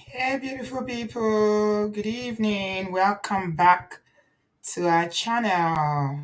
Hey, beautiful people. Good evening. Welcome back to our channel.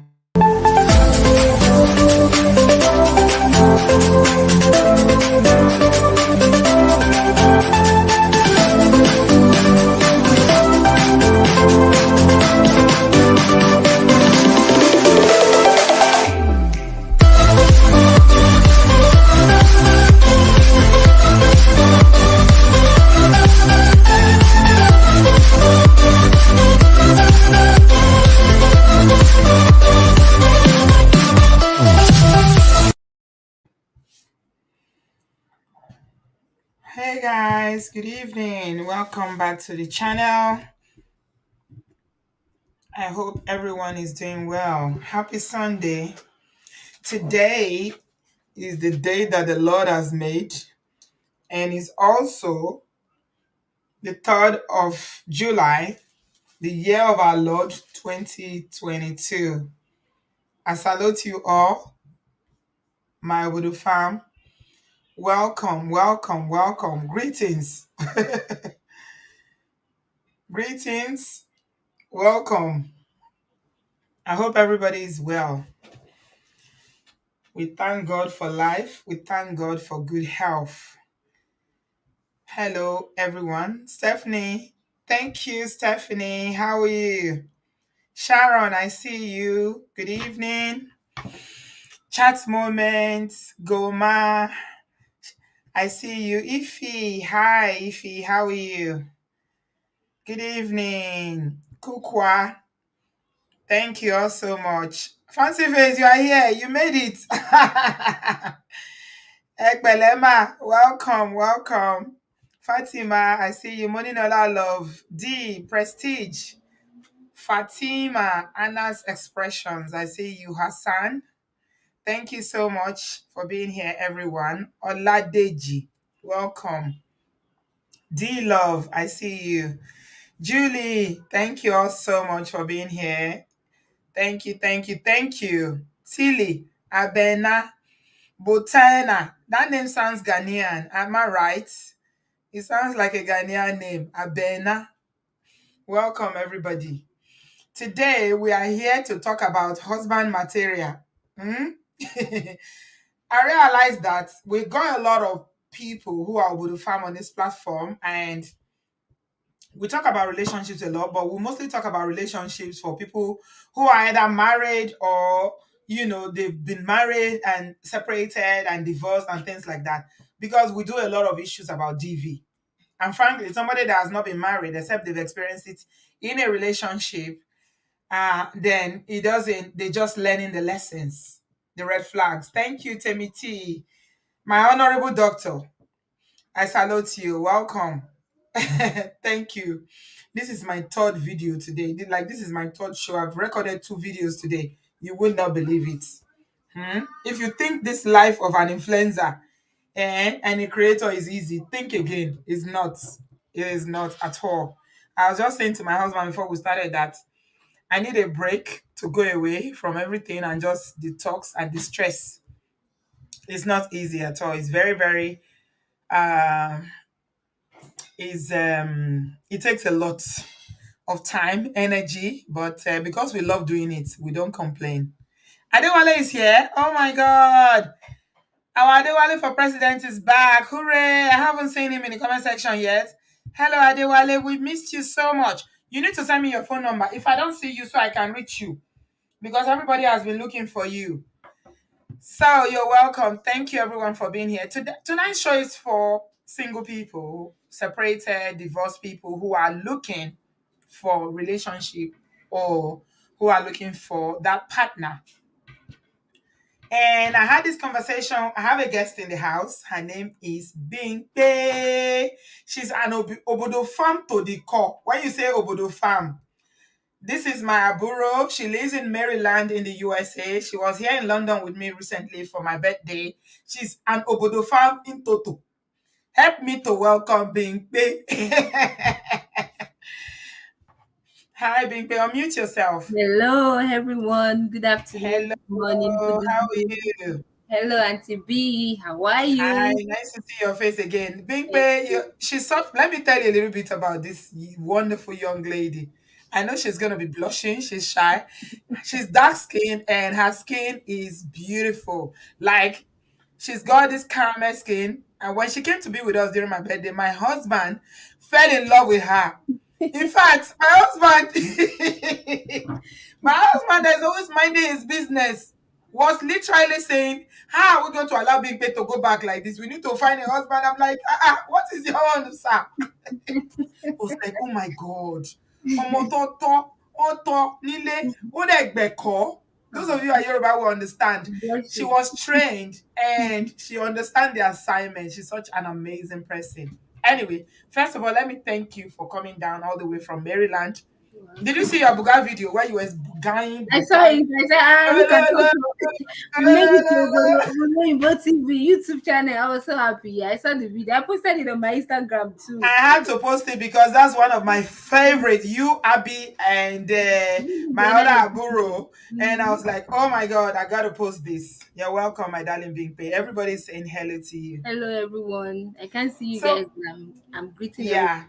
Hey, guys. Good evening. Welcome back to the channel. I hope everyone is doing well. Happy Sunday. Today is the day that the Lord has made, and it's also the 3rd of July, the year of our Lord 2022. I salute you all, my Obodo fam. Welcome, welcome, welcome. Greetings. Greetings. Welcome. I hope everybody is well. We thank God for life. We thank God for good health. Hello, everyone. Stephanie. Thank you, Stephanie. How are you? Sharon, I see you. Good evening. Chat moments. Goma. I see you. Ify. Hi, Ify. How are you? Good evening. Kukwa. Thank you all so much. Fancy Face, you are here. You made it. Ekbelema, welcome, welcome. Fatima, I see you. Moninola Love. D, Prestige. Fatima, Anna's Expressions. I see you. Hassan. Thank you so much for being here, everyone. Oladeji, welcome. D Love, I see you. Julie, thank you all so much for being here. Thank you, thank you, thank you. Tilly, Abena, Botana. That name sounds Ghanaian. Am I right? It sounds like a Ghanaian name. Abena. Welcome, everybody. Today, we are here to talk about husband material. Hmm? I realized that we got a lot of people who are Obodo farm on this platform, and we talk about relationships a lot, but we mostly talk about relationships for people who are either married or they've been married and separated and divorced and things like that, because we do a lot of issues about DV. And frankly, somebody that has not been married except they've experienced it in a relationship, then it doesn't they're just learning the lessons, the red flags. Thank you, Temiti, my honorable doctor. I salute you. Welcome. Thank you. This is my third video today. This is my third show. I've recorded 2 videos today. You would not believe it. If you think this life of an influencer and a creator is easy, think again. It's not. It is not at all. I was just saying to my husband before we started that I need a break to go away from everything and just detox and distress. It's not easy at all. It's very, very um it takes a lot of time, energy, but because we love doing it, we don't complain. Adewale is here. Oh my God. Our Adewale for president is back. Hooray. I haven't seen him in the comment section yet. Hello, Adewale. We missed you so much. You need to send me your phone number if I don't see you so I can reach you, because everybody has been looking for you. So you're welcome. Thank you, everyone, for being here. Tonight's show is for single people, separated, divorced people who are looking for relationship or who are looking for that partner. And I had this conversation. I have a guest in the house. Her name is Bingpe. She's an Obodo farm to the core. When you say Obodo farm, this is my Aburo. She lives in Maryland in the USA. She was here in London with me recently for my birthday. She's an Obodo farm in Toto. Help me to welcome Bingpe. Hi, Bingpe. Unmute yourself. Hello, everyone. Good afternoon, Hello. good morning, good How are evening. you? Hello, Auntie B. How are Hi, you? nice to see your face again. Thank Bingpe, you. she's so, let me tell you a little bit about this wonderful young lady. I know she's going to be blushing. She's shy. She's dark skinned and her skin is beautiful. Like, she's got this caramel skin. And when she came to be with us during my birthday, my husband fell in love with her. In fact, my husband that is always minding his business was literally saying, how are we going to allow Big Pay to go back like this? We need to find a husband. I'm like, what is your own, sir? Was like, oh my God. Ọmọ tó tọ́, ó tọ́ nílé, ó dẹ̀ gbẹ̀kọ́. Those Ah, of you at Yoruba will understand. She blushing. was trained and she understands the assignment. She's such an amazing person. Anyway, first of all, let me thank you for coming down all the way from Maryland. You're Did you welcome. see your Buga video where you was bugaing, I saw bugaing? it. I said, look at us. You made it to Obodooyinbo TV YouTube channel. I was so happy. I saw the video. I posted it on my Instagram I too. had to post it because that's one of my favorite. You, Abby, and my The other energy. Aburo. And I Mhm. was like, oh my God, I got to post this. You're welcome, my darling Bingpe. Everybody's saying hello to you. Hello, everyone. I can't see you So, guys. I'm greeting everyone. yeah,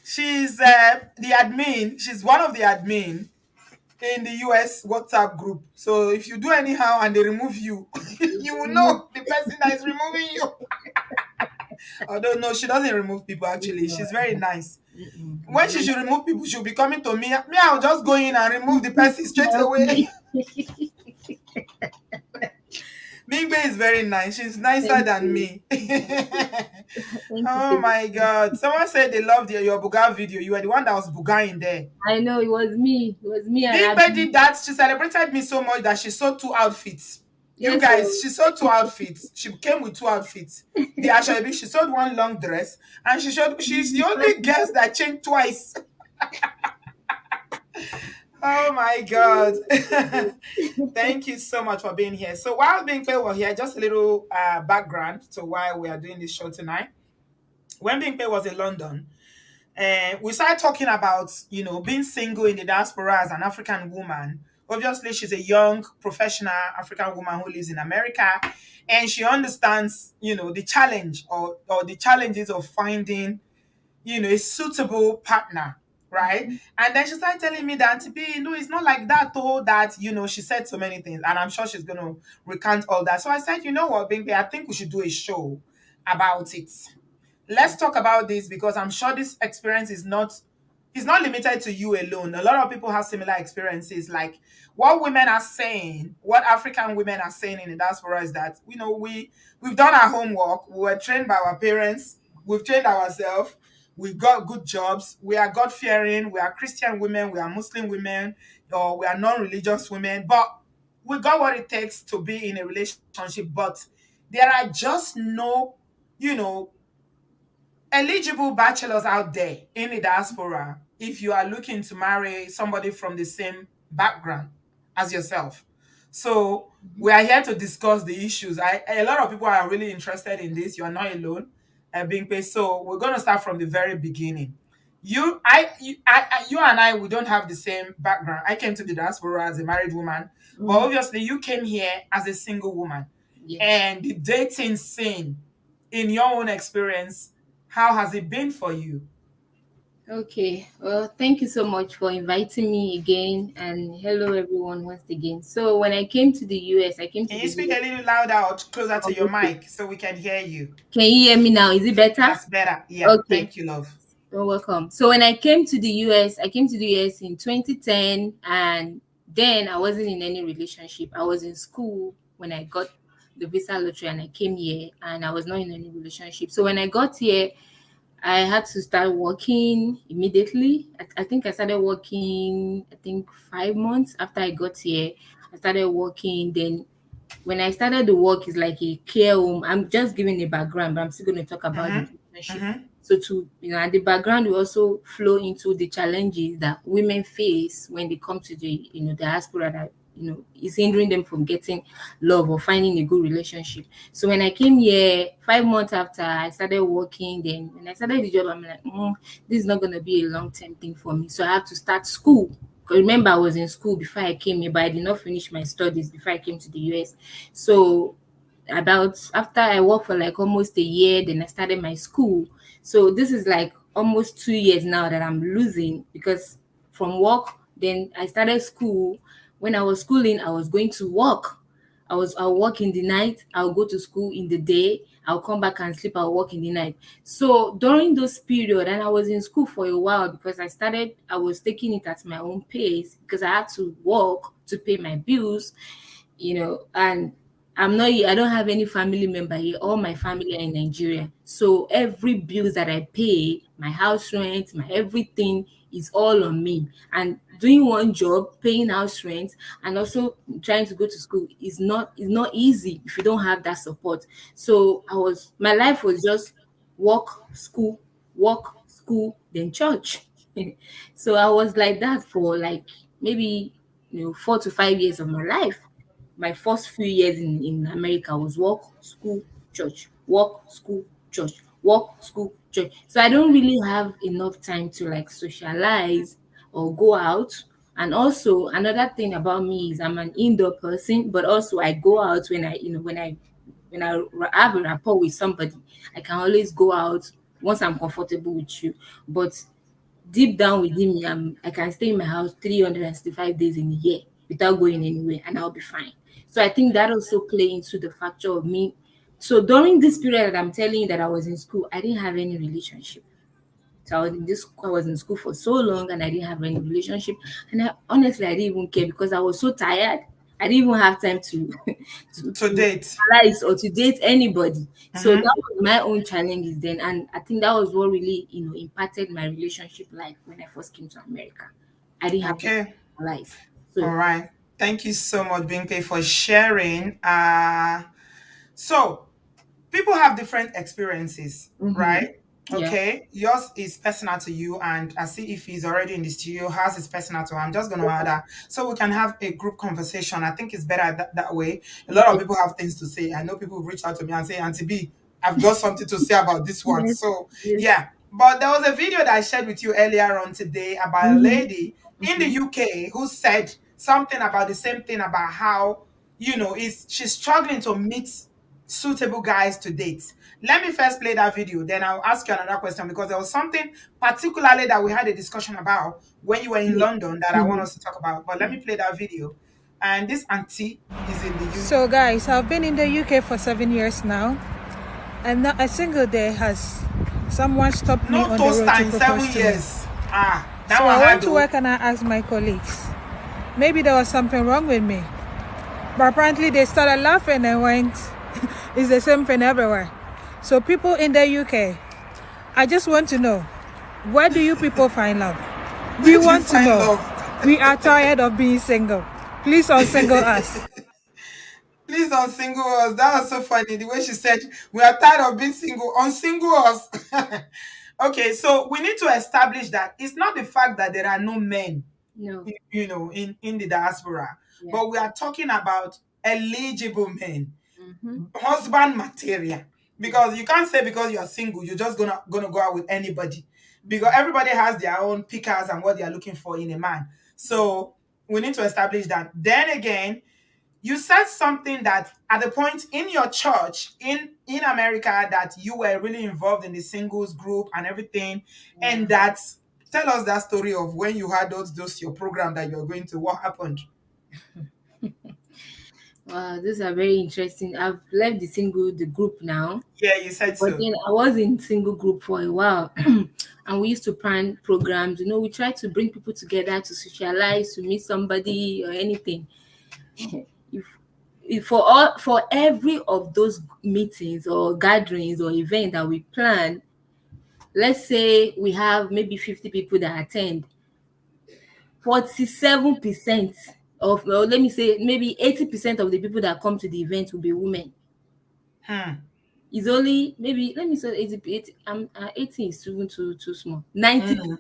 she's the admin. She's one of the admin in the US WhatsApp group. So, if you do anyhow and they remove you, you will know the person that is removing you. Although, no, she doesn't remove people actually. She's very nice. When she should remove people, she'll be coming to me. Me, I'll just go in and remove the person straight Help away. me. Mingbe is very nice. She's nicer Thank than you. me. Thank you Oh so my much. God. Someone said they loved your Buga video. You were the one that was Bugaing there. I know it was me. It was me and Mingbe Abby. did that. She celebrated me so much that she sold two outfits. You Yes, guys, so she sold two outfits. She came with two outfits. The Ashoebi, she sold one long dress, and she's the only guest that changed twice. Oh my God. Thank you so much for being here. So while being paid were here, just a little background to why we are doing this show tonight. When being paid was in London, and we started talking about being single in the diaspora as an African woman. Obviously, she's a young professional African woman who lives in America, and she understands the challenge or the challenges of finding a suitable partner, right? And then she started telling me that Auntie B, no, it's not like that, though, that, she said so many things. And I'm sure she's going to recount all that. So I said, you know what, Bingby, I think we should do a show about it. Let's talk about this because I'm sure this experience is not limited to you alone. A lot of people have similar experiences. Like what women are saying, what African women are saying in the diaspora is that we've done our homework. We were trained by our parents. We've trained ourselves. We've got good jobs. We are God fearing. We are Christian women. We are Muslim women, or we are non-religious women. But we got what it takes to be in a relationship. But there are just no, you know, eligible bachelors out there in the diaspora if you are looking to marry somebody from the same background as yourself. So we are here to discuss the issues. A lot of people are really interested in this. You are not alone, being paid. So we're going to start from the very beginning. You and I, we don't have the same background. I came to the diaspora as a married woman, but mm, obviously you came here as a single woman. yes. And the dating scene, in your own experience, how has it been for you? Okay. Well, thank you so much for inviting me again, and hello everyone once again. So when I came to the US, I came to Can the you speak US. a little louder or closer to Oh, your okay. mic so we can hear you? Can you hear me now? Is it better? That's better. Yeah. Okay. Thank you, love. You're welcome. So when I came to the US, I came to the US in 2010, and then I wasn't in any relationship. I was in school when I got the visa lottery and I came here, and I was not in any relationship. So when I got here, I had to start working immediately. I think I started working, I think 5 months after I got here. I started working. Then when I started the work, it's like a care home. I'm just giving a background, but I'm still going to talk about the Mm-hmm. relationship. Mm-hmm. So at the background, we also flow into the challenges that women face when they come to the diaspora that is hindering them from getting love or finding a good relationship. So when I came here 5 months after I started working, then when I started the job, I'm like, this is not gonna be a long term thing for me. So I have to start school. 'Cause remember, I was in school before I came here, but I did not finish my studies before I came to the US. So about after I worked for like almost a year, then I started my school. So this is like almost 2 years now that I'm losing because from work, then I started school. When I was schooling, I was going to work. I'll work in the night, I'll go to school in the day, I'll come back and sleep, I'll work in the night. So during those period, and I was in school for a while because I was taking it at my own pace because I had to work to pay my bills, and I don't have any family member here. All my family are in Nigeria. So every bills that I pay, my house rent, my everything is all on me. And doing one job, paying house rent, and also trying to go to school is not easy if you don't have that support. So my life was just work, school, then church. So I was like that for like maybe 4 to 5 years of my life. My first few years in America was work, school, church, work, school, church, work, school, church. So I don't really have enough time to like socialize or go out. And also another thing about me is I'm an indoor person, but also I go out when I have a rapport with somebody. I can always go out once I'm comfortable with you. But deep down within me, I can stay in my house 365 days in a year without going anywhere and I'll be fine. So I think that also play into the factor of me. So during this period that I'm telling you that I was in school, I didn't have any relationship. So I was in school for so long and I didn't have any relationship. And honestly, I didn't even care because I was so tired. I didn't even have time to To to date. realize or to date anybody. So that Mm-hmm. was my own challenges then. And I think that was what really, impacted my relationship life when I first came to America. I didn't have time Okay. to realize. All So right. Thank you so much, Binke, for sharing. So people have different experiences, mhm. right? Yeah. Okay, yours is personal to you, and I see if he's already in the studio, hers is personal to her. I'm just gonna add that so we can have a group conversation. I think it's better that way. A lot of Yes. people have things to say. I know people who reach out to me and say, Auntie B, I've got something to say about this one. Yes. So Yes. yeah. But there was a video that I shared with you earlier on today about a Mhm. lady in the Mhm. UK who said something about the same thing about how is she's struggling to meet suitable guys to date. Let me first play that video, then I'll ask you another question because there was something particularly that we had a discussion about when you were in Yeah. London that I want Mhm. us to talk about. But let me play that video. And this auntie is in the UK. So, guys, I've been in the UK for 7 years now, and not a single day has someone stopped me No on the road toaster to in propose seven to me. years. Ah, that So, one I hard went to though. work and I asked my colleagues. Maybe there was something wrong with me. But apparently, they started laughing and went, it's the same thing everywhere. So, people in the UK, I just want to know, where do you people find love? We Where do you want to find know. love? We are tired of being single. Please unsingle us. Please unsingle us. That was so funny. The way she said, we are tired of being single. Unsingle us. Okay, so we need to establish that it's not the fact that there are no men, No. in the diaspora, Yeah. but we are talking about eligible men, Mhm. husband material. Yeah. Because you can't say because you are single, you're just gonna go out with anybody. Because Mhm. everybody has their own pickers and what they are looking for in a man. Yeah. So we need to establish that. Then again, you said something that at the point in your church in America that you were really involved in the singles group and everything, Yeah. and that tell us that story of when you had those your program that you're going to. What happened? Wow, these are very interesting. I've left the group now, Yeah, you said but so. then I was in single group for a while, and we used to plan programs. We try to bring people together to socialize, to meet somebody or anything. if, if for every of those meetings or gatherings or event that we plan, let's say we have maybe 50 people that attend, 47% of, well, let me say maybe 80% of the people that come to the event will be women. Hmm. It's only maybe, let me say 80, 18 is even too small. 90% Mhm.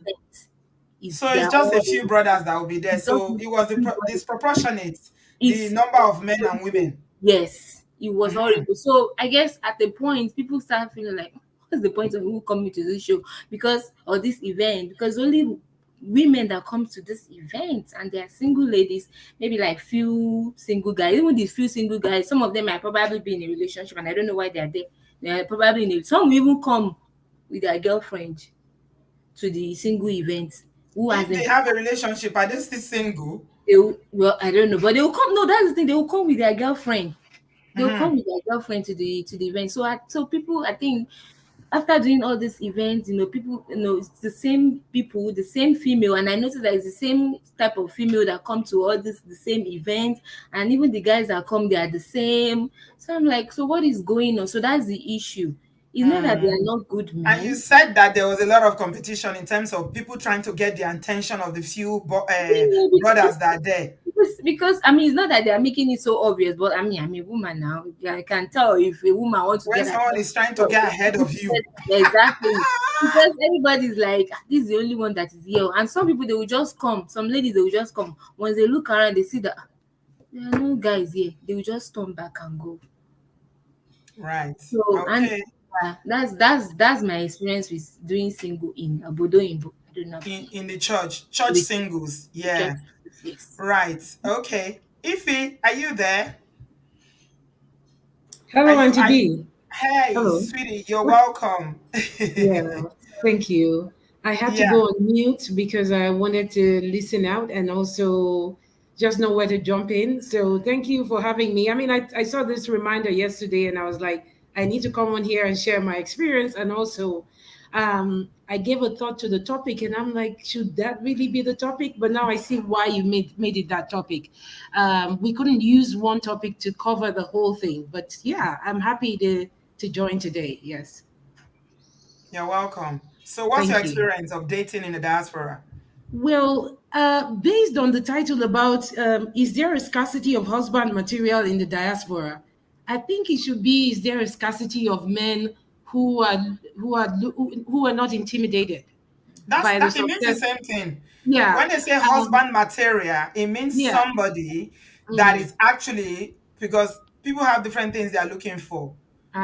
is So it's they're just a all few brothers that will be there. it's just So it was everybody. disproportionate, the It's number of men and horrible. women. Yes, it was Mhm. horrible. So I guess at the point people start feeling like, what's the point of who coming to this show because or this event? Because only women that come to this event, and they are single ladies, maybe like few single guys. Even these few single guys, some of them might probably be in a relationship, and I don't know why they are there. They are probably in a, some will even come with their girlfriend to the single event who If they hasn't. have a relationship, are they still single? Well, I don't know, but they will come. No, that's the thing. They will come with their girlfriend. They will come Mhm. with their girlfriend to the event. So people, I think, after doing all these events, people, it's the same people, the same female, and I noticed that it's the same type of female that come to all this the same event, and even the guys that come, they are the same. So I'm like, so what is going on? So that's the issue. It's not that they Mm. are not good And you men. said that there was a lot of competition in terms of people trying to get the attention of the few Yeah, brothers that are there. because I mean, it's not that they are making it so obvious, but I mean, I'm a woman now. I can tell if a woman wants to When get someone attention. is trying to get ahead of you. Exactly. Because everybody's like, "Ah, this is the only one that is here." And some people, they will just come. Some ladies, they will just come. Once they look around, they see that, "Ah, there are no guys here." They will just turn back and go. Right. So, and Okay. that's my experience with doing single in obodooyinbo. I don't know In the church the singles. the church. Yeah. Yes. Right. Okay. Ify, are you there? Are Hello, you Auntie are you B. Hey, Hello. sweetie, you're welcome. Yeah, thank you. I had to Yeah. go on mute because I wanted to listen out and also just know where to jump in. So thank you for having me. I mean, I saw this reminder yesterday and I was like, I need to come on here and share my experience. And also, I gave a thought to the topic and I'm like, should that really be the topic? But now I see why you made it that topic. We couldn't use one topic to cover the whole thing. But yeah, I'm happy to join today. Yes. You're welcome. So what's your Thank you. experience of dating in the diaspora? Well, based on the title about is there a scarcity of husband material in the diaspora? I think it should be is there a scarcity of men who are who are not intimidated by the It means the success? same thing. Yeah, When they say um, husband material, it means yeah, somebody that mm, is actually, because people have different things they are looking for.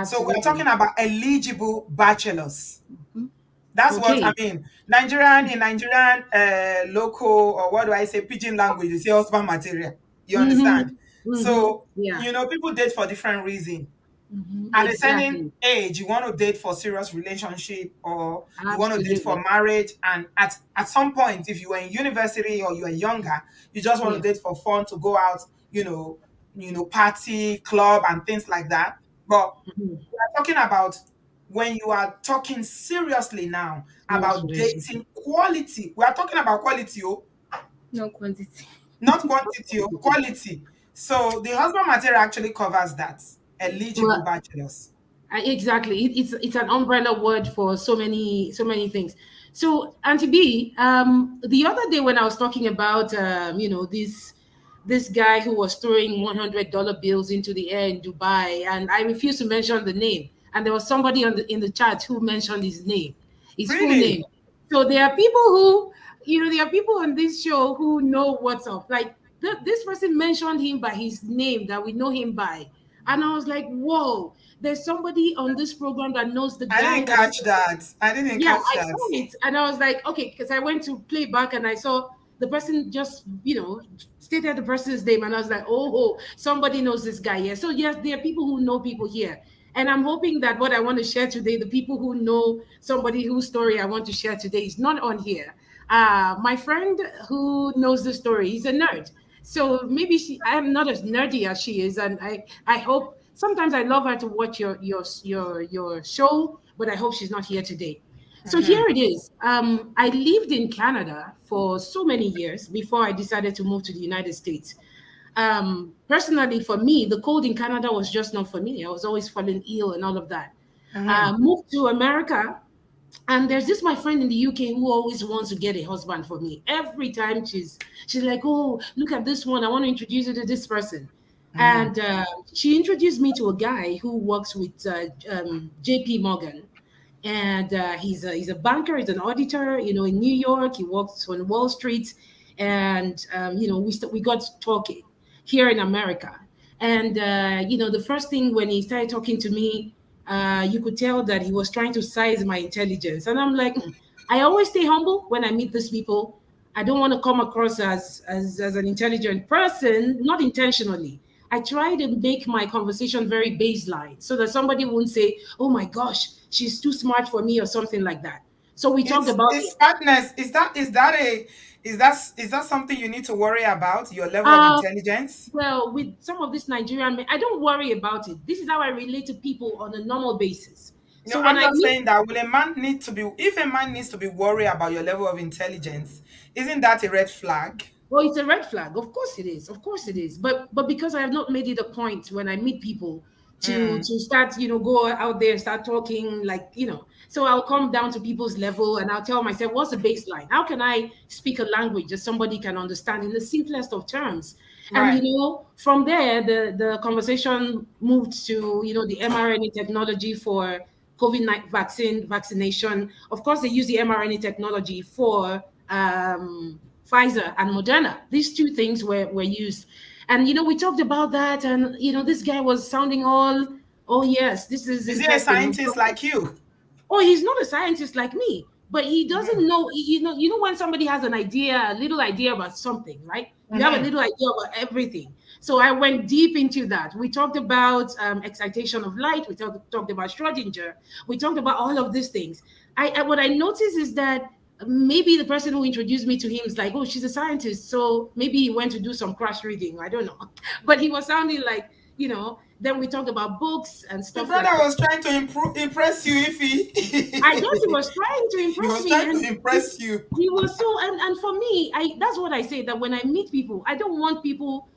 So we're talking absolutely. about eligible bachelors. Mhm. That's what I Okay. mean. Nigerian local, or what do I say, pidgin language, they say husband material. You understand? Mm-hmm. Mm-hmm. So, Yeah. people date for different reasons. Mm-hmm. At a certain Exactly. age, you want to date for serious relationship, or you want to date for Absolutely. marriage. And at some point, if you were in university or you are younger, you just want to Yeah. date for fun, to go out, party, club, and things like that. But Mm-hmm. we are talking about when you are talking seriously now Serious about relationship. dating quality. We are talking about quality, oh, No quantity. not quantity, oh, quality. So the husband material actually covers that. Eligible Well, bachelors. Exactly. It's an umbrella word for so many things. So Auntie B, the other day when I was talking about this guy who was throwing $100 bills into the air in Dubai, and I refused to mention the name, and there was somebody in the chat who mentioned his name, his full Really? name. So there are people who there are people on this show who know what's up. Like this person mentioned him by his name that we know him by, and I was like, whoa, there's somebody on this program that knows the I guy didn't that is. catch that. I didn't Yeah, catch I that. saw it and I was like, okay, because I went to play back and I saw the person just, stated the person's name and I was like, oh, somebody knows this guy here. So yes, there are people who know people here. And I'm hoping that what I want to share today, the people who know somebody whose story I want to share today is not on here. My friend who knows the story, he's a nerd. So maybe I'm not as nerdy as she is. And I hope sometimes I love her to watch your show, but I hope she's not here today. So Mhm. here it is. I lived in Canada for so many years before I decided to move to the United States. Personally, for me, the cold in Canada was just not for me. I was always falling ill and all of that. Mhm. Moved to America, and there's this my friend in the UK who always wants to get a husband for me. Every time she's like, "Oh, look at this one. I want to introduce you to this person." Mhm. And she introduced me to a guy who works with JP Morgan, and he's a banker, he's an auditor, in New York. He works on Wall Street, and we got talking here in America. And the first thing when he started talking to me, you could tell that he was trying to size my intelligence. And I'm like, I always stay humble when I meet these people. I don't want to come across as an intelligent person, not intentionally. I try to make my conversation very baseline so that somebody won't say, "Oh my gosh, she's too smart for me" or something like that. So we talked about Is it. smartness, is that something you need to worry about, your level of Uh, intelligence? well, with some of this Nigerian men, I don't worry about it. This is how I relate to people on a normal basis. You know, So when I'm I just meet, saying that will a man need to be if a man needs to be worried about your level of intelligence, isn't that a red flag? well, it's a red flag. Of course it is. Of course it is. But because I have not made it a point when I meet people Mm, to start, go out there and start talking like, So I'll come down to people's level and I'll tell myself, what's the baseline? How can I speak a language that somebody can understand in the simplest of terms? And right. from there, the conversation moved to, the mRNA technology for vaccination. Of course, they use the mRNA technology for Pfizer and Moderna. These two things were used. And we talked about that, and this guy was sounding all, oh yes, this is Is he a interesting. scientist like you? Oh, he's not a scientist like me, but he doesn't Mm-hmm. know. You know when somebody has an idea, a little idea about something, right? You have a Mm-hmm. little idea about everything. So I went deep into that. We talked about excitation of light. We talked about Schrodinger. We talked about all of these things. What I noticed is that maybe the person who introduced me to him is like, oh, she's a scientist, so maybe he went to do some crash reading. I don't know, but he was sounding like, Then we talked about books and Your stuff brother like that. was trying to impress you, if I guess he he was trying to he impress was me, trying to and impress you. he was so. And for me, I that's what I say, that when I meet people, I don't want people.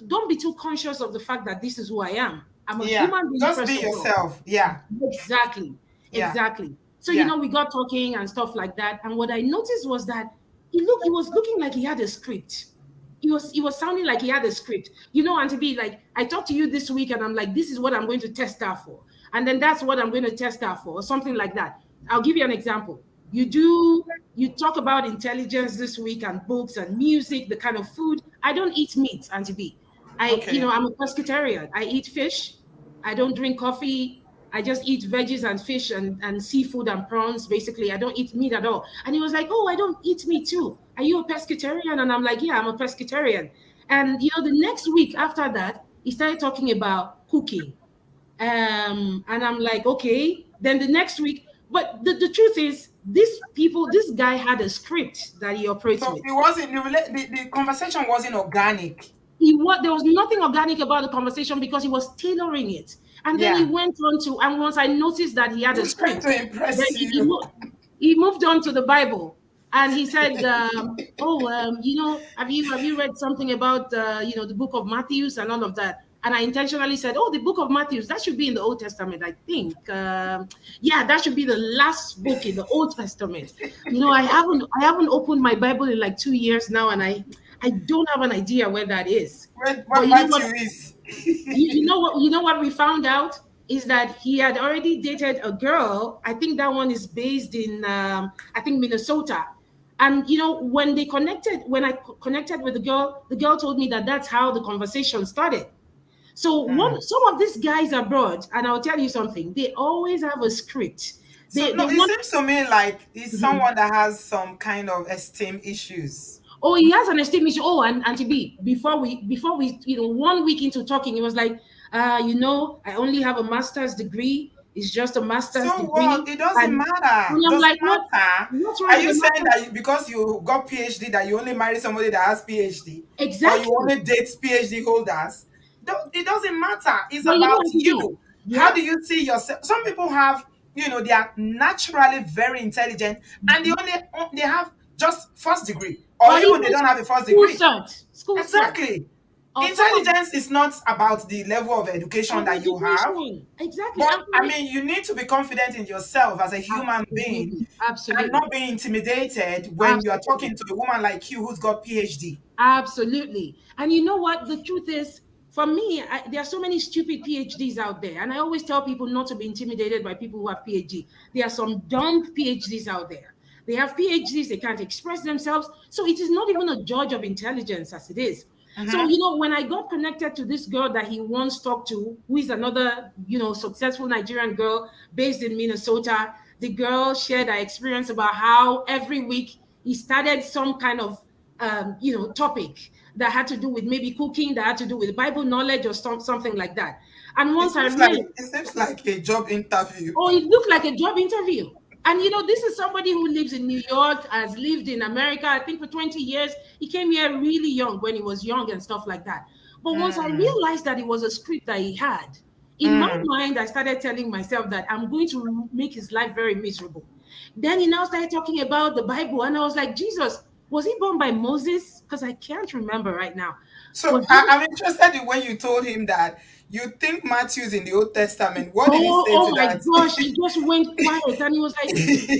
Don't be too conscious of the fact that this is who I am. I'm a Yeah, human being just first be of all. yourself. Yeah, Exactly. yeah, Exactly. So, yeah. we got talking and stuff like that. And what I noticed was that he was looking like he had a script. He was sounding like he had a script. And to be like, I talked to you this week and I'm like, this is what I'm going to test her for. And then that's what I'm going to test her for, or something like that. I'll give you an example. You talk about intelligence this week and books and music, the kind of food. I don't eat meat, Auntie B. Okay. I'm a pescatarian. I eat fish. I don't drink coffee. I just eat veggies and fish and seafood and prawns. Basically, I don't eat meat at all. And he was like, "Oh, I don't eat meat too. Are you a pescatarian?" And I'm like, "Yeah, I'm a pescatarian." And the next week after that, he started talking about cooking. And I'm like, okay. Then the next week, but the truth is, this guy had a script that he operates So with. it wasn't the conversation wasn't organic. There was nothing organic about the conversation because he was tailoring it. And then he Yeah, went on to, and once I noticed that he had he a was trying script, to then impress he, you. he moved on to the Bible, and he said, "Oh, have you read something about the book of Matthews and all of that?" And I intentionally said, "Oh, the book of Matthews, that should be in the Old Testament, I think. Yeah, that should be the last book in the Old Testament." I haven't opened my Bible in like 2 years now, and I don't have an idea where that is. But What Matthew is? you know what we found out is that he had already dated a girl. I think that one is based in I think Minnesota. And when I connected with the girl told me that that's how the conversation started. So Hmm. some of these guys abroad, and I'll tell you something, they always have a script. So They no, it want. seems to me like he's Mhm. someone that has some kind of esteem issues. Oh, he has an esteem issue. Oh, and to be before we 1 week into talking, he was like, I only have a master's degree. It's just a master's So what? degree, It doesn't and matter. I'm Doesn't like, matter. what's wrong Are with you a saying master's? that because you got PhD that you only marry somebody that has PhD, or you Exactly. only date PhD holders? It doesn't matter. It's But about to be, you. How yeah, do you see yourself? Some people have, they are naturally very intelligent, and they have just first degree, or or even they even don't have a first school degree. cert, school cert, Exactly. or some of Intelligence is not about the level of education that you have. education. Exactly. But I mean, you need to be confident in yourself as a human being Absolutely, and absolutely, not be intimidated when you are absolutely. talking to a woman like you who's got PhD. Absolutely. And you know what? The truth is, for me, there are so many stupid PhDs out there. And I always tell people not to be intimidated by people who have PhD. There are some dumb PhDs out there. They have PhDs, they can't express themselves. So it is not even a judge of intelligence as it is. So, Mm-hmm. when I got connected to this girl that he once talked to, who is another, successful Nigerian girl based in Minnesota, the girl shared her experience about how every week he started some kind of topic that had to do with maybe cooking, that had to do with Bible knowledge or something like that. And It once I seems like realized, it seems like a job interview. oh, it looked like a job interview. And this is somebody who lives in New York, has lived in America, I think for 20 years. He came here really young, when he was young and stuff like that. But once I Mm, realized that it was a script that he had, in my mm. mind, I started telling myself that I'm going to make his life very miserable. Then he now started talking about the Bible, and I was like, Jesus, was he born by Moses? Because I can't remember right now. So Was he? I'm interested in when you told him that you think Matthew's in the Old Testament. What did he Oh, say oh to my that? gosh, he just went quiet and he was like,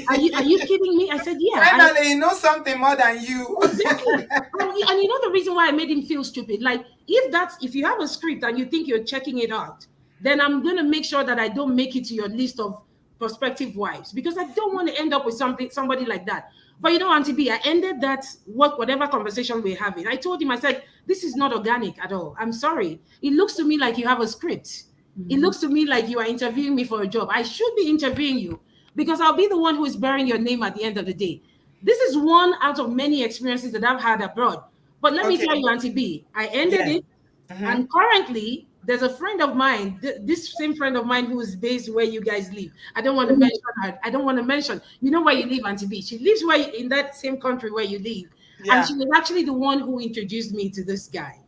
are you kidding me? I said, yeah. Finally, he knows something more than you. Exactly. And the reason why I made him feel stupid, like if you have a script and you think you're checking it out, then I'm gonna make sure that I don't make it to your list of prospective wives, because I don't want to end up with somebody like that. But Auntie B, I ended that whatever conversation we're having. I told him, I said, this is not organic at all. I'm sorry. It looks to me like you have a script. It looks to me like you are interviewing me for a job. I should be interviewing you because I'll be the one who is bearing your name at the end of the day. This is one out of many experiences that I've had abroad. But let me tell Okay. you, Auntie B, I ended Yes. it. Hmm. And currently, there's a friend of mine, this same friend of mine who is based where you guys live. I don't want to mention her. I don't want to mention. You know where you live, Auntie B. She lives in that same country where you live. And Yeah. she was actually the one who introduced me to this guy.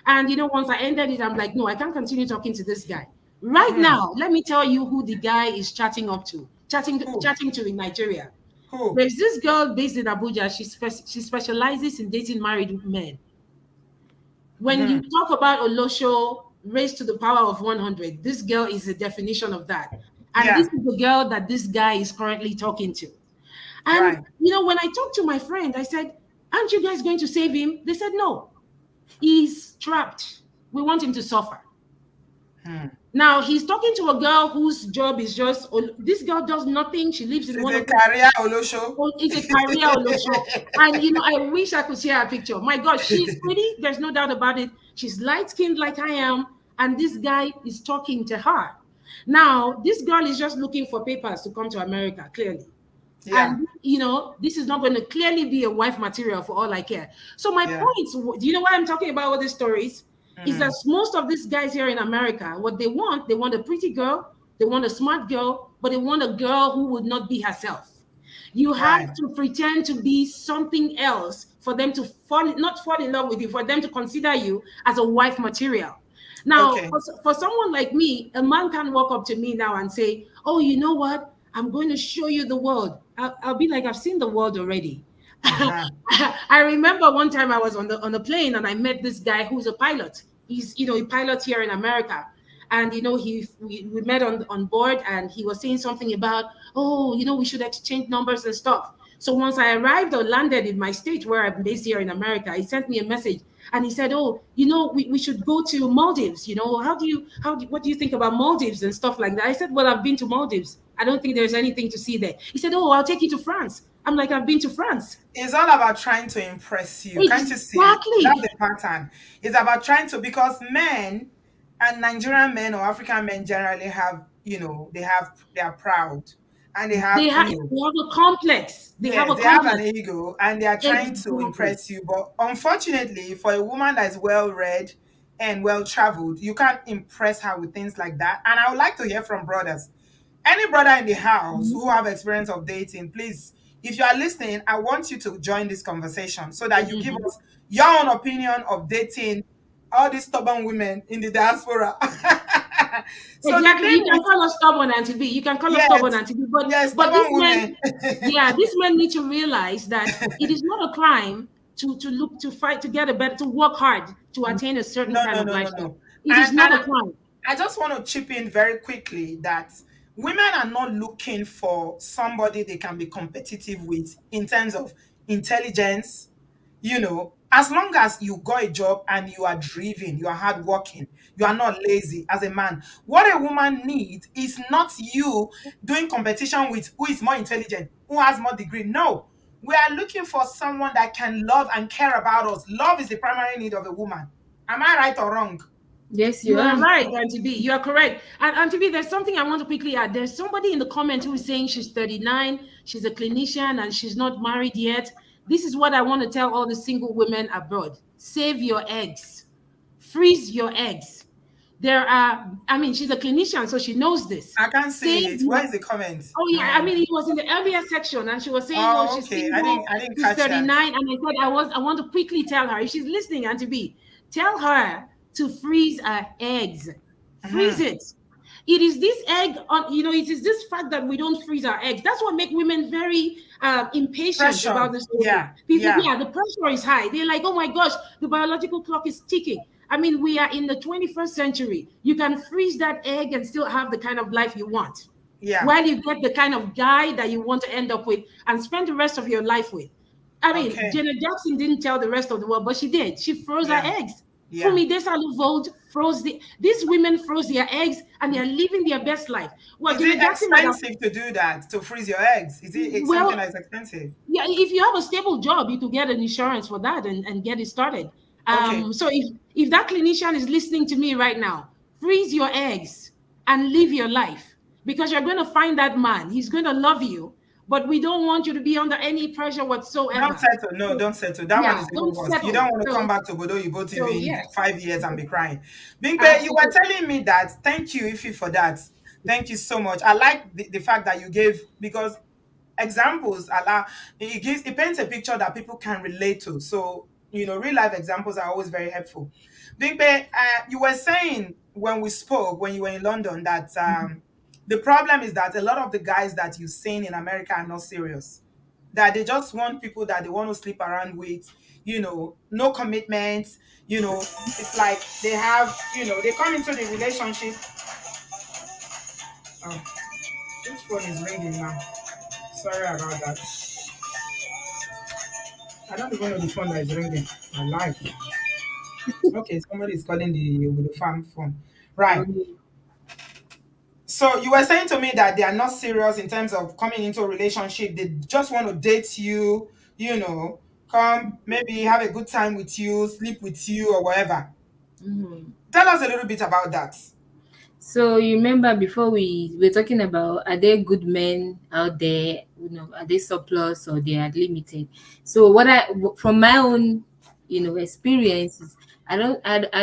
And once I ended it, I'm like, no, I can't continue talking to this guy. Right Hmm. now, let me tell you who the guy is Who? chatting to in Nigeria. Who? There's this girl based in Abuja. She specializes in dating married men. When Hmm. you talk about Olosho raised to the power of 100, this girl is the definition of that. And this Yeah. is the girl that this guy is currently talking to. And, Right. when I talked to my friend, I said, aren't you guys going to save him? They said, no, he's trapped. We want him to suffer. Hmm. Now he's talking to a girl whose job is just, this girl does nothing. She lives in She's one a of the, career Olosho. it's a career Olosho. And I wish I could share her picture. My God, she's pretty. There's no doubt about it. She's light skinned like I am. And this guy is talking to her. Now, this girl is just looking for papers to come to America, clearly. Yeah. And this is not going to clearly be a wife material for all I care. So my Yeah. point, do you know why I'm talking about all these stories? Is Hmm. that most of these guys here in America, what they want a pretty girl, they want a smart girl, but they want a girl who would not be herself. You have Right. to pretend to be something else for them to not fall in love with you, for them to consider you as a wife material. Now, Okay. for someone like me, a man can walk up to me now and say, "Oh, you know what? I'm going to show you the world." I'll be like, "I've seen the world already." Uh-huh. I remember one time I was on the plane and I met this guy who's a pilot. He's a pilot here in America, and we met on board, and he was saying something about, oh, we should exchange numbers and stuff. So once I arrived or landed in my state where I'm based here in America, he sent me a message and he said, oh, we should go to Maldives. What do you think about Maldives and stuff like that? I said, well, I've been to Maldives. I don't think there's anything to see there. He said, oh, I'll take you to France. I'm like, I've been to France. It's all about trying to impress you. Can't you see? That's Exactly. the pattern. It's about trying to, because men and Nigerian men or African men generally have, they are proud and they have They have a complex. They have yes, a they have an complex. ego and they are trying to Exactly. impress you. But unfortunately, for a woman that's well read and well traveled, you can't impress her with things like that. And I would like to hear from brothers. Any brother in the house Mhm. who have experience of dating, please, if you are listening, I want you to join this conversation so that you give Mhm. us your own opinion of dating all these stubborn women in the diaspora. So the Exactly. thing You can is, call us stubborn Auntie B. You can call us stubborn yes, Auntie B. But yes, but these stubborn men, women. yeah, these men need to realize that it is not a crime to look to fight to get a better to work hard to attain a certain No, kind no, of no, no, lifestyle. no. It is And not a crime. I just want to chip in very quickly that women are not looking for somebody they can be competitive with in terms of intelligence. As long as you got a job and you are driven, you are hardworking, you are not lazy as a man. What a woman needs is not you doing competition with who is more intelligent, who has more degree. No, we are looking for someone that can love and care about us. Love is the primary need of a woman. Am I right or wrong? Yes, you You are are. right, Auntie B. You are correct. And Auntie B, there's something I want to quickly add. There's somebody in the comments who is saying she's 39, she's a clinician, and she's not married yet. This is what I want to tell all the single women abroad. Save your eggs. Freeze your eggs. There are, I mean, she's a clinician, so she knows this. I can't Save see it. Where your, is the comment? oh yeah, I mean, it was in the earlier section, and she was saying, "Oh, Oh, she's okay. single, I didn't she's catch that. 39," and I said, I want to quickly tell her if she's listening, Auntie B, tell her to freeze her eggs, freeze Mm-hmm. it. It is this egg on, it is this fact that we don't freeze our eggs. That's what make women very impatient Pressure. about this whole thing. Yeah. People, Yeah. yeah, the pressure is high. They're like, oh my gosh, the biological clock is ticking. I mean, we are in the 21st century. You can freeze that egg and still have the kind of life you want, Yeah. while you get the kind of guy that you want to end up with and spend the rest of your life with. I mean, Okay. Janet Jackson didn't tell the rest of the world, but she did. She froze her Yeah. eggs. Yeah. Fumi Desalu froze these women froze their eggs and they're living their best life. Well, Is it Janet Jackson might have, expensive to do that, to freeze your eggs? Is it something well, that's expensive? yeah, if you have a stable job, you could get an insurance for that and get it started. Okay. So if that clinician is listening to me right now, freeze your eggs and live your life, because you're going to find that man. He's going to love you, but we don't want you to be under any pressure Don't whatsoever. settle. No, So, don't settle. That one yeah, is even don't worse. You don't settle. want to come back to Bodo Yibo So TV in yes, 5 years and be crying. Bingbe, you were absolutely. telling me that. Thank you, Ify, for that. Thank you so much. I like the fact that you gave, because examples allow, it paints a picture that people can relate to. So, real life examples are always very helpful. Bingbe, you were saying when we spoke, when you were in London, that the problem is that a lot of the guys that you've seen in America are not serious, that they just want people that they want to sleep around with, no commitment. It's like they have, they come into the relationship. Oh, this phone is ringing now. Sorry about that. I don't even know the phone that is ringing. I like. Okay, somebody is calling with the farm phone. Right. So you were saying to me that they are not serious in terms of coming into a relationship. They just want to date you, come maybe have a good time with you, sleep with you or whatever. Mhm. Tell us a little bit about that. So you remember before we were talking about, are there good men out there? Are they surplus or they are limited? So from my own, experiences, I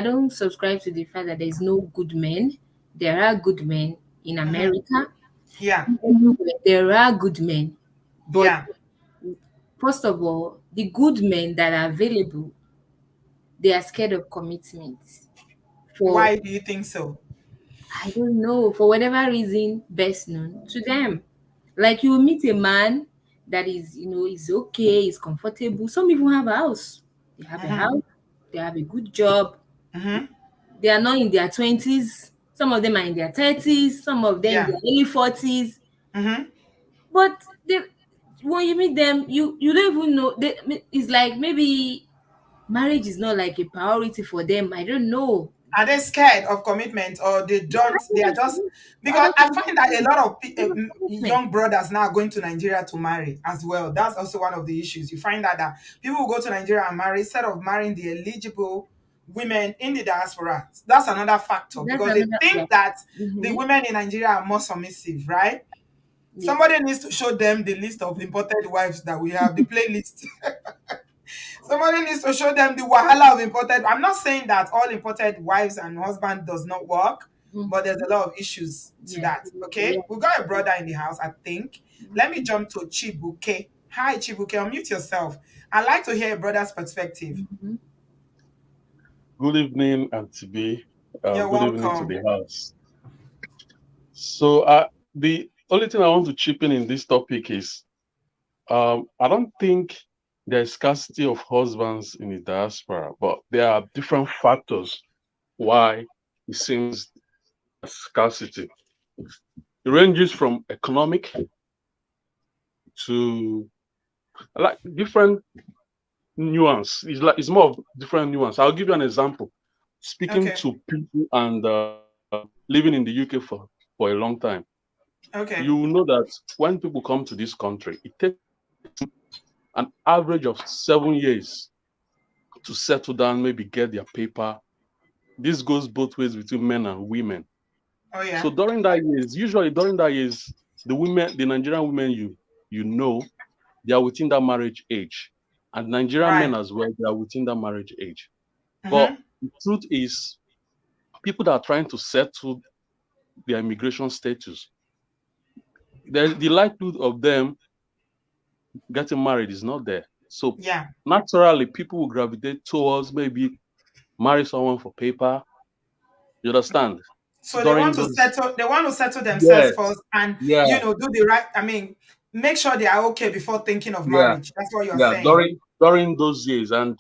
don't subscribe to the fact that there's no good men. There are good men in Mhm. America. Yeah, Everywhere there are good men, but yeah. first of all, the good men that are available, they are scared of commitment. For Why do you think so? I don't know, for whatever reason best known to them. Like you will meet a man that is okay, is comfortable. Some even have a house. They have a Mm-hmm. house, they have a good job. Mm-hmm. They are not in their 20s. Some of them are in their 30s, some of them in Yeah. their early 40s. Mm-hmm. But when you meet them, you don't even know. It's like maybe marriage is not like a priority for them. I don't know. Are they scared of commitment, or they don't? They are just, I because don't I find that a lot of commitment. young brothers now are going to Nigeria to marry as well. That's also one of the issues. You find that people will go to Nigeria and marry instead of marrying the eligible women in the diaspora. That's another factor, That's because they another, yeah. think that the Mm-hmm. women in Nigeria are more submissive, right? Yes. Somebody needs to show them the list of imported wives that we have, the playlist. Somebody needs to show them the wahala of imported. I'm not saying that all imported wives and husband does not work, but there's Mm-hmm. a lot of issues to Yeah. that. Yeah. Okay, we got a brother in the house, I think. Let me jump to Chibuke. Hi, Chibuke. Unmute yourself. I'd like to hear a brother's perspective. Mm-hmm. Good evening, Auntie B. You're Good evening to welcome. the house. So, the only thing I want to chip in this topic is, I don't think there's scarcity of husbands in the diaspora, but there are different factors why it seems scarcity. It ranges from economic to like different nuance. It's more of different nuance. I'll give you an example. Speaking Okay. to people and living in the UK for a long time, Okay. you know that when people come to this country, it takes an average of 7 years to settle down, maybe get their paper. This goes both ways between men and women. Oh So yeah. usually during that years, the Nigerian women you know, they are within that marriage age. and Nigerian Right. men as well, they are within that marriage age. But Mm-hmm. the truth is, people that are trying to settle their immigration status, the likelihood of them getting married is not there. So Yeah. naturally, people will gravitate towards maybe marry someone for paper. You understand? So they want During to those, settle. They want to settle themselves yes, first, and yeah, do the right. I mean, make sure they are okay before thinking of yeah, marriage. That's what you're yeah. saying. During those years, and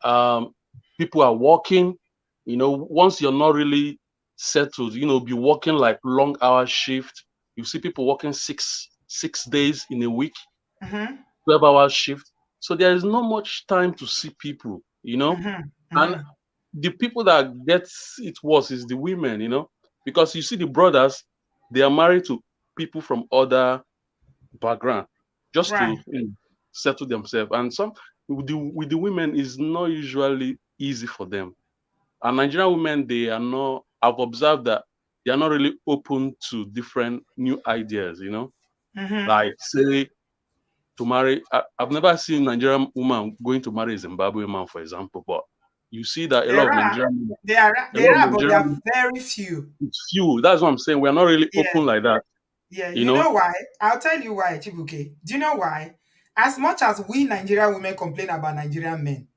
um, people are working. Once you're not really settled, be working like long hour shift. You see people working six days in a week, Mm-hmm. 12-hour shift. So there is not much time to see people. Mm-hmm. And Mm-hmm. the people that gets it worse is the women. Because you see the brothers, they are married to people from other background just to Right. settle themselves. And some with the women is not usually easy for them. And Nigerian women, they are not. I've observed that they are not really open to different new ideas. Mm-hmm. Like say to marry. I've never seen Nigerian woman going to marry a Zimbabwe man, for example. But you see that a lot There of are. Nigerian women, There are. a lot There of are, but they Nigerian are women, very few. it's few. That's what I'm saying. We're not really Yeah. open like that. Yeah. You You know. know why? I'll tell you why, Chibuke. Do you know why? As much as we Nigerian women complain about Nigerian men,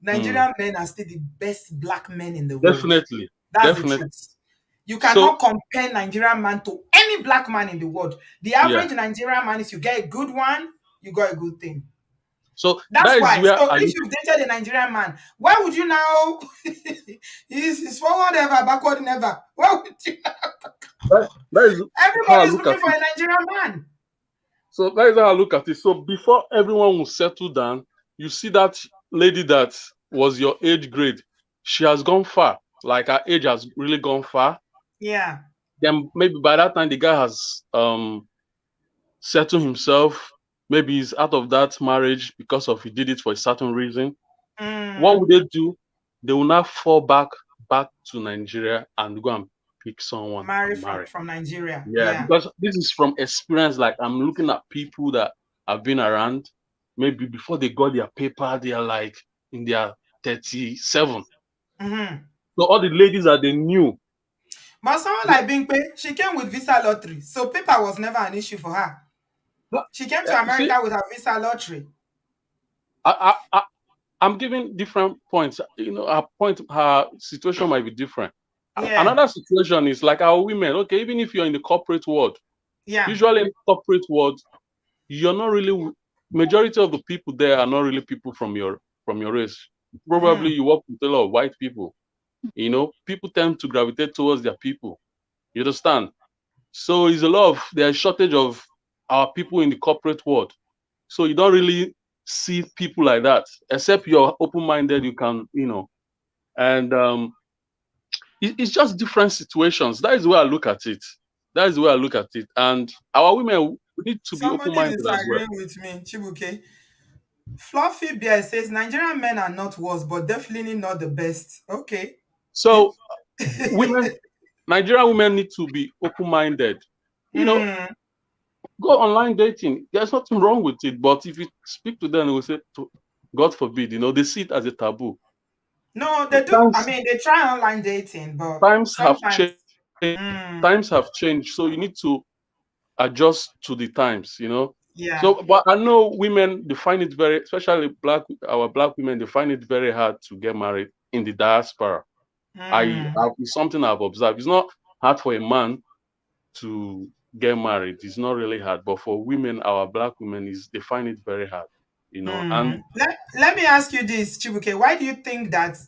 Mm, Nigerian men are still the best black men in the world. definitely, That's the definitely. truth. You So cannot compare Nigerian man to any black man in the world. The yeah. average Nigerian man, if you get a good one, you got a good thing. So That's that is why. where So I if look. you've dated a Nigerian man, why would you now? He's forward ever, backward never. Why would you? That is how I Everybody's look at looking for it. a Nigerian man. So that is how I look at it. So before everyone will settle down, you see that lady that was your age grade, she has gone far. Like her age has really gone far. Yeah. Then maybe by that time the guy has settled himself. Maybe he's out of that marriage because of he did it for a certain reason. What Mm, would they do? They will now fall back to Nigeria and go and pick someone marry and marry. from Nigeria. Yeah, Yeah. because this is from experience. Like I'm looking at people that have been around. Maybe before they got their paper, they are like in their 37. Mm-hmm. So all the ladies that they knew, But someone they, like Bingpe, she came with visa lottery, so paper was never an issue for her. She came to you see, America with her visa lottery. I'm giving different points. Her situation might be different. Yeah. Another situation is like our women. Okay, even if you're in the corporate world, Yeah. usually in the corporate world, you're not really. Majority of the people there are not really people from your race. Probably Mm-hmm. you work with a lot of white people. People tend to gravitate towards their people. You understand? So it's a lot of there's shortage of our people in the corporate world. So you don't really see people like that, except you're open-minded. You can, and it's just different situations. That is the way I look at it. That is the way I look at it. And our women need to be Somebody is open-minded as well. disagreeing with me, Chibuke. Fluffy Bear says Nigerian men are not worse, but definitely not the best. Okay. So women, Nigerian women need to be open-minded. You know, Mm. go online dating. There's nothing wrong with it. But if you speak to them, they will say, God forbid, they see it as a taboo. No, they do. I Times mean, they try online dating, but times have sometimes. changed. Mm, Times have changed. So you need to adjust to the times. yeah. So, but I know women, they find it very, especially our black women, they find it very hard to get married in the diaspora. Mm. It's something I've observed. It's not hard for a man to get married. It's not really hard, but for women, our black women they find it very hard. And Mm. Let me ask you this, Chibuke. Why do you think that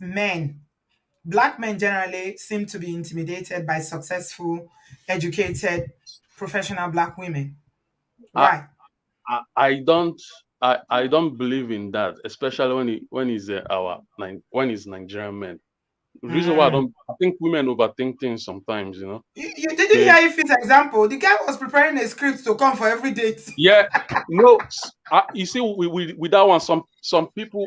black men generally seem to be intimidated by successful, educated, professional black women? I, Why? I don't believe in that, especially when it's Nigerian men. The reason why Mm. I think women overthink things sometimes. You did you They hear Ife's example? The guy was preparing a script to come for every date. Yeah, no, you see, with that one, some people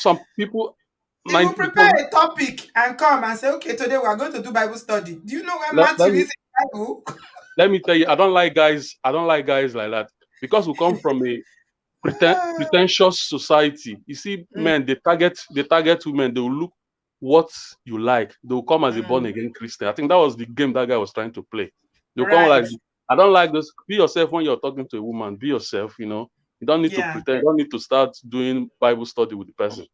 He will because prepare a topic and come and say, okay, today we are going to do Bible study. Do you know where let, let Matthew me is in the Bible? let me tell you, I don't like guys like that because we come from pretentious society. You see, Mm, men they target women. They will look what you like. They will come as a born mm, again Christian. I think that was the game that guy was trying to play. They'll come like, right. I don't like this. Be yourself when you're talking to a woman. Be yourself. You don't need to Yeah. pretend. You don't need to start doing Bible study with the person.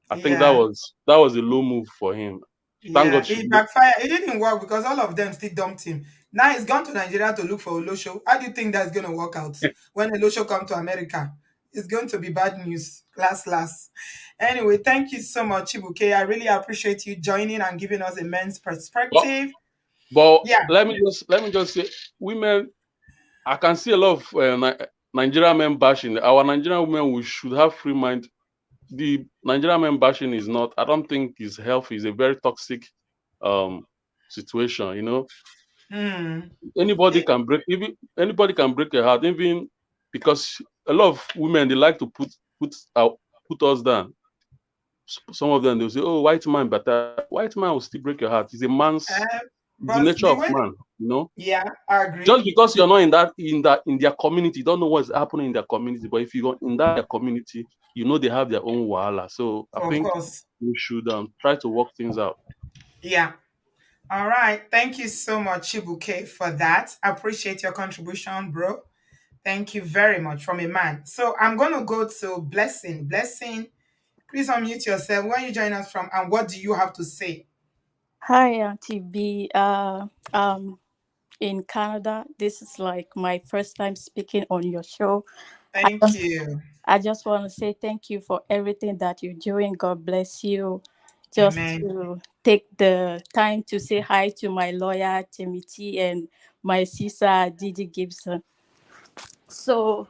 I think that Yeah. was a low move for him. Thank Yeah. God she. It backfired. It didn't work because all of them still dumped him. Now he's gone to Nigeria to look for Olosho. How do you think that's gonna work out when Olosho come to America? It's going to be bad news. Last. Anyway, thank you so much, Chibuke. I really appreciate you joining and giving us immense But perspective. but Yeah. let me just say, women. I can see a lot of Nigerian men bashing. Our Nigerian women, we should have free mind. The Nigerian men bashing is not. I don't think is healthy. It's a very toxic um situation. Hmm. Anybody It- can break. Even anybody can break your heart. Even because a lot of women they like to put us down. Some of them they'll say, "Oh, white man, but white man will still break your heart. It's a man's. uh, It's the but nature the of way, man. yeah, I Just agree. because you're not in their community, you don't know what's happening in their community. But if you're in that community, they have their own wahala. So I Of think course. we should try to work things out. Yeah. All right. Thank you so much, Chibuke, for that. I appreciate your contribution, bro. Thank you very much from a man. So I'm going to go to Blessing. Blessing, please unmute yourself. Where you join us from and what do you have to say? Hi, Auntie B. In Canada, this is like my first time speaking on your show. I Thank just, you. I just want to say thank you for everything that you're doing. God bless you. Just Amen. to take the time to say hi to my lawyer, Timothy, and my sister, Didi Gibson. So,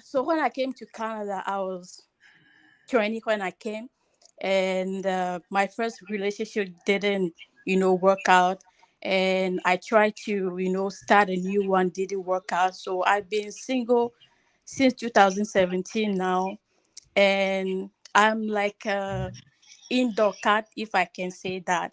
so when I came to Canada, I was 20 when I came, and my first relationship didn't, work out. And I tried to, start a new one, didn't work out. So I've been single since 2017 now, and I'm like a indoor cat, if I can say that.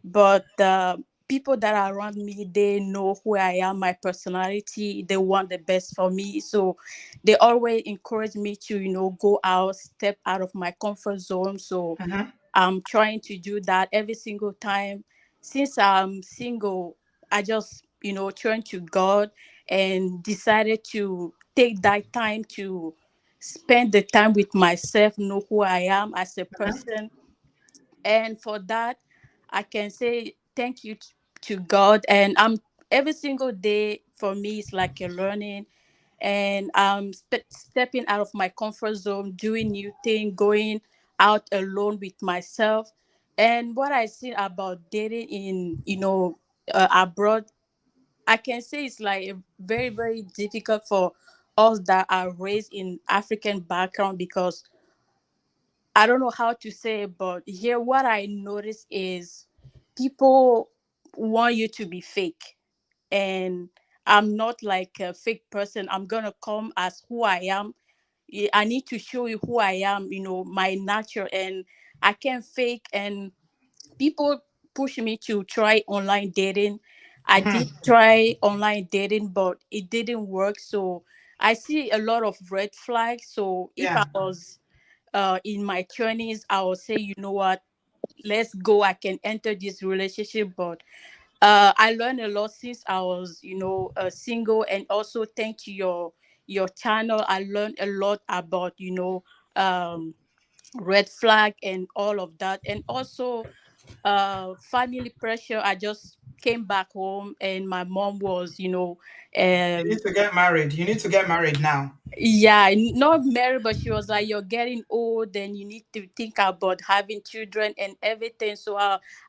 But the people that are around me, they know who I am, my personality, they want the best for me. So they always encourage me to, go out, step out of my comfort zone. So Mhm. I'm trying to do that every single time. Since I'm single, I just, turn to God and decided to take that time to spend the time with myself, know who I am as a Mhm. person. And for that, I can say thank you to God. And I'm every single day for me it's like a learning, and I'm stepping out of my comfort zone, doing new thing, going out alone with myself. And what I see about dating in abroad, I can say it's like very very difficult for us that are raised in African background, because I don't know how to say it, but here what I notice is people want you to be fake. And I'm not like a fake person. I'm gonna come as who I am. I need to show you who I am, my nature, and I can't fake. And people push me to try online dating. I did Mhm. try online dating, but it didn't work. So I see a lot of red flags. So if I Yeah. was in my 20s, I will say, you know what, let's go. I can enter this relationship. But I learned a lot since I was, single. And also thanks to your channel, I learned a lot about, um, red flag and all of that. And also family pressure. I just came back home and my mom was, You um need to get married. You need to get married now. yeah, not married, but she was like, you're getting old and you need to think about having children and everything. So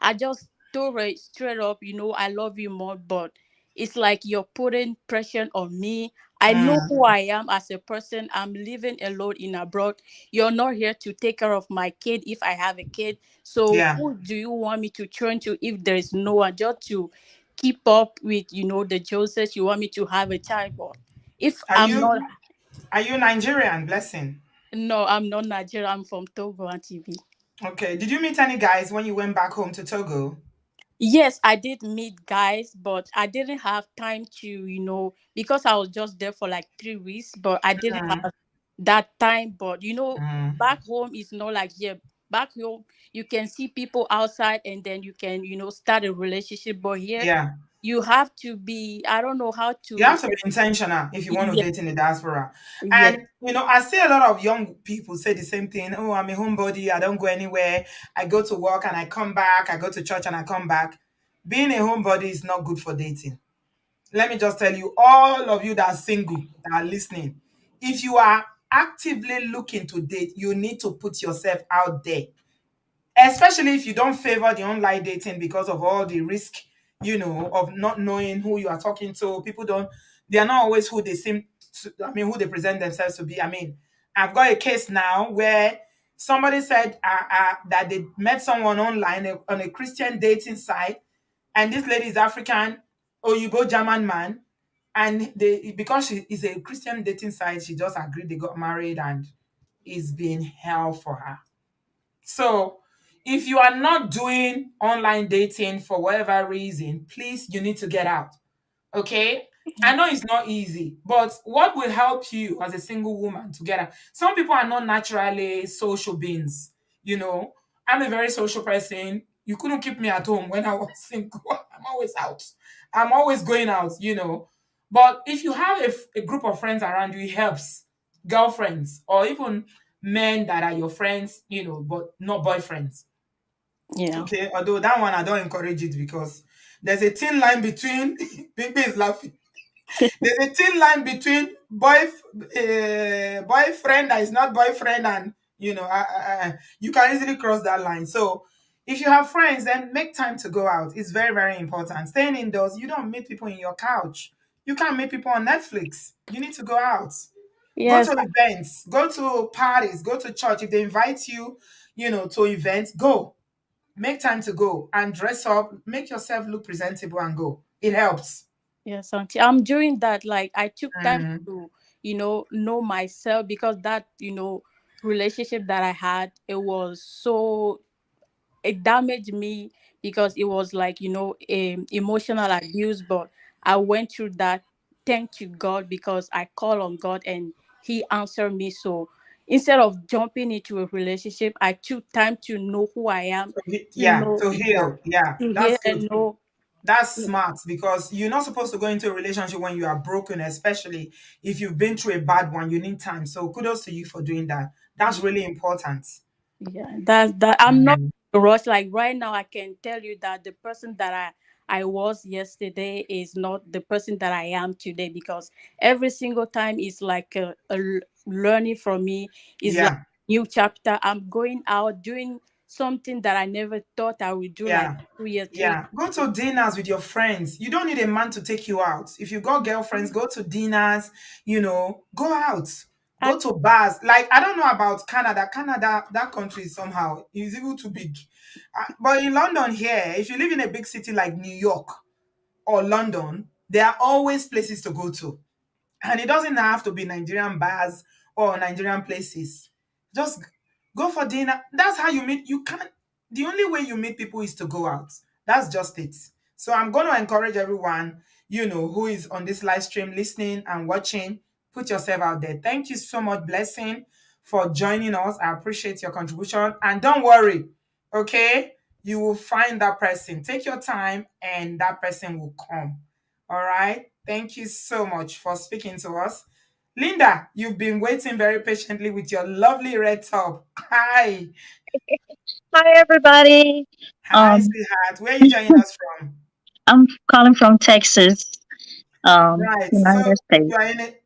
I just told her straight up, I love you more, but it's like you're putting pressure on me. I know Mm. who I am as a person. I'm living alone in abroad. You're not here to take care of my kid if I have a kid. So Yeah. who do you want me to turn to if there is no one, just to keep up with, the Josephs? You want me to have a child, but if Are I'm you not. are you Nigerian, Blessing? No, I'm not Nigerian. I'm from Togo and TV. Okay. Did you meet any guys when you went back home to Togo? Yes, I did meet guys, but I didn't have time to, because I was just there for like 3 weeks, but I didn't Mm. have. that time. But Mm, back home is not like here. Back home, you can see people outside, and then you can start a relationship. But here, yeah. you have to be, I don't know how You to. have to be intentional if you want to Yeah, date in the diaspora. yeah, And I see a lot of young people say the same thing. Oh, I'm a homebody. I don't go anywhere. I go to work and I come back. I go to church and I come back. Being a homebody is not good for dating. Let me just tell you, all of you that are single, that are listening, if you are actively looking to date, you need to put yourself out there, especially if you don't favor the online dating because of all the risk, of not knowing who you are talking to. People don't, they are not always who they seem to, who they present themselves to be. I've got a case now where somebody said that they met someone online on a Christian dating site, and this lady is African, Oyibo German man, and they, because she is a Christian dating site, she just agreed, they got married, and it's been hell for her. So, if you are not doing online dating for whatever reason, please, you need to get out. Okay? I know it's not easy, but what will help you as a single woman to get out? Some people are not naturally social beings. You know, I'm a very social person. You couldn't keep me at home when I was single. I'm always out. I'm always going out. But if you have a group of friends around you, it helps. Girlfriends or even men that are your friends, but not boyfriends. yeah. Okay, although that one I don't encourage it because there's a thin line between Big is laughing. There's a thin line between boyfriend that is not boyfriend, and you can easily cross that line. So if you have friends, then make time to go out. It's very, very important. Staying indoors, you don't meet people in your couch. You can't meet people on Netflix. You need to go out. Go Yes, to events, go to parties, go to church. If they invite you, to events, go. Make time to go and dress up, make yourself look presentable and go. It helps. yes, auntie. I'm doing that. Like, I took time Mm. to, know myself, because that, relationship that I had, it damaged me, because it was like, emotional abuse. But I went through that. Thank you, God, because I call on God and He answered me. So instead of jumping into a relationship, I took time to know who I am, to Yeah, know, to yeah, heal. Yeah, to hear that's good. and know. That's smart because you're not supposed to go into a relationship when you are broken, especially if you've been through a bad one. You need time. So kudos to you for doing that. That's really important. Yeah, that I'm not Mhm. rushed. Like right now, I can tell you that the person that I was yesterday is not the person that I am today, because every single time is like learning from me. Is like Yeah, new chapter. I'm going out doing something that I never thought I would do, like yeah. 2 years, 3 years. Yeah, go to dinners with your friends. You don't need a man to take you out. If you got girlfriends, go to dinners, go out. Go to bars. Like, I don't know about Canada. Canada, that country somehow is even too big. But in London here, if you live in a big city like New York or London, there are always places to go to. And it doesn't have to be Nigerian bars or Nigerian places. Just go for dinner. That's how you meet. You can't, the only way you meet people is to go out. That's just it. So I'm going to encourage everyone, who is on this live stream listening and watching, put yourself out there. Thank you so much, Blessing, for joining us. I appreciate your contribution. And don't worry, okay? You will find that person. Take your time and that person will come. All right. Thank you so much for speaking to us. Linda, you've been waiting very patiently with your lovely red top. Hi. Hi, everybody. Hi, Um, sweetheart. Where are you joining us from? I'm calling from Texas, Right. So United States.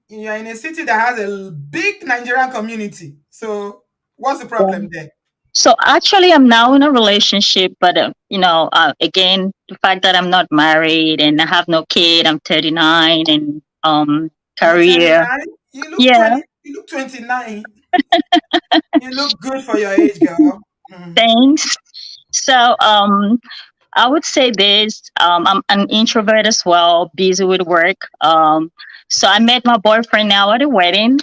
you are in a city that has a big Nigerian community. So what's the Yeah. problem there? So actually, I'm now in a relationship, but again, the fact that I'm not married and I have no kid, I'm 39, and You're career. 39. You look Yeah, 20. You look 29. You look good for your age, girl. Mhm. thanks. So I would say this. I'm an introvert as well, busy with work. So I met my boyfriend now at a wedding.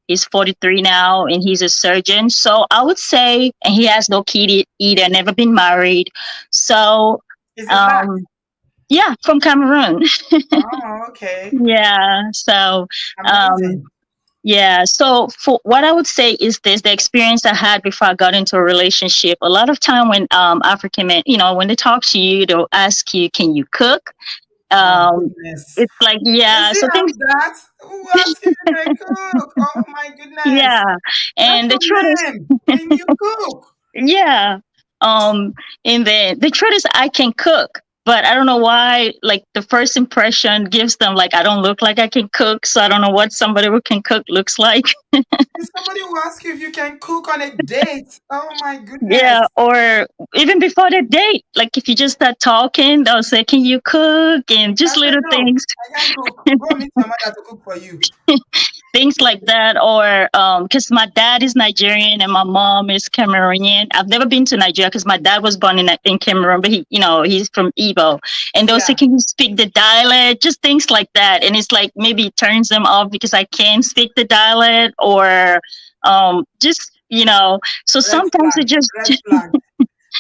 He's 43 now, and he's a surgeon. So I would say, and he has no kid either, never been married. So, Is it black? um, yeah, from Cameroon. Oh, okay. Yeah. So, um, Amazing. Yeah. So for what I would say is this: the experience I had before I got into a relationship. A lot of time when African men, when they talk to you, they'll ask you, "Can you cook?" Oh Um, goodness. it's like, You yeah. see So how things, that? Who asked you if you cook? Oh my goodness. yeah. That's And the so truth is, lame. Can you cook? yeah. Um, and the truth is, I can cook, but I don't know why. Like the first impression gives them like I don't look like I can cook, so I don't know what somebody who can cook looks like. If somebody will ask you if you can cook on a date. Oh my goodness. Yeah, or even before the date, like if you just start talking, they'll say, "Can you cook?" And I just said little no, things. I can't cook. Go and meet your mother to cook for you. Things like that. Or because my dad is Nigerian and my mom is Cameroonian. I've never been to Nigeria because my dad was born in Cameroon, but he's from Igbo. And they'll say, Yeah. "Can you speak the dialect?" Just things like that. And it's like maybe it turns them off because I can speak the dialect, or just so Red sometimes it flag. just Red flag.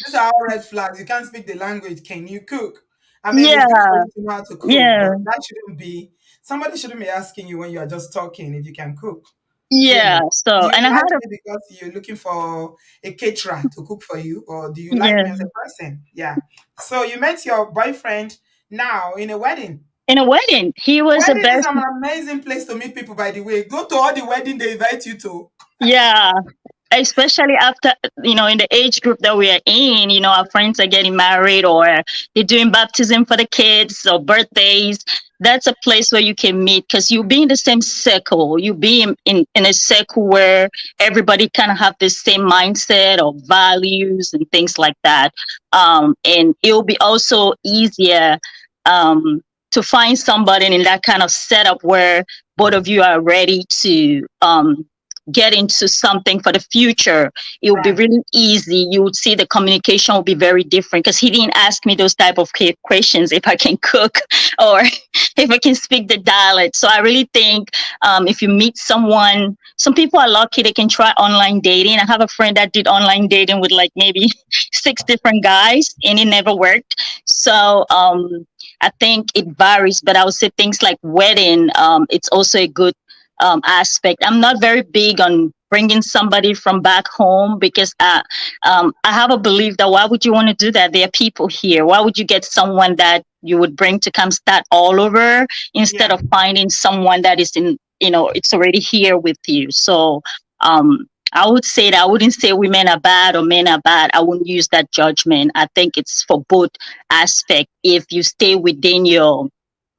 These are all red flags. You can't speak the language. Can you cook? I mean, it's good for yeah, you to know how to cook, yeah, but that shouldn't be somebody shouldn't be asking you when you are just talking if you can cook. yeah. Do So, you and I like had a, me because you're looking for a caterer to cook for you, or do you like yeah. me as a person? Yeah. So you met your boyfriend now in a wedding. In a wedding. He was a Wedding is best. an amazing place to meet people, by the way. Go to all the wedding they invite you to. Yeah, especially after in the age group that we are in, our friends are getting married, or they're doing baptism for the kids or birthdays. That's a place where you can meet because you'll be in the same circle. You'll be in a circle where everybody kind of have the same mindset or values and things like that. And it'll be also easier um, to find somebody in that kind of setup where both of you are ready to get into something for the future. It will be Right. really easy. You would see the communication will be very different because he didn't ask me those type of questions if I can cook or if I can speak the dialect. So I really think if you meet someone, some people are lucky they can try online dating. I have a friend that did online dating with like maybe 6 different guys and it never worked. So I think it varies, but I would say things like wedding, it's also a good aspect. I'm not very big on bringing somebody from back home because I have a belief that why would you want to do that? There are people here. Why would you get someone that you would bring to come start all over instead Yeah. of finding someone that is it's already here with you? So I would say that I wouldn't say women are bad or men are bad. I wouldn't use that judgment. I think it's for both aspect. If you stay within your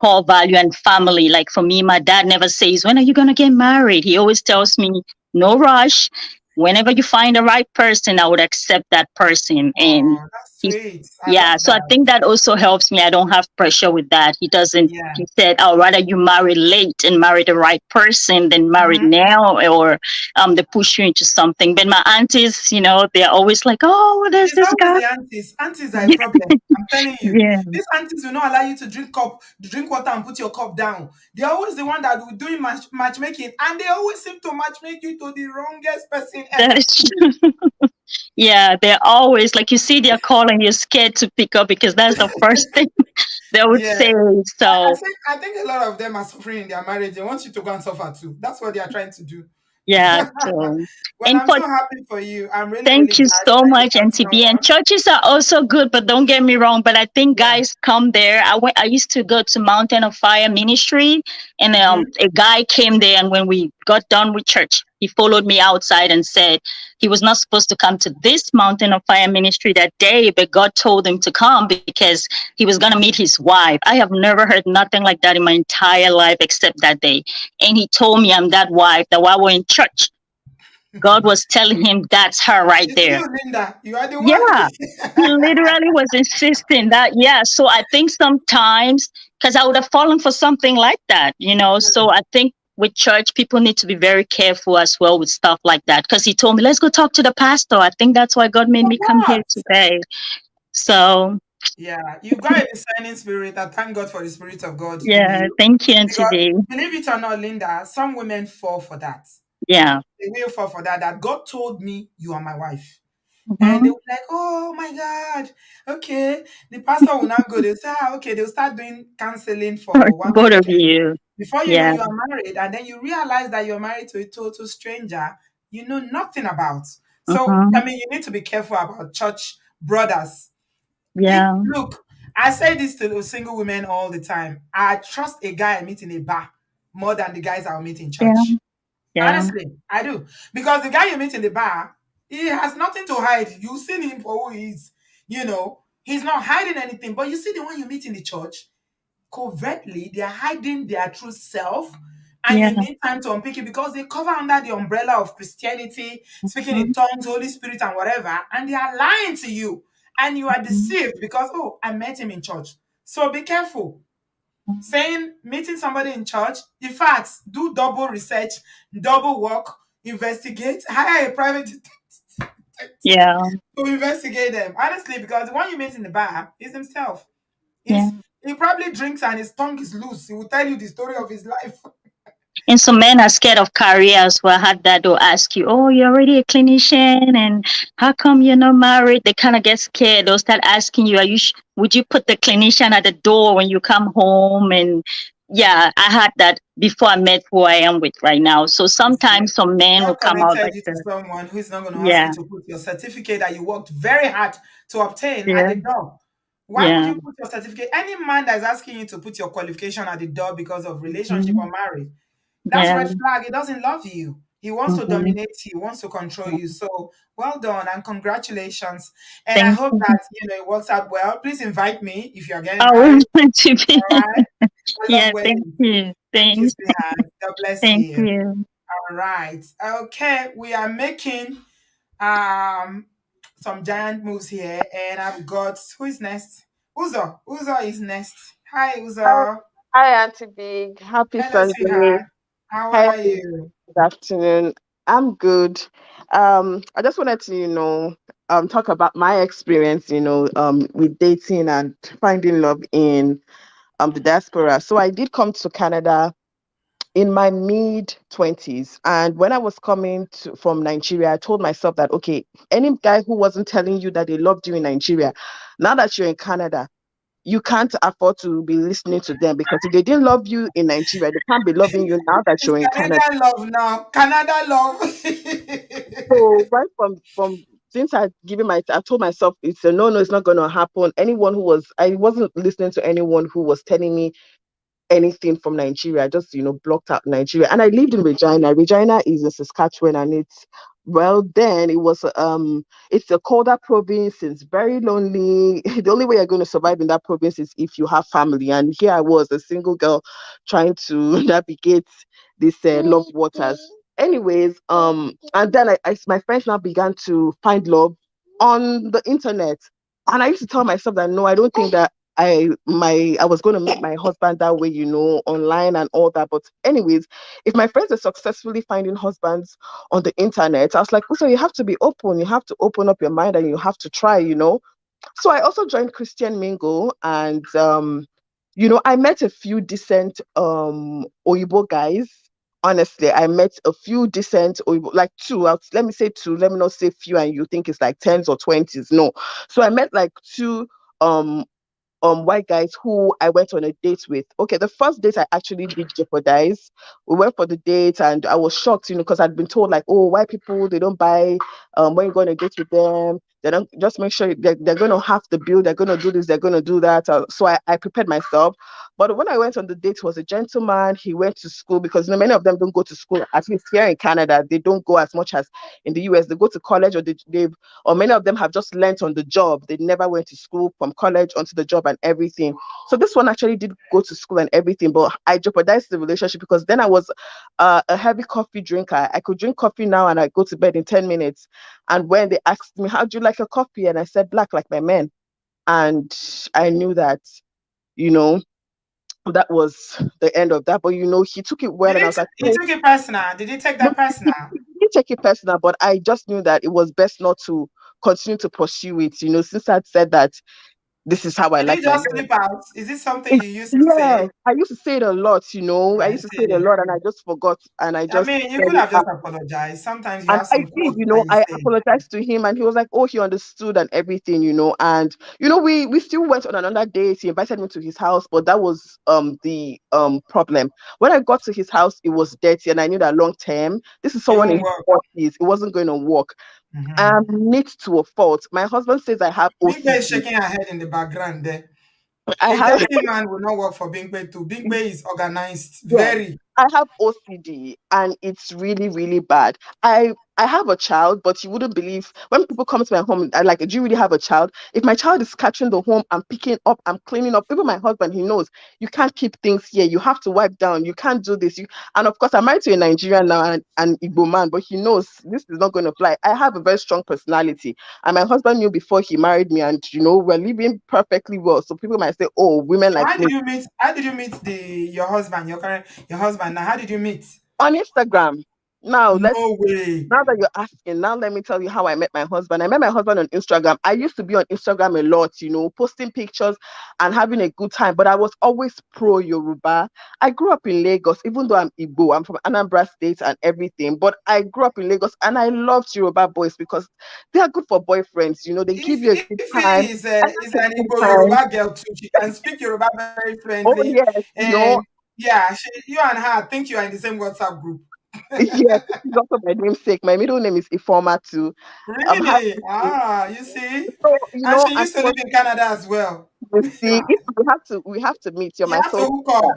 core value and family. Like for me, my dad never says, "When are you going to get married?" He always tells me, "No rush. Whenever you find the right person, I would accept that person." And Oh, that's he's, sweet. I yeah, love so I that. think that also helps me. I don't have pressure with that. He doesn't, Yeah. he said, "I'd rather you marry late and marry the right person than marry Hmm. now," or they push you into something. But my aunties, they're always like, "Oh, there's It's this always guy." the aunties. Aunties are a problem. I'm telling you. Yeah, These aunties will not allow you to drink water and put your cup down. They're always the one that will do matchmaking, and they always seem to matchmake you to the wrongest person that ever. is true. Yeah, they're always like you see their call and you're scared to pick up because that's the first thing they would Yeah. say. So I think a lot of them are suffering in their marriage. They want you to go and suffer too. That's what they are trying to do. yeah, so Well, and I'm for so happy for you. I'm really, really thank you glad you so met this much, handsome NTB. And one. churches are also good, but don't get me wrong. But I think Yeah. guys come there. I used to go to Mountain of Fire Ministry, and Hmm. a guy came there. And when we got done with church, he followed me outside and said he was not supposed to come to this Mountain of Fire Ministry that day, but God told him to come because he was gonna meet his wife. I have never heard nothing like that in my entire life except that day. And he told me I'm that wife. That while we're in church, God was telling him that's her right It's there. you, Linda. You are the one. Yeah, he literally was insisting that. Yeah, so I think sometimes, because I would have fallen for something like that. So I think with church, people need to be very careful as well with stuff like that. Because he told me, "Let's go talk to the pastor." I think that's why God made For me come here what? today. So Yeah, you got a discerning spirit. I thank God for the spirit of God in yeah, you. thank you, Because NTD. believe it or not, Linda, some women fall for that. Yeah, They will fall for that. That God told me you are my wife. And they Mhm. were like, oh my God, okay. The pastor will not go. They'll say, okay, they'll start doing counseling for one Both of weekend. you. Before you know Yeah. you are married, and then you realize that you're married to a total stranger you know nothing about. So, I Mhm. mean, you need to be careful about church brothers. Yeah. Look, I say this to single women all the time. I trust a guy I meet in a bar more than the guys I'll meet in Yeah. church. Yeah. Honestly, I do. Because the guy you meet in the bar, he has nothing to hide. You've seen him for who he is. He's not hiding anything. But you see the one you meet in the church, covertly, they are hiding their true self. And Yeah. you need time to unpick it because they cover under the umbrella of Christianity, speaking in Mhm. tongues, Holy Spirit, and whatever. And they are lying to you. And you are Mhm. deceived because, oh, I met him in church. So be careful saying meeting somebody in church. In fact, do double research, double work, investigate, hire a private detective Yeah. to investigate them. Honestly, because the one you meet in the bar is himself. Yeah. He probably drinks and his tongue is loose. He will tell you the story of his life. And some men are scared of career as well. Had that they'll ask you, "Oh, you're already a clinician, and how come you're not married?" They kind of get scared. They'll start asking you, would you put the clinician at the door when you come home?" And yeah, I had that before I met who I am with right now. So You see, sometimes some men will God come out connected like you to that. someone who is not going to ask you Yeah. to put your certificate that you worked very hard to obtain at Yeah. the door. Why would Yeah. you put your certificate? Any man that is asking you to put your qualification at the door because of relationship Mhm. or marriage, that's Yeah. red flag. He doesn't love you. He wants to Mhm. dominate you. He wants to control you. So well done and congratulations. And I Thank hope you. that it works out well. Please invite me if you are getting I married. want to be. All right. I love Yeah. Thank weddings. you. Thank you, Thanks. sweetheart. God bless Thank you. you. All right. Okay, we are making um some giant moves here, and I've got who is next? Uzo. Uzo is next. Hi, Hi, Uzo. hi, Auntie Big. Happy Hello, Sunday. sweetheart. How Hi, are everyone. you? Good afternoon. I'm good. I just wanted to, talk about my experience, with dating and finding love in the diaspora. So I did come to Canada in my mid 20s, and when I was coming from Nigeria, I told myself that okay, any guy who wasn't telling you that they loved you in Nigeria, now that you're in Canada, you can't afford to be listening to them, because if they didn't love you in Nigeria, they can't be loving you now that It's you're in Canada. Canadian love now. Canada love. So right from since I told myself it's a no, it's not going to happen. I wasn't listening to anyone who was telling me anything from Nigeria. I just, blocked out Nigeria. And I lived in Regina. Regina is in Saskatchewan, and then it's a colder province. It's very lonely. The only way you're going to survive in that province is if you have family. And here I was, a single girl trying to navigate these love waters. Anyways, and then my friends now began to find love on the internet. And I used to tell myself that no, I don't think that I was going to meet my husband that way, online and all that. But anyways, if my friends are successfully finding husbands on the internet, I was like, so you have to be open. You have to open up your mind and you have to try. So I also joined Christian Mingle, and I met a few decent Oyibo guys. Honestly, I met a few decent Oyibo, like two. Let me say two. Let me not say few, and you think it's like tens or twenties. No. So I met like two um white guys who I went on a date with. Okay, the first date I actually did jeopardize. We went for the date, and I was shocked, because I'd been told like, oh, white people, they don't buy when you're going to date with them. They don't, just make sure they're going to have the bill. They're going to do this. They're going to do that. So I prepared myself. But when I went on the date, was a gentleman. He went to school, because many of them don't go to school. At least here in Canada, they don't go as much as in the US. They go to college, or or many of them have just learnt on the job. They never went to school, from college onto the job and everything. So this one actually did go to school and everything, but I jeopardized the relationship, because then I was a heavy coffee drinker. I could drink coffee now and I go to bed in 10 minutes. And when they asked me, how do you like your coffee? And I said, black, like my men. And I knew that, you know, that was the end of that. But, he took it well. Did And I he, was like, he oh, took it personal? Did he take no, that personal? he didn't take it personal, but I just knew that it was best not to continue to pursue it, since I'd said that This is how I Did like you my just hair. slip out? Is this something you used to Yes, say? I used to say it a lot, I I used to say it a see. lot and I just forgot and I I just mean, you said could it. have just apologized. Sometimes you And have I some did, quotes that you I say. apologized to him and he was like, oh, he understood and everything, and we still went on another date. He invited me to his house, but that was the problem. When I got to his house, it was dirty and I knew that long term, this is It someone in won't his work. 40s, it wasn't going to work. Mm-hmm. I'm neat to a fault. My husband says I have Bingbe is OCD. shaking her head in the background there. I A have dirty man will not work for Bingbe too. Bingbe is organized, Yes, very. I have OCD and it's really, really bad. I have a child, but you wouldn't believe when people come to my home, I like, do you really have a child? If my child is catching the home, I'm picking up, I'm cleaning up. Even my husband, he knows you can't keep things here. You have to wipe down. You can't do this. And of course, I'm married to a Nigerian now and an Igbo man, but he knows this is not going to fly. I have a very strong personality, and my husband knew before he married me, and we're living perfectly well. So people might say, "Oh, women So like how me." did you meet? How did you meet your husband now? How did you meet? On Instagram. Now let's No way. Now that you're asking, now let me tell you how I met my husband. I met my husband on Instagram. I used to be on Instagram a lot, posting pictures and having a good time, but I was always pro Yoruba. I grew up in Lagos, even though I'm Igbo, I'm from Anambra State and everything, but I grew up in Lagos and I loved Yoruba boys because they are good for boyfriends, they give you a good Ify time. I is had a an good Igbo time. Yoruba girl too. She can speak Yoruba very Oh, fluently, yes, and yeah, you and her, I think you are in the same WhatsApp group. yes, this is also my namesake. My middle name is Ifoma too. How Really? Ah, you see, so and she and used to live in Canada as well. you see, Yeah, if we have to meet. You're you my have to soul hook sister. up.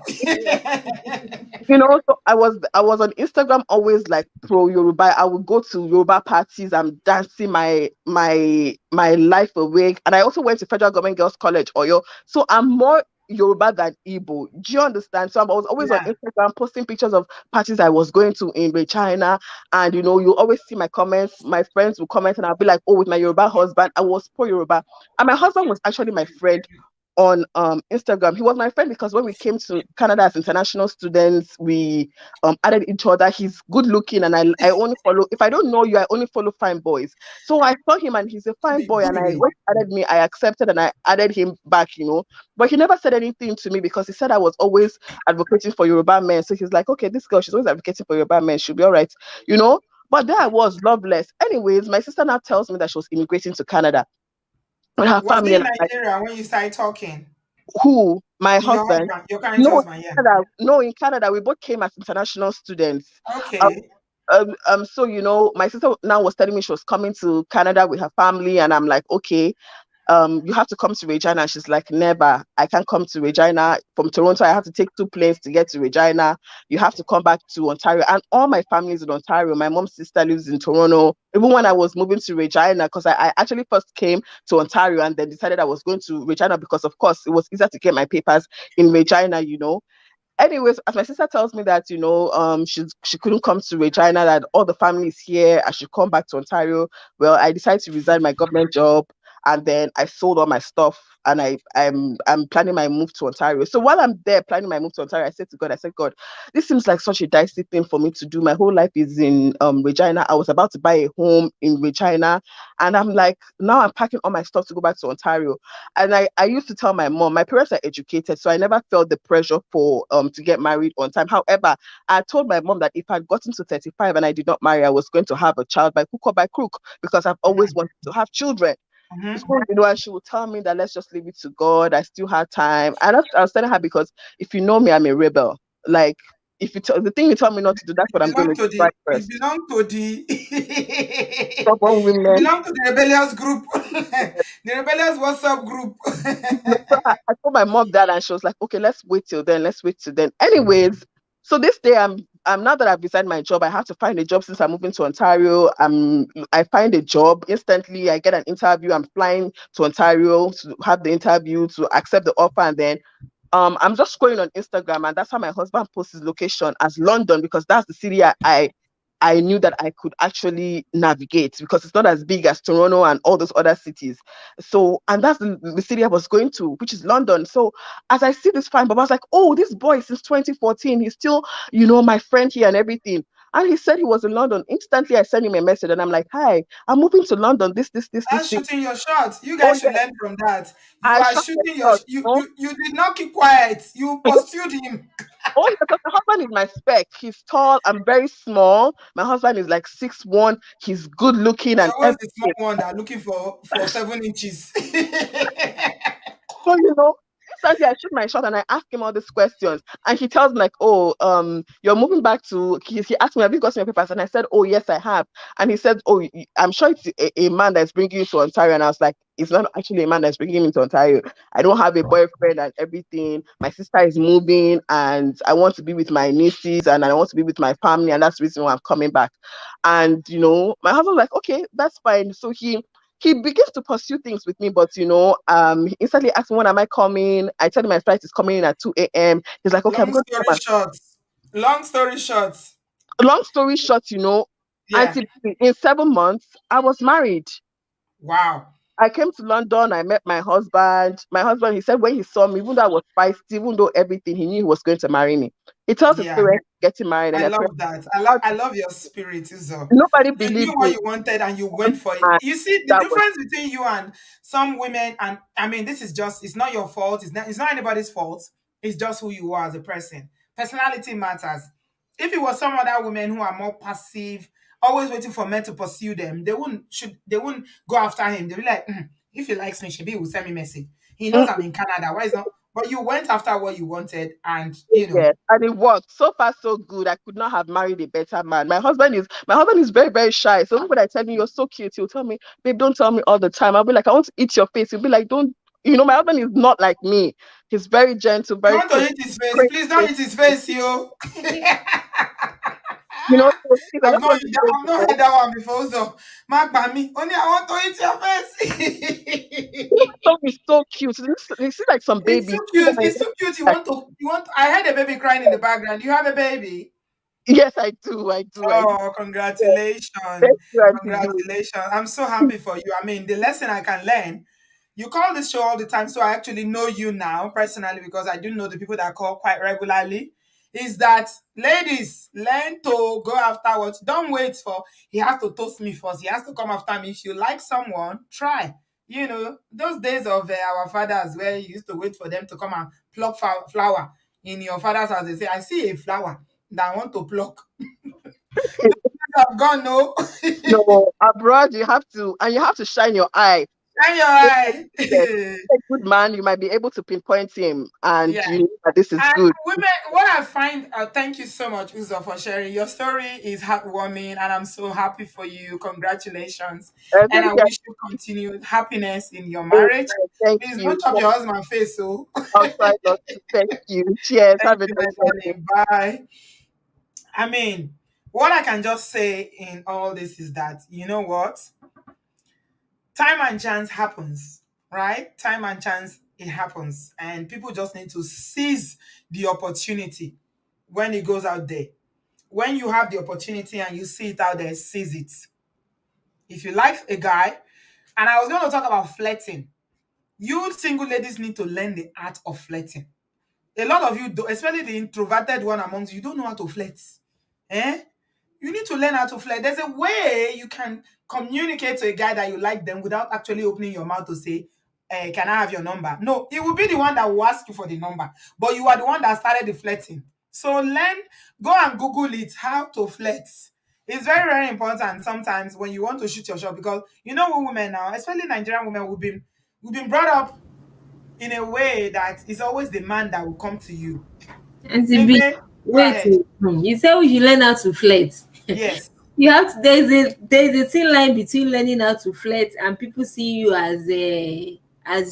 So I was on Instagram always like pro Yoruba. I would go to Yoruba parties. I'm dancing my life away. And I also went to Federal Government Girls College, Oyo. So I'm more Yoruba than Igbo. Do you understand? So I was always on Yeah. Instagram posting pictures of parties I was going to in China. And you always see my comments. My friends will comment and I'll be like, oh, with my Yoruba husband, I was pro Yoruba. And my husband was actually my friend on Instagram. He was my friend because when we came to Canada as international students, we added each other. He's good looking, and I only follow. If I don't know you, I only follow fine boys. So I saw him, and he's a fine Be boy. And good. when he added me, I accepted, and I added him back. But he never said anything to me because he said I was always advocating for Yoruba men. So he's like, okay, this girl, she's always advocating for Yoruba men. She'll be all right, you know. But there I was, loveless. Anyways, my sister now tells me that she was immigrating to Canada with her Was family, he and in I'm like, Nigeria when you started talking? who? My Your husband? husband, your current No, husband, yeah. No, in Canada, we both came as international students. Um, Okay. so my sister now was telling me she was coming to Canada with her family, and I'm like, okay, you have to come to Regina. She's like, never. I can't come to Regina from Toronto. I have to take 2 planes to get to Regina. You have to come back to Ontario. And all my family is in Ontario. My mom's sister lives in Toronto. Even when I was moving to Regina, because I actually first came to Ontario and then decided I was going to Regina because, of course, it was easier to get my papers in Regina. Anyways, as my sister tells me that she couldn't come to Regina, that all the family is here, I should come back to Ontario. Well, I decided to resign my government job, and then I sold all my stuff, and I'm planning my move to Ontario. So while I'm there planning my move to Ontario, I said, God, this seems like such a dicey thing for me to do. My whole life is in Regina. I was about to buy a home in Regina, and I'm like, now I'm packing all my stuff to go back to Ontario. And I used to tell my mom, my parents are educated, so I never felt the pressure for to get married on time. However, I told my mom that if I'd gotten to 35 and I did not marry, I was going to have a child by hook or by crook because I've always wanted to have children. So, Mm-hmm. and she would tell me that let's just leave it to God. I still had time. And I was telling her because if you know me, I'm a rebel. Like, if the thing you tell me not to do, that's what I'm going to do right You first. belong to the Stubborn you women. belong to the rebellious group. The rebellious WhatsApp group. So I told my mom that, and she was like, "Okay, let's wait till then. Let's wait till then." Anyways, so this day, I'm now that I've resigned my job, I have to find a job since I'm moving to Ontario. I find a job instantly. I get an interview. I'm flying to Ontario to have the interview to accept the offer, and then I'm just scrolling on Instagram, and that's how my husband posts his location as London because that's the city I knew that I could actually navigate because it's not as big as Toronto and all those other cities. So, and that's the city I was going to, which is London. So, as I see this fine, but I was like, oh, this boy since 2014, he's still, my friend here and everything. And he said he was in London. Instantly, I sent him a message and I'm like, hi, I'm moving to London. This, That's this. shooting your shot. You Oh, guys should yeah. learn from that. You I are shot my shooting your shot, you know. you did not keep quiet. You pursued him. Oh, yeah, because my husband is my spec. He's tall. I'm very small. My husband is like 6'1". He's good looking You're and always the small everything. one that are looking for 7 inches. So, instantly I shoot my shot and I ask him all these questions. And he tells me like, oh, you're moving back to, he asked me, have you got your papers? And I said, oh, yes, I have. And he said, oh, I'm sure it's a man that's bringing you to Ontario. And I was like, it's not actually a man that's bringing me to Ontario. I don't have a boyfriend and everything. My sister is moving and I want to be with my nieces and I want to be with my family. And that's the reason why I'm coming back. And, my husband was like, okay, that's fine. So he begins to pursue things with me, but he instantly asked me when am I coming. I tell him my flight is coming in at 2 a.m. He's like, okay, I'm Long going to story come. short. Long story short. Long story short, Yeah. until in 7 months, I was married. Wow. I came to London, I met my husband. My husband, he said when he saw me, even though I was feisty, even though everything, he knew he was going to marry me. He tells his Yeah. parents getting married and I their love parents, that. I love your spirit, Izo. nobody You knew believed what me. you wanted and you went for it. And You see the that was difference between you and some women, and I mean, this is just, it's not your fault. It's not anybody's fault. It's just who you are as a person. Personality matters. If it was some other women who are more passive, always waiting for men to pursue them, they wouldn't go after him. They'll be like, if he likes me, Shebi will send me message. He knows mm, I'm in Canada. Why is not? But you went after what you wanted, and yes, and it worked. So far, so good. I could not have married a better man. My husband is very, very shy. So when I tell me you're so cute, he'll tell me, babe, don't tell me all the time. I'll be like, I want to eat your face. He'll be like, don't. My husband is not like me. He's very gentle, you very want to cool. eat his face. Great. Please don't eat his face, yo. So please, I I've just not want to say, I've not heard that one before. So, Mark me. Only I want to eat your face. my son is so cute. He's like some It's so baby. cute. It's so cute. You want. I heard a baby crying in the background. You have a baby. Yes, I do. I do. Oh, Yes. congratulations. Thank you, Auntie B. Congratulations. I'm so happy for you. I mean, the lesson I can learn. You call this show all the time, so I actually know you now personally because I do know the people that call quite regularly. Is that ladies learn to go after what? Don't wait for he has to toast me first. He has to come after me. If you like someone, try. Those days of our fathers where you used to wait for them to come and pluck flower in your father's house. They say, I see a flower that I want to pluck. Have gone, no. No, abroad you have to shine your eye. Shine your Yes, eye. yes. A good man, you might be able to pinpoint him, and Yeah. you know that this is And good. women, what I find, thank you so much, Uzo, for sharing. Your story is heartwarming, and I'm so happy for you. Congratulations. And Thank I you. wish you continued happiness in your marriage. Thank Please you. don't chop your husband's face, so. I'll try not to. Thank you. Cheers. Thank Have a you, nice my day. darling. Bye. I mean, what I can just say in all this is that, you know what? Time and chance happens, right? Time and chance, it happens. And people just need to seize the opportunity when it goes out there. When you have the opportunity and you see it out there, seize it. If you like a guy, and I was going to talk about flirting, you single ladies need to learn the art of flirting. A lot of you, do, especially the introverted one amongst you, don't know how to flirt. Eh? You need to learn how to flirt. There's a way you can communicate to a guy that you like them without actually opening your mouth to say, can I have your number? No, it will be the one that will ask you for the number. But you are the one that started the flirting. So go and Google it, how to flirt. It's very, very important sometimes when you want to shoot your shot because we women now, especially Nigerian women, we've been brought up in a way that it's always the man that will come to you. Auntie B, Maybe, go wait. ahead. You said we should learn how to flirt. Yes. You have to, there's a thin line between learning how to flirt and people see you as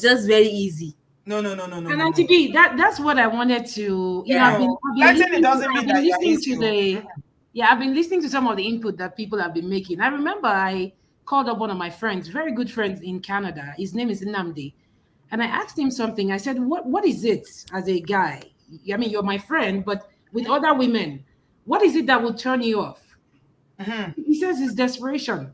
just very easy. No. And Auntie B, that's what I wanted to, Yeah. Flirting, it doesn't I've mean been that you're listening easy. to I've been listening to some of the input that people have been making. I remember I called up one of my friends, very good friends in Canada. His name is Nnamdi. And I asked him something. I said, what is it as a guy? I mean, you're my friend, but with other women, what is it that will turn you off? He says it's desperation.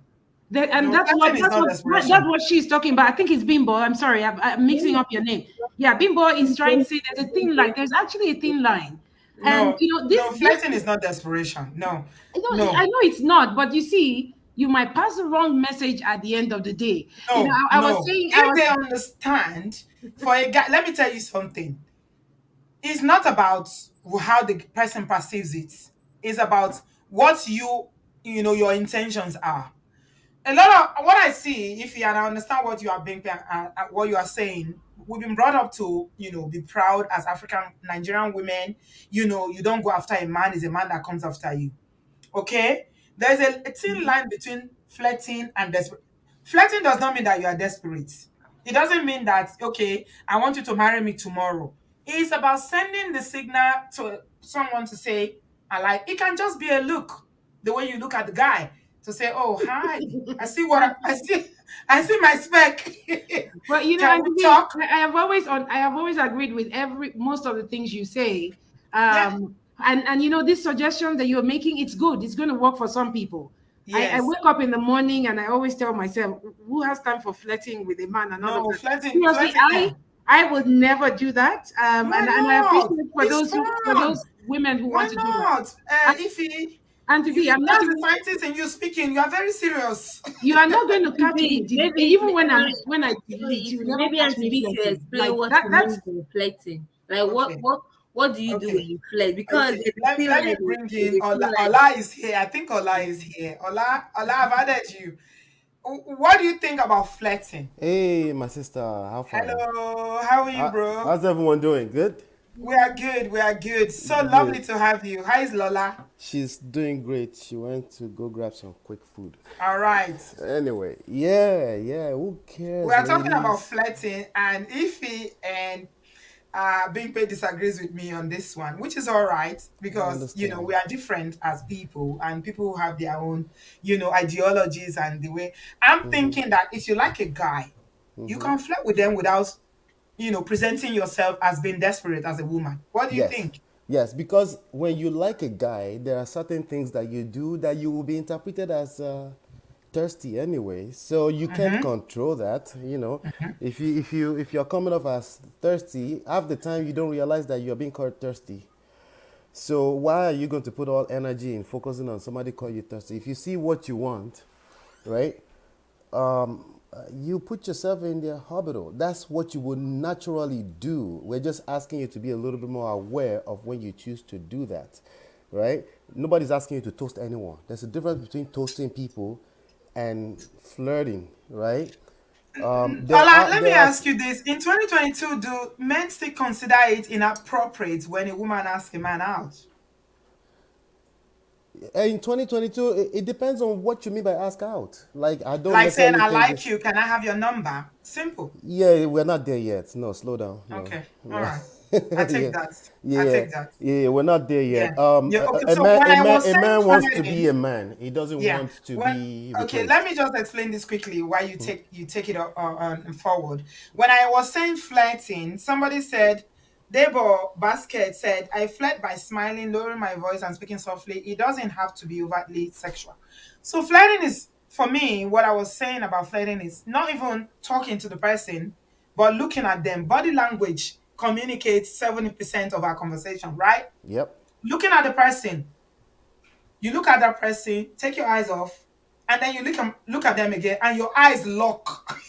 And No, flirting is not desperation. that's what she's talking about. I think it's Bimbo. I'm sorry, I'm mixing up your name. Yeah, Bimbo is trying to say there's actually a thin line. And No, this no, flirting is not desperation. No, I no, know it's not, but you see, you might pass the wrong message at the end of the day. no, I was no. saying, If they understand, for a guy, let me tell you something. It's not about how the person perceives it. It's about what your intentions are. A lot of what I see, if you and I understand what you are what you are saying, we've been brought up to, be proud as African Nigerian women. You don't go after a man; it's a man that comes after you. Okay, there's a thin line between flirting and desperate. Flirting does not mean that you are desperate. It doesn't mean that, okay, I want you to marry me tomorrow. It's about sending the signal to someone to say, I like. It can just be a look, the way you look at the guy, to say, oh, hi, I see what I see. I see my spec. but Can and we to me, talk? I have always agreed with every most of the things you say. Yeah, And this suggestion that you're making, it's good. It's going to work for some people. I yes. wake up in the morning and I always tell myself, who has time for flirting with a man and all of No, that. flirting, Seriously, flirting, no. I would never do that. Why And I not? appreciate for It's those fun. women who want Why to do that. not? And, If and to be, I'm not that's the even scientist in you speaking. You are very serious. you are not going to catch me even when I delete, you will never maybe catch Auntie me B should flirting. explain Like what that she that's means by flirting. Like Okay, what do you do when okay, you flirt? Because okay. there's a thin Let me line. bring There's in a thin Ola. line. Ola is here. I think Ola is here. Ola, I've added you. What do you think about flirting? Hey, my sister, how far? Hello, how are you, bro? How's everyone doing? Good? We are good. We are good. So Good. lovely to have you. How is Lola? She's doing great. She went to go grab some quick food. All right. Anyway, yeah, who We cares, are talking about ladies? flirting, and Ify and Bimpe disagrees with me on this one, which is all right I because understand. we are different as people, and people who have their own ideologies and the way. I'm thinking that if you like a guy, you can flirt with them without presenting yourself as being desperate as a woman. What do you Yes. think? Yes, because when you like a guy, there are certain things that you do that you will be interpreted as thirsty anyway. So you can't Mm-hmm. control that, If you're coming off as thirsty, half the time you don't realize that you're being called thirsty. So why are you going to put all energy in focusing on somebody call you thirsty? If you see what you want, right? You put yourself in their orbital. That's what you would naturally do. We're just asking you to be a little bit more aware of when you choose to do that, right? Nobody's asking you to toast anyone. There's a difference between toasting people and flirting, right? Ola, let me ask you this. In 2022, do men still consider it inappropriate when a woman asks a man out? In 2022, it depends on what you mean by ask out. Like, I don't Like saying, necessarily I think like it's. you, can I have your number? Simple. Yeah, we're not there yet. No, slow down. No, Okay. All no. right. I take Yeah, that. I yeah, take that. yeah. We're not there Yeah. yet. Yeah. Okay. A So man, when a I man, was a saying man wants to be flirting, a man. He doesn't yeah. want to When be okay, let replaced. me just explain this quickly. Why you take it forward. When I was saying flirting, somebody said, Debo Basket said, I flirt by smiling, lowering my voice, and speaking softly. It doesn't have to be overtly sexual. So flirting is, for me, what I was saying about flirting is not even talking to the person, but looking at them. Body language communicates 70% of our conversation, right? Yep. Looking at the person, you look at that person, take your eyes off, and then you look at them again, and your eyes lock.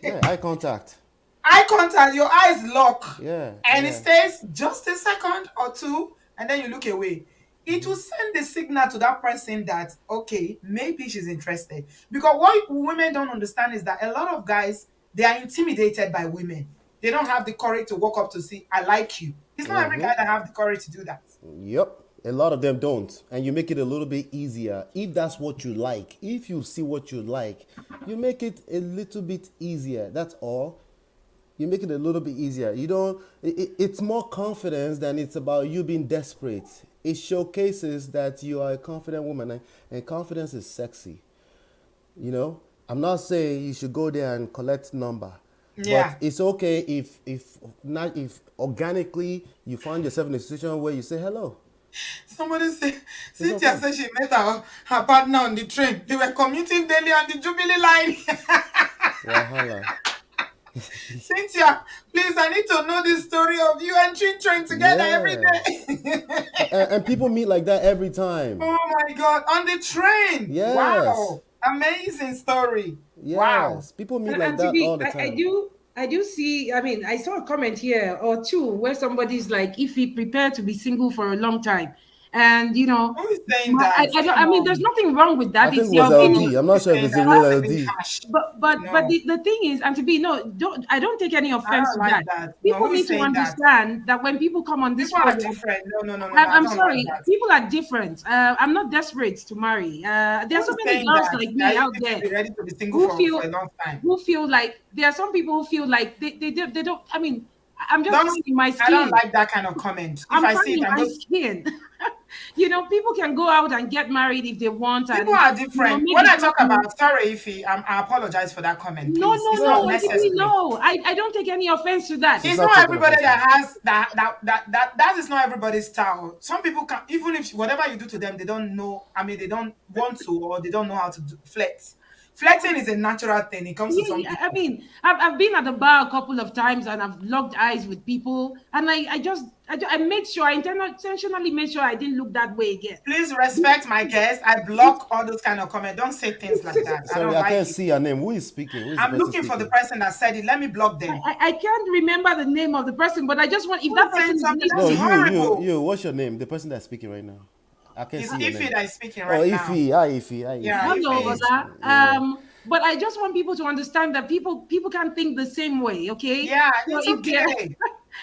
Yeah. Eye contact. Eye contact, your eyes lock, Yeah. and it Yeah. stays just a second or two, and then you look away. It will send the signal to that person that, okay, maybe she's interested. Because what women don't understand is that a lot of guys, they are intimidated by women. They don't have the courage to walk up to see, I like you. It's not every guy that have the courage to do that. Yep. A lot of them don't. And you make it a little bit easier. If that's what you like, if you see what you like, you make it a little bit easier. That's all. You make it a little bit easier. You don't, it's more confidence than it's about you being desperate. It showcases that you are a confident woman, and confidence is sexy. I'm not saying you should go there and collect number, but Yeah. it's okay if organically you find yourself in a situation where you say hello. Somebody say, It's Cynthia okay. said she met her partner on the train. They were commuting daily on the Jubilee line. Wahala. Cynthia, please, I need to know this story of you and Chin train together every Yeah. day. And people meet like that every time. Oh my God, on the train. Yes. Wow. Amazing story. Wow. Yes. People meet like And to that all be, the time. I do see. I mean, I saw a comment here or two where somebody's like, if he prepared to be single for a long time, and Who is saying that? I don't. Come I mean, there's on. nothing wrong with I that. think It's it your was No, opinion. LD. I'm who not is sure if saying it's a that? real That's a bit LD. harsh. But No, the thing is, and to be no, don't I don't take any I offense don't to like that. that. No, People who is need to saying that? understand that when people come on this People are program, different. No, no, no, no, no. I I'm don't like sorry, that. people are different. I'm not desperate to marry. There Who are so is many saying girls that? like That me you out people there be ready to be single who for feel a long time. like there are some people who feel like they don't. I mean, I'm just Don't. finding my I don't skin. like that kind of comment. If I'm I see it, finding I'm my just. skin. People can go out and get married if they want, People and are different. make When the I talk person. about, sorry, Ify, I apologize for that comment, No, please. no, It's not no, Auntie, necessary. no. I don't take any offense to that. She's It's not not taking everybody offense to that it. has that is not everybody's style. Some people can, even if whatever you do to them, they don't know. I mean, they don't want to, or they don't know how to flex. Flirting is a natural thing. It comes to Yeah, some yeah, I people. mean, I've been at the bar a couple of times and I've locked eyes with people, and I made sure I intentionally made sure I didn't look that way again. Please respect my guests. I block all those kind of comments. Don't say things like that. I Sorry, don't I like can't it. see your name. Who is speaking? Who is the I'm person looking for the speaking? person that said it. Let me block them. I can't remember the name of the person, but I just want if Who that is person saying is something No, that's listening. horrible? what's your name? The person that's speaking right now. I can't It's see your Ify name. that is speaking Oh, right now. Ify. Hi, Ify. Hi, Yeah, Ify. Hello, Ify is. Nice. Ola. Yeah. But I just want people to understand that people can't think the same way, okay? Yeah, So it's if they're okay.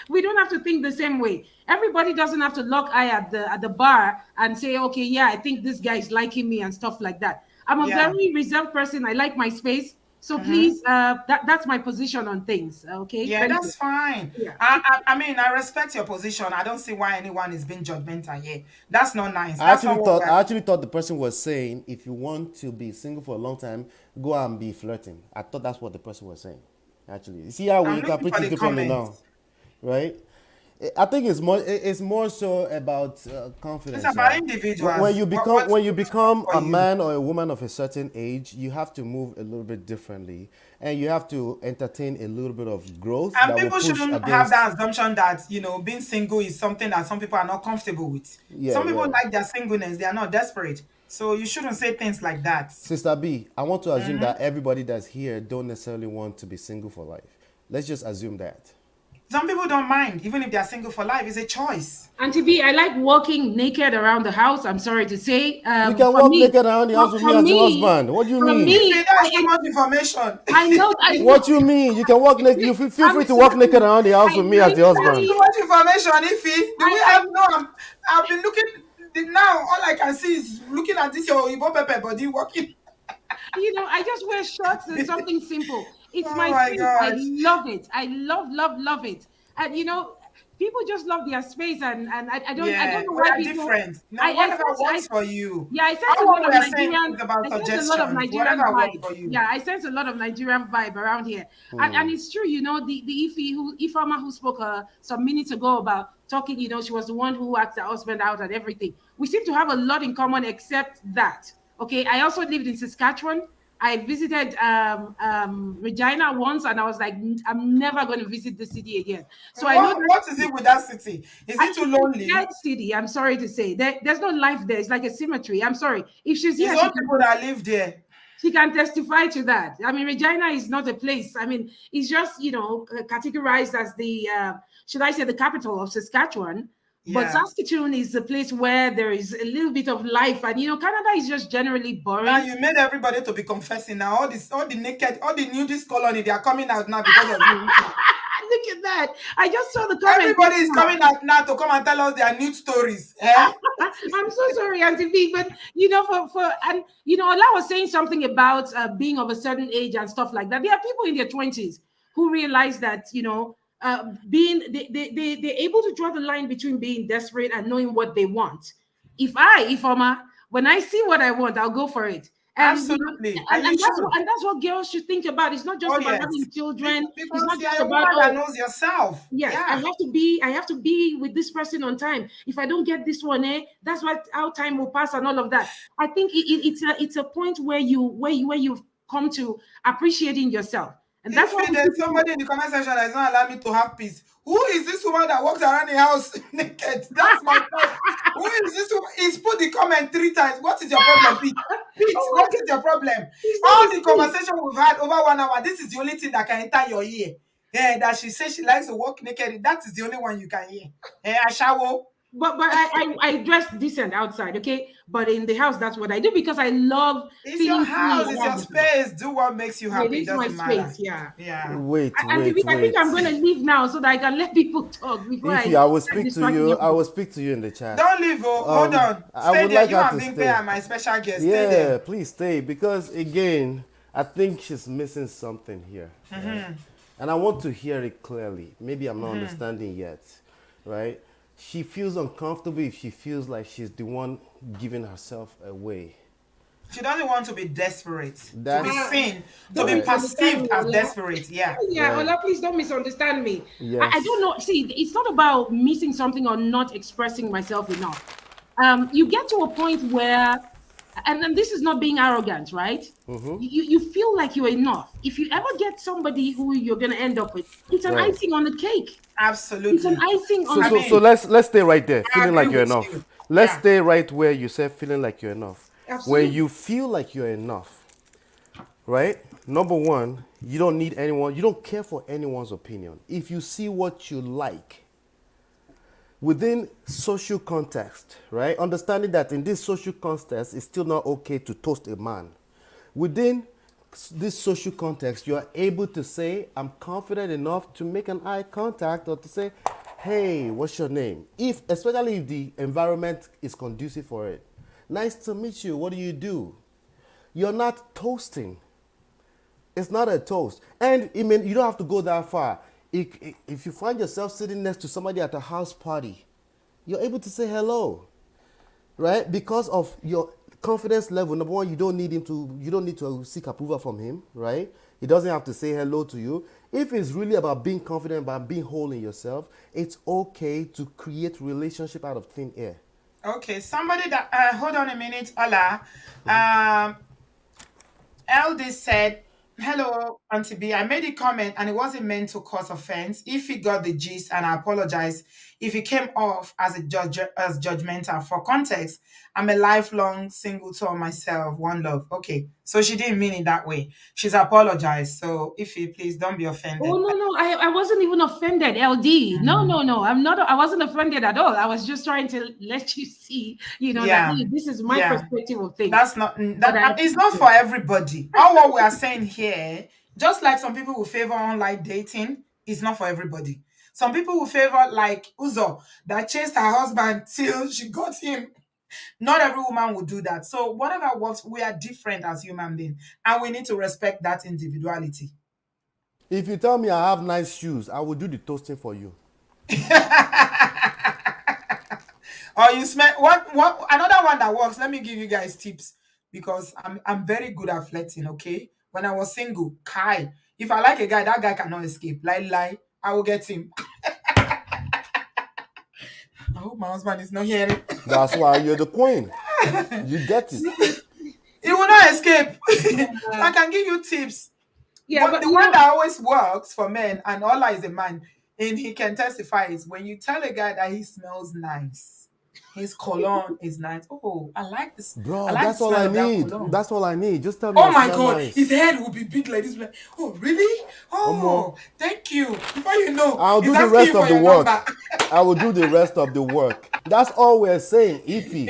we don't have to think the same way. Everybody doesn't have to lock eye at the bar and say, okay, yeah, I think this guy is liking me and stuff like that. I'm a Yeah. very reserved person. I like my space. So Mm-hmm. please, that's my position on things. Okay, Yeah, thank you. that's fine. Yeah. I mean, I respect your position. I don't see why anyone is being judgmental here. That's not nice. I That's actually not what thought we're. I actually thought the person was saying if you want to be single for a long time, go and be flirting. I thought that's what the person was saying. Actually, you see how we I'm looking interpret for it the differently now, comments. right? I think it's more so about It's confidence. about Yeah. When individuals. you become What's when you good become for a you? man or a woman of a certain age, you have to move a little bit differently, and you have to entertain a little bit of growth And that will people push shouldn't have against. that assumption that, being single is something that some people are not comfortable with. Yeah, Some people yeah. like their singleness, they are not desperate. So you shouldn't say things like that. Sister B, I want to assume Mhm. that everybody that's here don't necessarily want to be single for life. Let's just assume that. Some people don't mind, even if they are single for life. It's a choice. And to be, I like walking naked around the house. I'm sorry to say. You can For walk me, naked around the house with me as your husband. What do you for mean? If me, it, that's too much information. I know, I know. What you mean? You can walk naked. You feel I'm free to walk naked sorry. around the house I with me as your That's husband. too literally, much information, Ify. Do we I have no? I've been looking now. All I can see is looking at this your Igbo pepper body walking. I just wear shorts and something simple. It's Oh my my space. I gosh. love it. I love it. And people just love their space, and I don't Yeah, know we why are people. different. No, I whatever sense works for you. yeah, I sense All a what lot we of are saying is Nigerian. about I sense a lot of suggestions. Nigerian Whatever works vibe. for you. Yeah, I sense a lot of Nigerian vibe around here, and it's true. The Ifama who spoke some minutes ago about talking. She was the one who asked her husband out and everything. We seem to have a lot in common, except that. Okay, I also lived in Saskatchewan. I visited Regina once, and I was like, I'm never going to visit the city again. So I know What is it with that city? Is it too it's a lonely? dead city. I'm sorry to say, there's no life there. It's like a cemetery. I'm sorry. If she's It's here, all people that live there. she can testify to that. I mean, Regina is not a place. I mean, it's just categorized as the should I say the capital of Saskatchewan. But Yeah. Saskatchewan is a place where there is a little bit of life, and Canada is just generally Now boring. you made everybody to be confessing now. All the naked, all the nudist colony, they are coming out now because of you. Look at that! I just saw the comment Everybody just is now. coming out now to come and tell us their nude stories. Eh? I'm so sorry, Auntie V, but Ola was saying something about being of a certain age and stuff like that. There are people in their 20s who realize that being they're able to draw the line between being desperate and knowing what they want. If Oma, when I see what I want, I'll go for it. And Absolutely. And you that's what girls should think about. It's not just oh about yes. having children. It's Because not you're just a about, woman that oh, knows yourself. yes, Yeah. I have to be with this person on time. If I don't get this one, that's what how time will pass and all of that. I think it's a point where you've come to appreciating yourself. And that's why If we there's keep on. somebody in the comment section that is not allowing me to have peace, who is this woman that walks around the house naked? That's my point. Who is this woman? He's put the comment 3 times. What is your problem, Pete? Pete, Oh my what is God, your problem? his name All is the Steve. conversation we've had over 1 hour, this is the only thing that can enter your ear. That she says she likes to walk naked. That is the only one you can hear. I shower. But I dress decent outside, okay? But in the house, that's what I do because I love It's your feeling free house, it's your around the house. space. Do what makes you Yeah, happy. It this is my doesn't matter. space, yeah. Yeah. Wait, And wait, I think wait. I'm gonna leave now so that I can let people talk before I Ify, I will start speak to distracting you. I everybody. will speak to you in the chat. Don't leave. Oh, hold on. I Stay would there. like You her and to Bingpe stay. are my special guest. Stay Yeah, there. please stay because again, I think she's missing something here, right? And I want to hear it clearly. Maybe I'm not understanding yet, right? She feels uncomfortable if she feels like she's the one giving herself away. She doesn't want to be desperate, to That's be seen, to Don't be right. misunderstand perceived me, as Ola. desperate. Yeah. Yeah, Right. Ola, please don't misunderstand me. I don't Yes. know. See, it's not about missing something or not expressing myself enough. You get to a point where, and this is not being arrogant, right? You feel like you're enough. If you ever get somebody who you're gonna end up with, it's an Right. icing on the cake. It's an Absolutely. icing So on I the so so mean, cake. let's stay right there, I feeling agree like you're with enough. you. Let's Yeah. stay right where you said feeling like you're enough. When Absolutely. you feel like you're enough, right? Number one, you don't need anyone, you don't care for anyone's opinion. If you see what you like within social context, right? Understanding that in this social context, it's still not okay to toast a man. Within this social context, you are able to say, I'm confident enough to make an eye contact or to say, hey, what's your name? If, especially if the environment is conducive for it. Nice to meet you. What do you do? You're not toasting. It's not a toast. And I mean, you don't have to go that far. If you find yourself sitting next to somebody at a house party, you're able to say hello, right? Because of your confidence level. Number one, you don't need to seek approval from him, right? He doesn't have to say hello to you. If it's really about being confident, about being whole in yourself, it's okay to create relationship out of thin air. Okay. Somebody that hold on a minute, Ola. LD said, hello, Auntie B. I made a comment and it wasn't meant to cause offense. If he got the gist, and I apologize if he came off as as judgmental. For context, I'm a lifelong single to myself, one love. Okay, so she didn't mean it that way. She's apologized. So if you please don't be Oh offended. no, I wasn't even offended, LD. No. I'm not. I wasn't offended at all. I was just trying to let you see, that Yeah, this is my yeah. perspective of things. That's not But I that it's not appreciate for everybody. All what we are saying here, just like some people will favor online dating, is not for everybody. Some people will favor like Uzo that chased her husband till she got him. Not every woman will do that. So whatever works, we are different as human beings, and we need to respect that individuality. If you tell me I have nice shoes, I will do the toasting for you. Or you smell what another one that works. Let me give you guys tips because I'm very good at flirting, okay? When I was single, Kai, if I like a guy, that guy cannot escape. Lie, I will get him. I hope my husband is not hearing. That's why you're the queen. You get it. He will not escape. Yeah. I can give you tips. Yeah, But but the one that always works for men, and Ola is a man, and he can testify, is when you tell a guy that he smells nice. His cologne is nice. Oh, I like this. I Bro, like the that's all smell I of that need. cologne. That's all I need. Just tell me Oh I my smell God, nice. his head will be big like this. Like, oh, really? Oh, thank you. Before you know, I'll he's do the asking rest you of for the your work. number. I will do the rest of the work. That's all we're saying, Ify.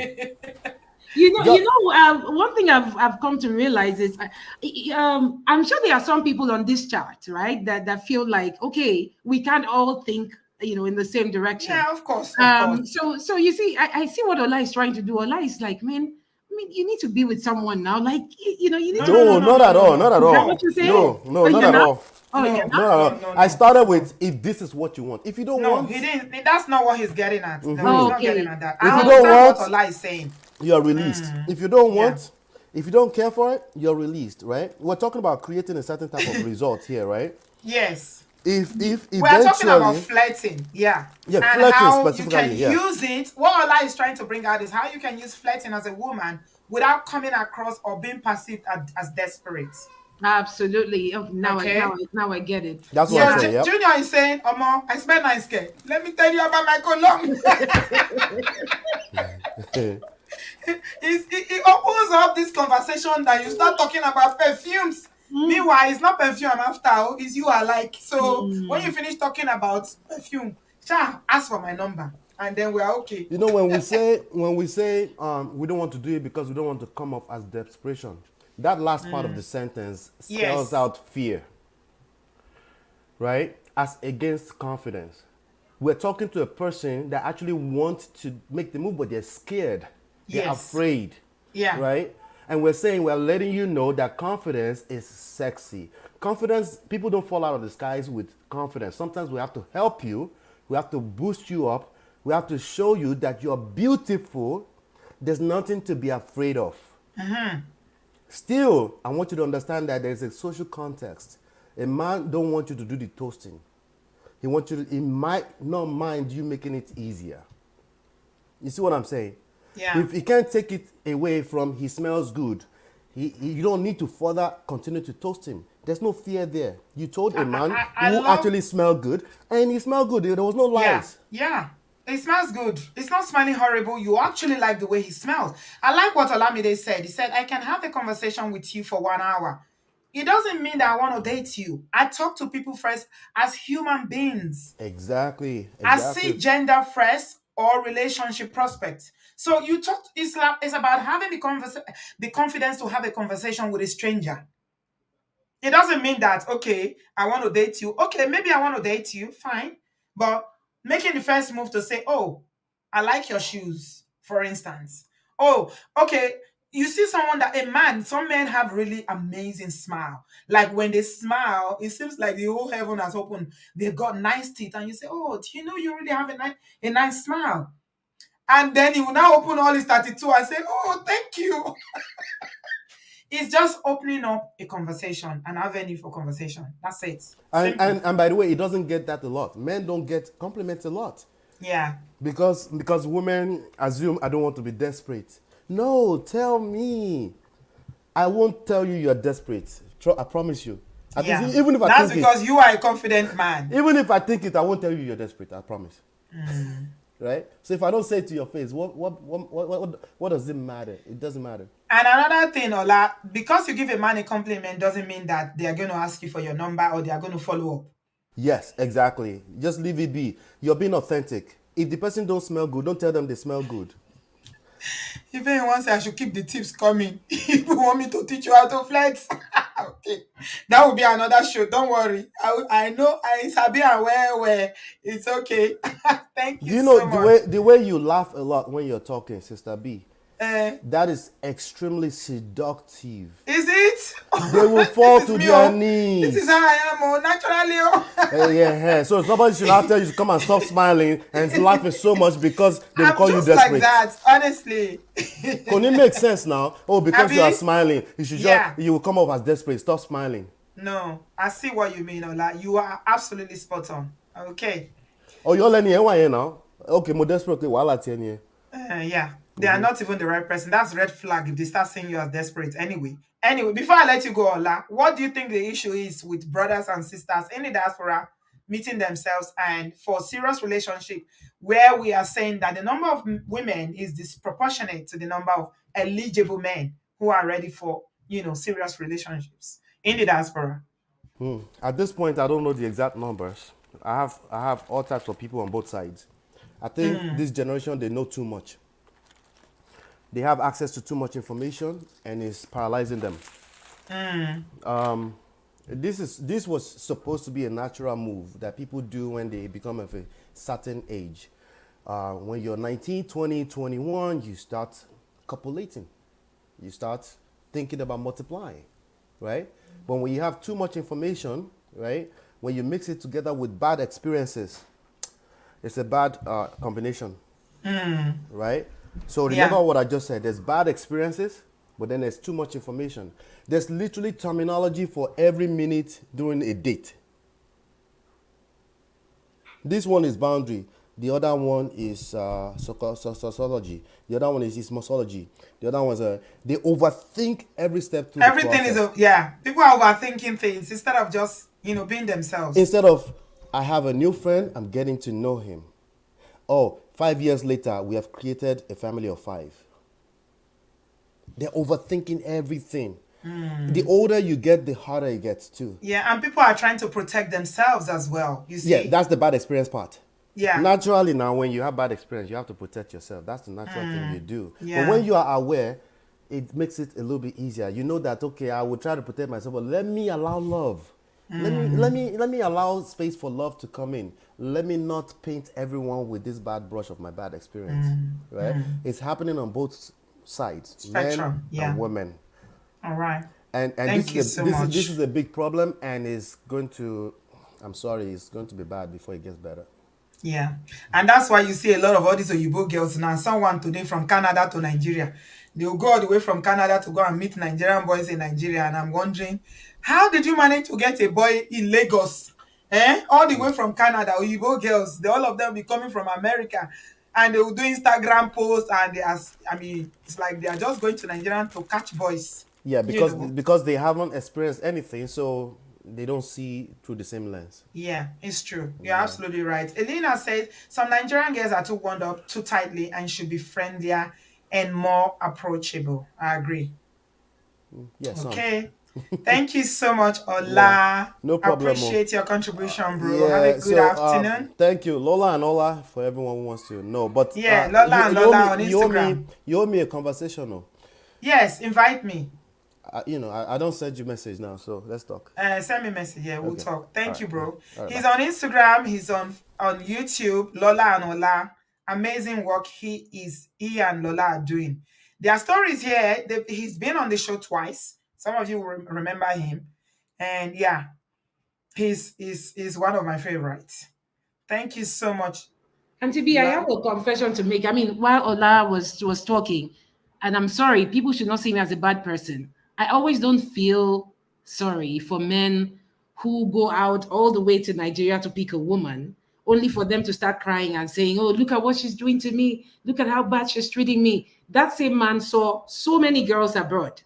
one thing I've come to realize is, I'm sure there are some people on this chart, right, that feel like, okay, we can't all think, in the same direction. Yeah, of course, of course. So you see, I see what Ola is trying to do. Ola is like, man, I mean, you need to be with someone now. Like, you need No, to. no, no, No, no, not no, at no, all. no, Not at Is that all. what you're saying? no, No, Oh, not you're at not. all. Oh, no, you're Not not. at no, all. no, I no. started with if this is what you want. If you don't No, want, he didn't. That's not what he's getting at. He's Oh, not getting okay. at that. if I you don't understand what want, Ola is saying. you're released. If you don't Yeah. want, if you don't care for it, you're released, right? We're talking about creating a certain type of result here, right? Yes. If We are talking about eventually, flirting, yeah. yeah, And flirting how you specifically, can yeah. use it. What Allah is trying to bring out is how you can use flirting as a woman without coming across or being perceived as desperate. Absolutely. Oh, Okay. now I get it. That's what I'm So Yeah. saying. Yep. Junior is saying, Omo, I spent 9K. Let me tell you about my cologne. It opens up this conversation that you start talking about perfumes. Mm, Meanwhile, it's not perfume I'm after, it's you I like. So when you mm, finish talking about perfume, ask for my number. And then we are okay. You know, when we say we don't want to do it because we don't want to come off as desperation, that last part of the sentence spells Yes. out fear, right? As against confidence. We're talking to a person that actually wants to make the move, but they're scared. They're Yes. afraid, Yeah. right? And we're saying, we're letting you know that confidence is sexy. Confidence, people don't fall out of the skies with confidence. Sometimes we have to help you, we have to boost you up, we have to show you that you're beautiful. There's nothing to be afraid of. Still, I want you to understand that there's a social context. A man don't want you to do the toasting. He might not mind you making it easier. You see what I'm saying? Yeah. If he can't take it away from he smells good, you don't need to further continue to toast him. There's no fear there. You told a man I who love. actually smelled good, and he smelled good. There was no Yeah, lies. yeah. It smells good. It's not smelling horrible. You actually like the way he smells. I like what Olamide said. He said, I can have a conversation with you for 1 hour. It doesn't mean that I want to date you. I talk to people first as human beings. Exactly, I see exactly. gender first or relationship prospects. So you talk, it's about having the confidence to have a conversation with a stranger. It doesn't mean that, okay, I want to date you. Okay, maybe I want to date you, fine. But making the first move to say, oh, I like your shoes, for instance. Oh, okay. You see someone that a man, some men have really amazing smile. Like when they smile, it seems like the whole heaven has opened. They've got nice teeth, and you say, oh, do you know you really have a nice smile? And then he will now open all his 32 and say, oh, thank you. It's just opening up a conversation, an avenue for conversation. That's it. And, Simple. and and by the way, it doesn't get that a lot. Men don't get compliments a lot. Yeah. Because women assume I don't want to be desperate. No, tell me. I won't tell you you're desperate. I promise you. At Yeah. least, even if I That's think it, because you are a confident man. even if I think it, I won't tell you you're desperate. I promise. Right? So if I don't say it to your face, what does it matter? It doesn't matter. And another thing, Ola, because you give a man a compliment doesn't mean that they are going to ask you for your number or they are going to follow up. Yes, exactly. Just leave it be. You're being authentic. If the person don't smell good, don't tell them they smell good. If anyone say I should keep the tips coming, if you want me to teach you how to flex, okay, that will be another show. Don't worry. I know I sabi and where it's okay. Thank Do you you know so much. the way you laugh a lot when you're talking, Sister B? Uh, That is extremely seductive. is it? They will This fall is to me. their Oh, this is knees. how I am. Oh, naturally. Oh. Yeah. So somebody should not tell you to come and stop smiling and laughing so much because they will I'm call you just like desperate. that, honestly. Can it make sense now? Oh, because you are Abby? smiling, you should Yeah. you will come off as desperate. Stop smiling. No, I see what you mean, Ola. You are absolutely spot on. Okay. Oh, you're learning here now. Okay, more desperate. Okay, while at here. Yeah. They are not even the right person. That's red flag if they start seeing you as desperate anyway. Anyway, before I let you go, Ola, what do you think the issue is with brothers and sisters in the diaspora meeting themselves and for serious relationship where we are saying that the number of women is disproportionate to the number of eligible men who are ready for, serious relationships in the diaspora? At this point, I don't know the exact numbers. I have all types of people on both sides. I think this generation they know too much. They have access to too much information, and it's paralyzing them. This was supposed to be a natural move that people do when they become of a certain age. When you're 19, 20, 21, you start copulating. You start thinking about multiplying, right? But when you have too much information, right? When you mix it together with bad experiences, it's a bad combination, right? So Yeah. remember what I just said. There's bad experiences, but then there's too much information. There's literally terminology for every minute during a date. This one is boundary. The other one is sociology. The other one is ismosology. The other one's they overthink every step through the Everything is process. yeah. People are overthinking things instead of just being themselves. Instead of, I have a new friend, I'm getting to know him. Oh, 5 years later, we have created a family of 5. They're overthinking everything. The older you get, the harder it gets too. Yeah, and people are trying to protect themselves as well. You see? Yeah, that's the bad experience part. Yeah. Naturally, now when you have bad experience, you have to protect yourself. That's the natural thing you do. Yeah. But when you are aware, it makes it a little bit easier. You know that, okay, I will try to protect myself, but let me allow love. Let me allow space for love to come in. Let me not paint everyone with this bad brush of my bad experience. Right? It's happening on both sides, Spectrum, men and women. All right. And Thank you so much. this is a big problem, and it's going to, I'm sorry, it's going to be bad before it gets better. Yeah. And that's why you see a lot of all these Oyibo girls now. Someone today from Canada to Nigeria. They'll go all the way from Canada to go and meet Nigerian boys in Nigeria. And I'm wondering, how did you manage to get a boy in Lagos? All the way from Canada, Oyibo girls, all of them be coming from America. And they will do Instagram posts, and it's like they are just going to Nigeria to catch boys. Yeah, because they haven't experienced anything, so they don't see through the same lens. Yeah, it's true. You're absolutely right. Elena says some Nigerian girls are too wound up too tightly and should be friendlier and more approachable. I agree. Yes. Okay. Thank you so much, Ola. Yeah, no problem. Appreciate your contribution, bro. Have a good afternoon. Thank you, Lola and Ola, for everyone who wants to know. But yeah, Lola and Lola on Instagram. You owe me a conversation, no? Yes, invite me. I don't send you message now, so let's talk. Send me a message. Yeah, we'll talk. Thank you, bro. He's bye. on Instagram. He's on YouTube. Lola and Ola. Amazing work he and Lola are doing. Their stories here. He's been on the show twice. Some of you will remember him, and yeah, he's one of my favorites. Thank you so much. And to be, I have a confession to make. I mean, while Ola was talking, and I'm sorry, people should not see me as a bad person. I always don't feel sorry for men who go out all the way to Nigeria to pick a woman, only for them to start crying and saying, "Oh, look at what she's doing to me. Look at how bad she's treating me." That same man saw so many girls abroad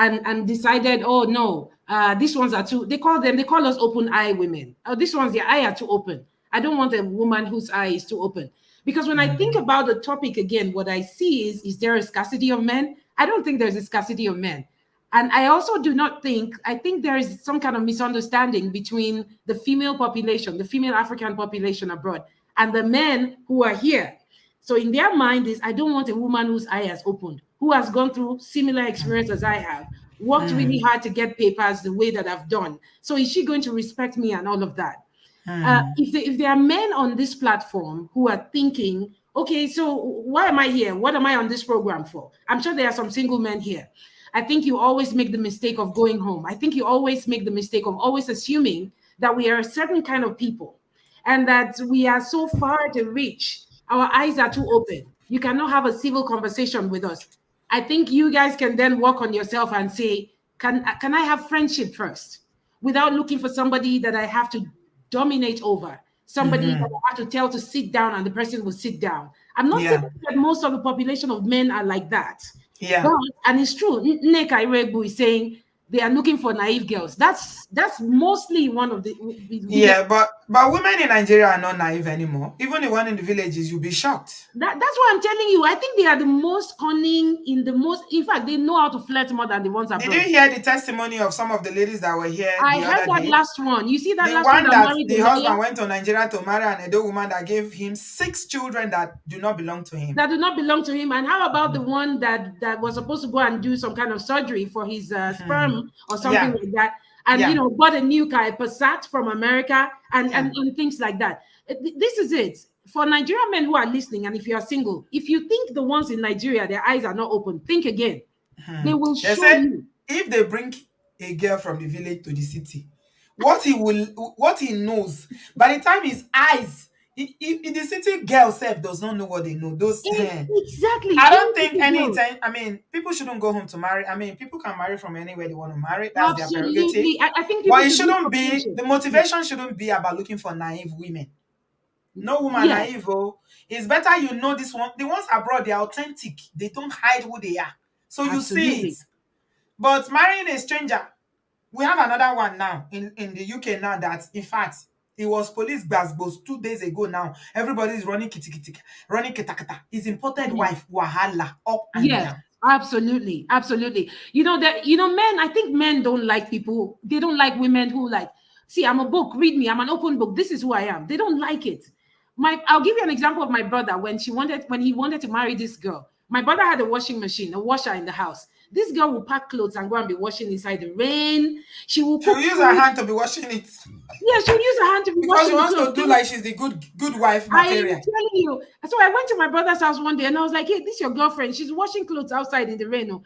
and decided, oh no, these ones are too, they call us open eye women. Oh, these ones, their eye are too open. I don't want a woman whose eye is too open. Because when I think about the topic again, what I see is there a scarcity of men? I don't think there's a scarcity of men. And I also do not think, I think there is some kind of misunderstanding between the female population, the female African population abroad, and the men who are here. So in their mind is, I don't want a woman whose eye has opened, who has gone through similar experience as I have, worked really hard to get papers the way that I've done. So is she going to respect me and all of that? If there are men on this platform who are thinking, okay, so why am I here? What am I on this program for? I'm sure there are some single men here. I think you always make the mistake of going home. I think you always make the mistake of always assuming that we are a certain kind of people and that we are so far to reach. Our eyes are too open. You cannot have a civil conversation with us. I think you guys can then work on yourself and say, can I have friendship first without looking for somebody that I have to dominate over, somebody that I have to tell to sit down and the person will sit down. I'm not saying that most of the population of men are like that. Yeah. But, and it's true, Nneka Iregbu is saying they are looking for naive girls. That's mostly one of the but women in Nigeria are not naive anymore. Even the one in the villages, you'll be shocked. That's what I'm telling you. I think they are the most cunning in fact, they know how to flirt more than the ones abroad. Did you hear the testimony of some of the ladies that were here? I heard that last one. You see that the last one one that the husband went to Nigeria to marry an Edo woman that gave him 6 children that do not belong to him. That do not belong to him. And how about the one that was supposed to go and do some kind of surgery for his sperm or something like that? And bought a new car, a Passat from America, and things like that. This is it. For Nigerian men who are listening, and if you are single, if you think the ones in Nigeria, their eyes are not open, think again. They will show you. If they bring a girl from the village to the city, what he knows, by the time his eyes, in the city, girl self does not know what they know. Exactly. I don't think anytime. I mean, people shouldn't go home to marry. I mean, people can marry from anywhere they want to marry. That's their prerogative. I think but it shouldn't be, the motivation shouldn't be about looking for naive women. No woman Yes, naive. Oh. It's better you know this one. The ones abroad, they're authentic. They don't hide who they are. So you see it. absolutely. But marrying a stranger, we have another one now in the UK now that, in fact, it was police gbasgbos 2 days ago now. Everybody is running kitty kitty, running kitakata. His imported Mhm. wife, wahala, up and Yes, down. absolutely, absolutely. You know that men. I think men don't like people. They don't like women who like. See, I'm a book. Read me. I'm an open book. This is who I am. They don't like it. I'll give you an example of my brother when he wanted to marry this girl. My brother had a washing machine, a washer in the house. This girl will pack clothes and go and be washing inside the rain. She will She'll cook use her food. hand to be washing it Yeah, she'll use her hand to be because she washing the wants clothes. to do like she's the good wife I am material. telling you. So I went to my brother's house one day and I was like, hey, this is your girlfriend. She's washing clothes outside in the rain. Oh.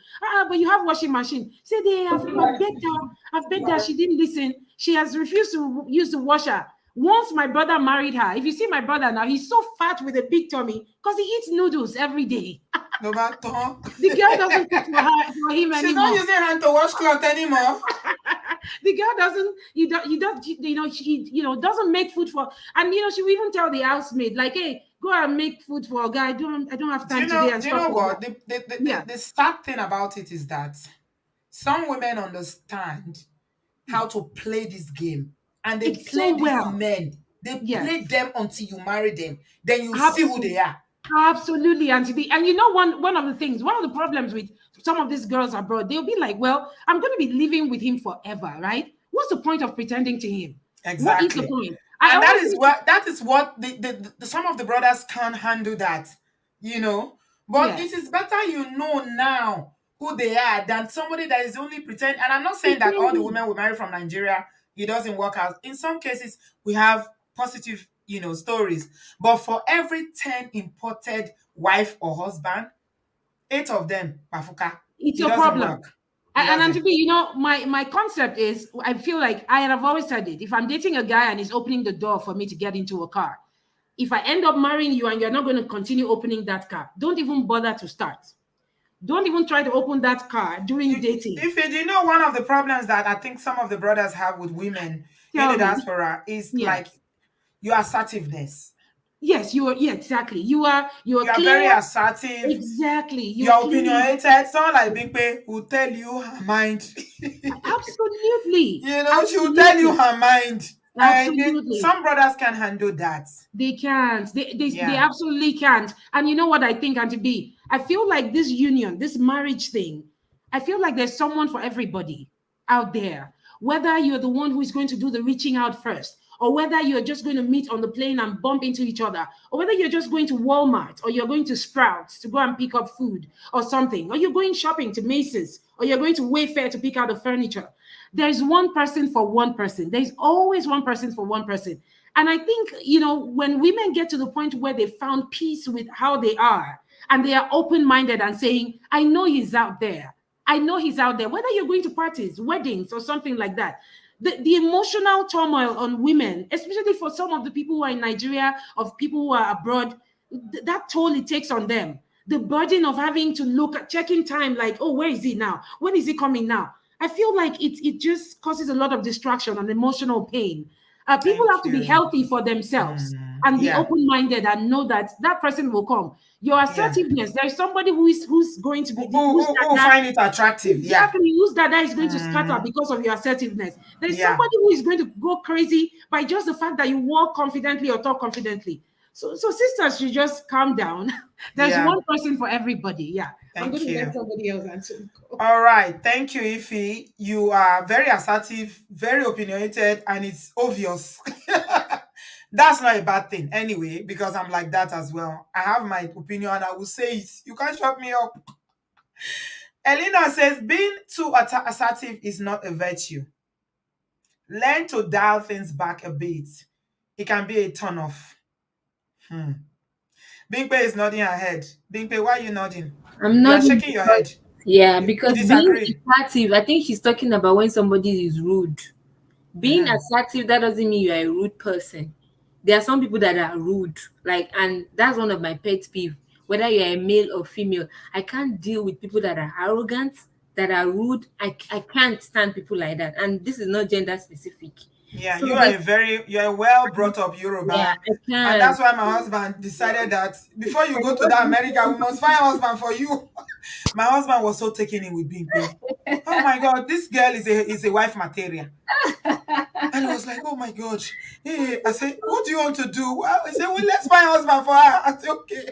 But you have washing machine. Say they have I've begged her. I've begged her. She didn't listen. She has refused to use the washer. Once my brother married her, if you see my brother now, he's so fat with a big tummy because he eats noodles every day. No matter. The girl doesn't cook for him She's not anymore. using hand to wash cloth anymore. The girl doesn't she doesn't make food for, and she will even tell the housemaid like, hey, go and make food for a guy. I don't have Do time you know? today and Do you stuff know like what? that. Yeah, The sad thing about it is that some women understand how to play this game, and they it's so play these well. men. They Yes, play them until you marry them. Then you see who they absolutely. are. Absolutely, Auntie. And one of the things, one of the problems with some of these girls abroad, they'll be like, well, I'm going to be living with him forever, right? What's the point of pretending to him? What is the Exactly. point? I And always used to, that is what the some of the brothers can't handle that, you know. But it yes, is better you know now who they are than somebody that is only pretend. And I'm not saying that all the pretending. women we marry from Nigeria, it doesn't work out. In some cases, we have positive, stories. But for every 10 imported wife or husband, 8 of them, Bafuka, It's it a doesn't problem. work. It And doesn't. to be, my concept is, I feel like I have always said it. If I'm dating a guy and he's opening the door for me to get into a car, if I end up marrying you and you're not going to continue opening that car, don't even bother to start. Don't even try to open that car during dating. If you know, one of the problems that I think some of the brothers have with women in Tell the me. diaspora is Yeah. like your assertiveness. Yes, you are. Yeah, exactly. You are You are very clear. assertive. Exactly. You You're are clear. opinionated. Someone like Bingpe will tell you her mind. Absolutely. She will tell you Absolutely. her mind. And Absolutely. some brothers can handle that. They can't. They Yeah. absolutely can't. And you know what I think, Auntie B? I feel like this union, this marriage thing, I feel like there's someone for everybody out there. Whether you're the one who is going to do the reaching out first, or whether you're just going to meet on the plane and bump into each other, or whether you're just going to Walmart or you're going to Sprouts to go and pick up food or something, or you're going shopping to Macy's, or you're going to Wayfair to pick out the furniture. There's one person for one person. There's always one person for one person. And I think, when women get to the point where they found peace with how they are and they are open minded and saying, I know he's out there. I know he's out there, whether you're going to parties, weddings, or something like that. The emotional turmoil on women, especially for some of the people who are in Nigeria, of people who are abroad, that toll it takes on them. The burden of having to look at checking time, like, oh, where is he now? When is he coming now? I feel like it just causes a lot of distraction and emotional pain. People have Thank to be you. healthy for themselves and be Yeah. open-minded and know that that person will come. Your Yeah. assertiveness, there's somebody who's going to be who's Who that find it attractive? Yeah. exactly who's that is going to scatter Mm, because of your assertiveness. There's yeah. somebody who is going to go crazy by just the fact that you walk confidently or talk confidently. So sisters should just calm down. There's Yeah. one person for everybody. Yeah. I'm going Thank to let you. somebody else answer. All right. Thank you, Ify. You are very assertive, very opinionated, and it's obvious. That's not a bad thing anyway, because I'm like that as well. I have my opinion and I will say it. You can't shut me up. Elena says being too assertive is not a virtue. Learn to dial things back a bit. It can be a turn off. Hmm. Bingpe is nodding her head. Bingpe, why are you nodding? I'm You are not shaking your because head. yeah, You because being disagree. assertive, I think she's talking about when somebody is rude. Being Uh-huh. assertive, that doesn't mean you're a rude person. There are some people that are rude, like, and that's one of my pet peeve. Whether you're a male or female, I can't deal with people that are arrogant, that are rude. I can't stand people like that. And this is not gender specific. Yeah, So there's you're a well brought up yeah, Yoruba. I And can. that's why my husband decided that before you And go to that America, we must find a husband for you. My husband was so taken in with Bimpe. Oh my God, this girl is a wife material. And he was like, oh my God. Hey, I said, what do you want to do? Well, I said, well, let's find a husband for her. I said, okay.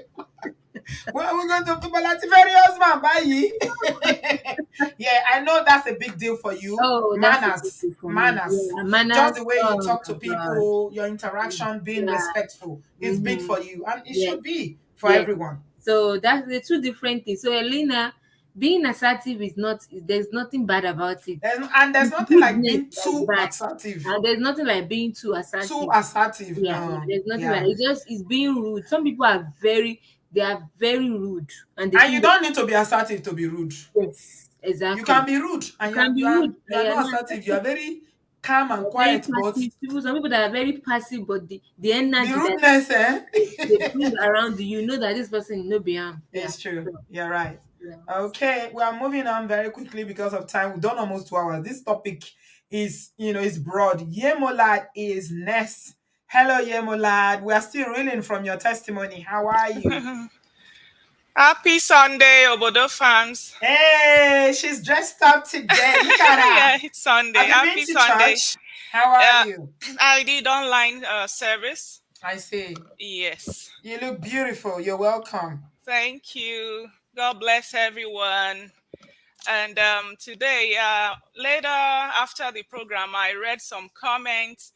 Well, we're going to very husband, bye. Yeah, I know that's a big deal for you. oh, that's a big Manners, deal for me. manners. Yeah, Just manners. the way you Oh talk to my God. people, your interaction, being Yeah. respectful is big Mm-hmm. for you. And it Yes. should be for Yes. everyone. So that's the two different things. So Elena, being assertive is not. There's nothing bad about it. And there's nothing like Goodness, being like too bad. assertive. And there's nothing like being too Too assertive. assertive. Yeah, No. there's nothing Yeah. like it's being rude. Some people are very rude, and they And you think don't need to be assertive to be rude. yes, exactly. You can be rude and You can be rude, you and are you're not not assertive. You are very calm and very quiet, but passive. Some people that are very passive, but the the energy that rudeness, eh? they bring around you know that this person no be am. Yeah. It's true. So, You're right. yeah. Okay, we are moving on very quickly because of time. We've done almost 2 hours. This topic is broad. Yemolad is next. Hello, Yemolad. We are still reeling from your testimony. How are you? Happy Sunday, Obodo fans. Hey, she's dressed up today. Look at her. Yeah, it's Sunday. Have you been Happy to Sunday. church? How are you? I did online service. I see. Yes. You look beautiful. You're welcome. Thank you. God bless everyone. And today, later after the program, I read some comments.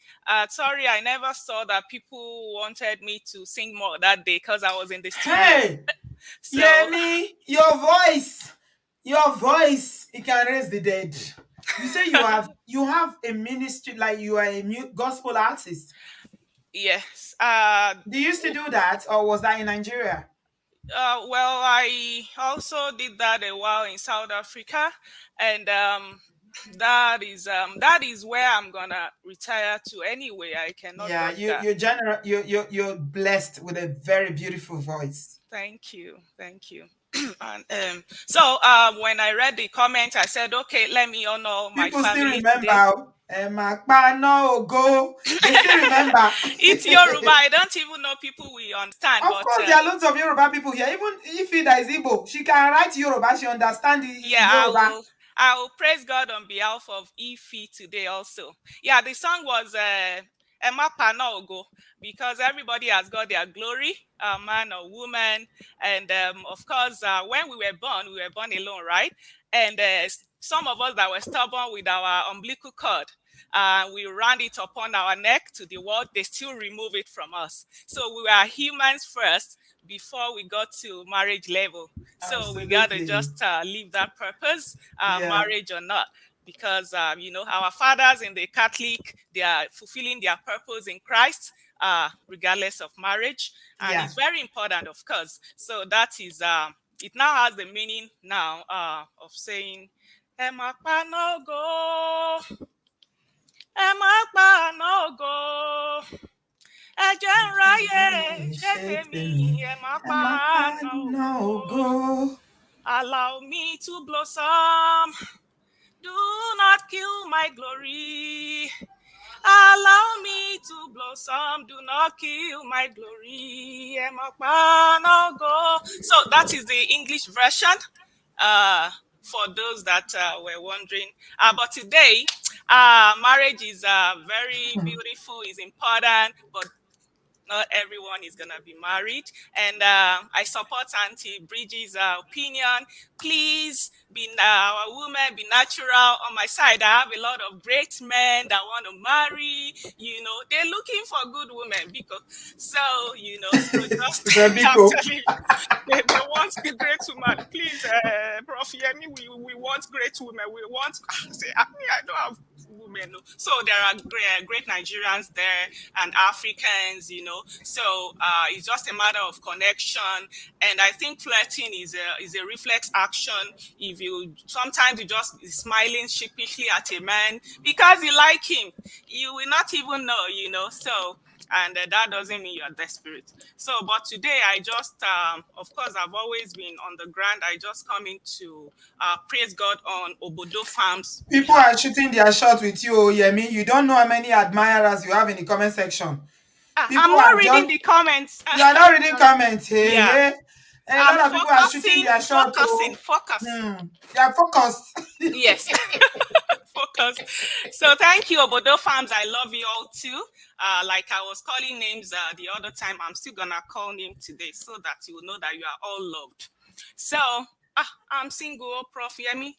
Sorry, I never saw that people wanted me to sing more that day because I was in the studio. Hey, So, Yemi, your voice, it can raise the dead. You say you have a ministry, like you are a gospel artist. yes. Do you used to do that, or was that in Nigeria? Well, I also did that a while in South Africa, and that is where I'm gonna retire to anyway. I cannot Yeah, dodge that. you're blessed with a very beautiful voice. Thank you. And so when I read the comment, I said, okay, let me honor my People still family remember. today. They still remember. It's Yoruba. I don't even know people will understand. Of but course, there are lots of Yoruba people here. Even if Ida is Igbo, she can write Yoruba. She understands the yeah, Yoruba. I will praise God on behalf of Ifi today also. Yeah, the song was Emma Panaogo, because everybody has got their glory, man or woman. And of course, when we were born alone, right? And some of us that were stubborn with our umbilical cord, we ran it upon our neck to the world, they still remove it from us. So we were humans first before we got to marriage level. So we got to just leave that purpose, marriage or not. Because, our fathers in the Catholic, they are fulfilling their purpose in Christ, regardless of marriage. And it's very important, of course. So that is, it now has the meaning now of saying, Emma Panogo, Emma Panogo. Ẹ̀jẹ̀ ń ráyè ṣé tèmi ẹ má pa náà go. Allow me to blossom. Do not kill my glory. Allow me to blossom. Do not kill my glory. Ẹ má pa náà go. So that is the English version. For those that were wondering. But today, marriage is very beautiful, is important, but not everyone is going to be married. And I support Auntie Bridget's opinion. Please be a woman, be natural. On my side, I have a lot of great men that want to marry. They're looking for good women because, so just actually, they want the great woman. Please, Prof. Yemi, we want great women. We want, I don't have women. No. So there are great Nigerians there and Africans, So it's just a matter of connection. And I think flirting is a reflex action. If sometimes you just be smiling sheepishly at a man because you like him. You will not even know, So, and that doesn't mean you're desperate. So, but today I just, of course, I've always been on the ground. I just come in to praise God on Obodo Farms People behalf. are shooting their shot with you, Yemi. You don't know how many admirers you have in the comment section. People I'm not are reading just, the comments. you are not reading comments. Hey, Yeah, hey. A I'm lot of people are shooting focusing, their shot. focusing, Oh, focus. they are focused. Yes. Focus. So thank you, Obodo Farms. I love you all too. Like I was calling names the other time, I'm still gonna call name today so that you will know that you are all loved. So I'm single, Prof. Yemi.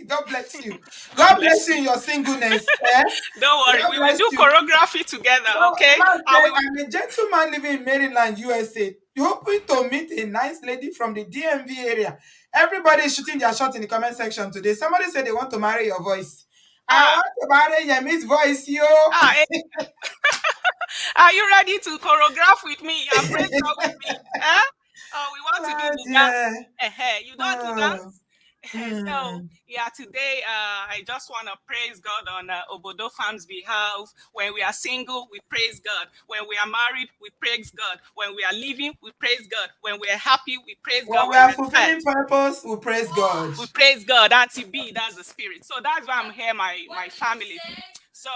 God bless you. God God bless bless you you. in your singleness. Eh? Don't worry, God we will bless do you. choreography together, So, okay? man, I will. I'm a gentleman living in Maryland, USA. You hoping to meet a nice lady from the DMV area. Everybody is shooting their shot in the comment section today. Somebody said they want to marry your voice. I Ah, want to marry Yemi's voice, yo. ah, are you ready to choreograph with me? Praise God with me. Eh? Oh, we want to do Ah, the dear. dance. You don't do Oh, dance? So, hmm. yeah, today I just want to praise God on Obodo Farm's behalf. When we are single, we praise God. When we are married, we praise God. When we are living, we praise God. When we are happy, we praise When God. we When are we are sad, fulfilling purpose, we praise God. we praise God. Auntie B, that's the spirit. So that's why I'm here, my family. So,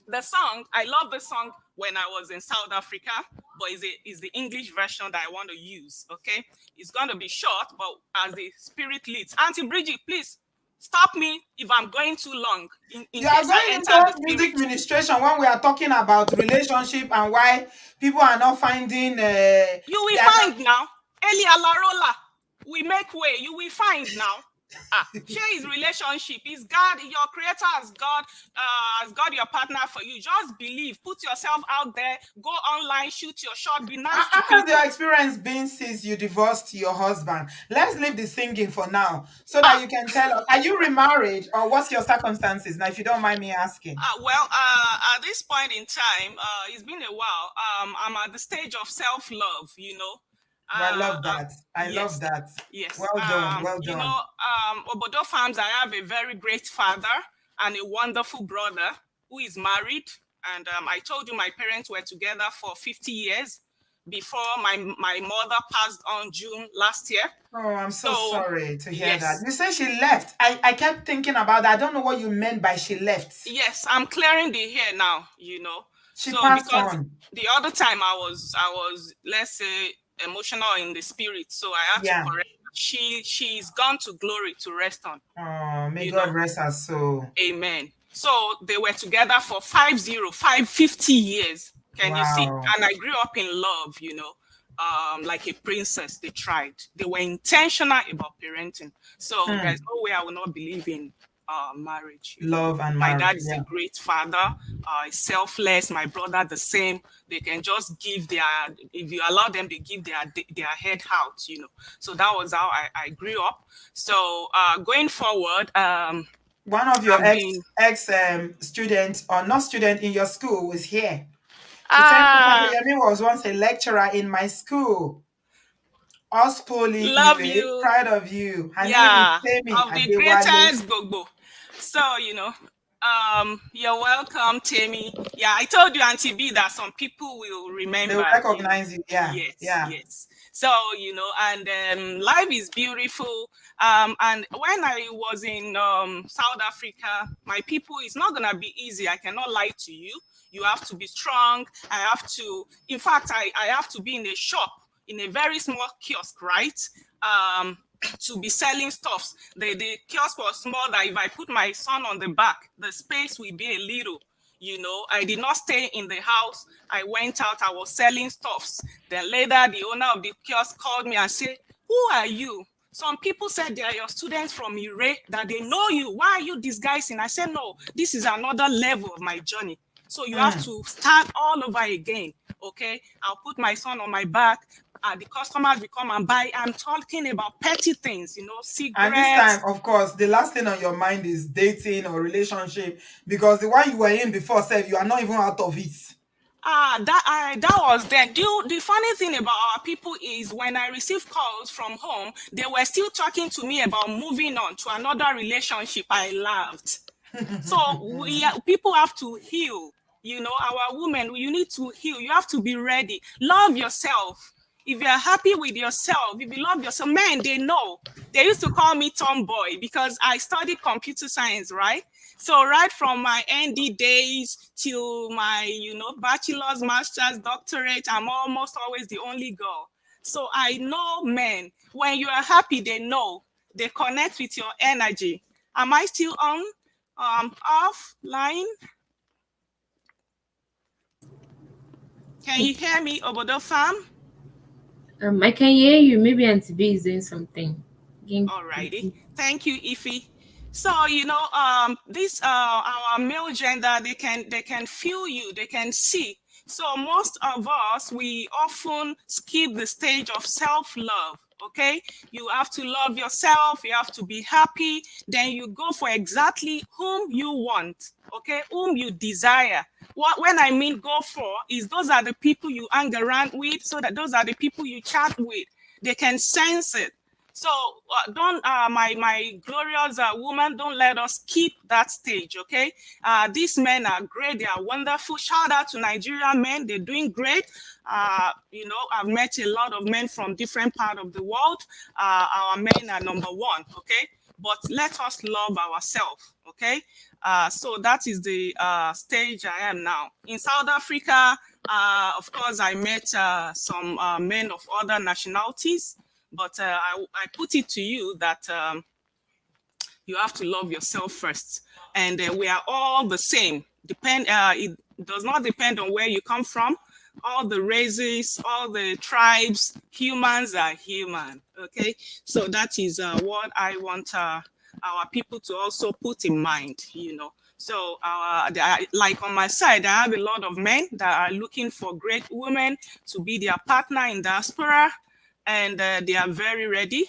the song, I love the song when I was in South Africa, but is the English version that I want to use. Okay, it's going to be short, but as the spirit leads. Auntie Bridget, please stop me if I'm going too long, in You are case I going enter the into music spirit. ministration when we are talking about relationship and why people are not finding You will they are not. find now. Elia Larola, we make way. You will find now. Share his relationship. Is God your creator? Has God your partner for you? Just believe. Put yourself out there. Go online. Shoot your shot. Be nice to How has people. your experience been since you divorced your husband? Let's leave the singing for now so that Ah, you can tell us, are you remarried or what's your circumstances now, if you don't mind me asking? well, at this point in time, it's been a while. I'm at the stage of self-love. Well, I Uh, love that. I love yes, that. yes. Well done. Well done. Obodo Farms, I have a very great father and a wonderful brother who is married. And I told you my parents were together for 50 years before my mother passed on June last year. Oh, I'm so So, sorry to hear that. yes. You said she left. I kept thinking about that. I don't know what you meant by she left. Yes, I'm clearing the hair now, She So passed because on. the other time I was let's say emotional in the spirit, so I had to Yeah. correct her. She's gone to glory to rest on, Oh, may you God know. rest her soul. Amen. So they were together for 50 years. Can you see? Wow. And I grew up in love, like a princess. They tried. They were intentional about parenting. So there's no way I will not believe in marriage. Love and My marriage. dad is a Yeah. great father, selfless. My brother the same. They can just give if you allow them, they give their head out. So that was how I grew up. So going forward, One of your I've been ex students or not student in your school was here. He said Professor ah Yemi was once a lecturer in my school. Us Poly love UA, you. proud of you. Her name is Yeah, Temi of the Adewale. greatest Gbogbo. So, you're welcome, Tammy. Yeah, I told you, Auntie B, that some people will They will remember. recognize you. Yeah. Yes, Yeah. yes. So, and life is beautiful. And when I was in South Africa, my people, it's not going to be easy. I cannot lie to you. You have to be strong. In fact, I have to be in a shop, in a very small kiosk, right? To be selling stuffs. The kiosk was small that if I put my son on the back, the space will be a little. I did not stay in the house. I went out, I was selling stuffs. Then later, the owner of the kiosk called me and said, "Who are you?" Some people said they are your students from Ire, that they know you. Why are you disguising? I said, no, this is another level of my journey. So you have to start all over again. Okay, I'll put my son on my back. The customers will come and buy. I'm talking about petty things, And this time, cigarettes. of course, the last thing on your mind is dating or relationship because the one you were in before said you are not even out of it. That was then. The funny thing about our people is when I received calls from home, they were still talking to me about moving on to another relationship. I laughed. So people have to heal. You know, our women, you need to heal. You have to be ready. Love yourself. If you're happy with yourself, if you love yourself, men, they know. They used to call me tomboy because I studied computer science, right? So right from my ND days till my, bachelor's, master's, doctorate, I'm almost always the only girl. So I know men, when you are happy, they know. They connect with your energy. Am I still on? Offline? Can you hear me, Obodo fam? I can hear you. Maybe Auntie B is doing something. Alrighty. Thank you, Ify. So this our male gender, they can feel you, they can see. So most of us, we often skip the stage of self-love. Okay, you have to love yourself, you have to be happy, then you go for exactly whom you want, okay, whom you desire. What when I mean go for is those are the people you hang around with, so that those are the people you chat with. They can sense it. So don't, my glorious woman, don't let us skip that stage, okay? These men are great. They are wonderful. Shout out to Nigerian men. They're doing great. I've met a lot of men from different parts of the world. Our men are number one, okay? But let us love ourselves, okay? So that is the stage I am now. In South Africa, of course, I met some men of other nationalities. But I put it to you that you have to love yourself first. And we are all the same. It does not depend on where you come from. All the races, all the tribes, humans are human. Okay, so that is what I want our people to also put in mind. So, like on my side, I have a lot of men that are looking for great women to be their partner in diaspora, and they are very ready.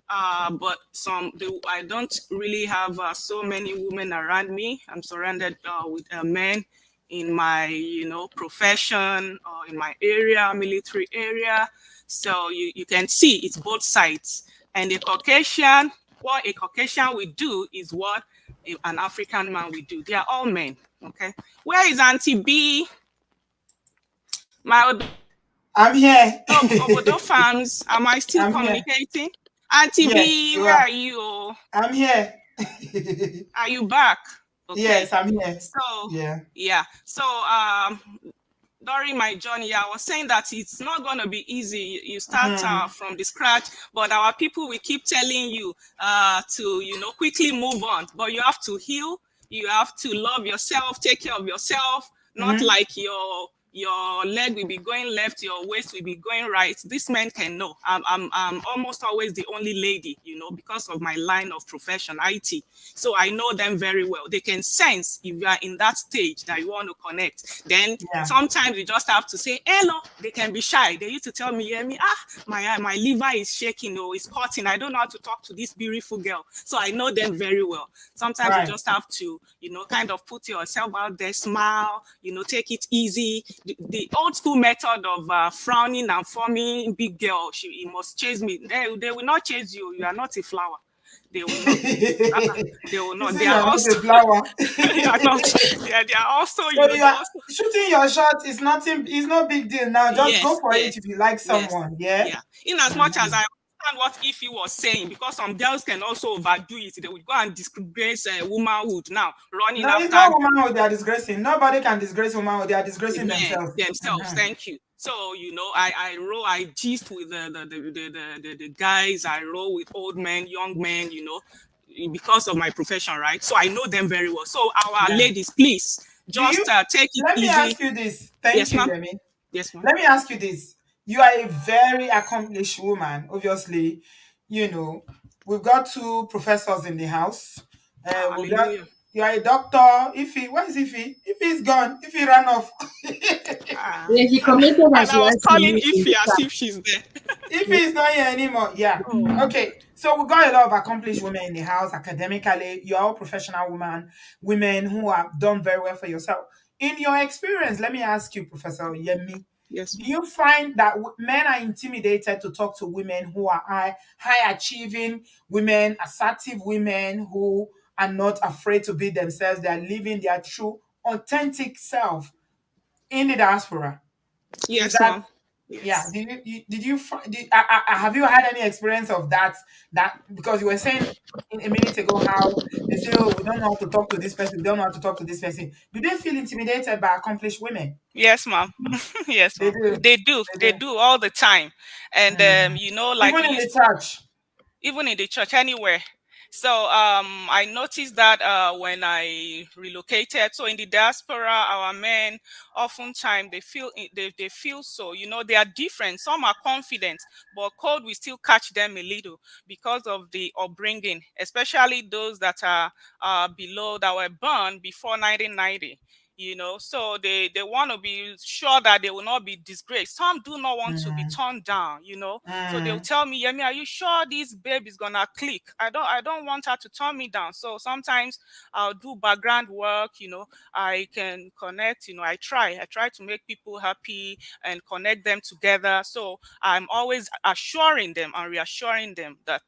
But I don't really have so many women around me. I'm surrounded with men in my, profession or in my area, military area. So you can see it's both sides. And what a Caucasian will do is what an African man will do. They are all men. Okay. Where is Auntie B? I'm here. Obodo fans, am I still I'm here. communicating? Auntie Yes, B, you where are. are you? I'm here. Are you back? Okay. Yes, I'm here. So Yeah. yeah. So during my journey, I was saying that it's not going to be easy. You start from the scratch, but our people will keep telling you to, quickly move on. But you have to heal. You have to love yourself, take care of yourself, not like your leg will be going left, your waist will be going right. This man can know. I'm almost always the only lady, because of my line of profession, IT. So I know them very well. They can sense if you are in that stage that you want to connect. Then sometimes you just have to say hello. They can be shy. They used to tell me, my liver is shaking or it's cutting. I don't know how to talk to this beautiful girl. So I know them very well. Sometimes you just have to, kind of put yourself out there, smile, take it easy. The old school method of frowning and forming big girl, you must chase me. They will not chase you. You are not a flower. They will not. They will not. They You are are not also. a flower. They are not. They are also. So They you are also. shooting your shot is nothing. It's no big deal now. Just go Yes. for Yes. it if you like Yes. someone. Yeah. Yeah. In as much as I understand what Ify was saying, because some girls can also overdo it. They will go and disgrace womanhood now, running No, it's after not womanhood they are disgracing. Nobody can disgrace womanhood. They are disgracing men themselves. themselves. Thank you. So I gist with the guys. I roll with old men, young men. Because of my profession, right? So I know them very well. So our Yeah. ladies, please Do you? just take it Let me easy. ask you this. Thank Yes, you, ma'am. Remy. Yes, ma'am. Let me ask you this. You are a very accomplished woman, obviously. We've got two professors in the house. We've got Hallelujah. you are a doctor. Ify, where is Ify? Ify is gone. Ify ran off. Ah. Yeah, she commented And that I she was has to calling leave in Ify the as chat. if she's there. Ify is not here anymore. Yeah. Oh. Okay. So we got a lot of accomplished women in the house academically. You're all professional women who have done very well for yourself. In your experience, let me ask you, Professor Yemi, Yes, do ma'am. you find that men are intimidated to talk to women who are high achieving women, assertive women who are not afraid to be themselves? They are living their true, authentic self in the diaspora. Is Yes, that ma'am. yeah? Yes. Did you have you had any experience of that? That because you were saying a minute ago how they say, oh, we don't know how to talk to this person, we don't know how to talk to this person. Do they feel intimidated by accomplished women? Yes, ma'am. Yes, They ma'am. do. They do. They They do. do all the time. And Mhm. like Even you in the used to, church. even in the church, anywhere. So I noticed that when I relocated, so in the diaspora, our men oftentimes they feel so, they are different. Some are confident, but cold will still catch them a little because of the upbringing, especially those that are below, that were born before 1990. So they want to be sure that they will not be disgraced. Some do not want to be Mm, turned down. So they'll mm, tell me, Yemi, are you sure this babe is gonna click? I don't want her to turn me down. So sometimes I'll do background work. I can connect. I try to make people happy and connect them together. So I'm always assuring them and reassuring them that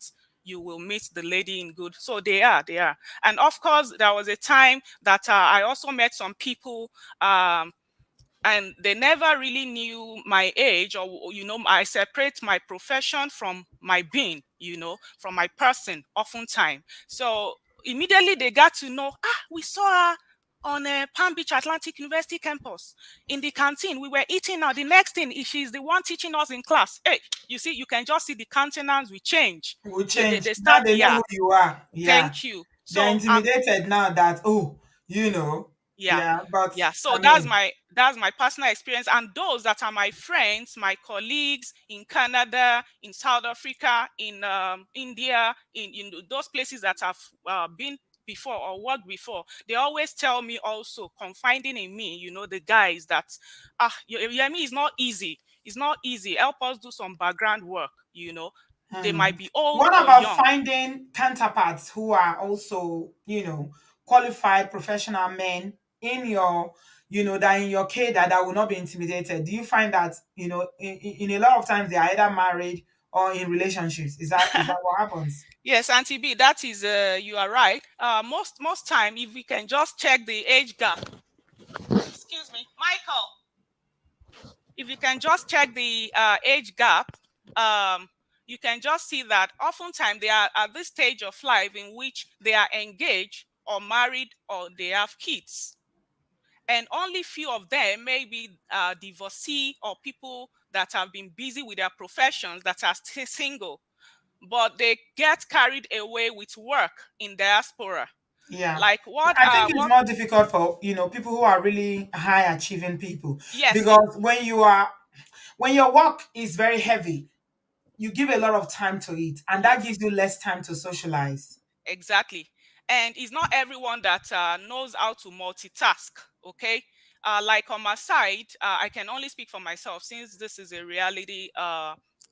you will meet the lady in good. So they are. And of course, there was a time that I also met some people, and they never really knew my age, or I separate my profession from my being, from my person oftentimes. So immediately they got to know, we saw her on Palm Beach Atlantic University campus in the canteen. We were eating now. The next thing is she's the one teaching us in class. Hey, you see, you can just see the countenance will change. will They, they, change. they Now start, they know yeah, who you are. Yeah. thank you. They're So intimidated now that, oh, you know. yeah, Yeah, but yeah. So I that's mean, my personal experience, and those that are my friends, my colleagues in Canada, in South Africa, in India, in those places that have been before or worked before, they always tell me, also confiding in me, the guys, that Yemi, is not easy. It's not easy. Help us do some background work. They hmm. might be old What or about young. finding counterparts who are also, qualified professional men in your, that in your cadre that will not be intimidated? Do you find that, in a lot of times they are either married or in relationships? Is that what happens? Yes, Auntie B, that is, you are right. Most time, if we can just check the age gap. Excuse me, Michael. If you can just check the age gap, um, you can just see that oftentimes they are at this stage of life in which they are engaged or married or they have kids, and only few of them may be divorcee or people that have been busy with their professions that are still single, but they get carried away with work in diaspora. Yeah. Like what I think it's what more difficult for, people who are really high achieving people, yes, because when your work is very heavy, you give a lot of time to it, and that yes, gives you less time to socialize. exactly. And it's not everyone that knows how to multitask. Okay. Like on my side, I can only speak for myself since this is a reality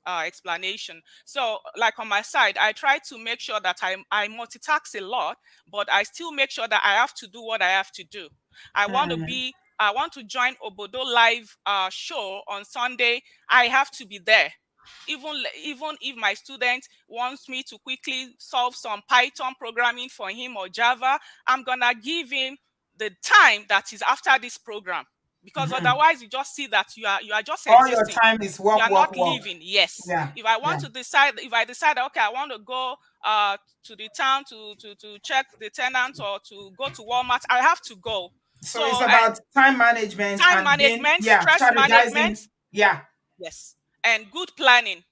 explanation. So, like on my side, I try to make sure that I multitask a lot, but I still make sure that I have to do what I have to do. I want to Hmm. be. I want to join Obodo live show on Sunday. I have to be there. Even if my student wants me to quickly solve some Python programming for him or Java, I'm gonna give him the time that is after this program, because Hmm. otherwise you just see that you are just All your existing. time is You work, are work, not work. living. Yes. Yeah, yeah. If I decide, okay, I want to go to the town to check the tenant or to go to Walmart, I have to go. So it's So, and about time management time and being, management, yeah, stress strategizing. management. Yeah. Yes. And good planning.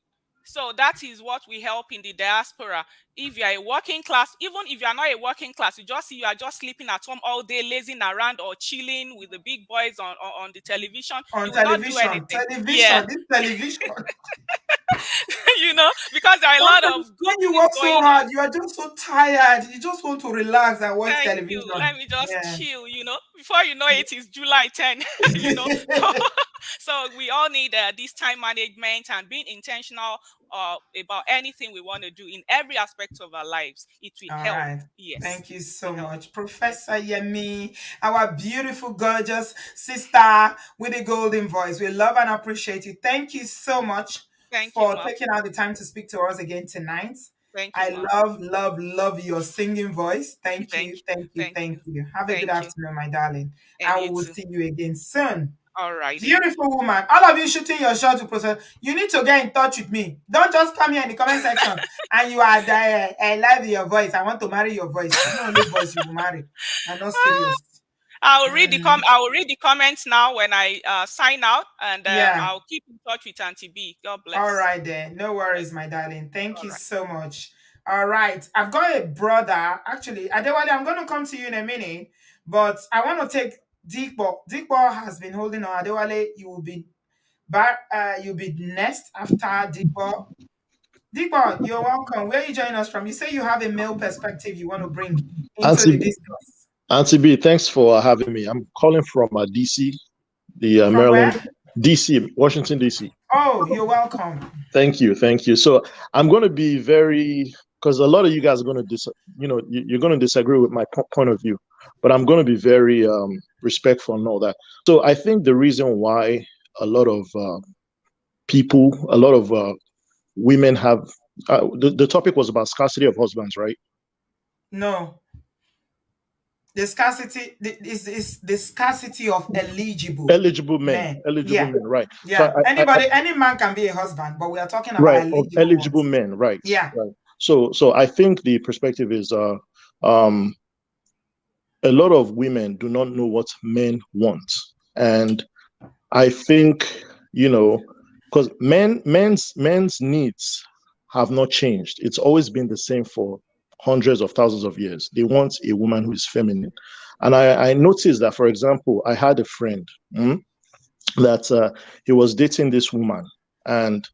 So that is what we help in the diaspora. If you are a working class, even if you are not a working class, you just see you are just sleeping at home all day, lazing around or chilling with the big boys on the television, On you will not do television. anything. Yeah. Television, this television. because there are a lot of Sometimes good when you things work so going on. hard, you are just so tired. You just want to relax and watch Thank you. television. Let me just Yeah. chill, Before you know it, it's July 10, you know. So we all need this time management and being intentional about anything we want to do in every aspect of our lives. It will All help. right. Yes, Thank you it so will help. much, Yes, Professor Yemi, our beautiful, gorgeous sister with a golden voice. We love and appreciate you. Thank you so much thank you, for ma'am. taking out the time to speak to us again tonight. Thank you, I ma'am. love, love, love your singing voice. Thank Thank you, you. thank you, Thank thank you. you. Have a good Thank you. afternoon, my darling. And And you we will too. see you again soon. All righty. Beautiful woman. All of you shooting your shot to process. You need to get in touch with me. Don't just come here in the comment section and you are there. I love your voice. I want to marry your voice. It's not only voice you will marry. I'm not serious. I will read the comments now when I sign out, and Yeah. I'll keep in touch with Auntie B. God All bless. right then. No worries, my darling. Thank All you right. so much. All right. I've got a brother. Actually, Adewale, I'm going to come to you in a minute, but I want to take Dickball. Dickball has been holding on. Adewale, you'll be next after Dickball. Dickball, you're welcome. Where are you joining us from? You say you have a male perspective you want to bring into Auntie, the discourse. Auntie B, thanks for having me. I'm calling from DC, the From Maryland, where? DC, Washington, DC. Oh, you're welcome. Thank you, thank you. So I'm going to be very, because a lot of you guys are going to you're going to disagree with my point of view, but I'm going to be very respectful and all that. So I think the reason why a lot of a lot of women have, the topic was about scarcity of husbands, right? No. The scarcity is the scarcity of eligible men. Eligible Yeah. men, right? So Yeah. Any man can be a husband, but we are talking about right, of eligible eligible ones. men, right, Yeah. right. So I think the perspective is um a lot of women do not know what men want, and I think, because men's needs have not changed. It's always been the same for hundreds of thousands of years. They want a woman who is feminine. And I noticed that, for example, I had a friend that he was dating this woman, and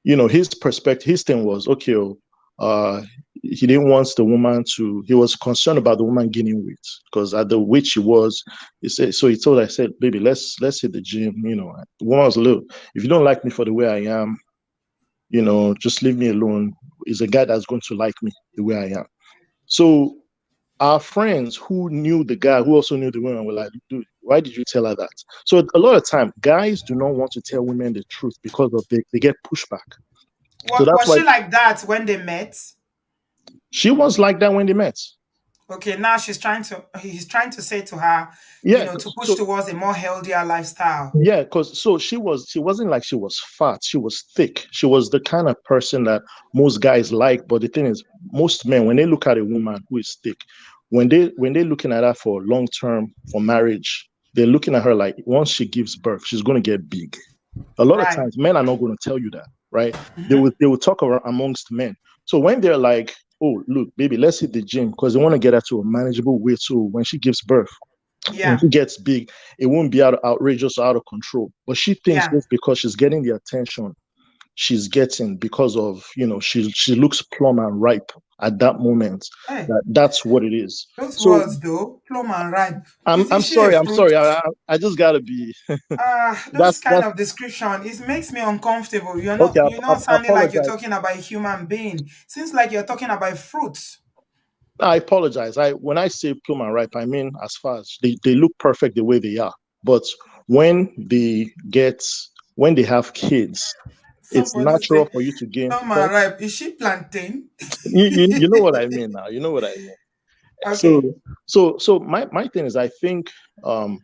his perspective, his thing was, okay, uh, he didn't want the woman to, he was concerned about the woman gaining weight because at the weight she was, he said, so he told her, I said, baby, let's hit the gym. The woman was a little, if you don't like me for the way I am, just leave me alone. Is a guy that's going to like me the way I am. So our friends who knew the guy, who also knew the woman, were like, dude, why did you tell her that? So a lot of time, guys do not want to tell women the truth because of they get pushback. So that's Was why she like that when they met? she was like that when they met. Okay, now he's trying to say to her, Yeah. to push So towards a more healthier lifestyle. yeah, because so she wasn't like she was fat. She was thick. She was the kind of person that most guys like. But the thing is, most men, when they look at a woman who is thick, when they're looking at her for long term for marriage, they're looking at her like once she gives birth, she's going to get big. A lot of Right. times, men are not going to tell you that, right? Mm-hmm. They will talk around amongst men. So when they're like, "Oh, look, baby, let's hit the gym," because they want to get her to a manageable weight, so when she gives birth, when Yeah. she gets big, it won't be outrageous or out of control. But she thinks Yeah. just because she's getting the attention she's getting because of she looks plumb and ripe at that moment, Hey, that's what it is. those So words though, plum and ripe. I'm Is she a sorry, fruit? I just gotta be. Those kind That's of description, it makes me uncomfortable. okay. You're not I sounding like you're apologize. talking about a human being. Seems like you're talking about fruits. I apologize. When I say plum and ripe, I mean as far as they look perfect the way they are. But when when they have kids, it's Somebody natural say for you to gain. plum and Sorry? ripe. Is she plantain? You know what I mean now. You know what I mean. So Okay. my thing is, I think um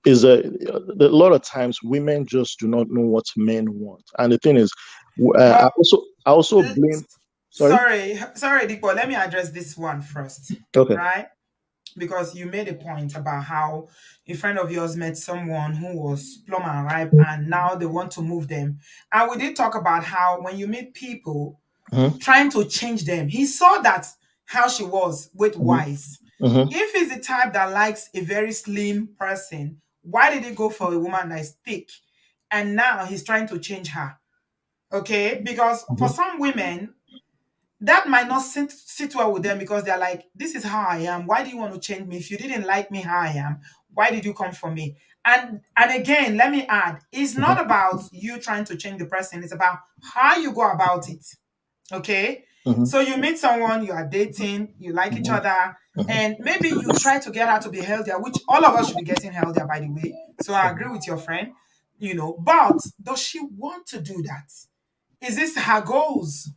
is a lot of times women just do not know what men want, and the thing is, But I also l- blame. Sorry. sorry, Dikbo. Let me address this one first, Okay. right? Because you made a point about how a friend of yours met someone who was plumb and ripe, and now they want to move them. And we did talk about how when you meet people Hmm. trying to change them, he saw that how she was weight Hmm. wise. Hmm. If he's the type that likes a very slim person, why did he go for a woman that is thick? And now he's trying to change her. Okay, because for Mhm. some women, that might not sit well with them because they're like, this is how I am. Why do you want to change me? If you didn't like me how I am, why did you come for me? And again, let me add, it's Mhm. not about you trying to change the person, it's about how you go about it. Okay. Mhm. So you meet someone, you are dating, you like each Mhm. other, Mhm. and maybe you try to get her to be healthier, which all of us should be getting healthier, by the way. So I agree with your friend, but does she want to do that? Is this her goals?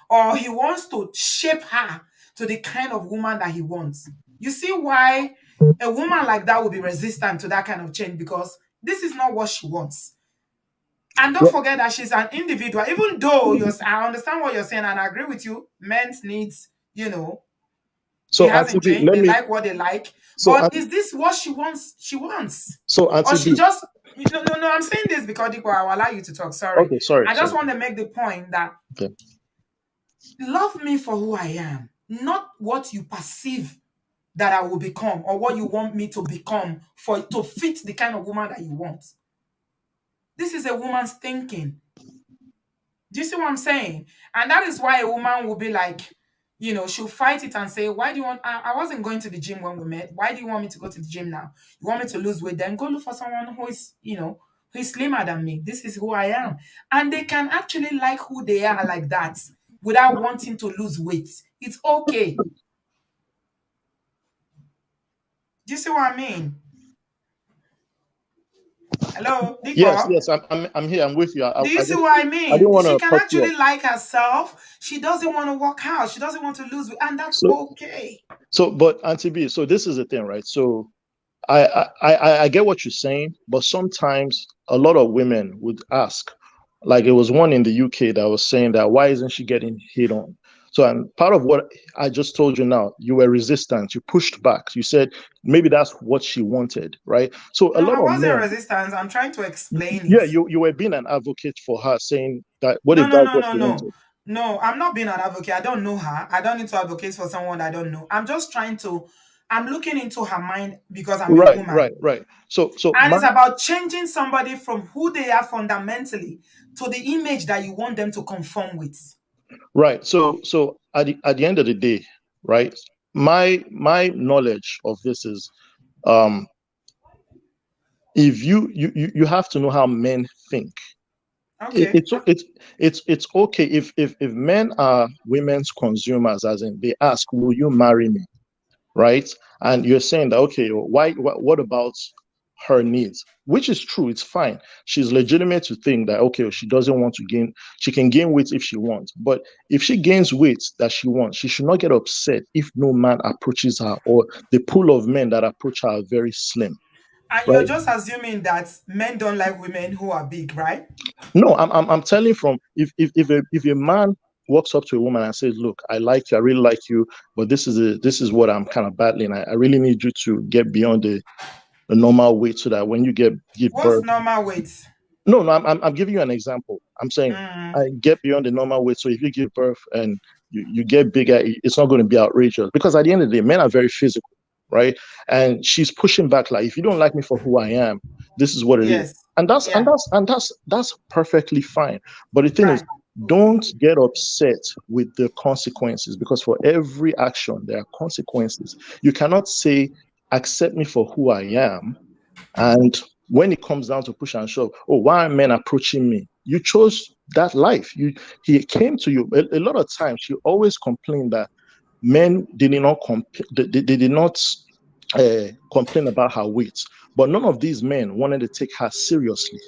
Or he wants to shape her to the kind of woman that he wants? You see why a woman like that will be resistant to that kind of change, because this is not what she wants. And don't Well, forget that she's an individual, even though I understand what you're saying and I agree with you. Men's needs, it so Auntie hasn't B, changed. let They me. like what they like. So But Aunt- is this what she wants? She wants. so Or Auntie she B. just no, no, no. I'm saying this because Diko, I will allow you to talk. Sorry. Okay, sorry, I just sorry. want to make the point that Okay. love me for who I am, not what you perceive that I will become or what you want me to become for to fit the kind of woman that you want. This is a woman's thinking. Do you see what I'm saying? And that is why a woman will be like, she'll fight it and say, why do you want, I wasn't going to the gym when we met. Why do you want me to go to the gym now? You want me to lose weight? Then go look for someone who is slimmer than me. This is who I am. And they can actually like who they are like that without wanting to lose weight. It's okay. Do you see what I mean? Hello, Yes, Diko? yes, I'm here. I'm with you. Do you see Just what I I didn't mean? want She to can cut you off. actually like herself. She doesn't want to work out. She doesn't want to lose weight. And that's So okay. but Auntie B, so this is the thing, right? So I get what you're saying, but sometimes a lot of women would ask, like it was one in the UK that was saying that why isn't she getting hit on? So and part of what I just told you now, you were resistant, you pushed back, you said maybe that's what she wanted, right? So a No, lot I of wasn't men, resistance. I'm trying to explain yeah, it. you were being an advocate for her, saying that what No, if no, that's no, what no, she no. wanted? No, I'm not being an advocate. I don't know her. I don't need to advocate for someone I don't know. I'm looking into her mind because I'm a Right, woman. right, right. So And my it's about changing somebody from who they are fundamentally to the image that you want them to conform with. right. So at the end of the day, right? My knowledge of this is um if you have to know how men think. It, Okay. it's it's okay if men are women's consumers, as in they ask, "Will you marry me?" Right? And you're saying that okay, why? What about her needs? Which is true. It's fine. She's legitimate to think that okay, she doesn't want to gain. She can gain weight if she wants, but if she gains weight that she wants, she should not get upset if no man approaches her or the pool of men that approach her are very slim. And you're Right? just assuming that men don't like women who are big, right? No, I'm telling you from if a man walks up to a woman and says, "Look, I like you, I really like you, but this is what I'm kind of battling. I really need you to get beyond the normal weight so that when you give What's birth." normal weight? No, no, I'm giving you an example. I'm saying Mm. I get beyond the normal weight. So if you give birth and you get bigger, it's not going to be outrageous because at the end of the day, men are very physical, right? And she's pushing back like, if you don't like me for who I am, this is what it is. Yes. And Yeah. that's perfectly fine. But the thing is, Right. don't get upset with the consequences because for every action there are consequences. You cannot say accept me for who I am and when it comes down to push and shove, oh, why are men approaching me? You chose that life. He came to you. A lot of times, she always complained that men did not they did not complain about her weight, but none of these men wanted to take her seriously.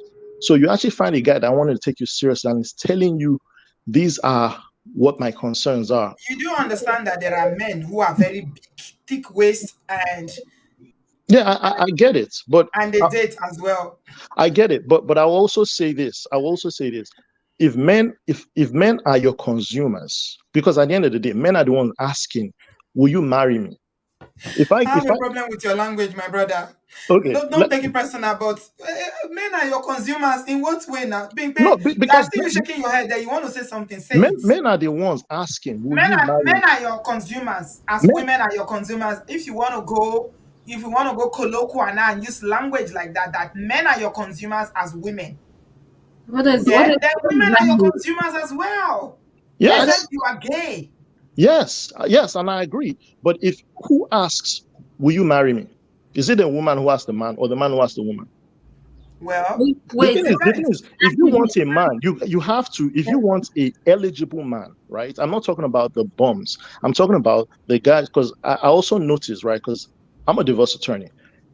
So you actually find a guy that wanted to take you seriously and is telling you these are what my concerns are. You do understand that there are men who are very big, thick waist, Yeah, I get it, but and they date as well. I get it, but I will also say this. I will also say this. If men are your consumers, because at the end of the day, men are the ones asking, "Will you marry me?" I If have I a problem with your language, my brother. okay, Don't take it personal, but men are your consumers. In what way now? no, I because see you shaking your head there. You want to say something, say it. men are the ones asking, "Will you marry me?" Men are your consumers, as Men, women are your consumers. If you want to go colloquial now and use language like that, that men are your consumers as women. What does Yeah, then what does women that are your mean? consumers as well. Except Yes, you are gay. yes, yes, and I agree. But if who asks, will you marry me? Is it the woman who asks the man or the man who asks the woman? Well, The Wait, thing it is, the thing depends. is, if you want a man, you have to. If you want a eligible man, right? I'm not talking about the bums. I'm talking about the guys because I also noticed, right? Because I'm a divorce attorney.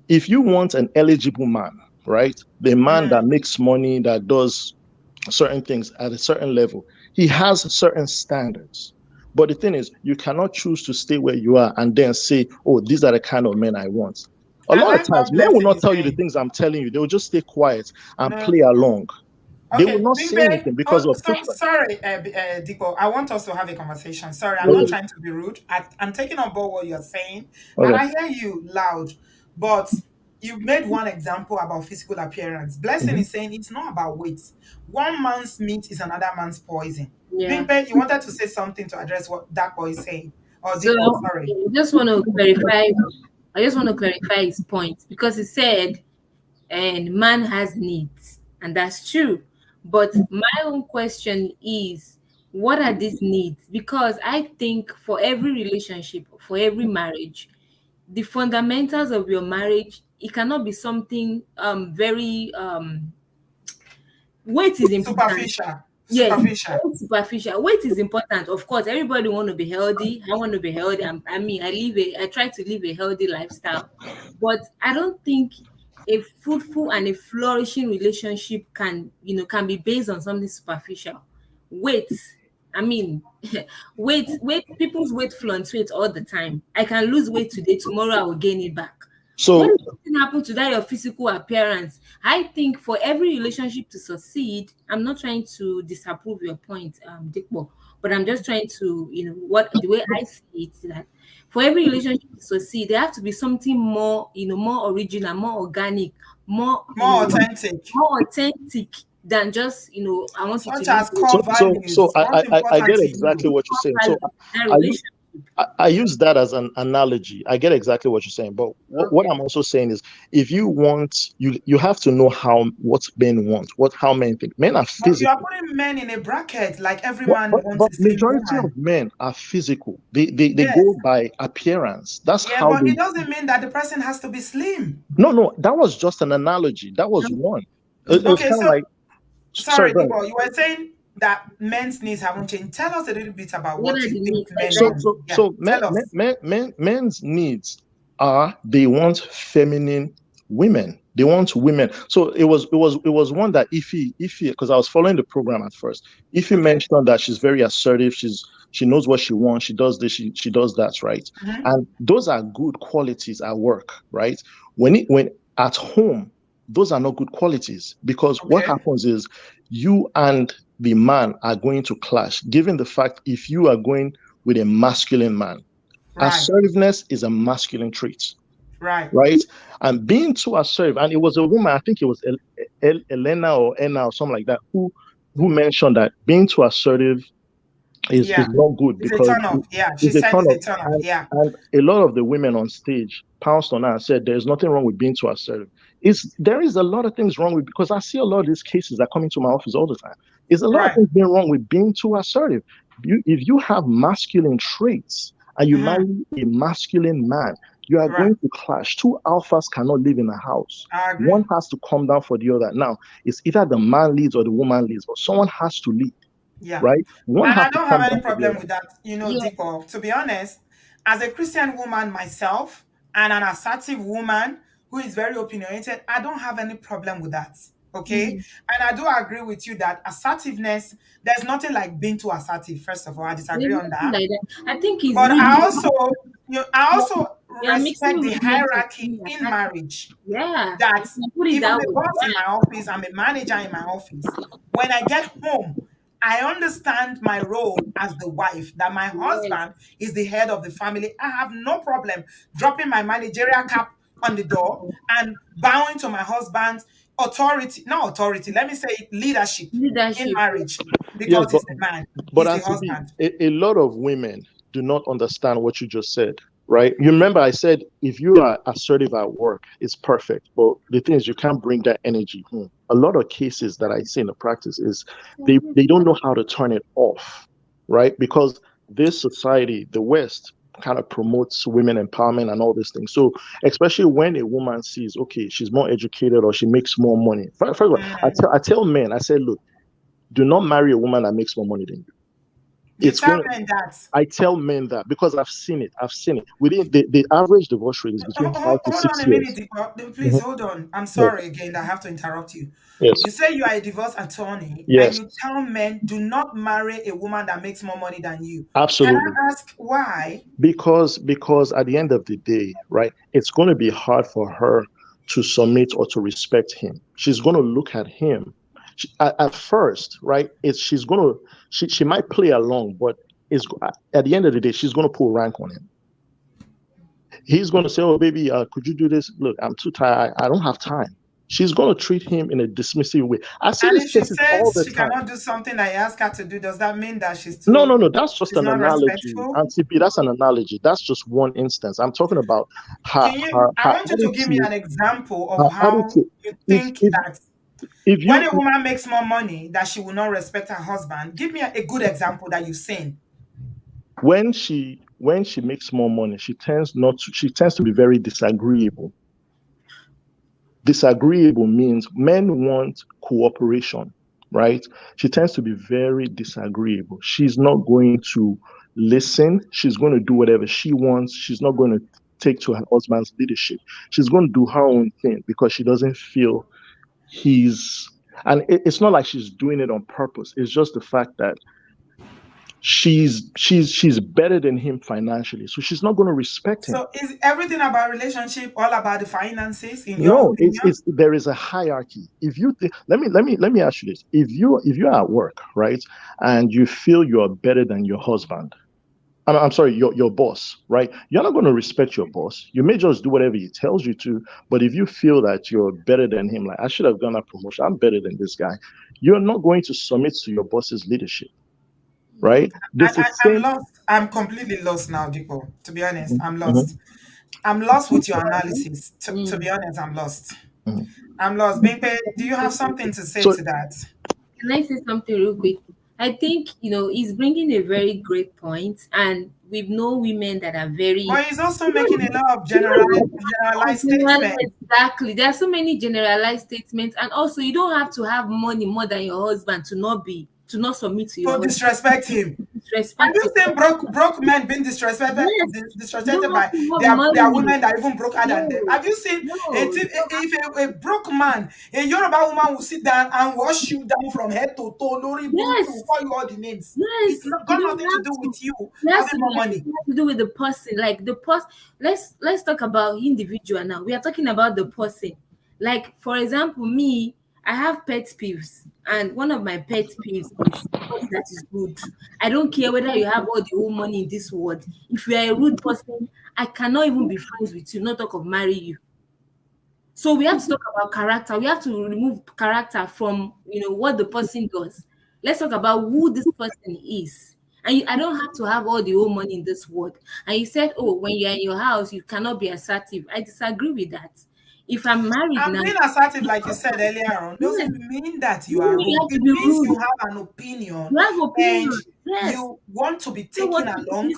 If you want an eligible man, right, the man that makes money, that does certain things at a certain level, he has certain standards. But the thing is, you cannot choose to stay where you are and then say, "Oh, these are the kind of men I want." A I lot of like times, what men will Blessing not is tell you the saying. things I'm telling you. They will just stay quiet and No. play along. They will Okay, not say Bimbe. anything because Oh, of so pushback. sorry, Dipo. I want us to have a conversation. Sorry, I'm not Okay, wait. trying to be rude. I'm taking on board what you're saying, and okay. I hear you loud. But you made one example about physical appearance. Blessing Mhm. is saying it's not about weight. One man's meat is another man's poison. Yeah. Bimbe, you wanted to say something to address what that boy is saying, or So Dipo? Sorry. I just want to clarify. I just want to clarify his point because he said, "And man has needs," and that's true. But my own question is, what are these needs? Because I think for every relationship, for every marriage, the fundamentals of your marriage, it cannot be something very weight is important. Superficial. Yes, Superficial. very superficial. Weight is important. Of course, everybody want to be healthy. I want to be healthy. I mean, I try to live a healthy lifestyle, but I don't think a fruitful and a flourishing relationship can be based on something superficial. Weight. I mean, people's weight fluctuates all the time. I can lose weight today, tomorrow I will gain it back. When So, does something happen to that your physical appearance? I think for every relationship to succeed, I'm not trying to disapprove your point, Dikbo, but I'm just trying to, what the way I see it is that for every relationship to succeed, there have to be something more, more original, more organic, more, More authentic. more authentic than just, I want you to Such live as with core so values. What's I important get to exactly you? what you're saying. So that I use relationship. I use that as an analogy. I get exactly what you're saying, but what Okay. I'm also saying is, if you want, you have to know what men want, what how men think. Men are But you are physical. putting men in a bracket like every man wants But a slim majority of woman. men are physical. They Yes. go by appearance. That's Yeah, how but they. it doesn't mean that the person has to be slim. No, that was just an analogy. That was one. It was Okay, kind of so like, sorry, sorry, go ahead. Dibo, you were saying that men's needs haven't changed. Tell us a little bit about What what are you the think needs men So want. exactly? so Yeah, so tell us. men's needs are, they want feminine women. They want women. So it was one that Ify, because I was following the program at first. Ify Okay. mentioned that she's very assertive. She knows what she wants. She does this. She does that, right? Hmm. And those are good qualities at work, right? When at home, those are not good qualities, because what Okay. happens is you and the man are going to clash, given the fact, if you are going with a masculine man. Right. Assertiveness is a masculine trait, Right. right? And being too assertive, and it was a woman, I think it was Elena or Enna or something like that, who mentioned that being too assertive is Yeah. not good, It's a because turn off. Yeah. She it's a said turn it's off. a turn off. And, Yeah. and a lot of the women on stage pounced on her and said there's nothing wrong with being too assertive. There is a lot of things wrong with, because I see a lot of these cases that come into my office all the time. There's a lot of Right. things being wrong with being too assertive. If you have masculine traits and you Hmm. marry a masculine man, you are Right. going to clash. Two alphas cannot live in a house. I agree. One has to come down for the other. Now, it's either the man leads or the woman leads, but someone has to lead, Yeah. right? One And has I to don't have come any down for the problem other. with that, Yeah. Deepo. To be honest, as a Christian woman myself and an assertive woman who is very opinionated, I don't have any problem with that. Okay. Mm. And I do agree with you that assertiveness, there's nothing like being too assertive. First of all, I There's disagree on nothing that. like that. I think it's But really I also you're mixing respect the rudeness with hierarchy being in assertive. marriage, Yeah, that you can put it if I'm that a way. boss in my office, I'm a manager in my office. When I get home, I understand my role as the wife, that my Yes, husband is the head of the family. I have no problem dropping my managerial cap on the door and bowing to my husband's authority, not authority, let me say leadership in leadership. marriage, Yes, because he's the man, but he's the Auntie B, husband. a lot of women do not understand what you just said, right? You remember I said if you are assertive at work, it's perfect. But the thing is, you can't bring that energy home. a lot of cases that I see in the practice is they don't know how to turn it off, right? Because this society, the West, kind of promotes women empowerment and all these things. So especially when a woman sees, okay, she's more educated or she makes more money. First of all, I tell men, I say, look, do not marry a woman that makes more money than you. You It's tell going. men that. I tell men that because I've seen it. I've seen it. Within the average divorce rate is between 5 to Hold on 6 a years. minute. Please Mhm. hold on. I'm Yes. sorry again. I have to interrupt you. Yes. You say you are a divorce attorney and Yes. you tell men do not marry a woman that makes more money than you. Can Absolutely. I ask why? Because at the end of the day, right, it's going to be hard for her to submit or to respect him. She's going to look at him. At first, right, she's going to she might play along, but it's at the end of the day, she's going to pull rank on him. He's going to say, "Oh, baby, could you do this? Look, I'm too tired. I don't have time." She's going to treat him in a dismissive way. I see And these if she cases all says the she time. cannot do something that you ask her to do, does that mean that No, no, no. That's just she's an not analogy. respectful? Auntie P, that's an analogy. That's just one instance. I'm talking about her Can you? her, I her want you to give me attitude. an example of Her how attitude. you If think if that if when you a woman makes more money, that she will not respect her husband. Give me a good example that you've seen. when she makes more money, she tends to be very disagreeable. Disagreeable means men want cooperation, right? She tends to be very disagreeable. She's not going to listen. She's going to do whatever she wants. She's not going to take to her husband's leadership. She's going to do her own thing because she doesn't feel he's, and it's not like she's doing it on purpose. It's just the fact that she's better than him financially, so she's not going to respect him. So is everything about relationship all about the finances, in your No, opinion? it's there is a hierarchy. If you think, let me ask you this: if you're at work, right, and you feel you're better than your husband, I'm sorry, your boss, right? You're not going to respect your boss. You may just do whatever he tells you to, but if you feel that you're better than him, like I should have done a promotion, I'm better than this guy, you're not going to submit to your boss's leadership, right? This is I'm same. lost. I'm completely lost now, Dipo. To be honest, I'm Mhm, lost. I'm lost with your analysis. To be honest, I'm lost. mhm. I'm lost. Bimpe, do you have something to say So to that? Can I say something real quick? I think, he's bringing a very great point, and we've known women that are very. But he's also making a lot of generalized statements. Exactly. There are so many generalized statements, and also you don't have to have money more than your husband to not submit to your To husband. disrespect him. Have Disrespect you him. seen broke men being Yes, you disrespected don't have by to have their money. women that are even broker than them? No, Have you seen no, you don't have if a broke man, a Yoruba woman will sit down and wash you down from head to toe, Lori Buruki will yes. call you all the names. It's Yes, not you got don't nothing to have do to. with you It has having to more be money. everything has to do with the person. Like the person. Let's talk about individual now. We are talking about the person. Like for example, me, I have pet peeves, and one of my pet peeves is somebody that is rude. I don't care whether you have all the whole money in this world. If you are a rude person, I cannot even be friends with you. Not talk of marry you. So we have to talk about character. We have to remove character from what the person does. Let's talk about who this person is. And I don't have to have all the whole money in this world. And you said, oh, when you're in your house, you cannot be assertive. I disagree with that. If I'm married And now, being assertive, like you said earlier on, yes, doesn't mean that you you are mean you rude. have to It be means you rude. have an opinion You have and opinion. Yes. you want to be So taken what along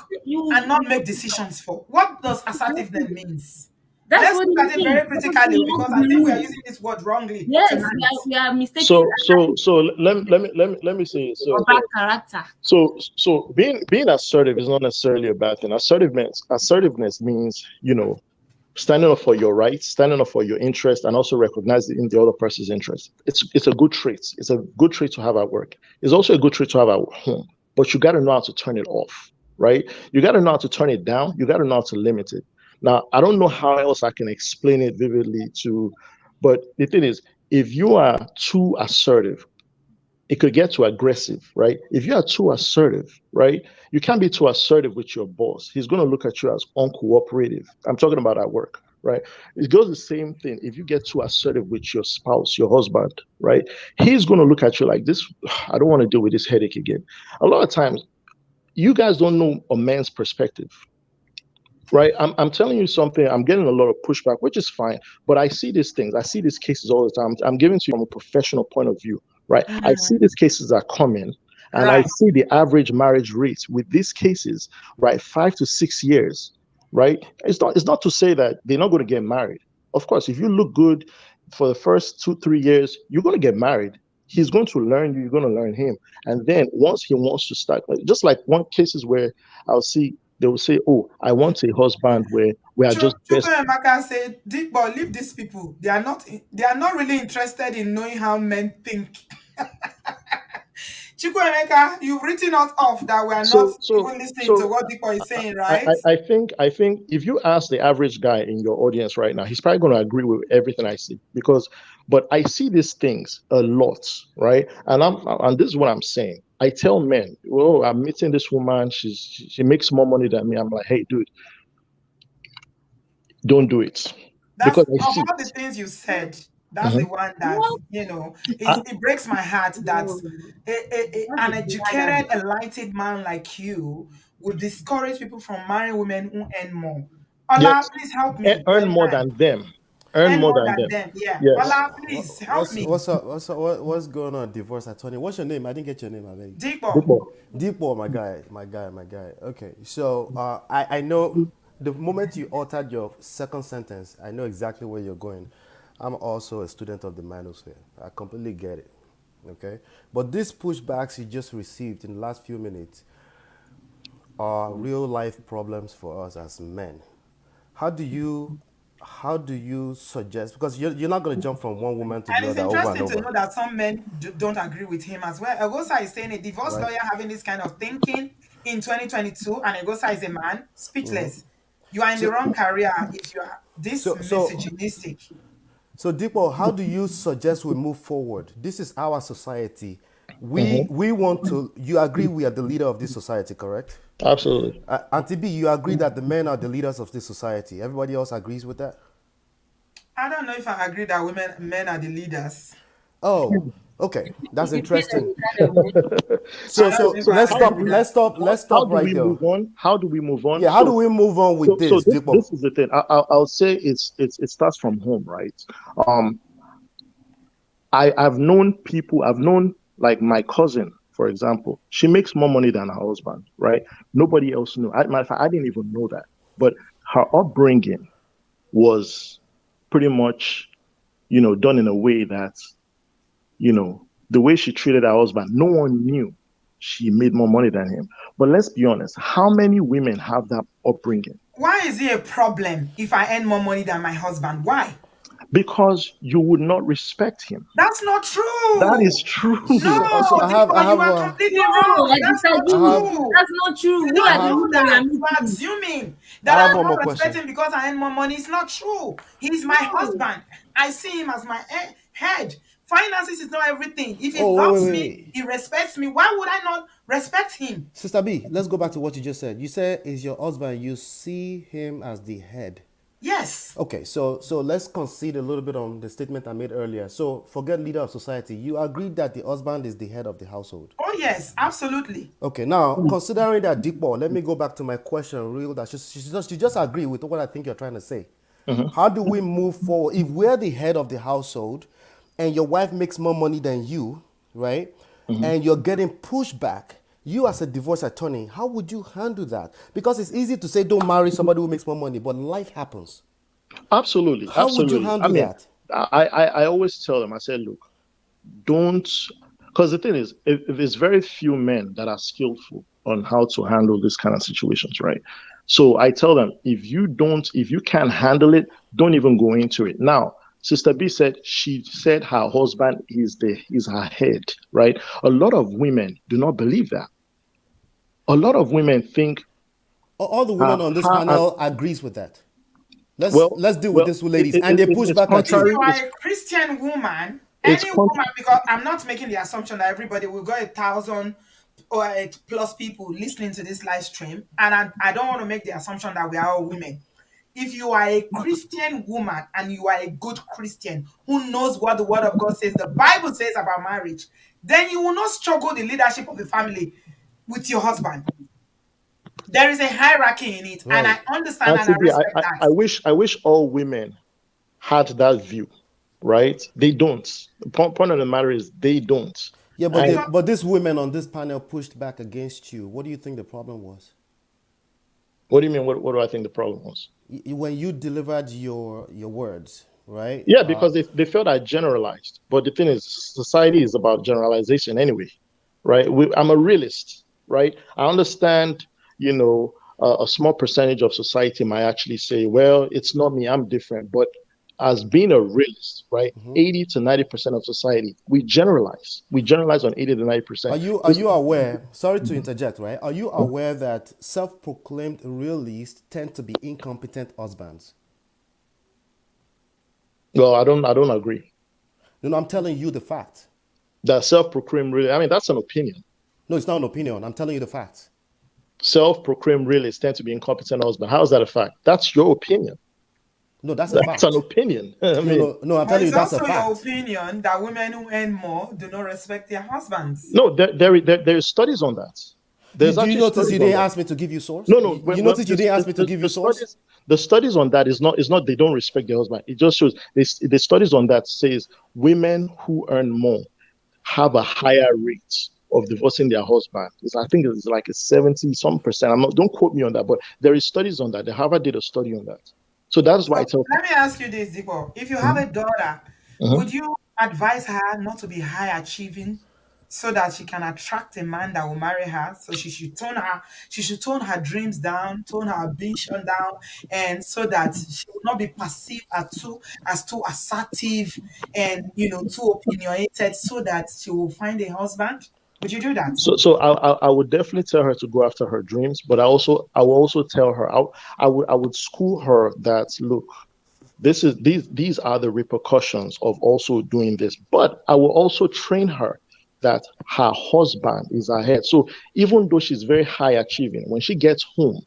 and not you make decisions for. What does assertiveness means? that's Let's what look it at it means. very That doesn't critically mean you have because to I be think we are rude. using this word wrongly Yes, tonight. we are mistaking so let me say it. for bad character. So being assertive is not necessarily a bad thing. Assertiveness means, standing up for your rights, standing up for your interest, and also recognizing the other person's interest. It's a good trait. It's a good trait to have at work. It's also a good trait to have at home. But you got to know how to turn it off, right? You got to know how to turn it down. You got to know how to limit it. Now, I don't know how else I can explain it vividly but the thing is, if you are too assertive, it could get too aggressive, right? If you are too assertive, right, you can't be too assertive with your boss. He's going to look at you as uncooperative. I'm talking about at work, right? It goes the same thing. If you get too assertive with your spouse, your husband, right, he's going to look at you like this. I don't want to deal with this headache again. A lot of times, you guys don't know a man's perspective. right? I'm telling you something. I'm getting a lot of pushback, which is fine. But I see these things. I see these cases all the time. I'm giving to you from a professional point of view, right? I see these cases are coming, and I Right. see the average marriage rate with these cases, right? 5 to 6 years, right? It's not to say that they're not going to get married. Of course, if you look good for the first 2 3 years, you're going to get married. He's going to learn you. You're going to learn him, and then once he wants to start, just like one cases where I'll see they will say, "Oh, I want a husband where we are just best." Chukwemeka said, but leave these people. They are not really interested in knowing how men think. Chukwemeka, you've written us off that we are not So, so, even listening to so what Dikbo is saying, I, right? I think if you ask the average guy in your audience right now, he's probably going to agree with everything I see because, but I see these things a lot, right? And this is what I'm saying. I tell men, "Oh, I'm meeting this woman. She makes more money than me." I'm like, "Hey, dude, don't do it," That's because I of see all the it. things you said. That's the Mhm. one that I, it breaks my heart that an educated, enlightened man like you would discourage people from marrying women who earn more. Ola, yes, please help me. You're earn a more man. than them. Earn Earn more more than than them. them. Yeah. Yes. Ola, please help What's me. what's up? What's going on, divorce attorney? What's your name? I didn't get your name, I beg. Dikbo. Football. Deepo, my guy. Okay, so I know the moment you altered your second sentence, I know exactly where you're going. I'm also a student of the manosphere. I completely get it. Okay, but these pushbacks you just received in the last few minutes are real life problems for us as men. How do you how do you suggest, because you're not going to jump from one woman to And the it's other over and interesting to over, know that some men don't agree with him as well. Egosa is saying a divorce right? lawyer having this kind of thinking in 2022, and Egosa is a man, speechless. You are in the So wrong career if you are this so so misogynistic. So, Deepo, how do you suggest we move forward? This is our society. Mhm. We want to. You agree we are the leader of this society, correct? Absolutely. Auntie B, you agree that the men are the leaders of this society. Everybody else agrees with that. I don't know if I agree that men are the leaders. Oh, okay, that's It depends on interesting. the kind of men. I So, don't so, know if so I Let's how do agree stop. with we, that. Let's how stop do right we there. move on? How do we move on? Yeah, how do we move on with So this, Deepo? this is the thing. I'll say it starts from home, right? Um, I've known people. I've known like my cousin, for example. She makes more money than her husband, right? Nobody else knew. Matter of fact, I didn't even know that. But her upbringing was pretty much, done in a way that, the way she treated her husband, no one knew she made more money than him. But let's be honest, how many women have that upbringing? Why is it a problem if I earn more money than my husband? Why? Because you would not respect him. That's not That is true. true. So No, I Dikbo, you have are a completely No, wrong. I That's not I disagree. have true. That's not true. You We don't are the know reason we are that. You are meeting. assuming that I have I'm one more not question. respecting because I earn more money. It's not true. He's my No. husband. I see him as my head. Finances is not everything. If he Oh, loves me, wait. he respects me. Why would I not respect him? Sister B, let's go back to what you just said. You said is your husband. You see him as the head. Yes. Okay, so let's concede a little bit on the statement I made earlier. So forget leader of society. You agree that the husband is the head of the household. Oh, yes, absolutely. Okay, now considering that deep ball, let me go back to my question. Real that she just agree with what I think you're trying to say. Mhm. How do we move forward if we're the head of the household, and your wife makes more money than you, right? Mhm. And you're getting pushback. You as a divorce attorney, how would you handle that? Because it's easy to say don't marry somebody who makes more money, but life happens. Absolutely, How would you absolutely. I handle mean, that? I always tell them, I say, look, don't, because the thing is, if there's very few men that are skillful on how to handle this kind of situations, right? So I tell them, if you can't handle it, don't even go into it. Now, Sister B said she said her husband is her head, right? A lot of women do not believe that. A lot of women think All the her, women on this her panel agrees with that. Let's well, let's deal with well, this, ladies, and they push it's back at If you. you contrary. are a Christian woman, It's any con- woman, because I'm not making the assumption that everybody will go 1,000 or plus people listening to this live stream, and I don't want to make the assumption that we are all women. If you are a Christian woman and you are a good Christian who knows what the Word of God says, the Bible says about marriage, then you will not struggle the leadership of the family with your husband. There is a hierarchy in it, and Right. I understand and Auntie I B, respect that. I wish all women had that view, right? They don't. The point of the matter is they don't. Yeah, but And Because but these women on this panel pushed back against you. What do you think the problem was? what do you mean? What do I think the problem was? When you delivered your words, right? Yeah, because they felt I generalized. But the thing is, society is about generalization anyway, right? I'm a realist, right? I understand, you know, a small percentage of society might actually say, well, it's not me, I'm different. But as being a realist, right, 80 to 90% of society, we generalize. We generalize on 80 to 90%. Are you aware? Sorry to interject, right? Are you aware that self-proclaimed realists tend to be incompetent husbands? Well, I don't agree. You know, I'm telling you the fact. That self-proclaimed really, I mean, that's an opinion. No, it's not an opinion. I'm telling you the facts. Self-proclaimed realists tend to be incompetent husbands. How is that a fact? That's your opinion. No, that's a That's an fact. opinion. I No, mean, no, no. I'm but telling you it's that's a also your fact. opinion that women who earn more do not respect their husbands. no, there is studies on that. There's Do you actually notice you studies on didn't that. ask me to give you source? No, no. You notice you didn't ask me to give you source? The studies on that is not they don't respect their husband. It just shows the studies on that says women who earn more have a higher rate of divorcing their husband. I think it's like a 70 some percent. I'm not. Don't quote me on that, but there is studies on that. The Harvard did a study on that. So that's why I So tell let people. me ask you this, Dipo. If you have Mhm, a daughter, mhm. would you advise her not to be high achieving so that she can attract a man that will marry her? So she should tone her dreams down, tone her ambition down, and so that she will not be perceived as too assertive and too opinionated, so that she will find a husband. Would you do that? So I would definitely tell her to go after her dreams, but I will also tell her I would school her that look, these are the repercussions of also doing this. But I will also train her that her husband is ahead. So even though she's very high achieving, when she gets home,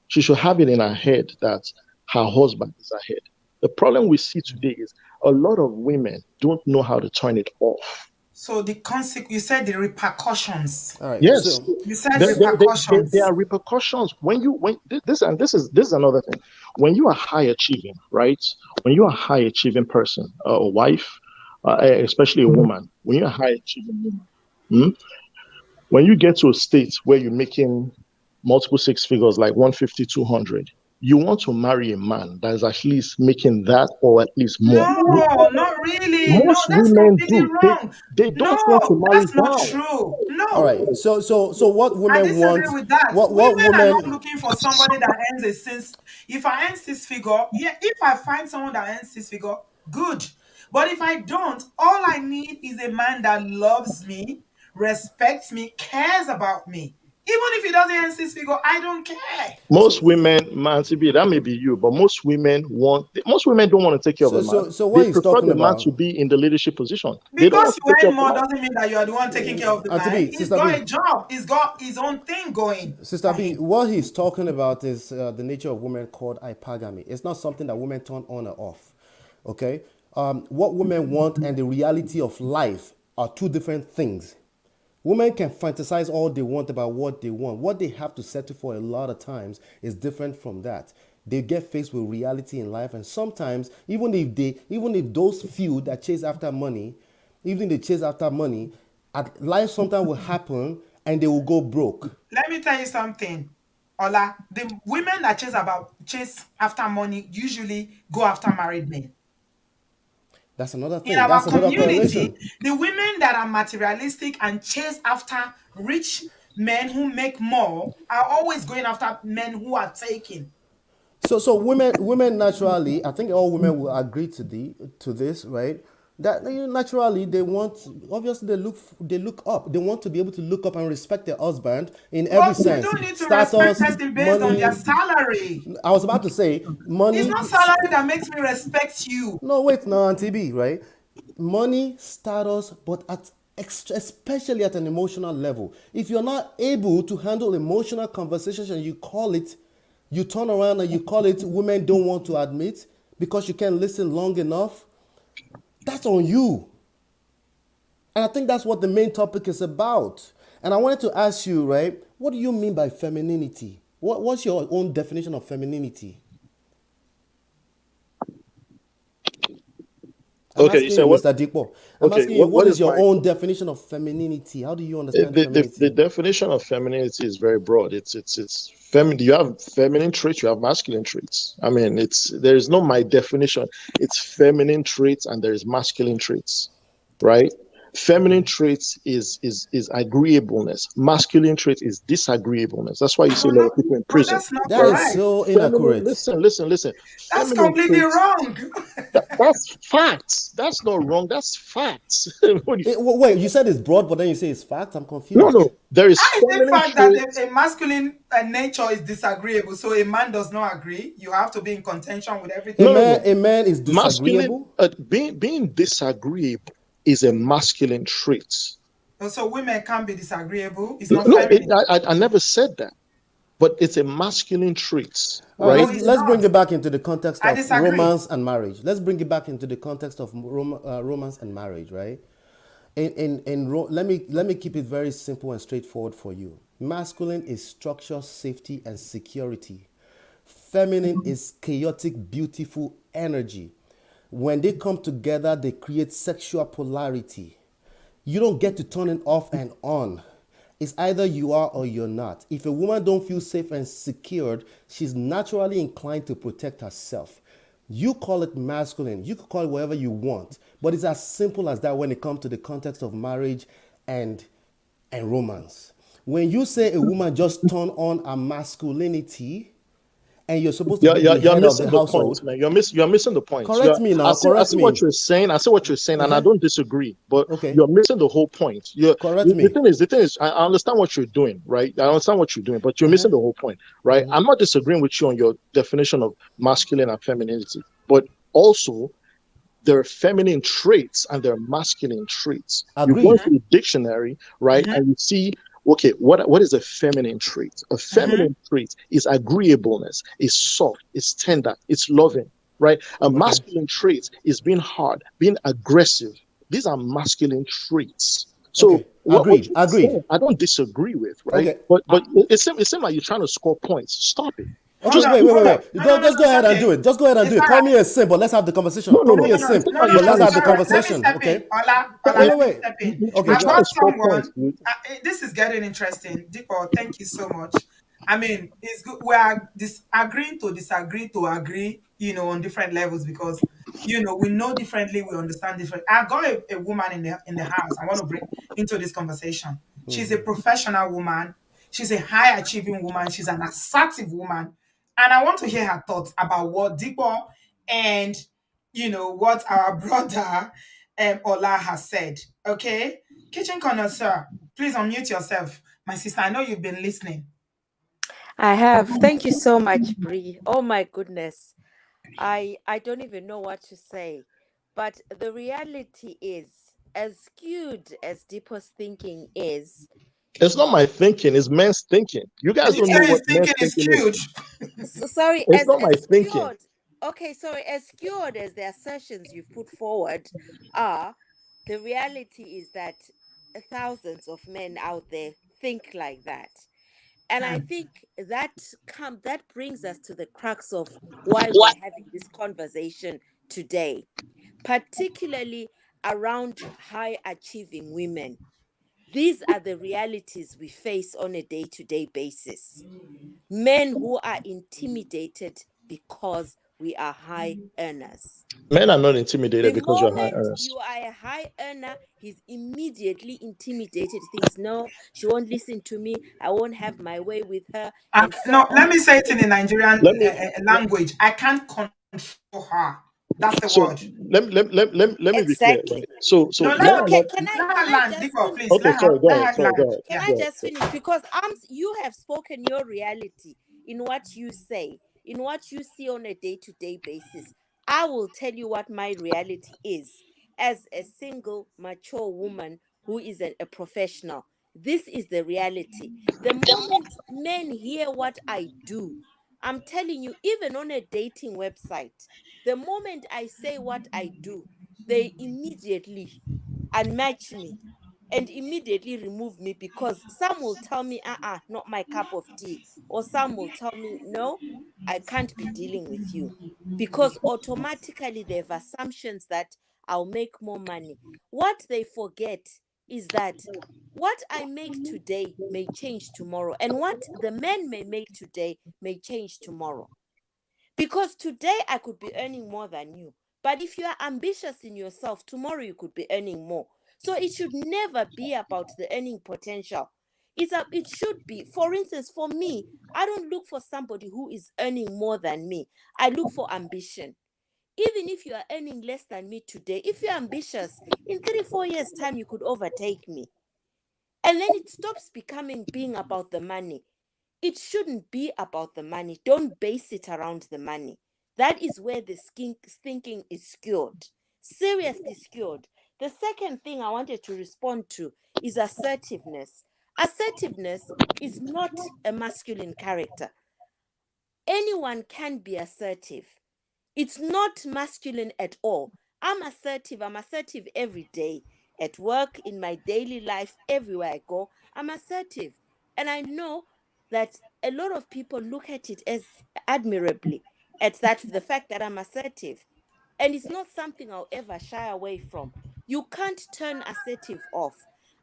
she should have it in her head that her husband is ahead. The problem we see today is a lot of women don't know how to turn it off. So the consequence, you said the repercussions. All right. Yes, So You said there repercussions. are repercussions when you when this and this is another thing. When you are high achieving, right? When you are a high achieving person, a wife, especially a woman, when you're a high achieving woman, hmm, when you get to a state where you're making multiple six figures, like 150, 200, you want to marry a man that is at least making that or at least more. No, not really. No, Most that's women completely do. wrong. They No, don't want to marry that's not down. true. all No, right. So what I women disagree want? with that. What Women are not women? looking for somebody that earns a six. If I earn six figure, yeah, if I find someone that earns six figure, good. But if I don't, all I need is a man that loves me, respects me, cares about me. Even if he doesn't earn six figure, I don't care. Most women, man, CB, that may be you, but most women don't want to take care of a man. So They what he's prefer talking the man about? to be in the leadership position. They don't Because want to you take care earn of the more man. doesn't mean that you are the one taking care of the Auntie man. B, He's Sister got B, a job. He's got his own thing going Sister for B, him. what he's talking about is the nature of women called hypergamy. It's not something that women turn on or off. Okay? What women want and the reality of life are two different things. Women can fantasize all they want about what they want. What they have to settle for a lot of times is different from that. They get faced with reality in life, and sometimes even if those few that chase after money, even if they chase after money, life sometimes will happen and they will go broke. Let me tell you something, Ola. The women that chase after money usually go after married men. That's another In thing. our That's another community, correlation. the women that are materialistic and chase after rich men who make more are always going after men who are taking. So women naturally, I think all women will agree to this, right? That naturally they want, obviously they look up. They want to be able to look up and respect their husband in every But you sense, don't need to respect status, person based on their money. salary. I was about to say It's money. not salary that makes me respect you. No, wait, no, Auntie B, right? Money, status, but especially at an emotional level. If you're not able to handle emotional conversations and you turn around and you call it women don't want to admit because you can't listen long enough, that's on you. And I think that's what the main topic is about. And I wanted to ask you, right? What do you mean by femininity? What's your own definition of femininity? I'm Okay, you asking said you, what? Mr. Dipo. I'm Okay, asking you, what what is is your my own definition of femininity? How do you understand the femininity? definition of femininity is very broad. It's feminine. You have feminine traits, you have masculine traits. I mean, it's there is no my definition. It's feminine traits and there is masculine traits, right? Feminine Okay. traits is agreeableness. Masculine trait is disagreeableness. That's why you see No, a lot no, of people in but prison, that's not That right? is correct. so Feminine, inaccurate. listen. That's Feminine completely traits, wrong. that's facts. That's not wrong. That's facts. Wait, you said it's broad, but then you say it's fact. I'm confused. No. There is How is the feminine fact that traits. a masculine nature is disagreeable, so a man does not agree? You have to be in contention with everything. No. A man is Masculine, disagreeable. being disagreeable is a masculine trait. So women can be disagreeable. It's not No, feminine. I never said that, but it's a masculine trait, All right, No, right? it's let's bring not. it back into the context I of disagree. romance and marriage. Let's bring it back into the context of romance and marriage, right? Let me keep it very simple and straightforward for you. Masculine is structure, safety, and security. Feminine is chaotic, beautiful energy. When they come together, they create sexual polarity. You don't get to turn it off and on. It's either you are or you're not. If a woman don't feel safe and secured, she's naturally inclined to protect herself. You call it masculine. You could call it whatever you want, but it's as simple as that when it comes to the context of marriage and romance. When you say a woman just turn on her masculinity and you're supposed to be the You're head of missing the the point, household, man. You're missing the point. correct me now. I Correct see what me. you're saying. I see what you're saying, and I don't disagree. But Okay. you're missing the whole point. Correct me. The thing is, I understand what you're doing, right? I understand what you're doing, but you're missing the whole point, right? I'm not disagreeing with you on your definition of masculine and femininity, but also there are feminine traits and there are masculine traits. You go Agreed. into the dictionary, right, and you see, okay, what is a feminine trait? A feminine trait is agreeableness, is soft, is tender, it's loving, right? A Okay. masculine trait is being hard, being aggressive. These are masculine traits. So Okay. what Agreed. you're Agreed. saying, I don't disagree with, right? Okay. But it seems like you're trying to score points. Stop it. Okay, Hold Just on, wait, keep wait, hold wait, on. quiet. wait. No, no, no, Just no, go it's ahead and do okay. it. Just go ahead and do It's it. all Call right. me a simp, but let's have the conversation. No, no, Call No, me no. a no, simp, no, no, but no. You're let's trying have It's to the all right. Let me conversation. step in. Okay. Ola, Wait, wait, let me wait. step in. you're I Okay. trying to got score points, someone. dude. This is getting interesting. Deepo, thank you so much. I mean, it's good. We are agreeing to disagree to agree, on different levels because, we know differently, we understand different. I got a woman in the house I want to bring into this conversation. She's a professional woman. She's a high achieving woman. She's an assertive woman. And I want to hear her thoughts about what Deepo and, what our brother Ola has said. Okay? Kitchen connoisseur, please unmute yourself. My sister, I know you've been listening. I have. Thank you so much, Bree. Oh my goodness. I don't even know what to say. But the reality is, as skewed as Deepa's thinking is, It's not my thinking, it's men's thinking. You And guys you don't know say what his men's thinking is thinking is. huge. sorry, It's not my as thinking. skewed. Okay, sorry, as skewed as the assertions you've put forward are, the reality is that thousands of men out there think like that. And I think that brings us to the crux of why we're having this conversation today, particularly around high achieving women. These are the realities we face on a day-to-day basis. Men who are intimidated because we are high earners. Men are not The intimidated because you're high moment earners. you are a high earner, he's immediately intimidated. Thinks, no, she won't listen to me. I won't have my way with her, and so No, let on. me say it in a Nigerian Let me language. I can't control her. That's the so word. let me be clear, right? Exactly. So No, men No, are not let can her I land. just Deepo, finish? please. okay, sorry, go Let ahead, her sorry, land. go ahead. Can Yeah. I Go ahead. just finish? Because you have spoken your reality in what you say, in what you see on a day-to-day basis. I will tell you what my reality is as a single, mature woman who is a professional. This is the reality. The moment men hear what I do, I'm telling you, even on a dating website, the moment I say what I do, they immediately unmatch me. and immediately remove me, because some will tell me, not my cup of tea. Or some will tell me, no, I can't be dealing with you. Because automatically they have assumptions that I'll make more money. What they forget is that what I make today may change tomorrow, and what the men may make today may change tomorrow. Because today I could be earning more than you. But if you are ambitious in yourself, tomorrow you could be earning more. So it should never be about the earning potential. It should be, for instance, for me, I don't look for somebody who is earning more than me. I look for ambition. Even if you are earning less than me today, if you're ambitious, in 3-4 years' time, you could overtake me. And then it stops being about the money. It shouldn't be about the money. Don't base it around the money. That is where the thinking is skewed, seriously skewed. The second thing I wanted to respond to is assertiveness. Assertiveness is not a masculine character. Anyone can be assertive. It's not masculine at all. I'm assertive. I'm assertive every day. At work, in my daily life, everywhere I go, I'm assertive. And I know that a lot of people look at it as admirably, at the fact that I'm assertive. And it's not something I'll ever shy away from. You can't turn assertive off.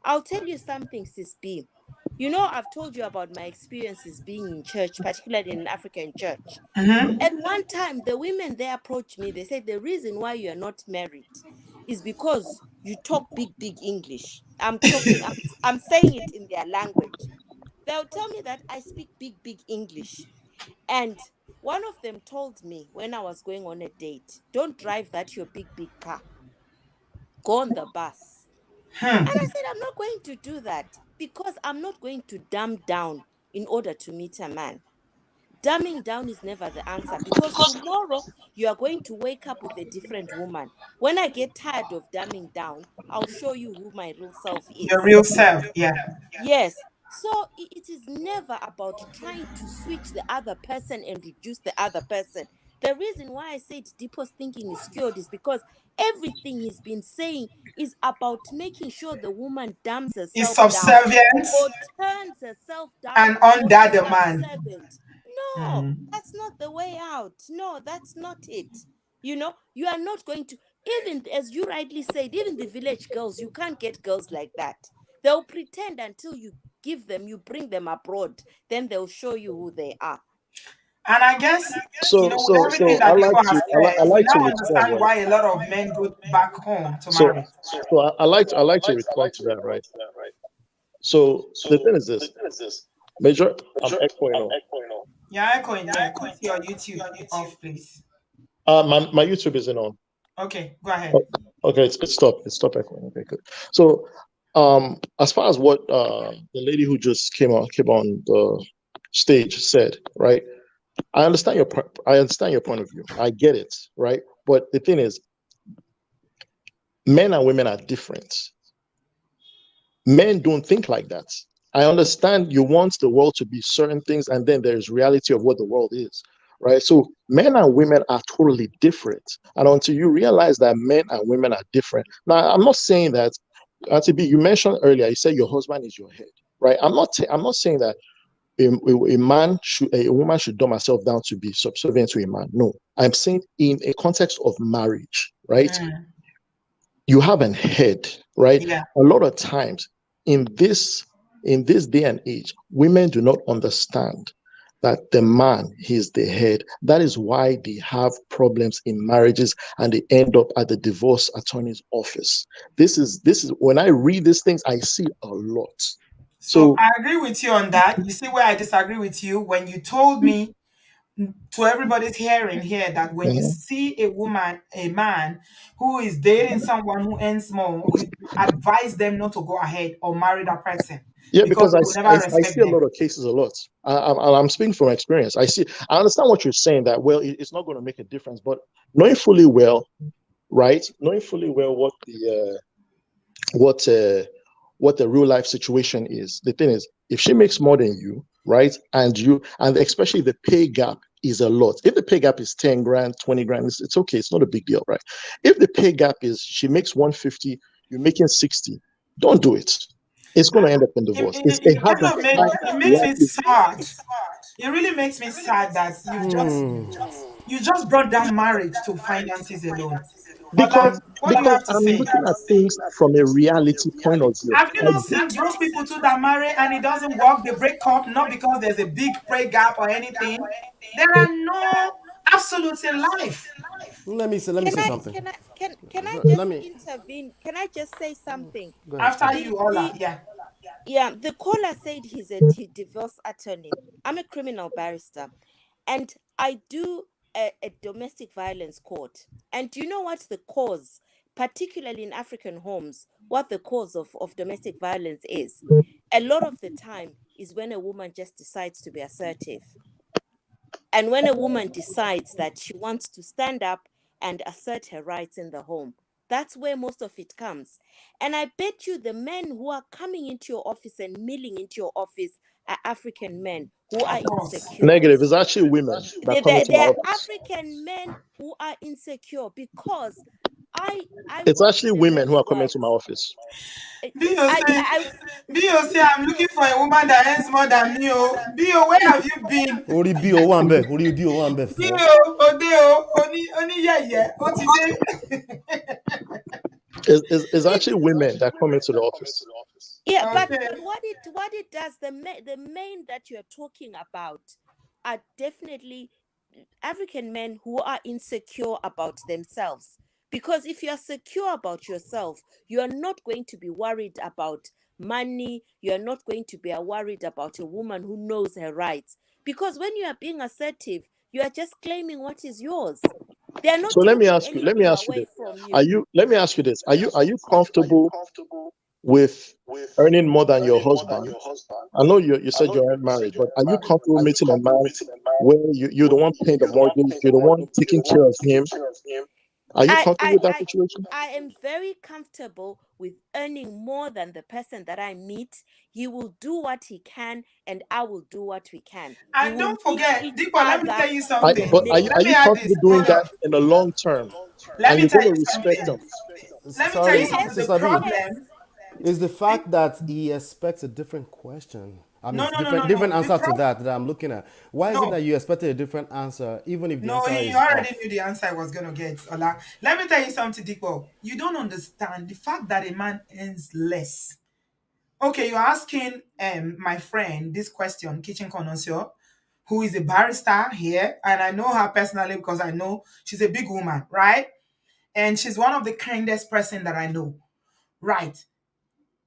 I'll tell you something, Sis B. You know, I've told you about my experiences being in church, particularly in an African church. Mm-hmm. At one time, the women, they approached me. They said the reason why you are not married is because you talk big English. I'm saying it in their language. They'll tell me that I speak big English. And one of them told me when I was going on a date, don't drive that your big car. Go on the bus. And I said, I'm not going to do that, because I'm not going to dumb down in order to meet a man. Dumbing down is never the answer, because tomorrow you are going to wake up with a different woman. When I get tired of dumbing down, I'll show you who my real self Your is. real self. Yeah. Yes. So it is never about trying to switch the other person and reduce the other person. The reason why I said deepest thinking is skewed is because everything he's been saying is about making sure the woman dumbs Is herself down subservient or turns herself down and or under is the man. subservient. No, that's not the way out. No, that's not it. You are not going to, even as you rightly said, even the village girls, you can't get girls like that. They'll pretend until you bring them abroad, then they'll show you who they are. And I guess, So with so everything so that people have said, I we like to now respond, understand right? why a lot of men go back home to So marry. I like to respond to that, right? So the thing is this, major I'm echoing on. Yeah, echoing. Yeah, put your YouTube off, please. My YouTube isn't on. Okay, go ahead. Oh, okay, it's stopped echoing. Okay, good. So as far as what the lady who just came on the stage said, right? I understand your point of view. I get it, right? But the thing is, men and women are different. Men don't think like that. I understand you want the world to be certain things, and then there's reality of what the world is, right? So men and women are totally different. And until you realize that men and women are different. Now, I'm not saying that, Auntie B, you mentioned earlier, you said your husband is your head, right? I'm not saying that a woman should dumb herself down to be subservient to a man. No, I'm saying in a context of marriage, right? You have an head, right? Yeah. A lot of times in this day and age, women do not understand that the man is the head. That is why they have problems in marriages and they end up at the divorce attorney's office. This is when I read these things, I see a lot. So So I agree with you on that. You see where I disagree with you when you told me, to everybody's hearing here, that when you see a man who is dating someone who earns more, you advise them not to go ahead or marry that person yeah, because because they will never I respect see a them. lot of cases a lot. I'm speaking from experience. I understand what you're saying, that, well, it's not going to make a difference, but knowing fully well, right? Knowing fully well what the real life situation is. The thing is, if she makes more than you, right, and especially the pay gap is a lot. If the pay gap is 10 grand, 20 grand, it's okay. It's not a big deal, right? If the pay gap is she makes 150, you're making 60, Don't do it. It's going to end up in divorce. It has a It high makes me likelihood. sad. It really makes me sad that you just brought down marriage to finances alone. because Ola, what do you because have to I'm say? looking at things from a reality point of view. Have you not seen broke people too that marry and it doesn't work? They break up not because there's a big pay gap or anything. There are no absolutes in life. Let me say something. Can I Let just me intervene? Can I just say something? go ahead. Go After ahead. The you, Ola, the yeah. Yeah, the caller said he's a divorce attorney. I'm a criminal barrister, and I do a domestic violence court. And do you know what the cause, particularly in African homes, what the cause of domestic violence is? A lot of the time is when a woman just decides to be assertive. And when a woman decides that she wants to stand up and assert her rights in the home, that's where most of it comes. And I bet you the men who are coming into your office and milling into your office are African men who are Of course. insecure. Negative. It's actually women that come into my They're office. African men who are insecure because I It's work actually in a women who men's are coming to world. my office. B.O.C. B.O.C. I'm looking for a woman that earns more than me. Oh. B.O., where have you been? Ori bí o wà ń bẹ̀, orí bí o wà ń bẹ̀ fọ́. B.O. Ode, Oni, yeah, yeah. Otide. It's actually women that come into the office. Yeah, but Okay. what it does, the main that you're talking about are definitely African men who are insecure about themselves. Because if you're secure about yourself, you are not going to be worried about money. You are not going to be worried about a woman who knows her rights. Because when you are being assertive, you are just claiming what is yours. They are not So let me taking ask you. Let me anything ask you away this. from Are you. you? Let me ask you this. Are you comfortable with earning more than your husband? I know you said you're married, but are you comfortable meeting a man where you're the one paying the mortgage, you're the one taking care of him? Are you I, comfortable I, with that I, situation? I am very comfortable with earning more than the person that I meet. He will do what he can, and I will do what we can. We And will don't meet forget, each Deepa, let me other tell you in the something. But are you, middle. are Let me you add this. comfortable doing Hold that on. in the long term? Let And me you're tell going you to respect something. them. Let me tell you Sorry, Yes, something. The Sister B. yes. problem. Is the The, fact that he expects a different question. I mean, no, it's no, no, no, different no. The answer to problem. that I'm looking at. Why is it No. that you expected a different answer, even if the No, answer he is already off? knew the answer I was going to get, Ola. Let me tell you something, Dikbo. You don't understand the fact that a man earns less. Okay, you're asking my friend this question, Kitchen Connoisseur, who is a barrister here, and I know her personally because I know she's a big woman, right? And she's one of the kindest person that I know, right?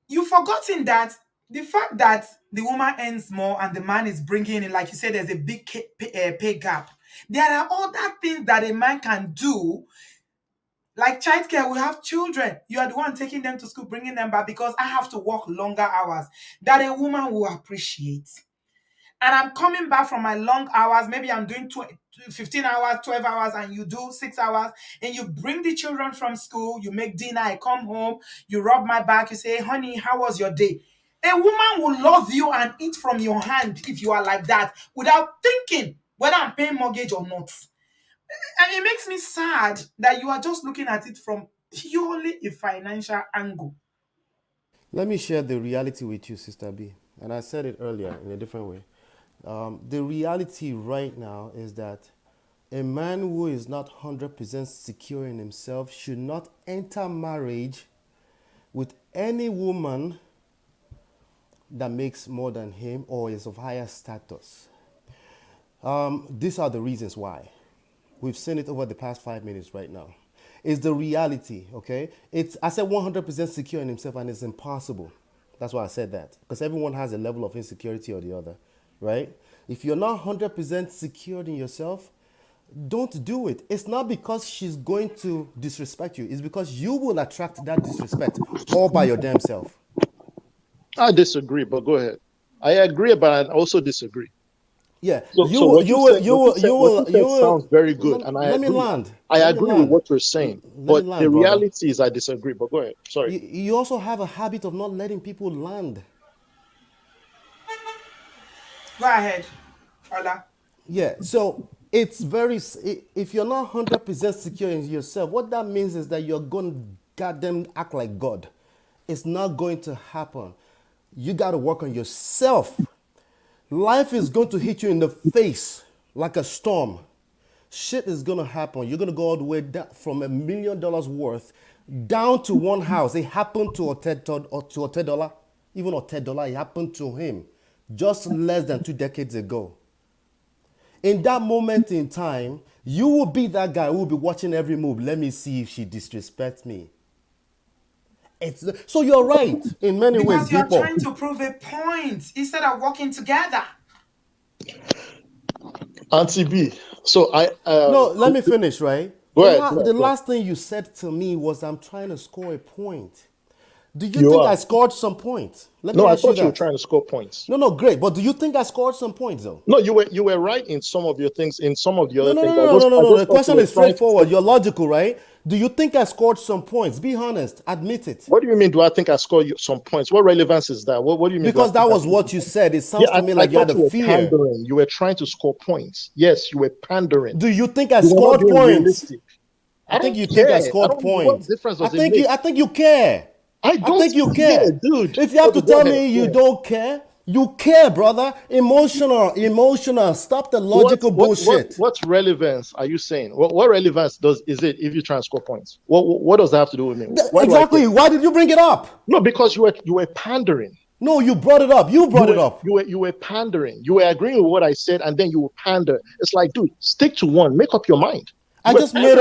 You've forgotten that the fact that the woman earns more and the man is bringing in, like you said, there's a big pay gap. There are other things that a man can do, like childcare. We have children. You are the one taking them to school, bringing them back because I have to work longer hours that a woman will appreciate. And I'm coming back from my long hours. Maybe I'm doing 15 hours, 12 hours, and you do 6 hours. And you bring the children from school, you make dinner, I come home, you rub my back, you say, honey, how was your day? A woman will love you and eat from your hand if you are like that without thinking whether I'm paying mortgage or not. And it makes me sad that you are just looking at it from purely a financial angle. Let me share the reality with you, Sister B. And I said it earlier in a different way. The reality right now is that a man who is not 100% secure in himself should not enter marriage with any woman that makes more than him or is of higher status. These are the reasons why. We've seen it over the past 5 minutes right now. It's the reality, okay? It's I said 100% secure in himself and it's impossible. That's why I said that. Because everyone has a level of insecurity or the other, right? If you're not 100% secured in yourself, don't do it. It's not because she's going to disrespect you. It's because you will attract that disrespect all by your damn self. I disagree, but go ahead. I agree, but I also disagree. Yeah, So what you said, you sounds will. very good, and I Let me agree. land. I Let me agree with land. what you're saying, Let me but the land, brother. reality is I disagree. But go ahead. Sorry. You also have a habit of not letting people land. Go ahead, Ola. Yeah, so it's very. If you're not 100% secure in yourself, what that means is that you're going to goddamn act like God. It's not going to happen. You got to work on yourself. Life is going to hit you in the face like a storm. Shit is going to happen. You're going to go all the way down from $1 million worth down to one house. It happened to Otedollah, even Otedollah, it happened to him just less than 2 decades ago. In that moment in time, you will be that guy who will be watching every move. Let me see if she disrespects me. So you're right in many ways, Because you're people. trying to prove a point instead of working together. Auntie B. So No, let me finish, right? Go ahead. The last thing you said to me was, I'm trying to score a point. Do you You think are. I scored some points? Let No, me I ask you thought you were that. trying to score points. No, great. But do you think I scored some points, though? No, you were right in some of your things. In some of the No, other no, things, no, no, no, no, no. The thought you question were is trying to straightforward. say- You're logical, right? Do you think I scored some points? Be honest. Admit it. What do you mean? Do I think I scored some points? What relevance is that? What do you mean? Because that was what you said. It sounds Yeah, to me I like you had thought a you were fear. pandering. You were trying to score points. Yes, you were pandering. Do you think I You were not scored being points? realistic. I I think don't you think care. I I scored don't. What points. difference I does it make? think you care. I don't think you care, care. dude. If you have to Okay, go tell ahead. me you Go ahead. don't care, you care, brother. Emotional. Stop the logical bullshit. What relevance are you saying? What relevance is it if you try and score points? What does that have to do with me? Why do I Exactly. care? Why did you bring it up? No, because you were pandering. No, you brought it up. You brought it up. You were pandering. You were agreeing with what I said, and then you will pander. It's like, dude, stick to one. Make up your mind. I just made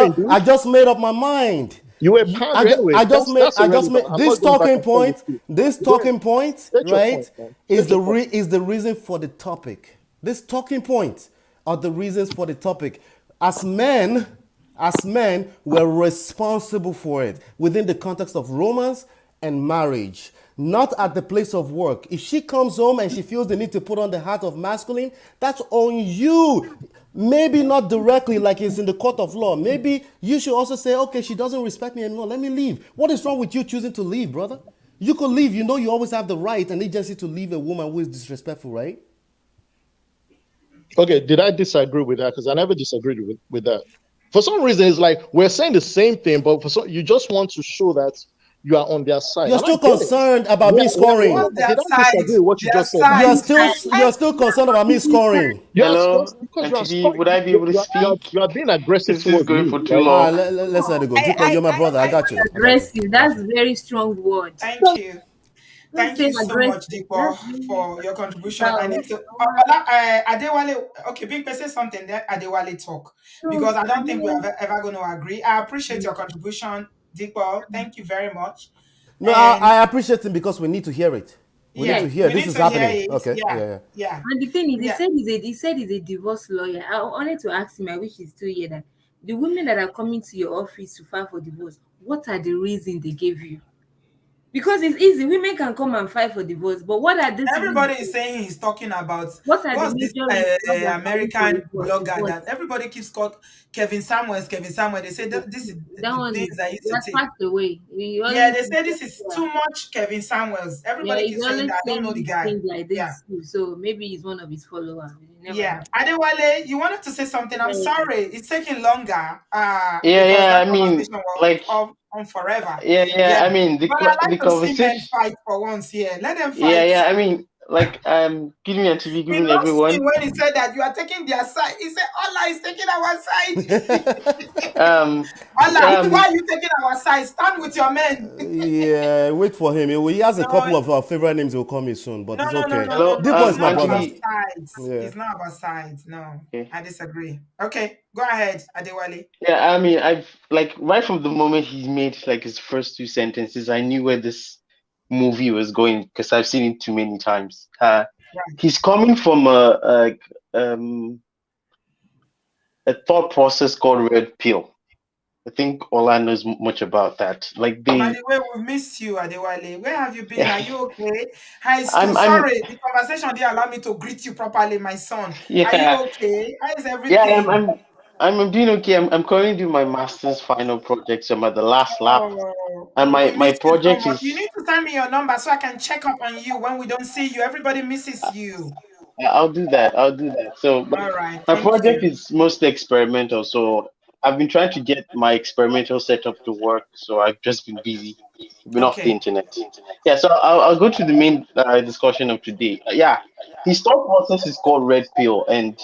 up my mind. You were pandering anyway. That's irrelevant. I'm This not going back talking and forth with point. you. This Go ahead. talking point, State your right, point, man. is State your point. the reason for the topic. This talking point are the reasons for the topic. As men, we're responsible for it within the context of romance and marriage, not at the place of work. If she comes home and she feels the need to put on the hat of masculine, that's on you. Maybe not directly like it's in the court of law. Maybe you should also say, okay, she doesn't respect me anymore. Let me leave. What is wrong with you choosing to leave, brother? You could leave. You know you always have the right and agency to leave a woman who is disrespectful, right? Okay, did I disagree with that? Because I never disagreed with that. For some reason, it's like we're saying the same thing, but you just want to show that you are on their side. You're still concerned about me scoring. Did I disagree with what you just said? You're still concerned about me scoring. Hello, because you are MTV, would I be able to speak? you are being aggressive This is towards going me. for too Right? long. Let's let it go. Deepa, you're my brother. I got you. Aggressive. That's a very strong word. Thank you. Don't Thank say you so much, aggressive. Deepa, That's really for your contribution. I loud. need to. Adewale, okay, Big say something. Then Adewale talk because I don't think we are ever going to agree. I appreciate your contribution, Deepa. Thank you very much. No, And I appreciate it because we need to hear it. We need yeah, to hear we this need is to hear happening. it. Okay. Yeah, Yeah. yeah, And the thing is, yeah. he said he's a divorce lawyer. I wanted to ask him, I wish he's still here, that the women that are coming to your office to file for divorce, what are the reasons they gave you? Because it's easy, women can come and file for divorce, but what are these Everybody reasons? is saying he's talking about What are the what's this major reasons why they are filing for American blogger divorce? that everybody keeps called Kevin Samuels. Kevin Samuel. They say that this is That the one things is, that I used he to has take. passed away. He Yeah, always, they say this is yeah, too much Kevin Samuels. yeah, Everybody he's keeps saying always that. I don't know the saying guy. things like Yeah. this too. So maybe he's one of his followers. You never Yeah. know. Adewale, you wanted to say something. I'm Yeah. sorry. It's taking longer because Yeah. that I mean, conversation will like, on forever. yeah. Yeah. I mean, But I the like to see men conversation. fight for once here. Let them Yeah, fight. I mean, like, good evening, MTV, good We evening, lost him everyone. when he said that you are taking their side. He said, Allah is taking our side. Allah, why are you taking our side? Stand with your men. Yeah, wait for him. He has a No, couple of our favorite names. Will come in soon, but no, it's no, no, okay. no, no, Hello, no. Deepa It's is my not brother. about MTV. sides. Yeah. It's not about sides. No, Okay. I disagree. Okay, go ahead, Adewale. Yeah, I mean, I've like right from the moment he made like his first two sentences, I knew where this movie was going because I've seen it too many times. Right. He's coming from um a thought process called red pill. I think Ola knows much about that. Like By they, the way, we miss you, Adewale. Where have you been? Are you okay? High school. I'm Sorry, the conversation didn't allow me to greet you properly, my son. Are you yeah, okay? How is yeah, everything? I'm doing okay. I'm currently doing my master's final project, so I'm at the last lap, Oh, and we my miss you so project much. You is. need to send me your number so I can check up on you when we don't see you. Everybody misses you. I'll do that. I'll do that. So, but All right, my thank project you. is mostly experimental. So I've been trying to get my experimental setup to work. So I've just been busy. Even off the Okay. internet. Yeah, so I'll go to the main discussion of today. Yeah, his thought process is called red pill, and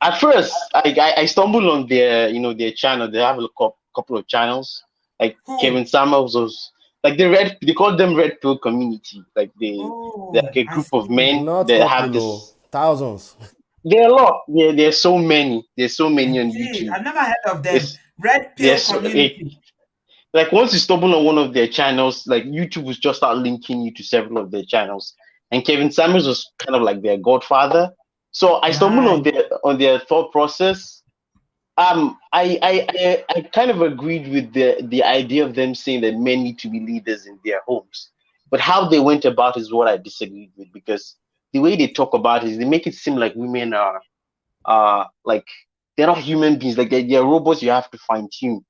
at first I stumbled on their their channel. They have a couple of channels. Like Who? Kevin Samuels was like they call them red pill community. Like they're Oh, like a I group of see. men Not that have couple, oh, this. thousands. There are a lot. Yeah, there's so many. There's so many on Indeed. YouTube. I've never heard of them. There's Red Pill there's so, Community. like once you stumble on one of their channels, like YouTube will just start linking you to several of their channels. And Kevin Samuels was kind of like their godfather. So I stumbled Right. on their thought process. I kind of agreed with the idea of them saying that men need to be leaders in their homes. But how they went about is what I disagreed with, because the way they talk about it is they make it seem like women are like they're not human beings, like they're robots you have to fine tune.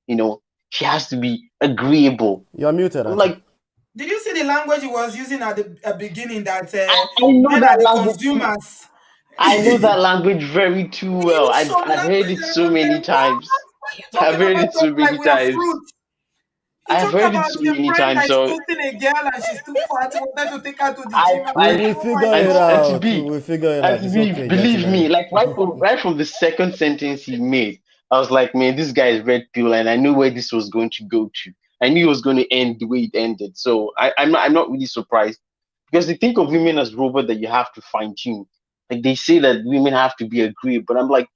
You know, she has to be agreeable. You're muted, I'm Auntie. like, Did you see the language he was using at the beginning that I know men that are the language too. consumers? I know that language very too He well. used some I've heard language it and I so was many like, what? times. Why are you I've talking heard about it so us like many we are times. fruit? He I've talked heard it about so a many friend times. that is So posting a girl and she's too fat. He wanted to take her to the I gym. I'm I like, We oh my figure it and to God. out. be We figure it and out. to It's be okay, believe me, gentlemen. like right from the second sentence he made, I was like, man, this guy is red pill, and I knew where this was going to go to. I knew it was going to end the way it ended. So I'm not really surprised, because they think of women as robots that you have to fine tune. Like they say that women have to be agreeable, but I'm like,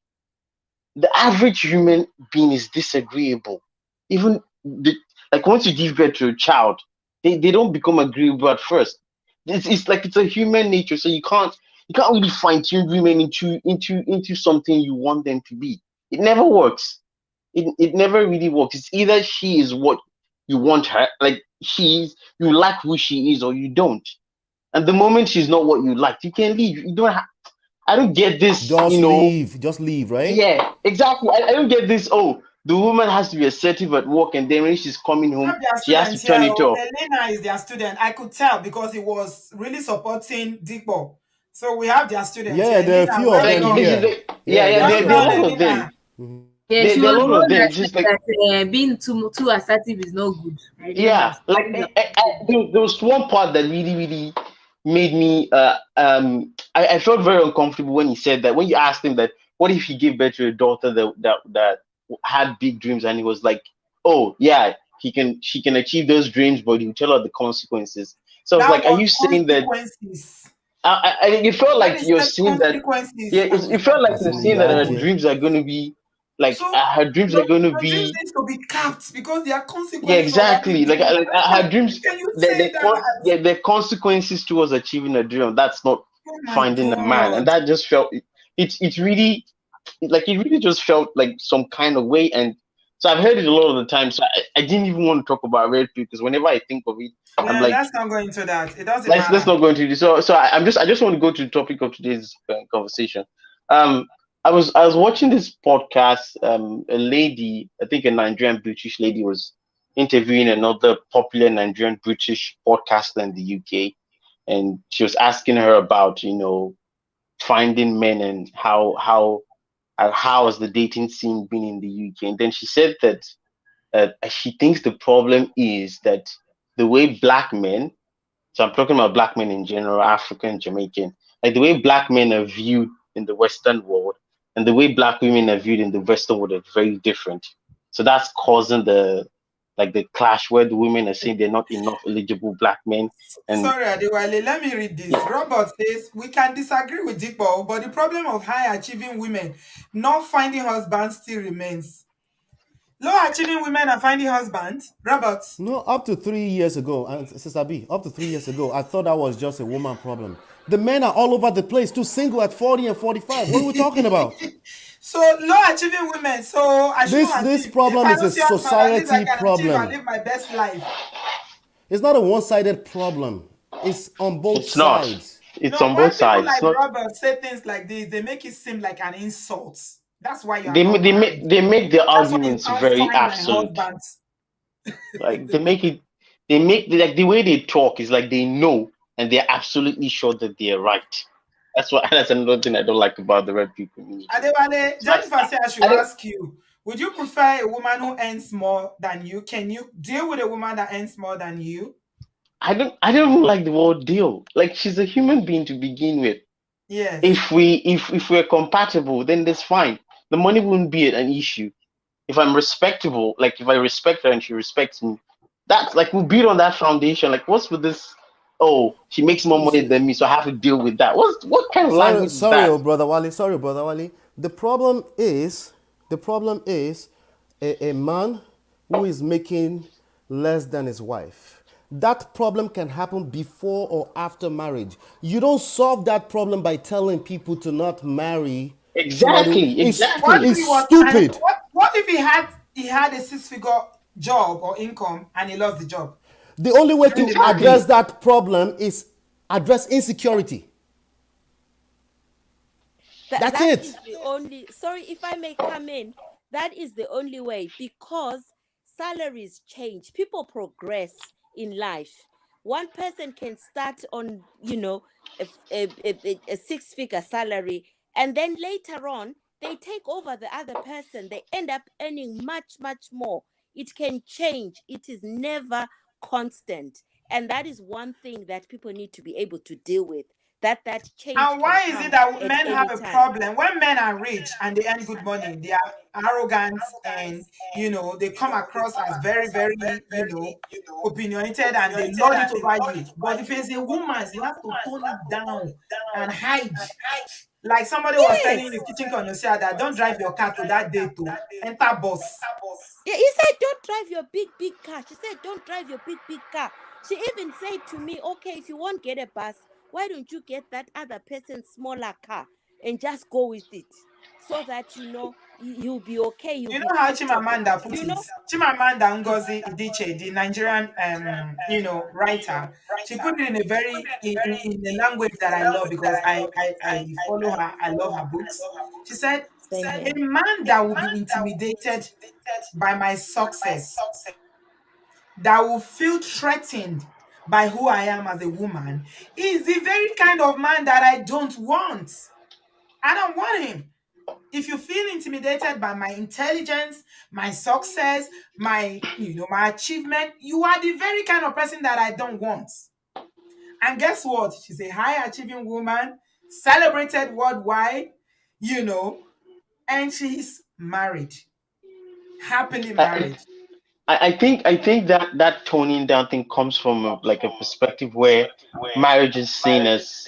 the average human being is disagreeable. Even like once you give birth to a child, they don't become agreeable at first. It's like it's a human nature, so you can't really fine tune women into something you want them to be. It never works. It never really works. It's either she is what you want her, like you like who she is, or you don't. And the moment she's not what you like, you can leave. You don't. I don't get this. Just leave. Just leave, right? Yeah, exactly. I don't get this. Oh, the woman has to be assertive at work, and then when she's coming We home, have their she has to students here. turn it Oh, off. Elena is their student. I could tell because he was really supporting Dipo. So we have their students here. Yeah, there are a Elena, few of well them Like, done. here. yeah, Yeah, there yeah, are a Well few there of are a done, them. lot of them. Elena. Yeah, There, she there are was a the lot of one them. that It's said just like, that being too assertive is not good. I remember. yeah, like there was one part that really, really made me. I felt very uncomfortable when he said that. When you asked him that, what if he gave birth to a daughter that had big dreams, and he was like, oh yeah, she can achieve those dreams, but you tell her the consequences. So I was That like, are was you saying that? consequences. It felt When like he you're said saying that. Yeah, consequences, I was it felt like, like As you're in saying that her oh. Iyaje. dreams are going to be like So her dreams are going to your dreams be. needs to be capped because there are Yeah, consequences of having exactly. dreams. Like I was like, her dreams, can you say that? the consequences towards achieving a dream. That's not Oh my finding a man, and God. that just felt it's really like it really just felt like some kind of way. And so I've heard it a lot of the time. So I didn't even want to talk about red pill, because whenever I think of it, I'm Yeah, like, let's not go into that. It doesn't let's matter. not go into this. So I just want to go to the topic of today's conversation. Um, I was watching this podcast. A lady, I think a Nigerian British lady, was interviewing another popular Nigerian British podcaster in the UK, and she was asking her about finding men and how has the dating scene been in the UK. And then she said that she thinks the problem is that the way black men, so I'm talking about black men in general, African, Jamaican, like the way black men are viewed in the Western world and the way black women are viewed in the Western world are very different. So that's causing the clash where the women are saying they're not enough eligible black men. And Sorry, Adewale, let me read this. Robert says, we can disagree with Dipo, but the problem of high achieving women not finding husbands still remains. Low achieving women are finding husbands. Robert, No, up to 3 years ago, and Sister B, up to 3 years ago, I thought that was just a woman problem. The men are all over the place, too single at 40 and 45. What are we talking about? so low achieving women, so I shouldn't This achieve. If problem I is don't a see husband, at least I society can achieve and problem. live my best life. It's not a one-sided problem. It's on both it's not. sides. It's No, on when both people sides. It's like not. Robert say things like this, they make it seem like an insult. That's why you are They not they married. make they make the That's why you arguments can't very find my absolute. husband. Like they make like the way they talk is like they know and they're absolutely sure that they're right. That's another thing I don't like about the red people community. Adewale, So Jennifer said I should I don't. ask you, Would you prefer a woman who earns more than you? Can you deal with a woman that earns more than you? I don't like the word deal. Like, she's a human being to begin with. Yes. If we're compatible, then that's fine. The money wouldn't be an issue. If I'm respectable, like if I respect her and she respects me, that's like we build on that foundation. Like, what's with this? Oh, she makes more money than me, so I have to deal with that. What kind of Sorry, language is sorry, that? oh brother Wally. Sorry, brother Wally. The problem is a man who is making less than his wife. That problem can happen before or after marriage. You don't solve that problem by telling people to not marry somebody. Exactly, What exactly. if It's he was stupid. what if he had a six-figure job or income and he lost the job The only way during to the marriage? address Exactly. that problem is address insecurity. That That's that it. is the only, sorry if I may come in, that is the only way, because salaries change, people progress in life. One person can start on, a six-figure salary, and then later on they take over the other person, they end up earning much much more. It can change, it is never constant, and that is one thing that people need to be able to deal with, that change And can why is it come that at men have any a time. problem when men are rich and they earn good money? They are arrogant and they come across as very, very, opinionated and they lord it over you. But if it's a woman, you have to tone it down and hide. Like somebody was telling Yes. the kitchen connoisseur that don't drive your car to that date to enter bus. Yeah, he said, don't drive your big car. She said, don't drive your big car. She even said to me, okay, if you won't get a bus, why don't you get that other person's smaller car and just go with it, so that you'll be okay, you'll You be know how comfortable. Chimamanda put it? Chimamanda Ngozi Adichie, the Nigerian, writer, she put it in a very in a language that I love because I follow her. I love her books. She said, Same "A here. man that will be intimidated by my success, that will feel threatened by who I am as a woman, is the very kind of man that I don't want. I don't want him. If you feel intimidated by my intelligence, my success, my achievement, you are the very kind of person that I don't want." And guess what? She's a high achieving woman, celebrated worldwide, you know, and she's married, happily I, married. I think that toning down thing comes from like a perspective where marriage is seen as,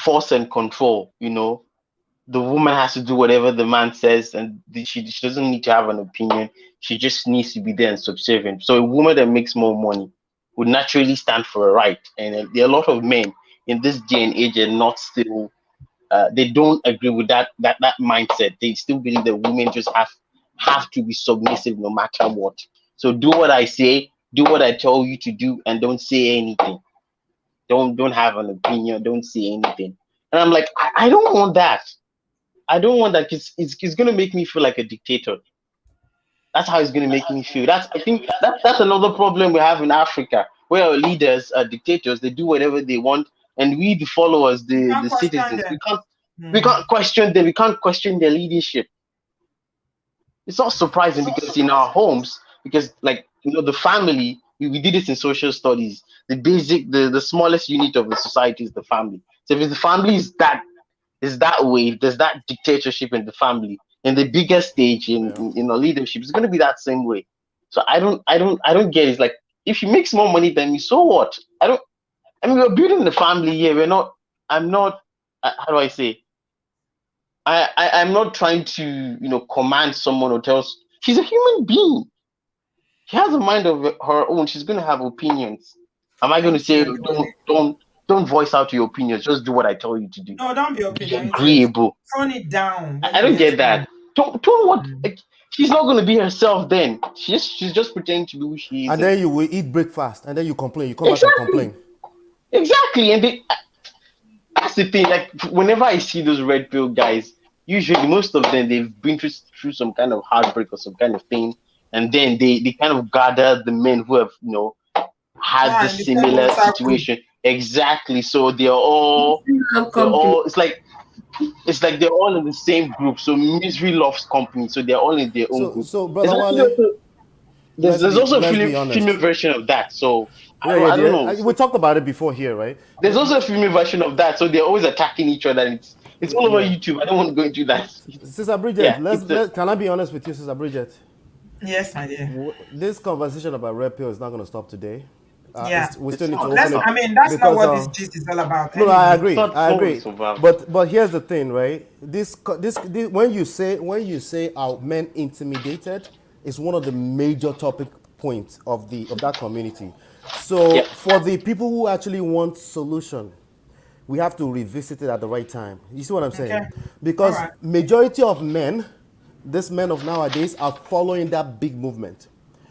force and control. The woman has to do whatever the man says, and she doesn't need to have an opinion. She just needs to be there and subservient. So a woman that makes more money would naturally stand for a right. And there are a lot of men in this day and age are not still. They don't agree with that mindset. They still believe that women just have to be submissive no matter what. So do what I say, do what I tell you to do, and don't say anything. Don't have an opinion. Don't say anything. And I'm like, I don't want that. I don't want that because it's gonna make me feel like a dictator. That's how it's gonna make me feel. I think that's another problem we have in Africa, where our leaders are dictators. They do whatever they want, and we, the followers, You the can't question citizens, we them. can't we Hmm. can't question them. We can't question their leadership. It's not surprising because in our homes, because like the family, we did this in social studies. The smallest unit of the society is the family. So if the family is that way, there's that dictatorship in the family. In the biggest stage Yeah. in a leadership, it's gonna be that same way. So I don't get it. It's like, if she makes more money than me, so what? I mean, we're building the family here. We're not. I'm not. How do I say? I'm not trying to command someone or tell. She's a human being. She has a mind of her own. She's gonna have opinions. Am I gonna Thank say, you. "Oh, don't voice out your opinions? Just do what I tell you to do. No, don't be Be opinionated. agreeable." Tone it down when I you don't get get home. that. Don't what? Hmm. Like, she's not gonna be herself then. She's just pretending to be who she And isn't. then you will eat breakfast, and then you complain. You come back and Exactly. complain. Exactly. And that's the thing. Like, whenever I see those red pill guys, usually most of them, they've been through some kind of heartbreak or some kind of thing, and then they kind of gather the men who have had Ah, this in the same similar circle. situation. Exactly. So they're all Love company. it's like it's like they're all in the same group. So misery loves company. So they're all in their own So group. so There's brother actually Wale, also there's also a let's be female honest. version of that. So Yeah, I don't know. We talked about it before here, right? There's also a female version of that. So they're always attacking each other. And it's all over Yeah. YouTube. I don't want to go into that. Sister Bridget, Yeah, it's a can I be honest with you, Sister Bridget? Yes, my dear. This conversation about red pill is not going to stop today. Yeah. We still it's need to not. It's open Let's. it not. I mean, that's not because what this gist is all about. no, I Anyway. agree, It's not what it's about. But here's the thing, right? This when you say are men intimidated, is one of the major topic points of that community. So Yeah. for the people who actually want solution, we have to revisit it at the right time. You see what I'm Okay. saying? All Because right. majority of men, these men of nowadays, are following that big movement.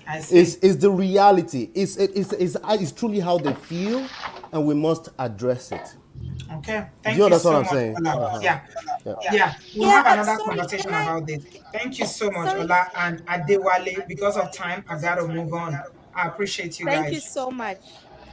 I see. Is the reality. It's truly how they feel, and we must address it. Okay. Do Thank you you understand so what I'm much, saying? Ola. Yeah. Yeah. Yeah. We'll Yeah, have another sorry, conversation can I? about this. Thank you so much, Sorry. Ola and Adewale. Because of time, I gotta move on. I appreciate you Thank you guys. so much.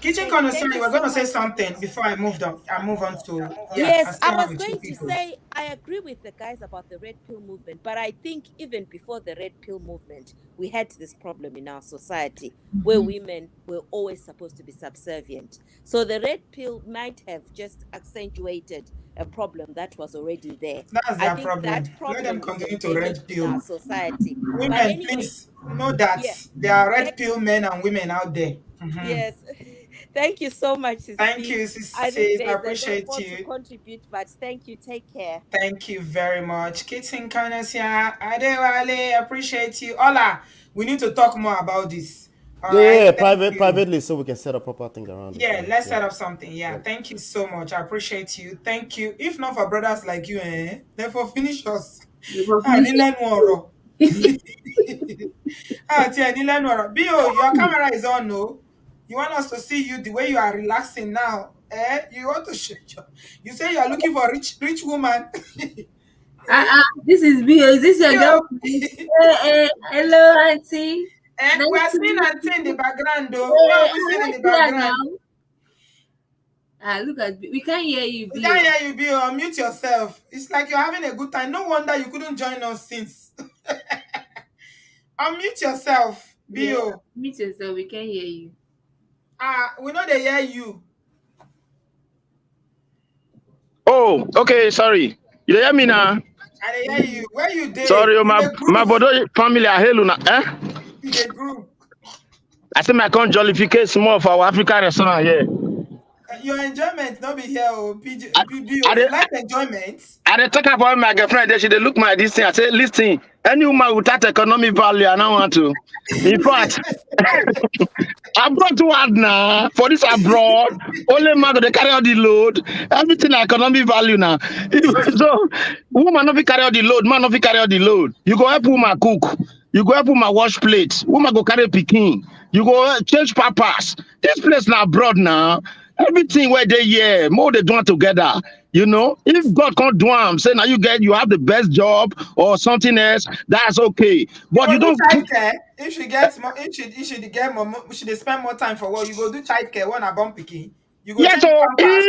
Kitchen Thank connoisseur, you you were so gonna say much, sis B. something before I moved on. I move on to I Yes, I still have was with two going to people. say I agree with the guys about the red pill movement, but I think even before the red pill movement, we had this problem in our society where women were always supposed to be subservient. So the red pill might have just accentuated a problem that was already there. That's I their think that problem. Let them problem is continue to endemic red in our pill. society. But Women, anyway, please know that yeah. there are red Thank, pill men and women out there. Mhm. yes. Thank you so much, Sis Thank B. you, I think sis. I there's a lot appreciate more to you. contribute, but thank you. Take care. Thank you very much. Kitchen Kanasia, Adewale, appreciate you. Ola, we need to talk more about this. All right. Yeah, Thank you. privately, so we can set a proper thing around it. Yeah, let's Yeah. set up something. Yeah, thank you so much. I appreciate you. Thank you. If not for brothers like you, therefore finish us. You go Ah, finish Nilen Woro. Ah, Tia, Nilen Woro. Bio, your camera is on, no? You want us to see you the way you are relaxing now. You want to show you say you are looking for rich woman. This is Bio. Is this your Bio. girlfriend? Hello, auntie. Nice We are to seeing meet auntie in the you. background, though. What are we seeing in the Yeah, background? now. Look at we can't hear you, We Bio. can't hear you, Bio. Unmute yourself. It's like you're having a good time. No wonder you couldn't join us since. Unmute yourself, Yeah, Bio. mute yourself. We can't hear you. We know they hear you. Oh, okay, sorry. You hear me now? And they hear you. Where you did? Sorry, In my the group. Bodo family are hello now. In the group. I say my con jollificate small for our African restaurant here. Your enjoyment not be here, PJ, I, Bio. I, You dey- like enjoyment? I dey talk about my girlfriend. Then she dey look my this thing. I say, listen, any woman without economic value, I don't want to. In fact, abroad too hard now. For this abroad, only man go dey carry all the load. Everything na economic value now. So woman no fit carry all the load, man no fit carry all the load. You go help woman cook. You go help woman wash plate. Woman go carry pikin. You go change pampers. This place na abroad now. Everything where they here, more they do it together. You know, if God can't do am, say now you have the best job or something else, that's okay. You But go you do don't put childcare. If she gets more, if she get more, she dey spend more time for work. You go do childcare when I born pikin. You go yeah, change so pampers.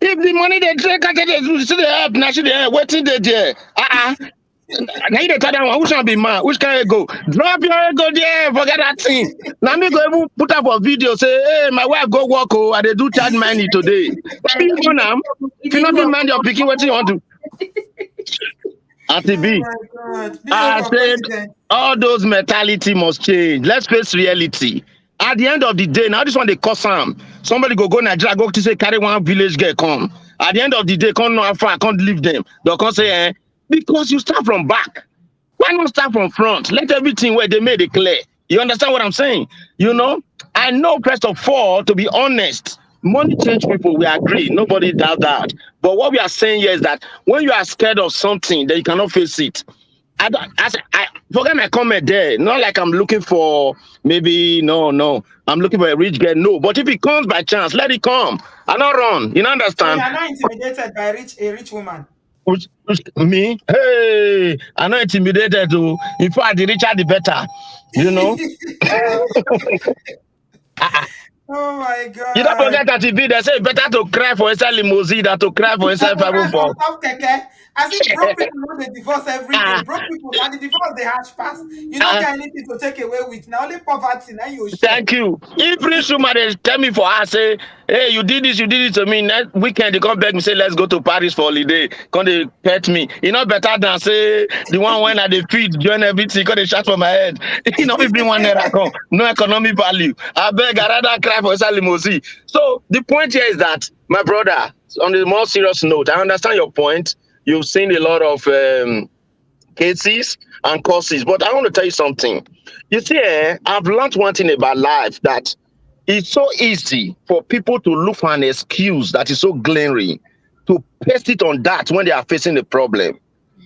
if the money they take, I they do see the help, now see the help, waiting they there. Now you dey tell them who shall be man, which can go? Drop your ego there, forget that thing. Now me go even put up a video, say, hey, my wife go work, oh, I they do child money today. If you want them, if you not fit mind your picking, what you want to? Auntie Oh B, my God. Bio I for said president. all those mentality must change. Let's face reality. At the end of the day, now this one they cause some. Somebody go Nigeria, go to say carry one village girl come. At the end of the day, can't know how far I can't leave them. They can't say, because you start from back. Why not start from front? Let everything where they made it clear. You understand what I'm saying? You know, I know first of all, to be honest, money change people. We agree. Nobody doubt that. But what we are saying here is that when you are scared of something, then you cannot face it. I forget my comment there. Not like I'm looking for maybe no. I'm looking for a rich girl. No, but if it comes by chance, let it come. I not run. You So you understand? are not intimidated by a rich woman. Me? Hey, I'm not intimidated. To. In fact, the richer the better. You know. Oh my You don't God. forget that if they say better to cry for inside limousine than to cry for That inside to cry for 504. top keke. As if broke people know they divorce every day. Ah, Broke people now the divorce they hash pass. You don't ah, get anything to take away with. Now only poverty. Now you share. thank you. If Prince Shuma they tell me for her, say, hey, you did this, you did it to me. Next weekend they come back and say, let's go to Paris for holiday. Come they pet me. You know better than say the one when I they feed, join everything, cause they shot for my head. You know, if bring one naira come, no economic value. I beg, I rather cry for inside limousine. So the point here is that, my brother, on a more serious note, I understand your point. You've seen a lot of cases and causes. But I want to tell you something. You see, I've learned one thing about life, that it's so easy for people to look for an excuse that is so glaring to paste it on that when they are facing a problem.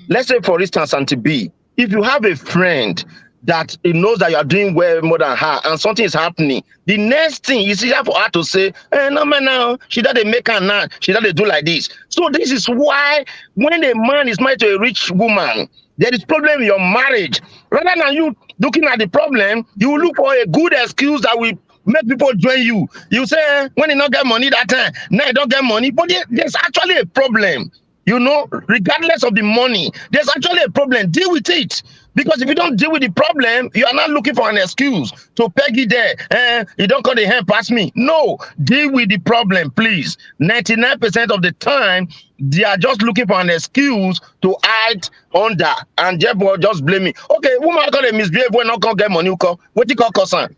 Let's say, for instance, Auntie B, if you have a friend that he knows that you are doing well more than her and something is happening, the next thing is easier for her to say, no man, now she doesn't make her now, she doesn't do like this. So this is why when a man is married to a rich woman, there is problem in your marriage. Rather than you looking at the problem, you look for a good excuse that will make people join you. You say, when you not get money that time, now you don't get money, but there's actually a problem. You know, regardless of the money, there's actually a problem. Deal with it. Because if you don't deal with the problem, you are not looking for an excuse to peg it there. You don't call the hand past me. No, deal with the problem, please. 99% of the time, they are just looking for an excuse to hide under and therefore just blame me. Okay, woman call a misbehave when not gonna get money. What you call concern?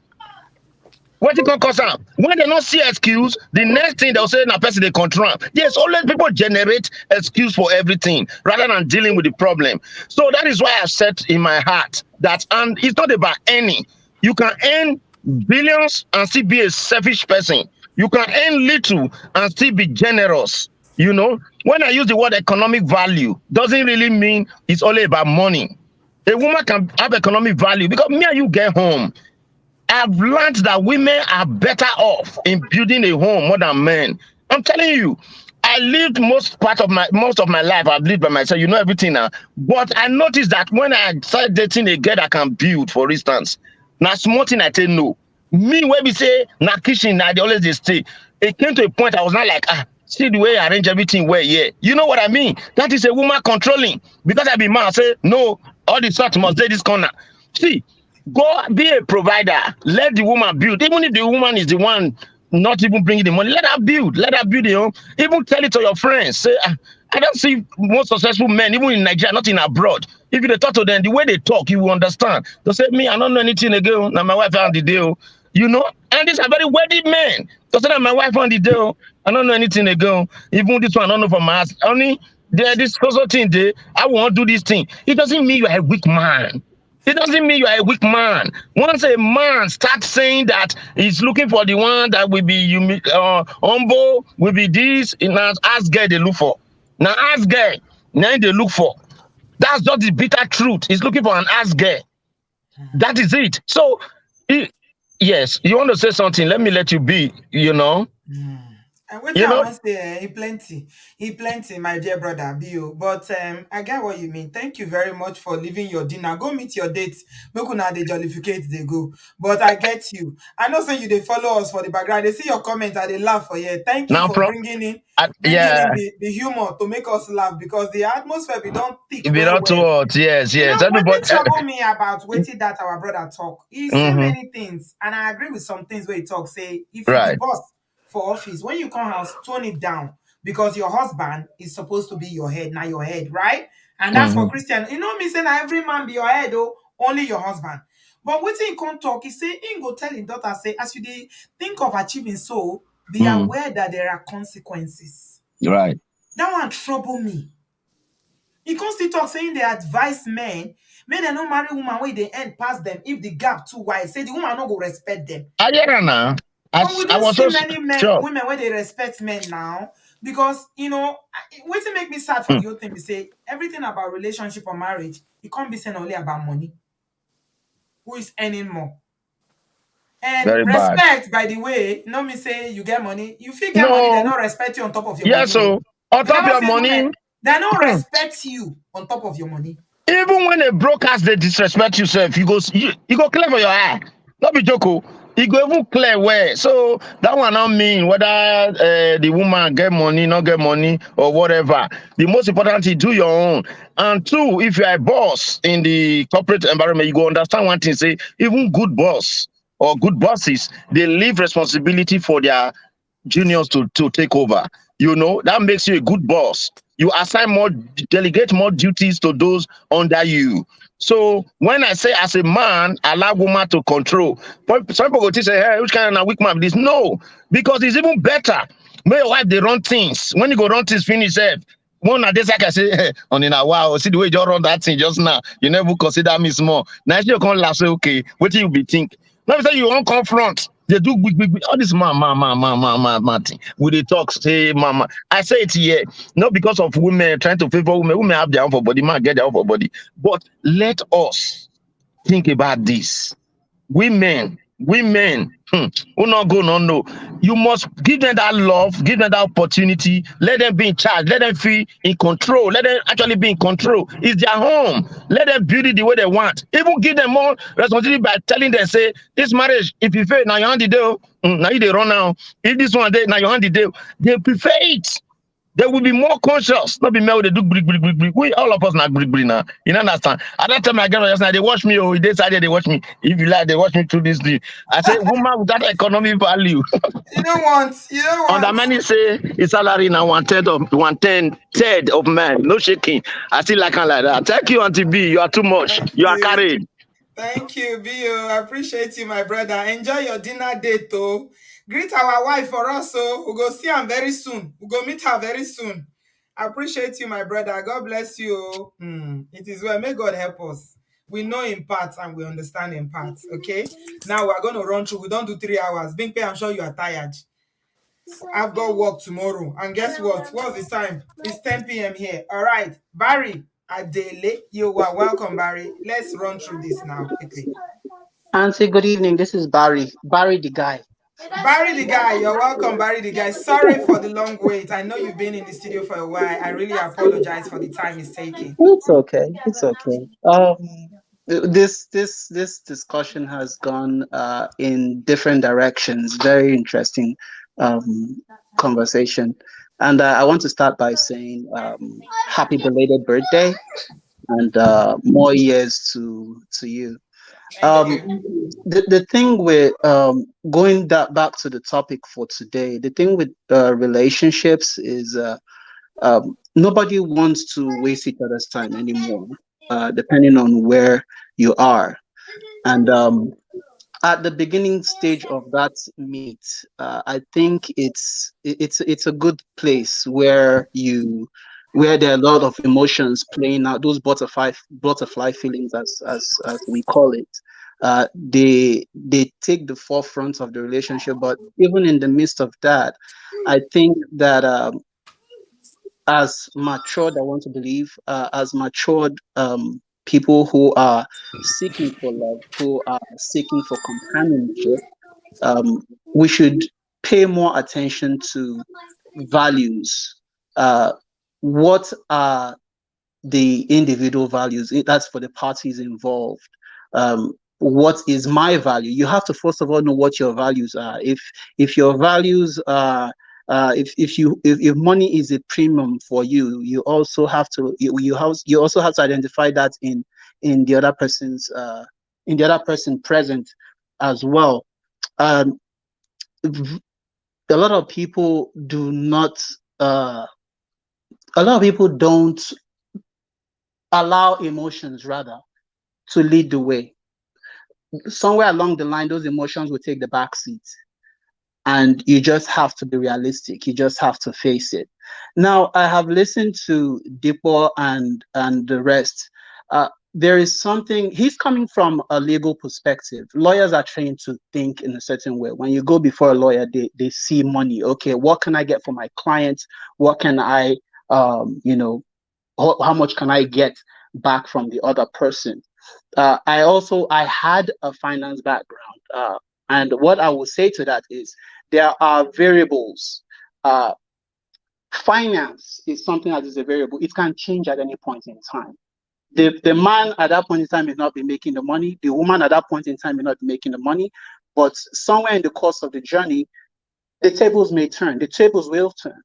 What you call cause am? When they not see excuse, the next thing they'll say na person they control am. Yes, always people generate excuse for everything rather than dealing with the problem. So that is why I said in my heart that, and it's not about any. You can earn billions and still be a selfish person. You can earn little and still be generous. You know, when I use the word economic value, doesn't really mean it's only about money. A woman can have economic value because me and you get home. I've learned that women are better off in building a home more than men. I'm telling you, I lived most of my life. I've lived by myself. You know everything now. But I noticed that when I started dating a girl that can build, for instance, now small thing I tell no. Me when we say na kitchen, I always they stay. It came to a point I was not like see the way I arrange everything well, yeah. You know what I mean? That is a woman controlling. Because I be man, I say no, all the salt must stay this corner. See. Go be a provider. Let the woman build. Even if the woman is the one not even bringing the money, let her build. Let her build. Even tell it to your friends. Say, I don't see most successful men, even in Nigeria, not in abroad. If you talk to them, the way they talk, you will understand. They say, me, I don't know anything again. Now my wife found the deal. You know, and these are very wealthy men. They say that my wife found the deal. I don't know anything again. Even this one, I don't know from my house. Only there, this social thing there. I won't do this thing. It doesn't mean you are a weak man. It doesn't mean you are a weak man. Once a man starts saying that he's looking for the one that will be humble, will be this, now ask girl they look for. Now ask girl, now they look for. That's just the bitter truth. He's looking for an ask girl. That is it. So, yes, you want to say something? Let me let you be, you know. And what You I know, want to say, he plenty, my dear brother Bio. But I get what you mean. Thank you very much for leaving your dinner. Go meet your dates. Make una dey jollificate they go. But I get you. I know say you they follow us for the background. They see your comment and they laugh for you. Thank you now for from bringing in yeah, the humor to make us laugh because the atmosphere we don't thick if you well not well. what, yes, You yes. know, what Everybody. did trouble me about waiting that our brother talk? He say Mm-hmm, many things, and I agree with some things where he talk. Say, if you be right. boss for office, when you come house, tone it down because your husband is supposed to be your head, not your head, right? And that's for Mm-hmm, Christian. You know me saying that every man be your head, though, only your husband. But what he can't talk, he say, he go tell his daughter, say, as you think of achieving so, be mm, aware that there are consequences. right. That one trouble me. He come still talk saying they advise men make dem no marry woman wey dey end pass them if the gap too wide. Say the woman no go respect them. I hear her now. But we I don't was see so many sure. women where they respect men now because wetin make me sad for Mm, the whole thing be say everything about relationship or marriage it can't be saying only about money. Who is earning more? And very bad. respect, by the way, no me say you get money. You feel get money, they No, don't respect you on top of your yes, money. Oh. so on You top never your see women, money, they don't respect you on top of your money. even when a broadcast they disrespect yourself, you go clear for your eye. Not be joke. Oh. It go even clear where. So that one not mean whether the woman get money, not get money, or whatever. The most important is do your own. And two, if you're a boss in the corporate environment, you go understand one thing. Say even good boss or good bosses, they leave responsibility for their juniors to take over. You know, that makes you a good boss. You assign more, delegate more duties to those under you. So when I say as a man, allow woman to control, but some people go to say, hey, which kind of weak man this? No, because it's even better. May your wife they run things. When you go run things, finish it. One of this, like I say, hey, on in a while, see the way you run that thing just now. You never consider me small. Now you come laugh, say, okay, what do you be think? Let me say you won't confront. They do big, all this man thing. We they talk, say, mama. I say it here, not because of women trying to favor women. Women have their own for body, man get their own for body. But let us think about this. Women, who not go no. You must give them that love, give them that opportunity, let them be in charge, let them feel in control, let them actually be in control. It's their home. Let them build it the way they want. Even give them more responsibility by telling them, say, this marriage, if you fail, now you hand the deal. Now you they run now. If this one day, now you hand the deal. They prefer it. They will be more conscious. Not be male, they do brick. We all of us not brick now. You know understand? At that time I get just now, they watch me, or they decided they watch me. If you like, they watch me through this thing. I say, woman without economic value. You don't On the want. money say his salary now third of man. No shaking. I still like that. Thank you, Auntie B. You are too much. Thank You are you. carried. Thank you, Bio. I appreciate you, my brother. Enjoy your dinner date, though. Greet our wife for us, so we'll go see her very soon. We'll go meet her very soon. I appreciate you, my brother. God bless you. It is well. May God help us. We know in parts and we understand in parts. Okay. Now we're going to run through. We don't do 3 hours. Bing Pei, I'm sure you are tired. I've got work tomorrow. And guess what? What's the time? It's 10 p.m. here. All right. Barry Adele, you are welcome, Barry. Let's run through this now quickly. Auntie, good evening. This is Barry. Barry the guy. Barry the guy, you're welcome, Barry the guy. Sorry for the long wait. I know you've been in the studio for a while. I really apologize for the time it's taking. It's okay. It's okay. This discussion has gone in different directions. Very interesting conversation, and I want to start by saying happy belated birthday and more years to you. Thank you. The thing with going back to the topic for today, the thing with relationships is nobody wants to waste each other's time anymore, depending on where you are. And at the beginning stage of that meet, I think it's a good place where there are a lot of emotions playing out, those butterfly feelings as we call it. They take the forefront of the relationship, but even in the midst of that, I think that as matured, I want to believe, as matured people who are seeking for love, who are seeking for companionship, we should pay more attention to values. What are the individual values? That's for the parties involved. What is my value? You have to first of all know what your values are. If your values are if money is a premium for you, you also have to you also have to identify that in the other person's in the other person present as well. A lot of people do not. A lot of people don't allow emotions rather to lead the way. Somewhere along the line, those emotions will take the back seat. And you just have to be realistic. You just have to face it. Now, I have listened to Dipo and the rest. There is something, he's coming from a legal perspective. Lawyers are trained to think in a certain way. When you go before a lawyer, they see money. Okay, what can I get for my client? What can I, how much can I get back from the other person? I had a finance background. And what I will say to that is there are variables. Finance is something that is a variable. It can change at any point in time. The man at that point in time may not be making the money. The woman at that point in time may not be making the money. But somewhere in the course of the journey, the tables may turn, the tables will turn.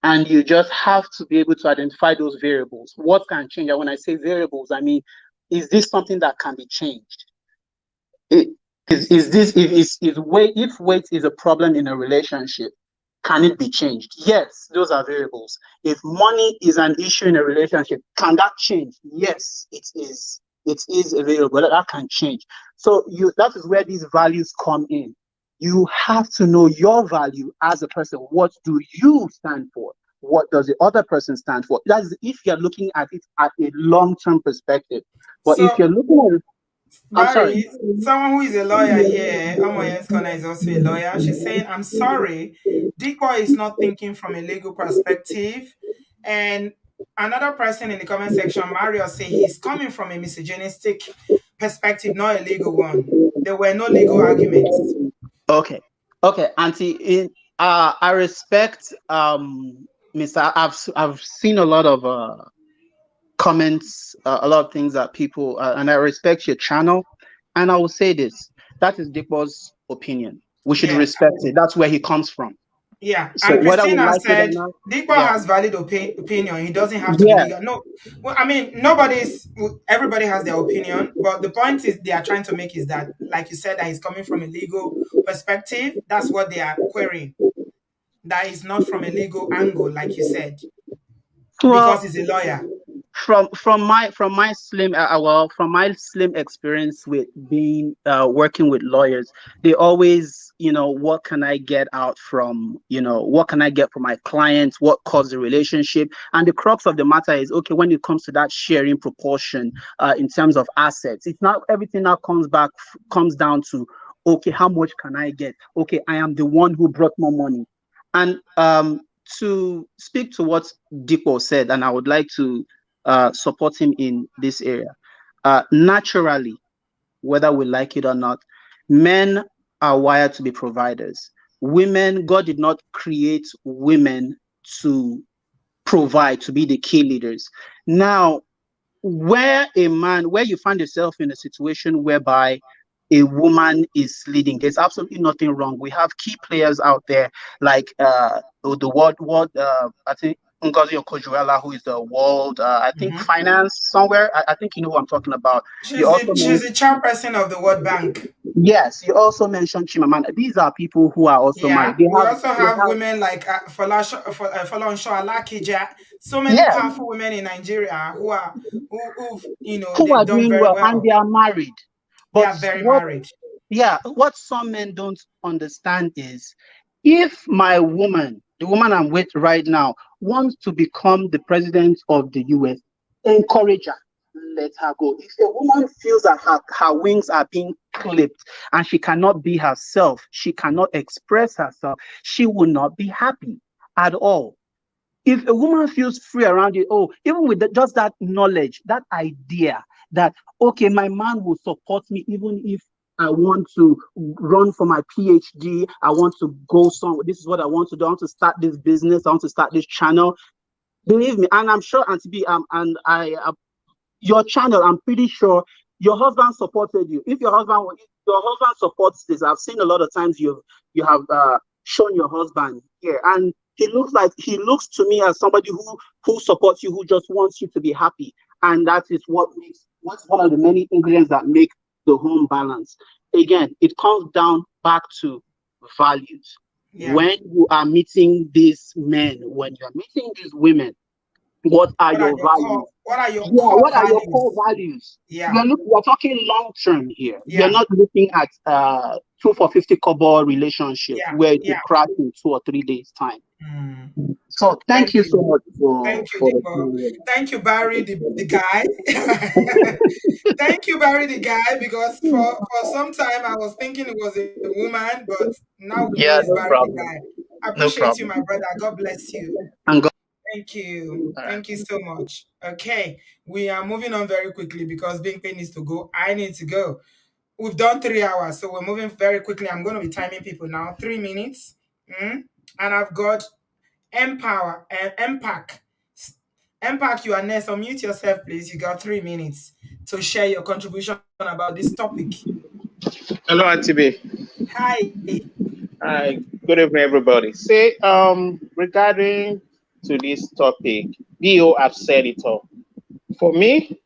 And you just have to be able to identify those variables. What can change? And when I say variables, I mean, is this something that can be changed? Is this if weight is a problem in a relationship, can it be changed? Yes, those are variables. If money is an issue in a relationship, can that change? Yes, it is. It is a variable that can change. So that is where these values come in. You have to know your value as a person. What do you stand for? What does the other person stand for? That is if you're looking at it at a long-term perspective. But if So, you're looking at it, I'm sorry. Barry, someone who is a lawyer here, Amoyen's Corner is also a lawyer. She's saying, I'm sorry, Dikwa is not thinking from a legal perspective. And another person in the comment section, Mario, say he's coming from a misogynistic perspective, not a legal one. There were no legal arguments. Okay. Okay, Auntie, I respect Mr. I've seen a lot of comments, a lot of things that people and I respect your channel. And I will say this. That is Dikbo's opinion. We should Yeah. respect it. That's where he comes from. Yeah, So and whether we Christina like it or said not, Dikwa yeah. has valid opinion. He doesn't have to be Yeah. legal. No, well, I mean everybody has their opinion, but the point is they are trying to make is that, like you said, that he's coming from a legal perspective. That's what they are querying. That is not from a legal angle, like you said, because Well, he's a lawyer. from my slim experience with being working with lawyers, they always, what can I get out from, what can I get from my clients, what caused the relationship. And the crux of the matter is, okay, when it comes to that sharing proportion in terms of assets, it's not everything that comes down to, okay, how much can I get? Okay, I am the one who brought more money. And to speak to what Dipo said, and I would like to support him in this area. Naturally, whether we like it or not, men are wired to be providers. Women, God did not create women to provide, to be the key leaders. Now, where you find yourself in a situation whereby a woman is leading, there's absolutely nothing wrong. We have key players out there like the world I think Ngozi Okonjo-Iweala, who is the world I think finance somewhere. I think you know who I'm talking about. She's the chairperson of the World Bank. Yes, you also mentioned Chimamanda. These are people who are also married. Yeah, we also have women like Folansho Alakija. So many powerful women in Nigeria who who they've are done doing very well and well. they are married. They But are very married. what some men don't understand is if my woman, the woman I'm with right now, wants to become the president of the US, encourage her. Let her go. If a woman feels that her wings are being clipped and she cannot be herself, she cannot express herself, she will not be happy at all. If a woman feels free around you, even with just that knowledge, that idea that, okay, my man will support me even if I want to run for my PhD, I want to go somewhere, this is what I want to do, I want to start this business, I want to start this channel. Believe me, and I'm sure, Auntie B, your channel, I'm pretty sure your husband supported you. If your husband supports this, I've seen a lot of times you have shown your husband here, and he looks to me as somebody who supports you, who just wants you to be happy, and that is what's one of the many ingredients that make the home balance. Again, it comes down back to values. Yeah. When you are meeting these men, when you're meeting these women, what are your values? What are your core values? Yeah. We're talking long term here. Yeah. We're not looking at 2 for 50 kobo relationship where it will crash in 2 or 3 days time. So thank you so much Thank you, Barry, the guy. Thank you, Barry, the guy, because for some time I was thinking it was a woman, but now we know it's Barry the guy. I appreciate you, my brother. God bless you. Thank you. Thank you so much. Okay, we are moving on very quickly because Bingpe needs to go. I need to go. We've done 3 hours, so we're moving very quickly. I'm going to be timing people now. 3 minutes. And I've got Empower and Empac. Empac, you are next. Unmute yourself, please. You got 3 minutes to share your contribution about this topic. Hello, Auntie B. Hi. Hi, good evening, everybody. Say, regarding to this topic, BO have said it all. For me,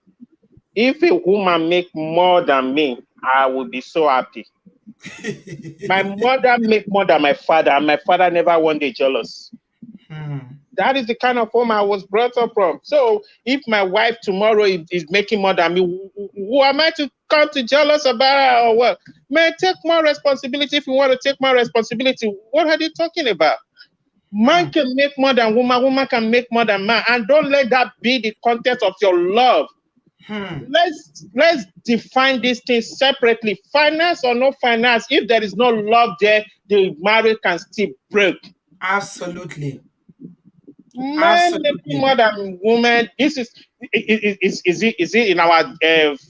if a woman make more than me, I will be so happy. My mother make more than my father, and my father never one day jealous. That is the kind of home I was brought up from. So if my wife tomorrow is making more than me, who am I to come to jealous about her or what? Man, take more responsibility if you want to take more responsibility. What are they talking about? Man can make more than woman, woman can make more than man. And don't let that be the context of your love. Let's define these things separately. Finance or no finance, if there is no love there, the marriage can still break. Absolutely. Man making more than woman. This is it in our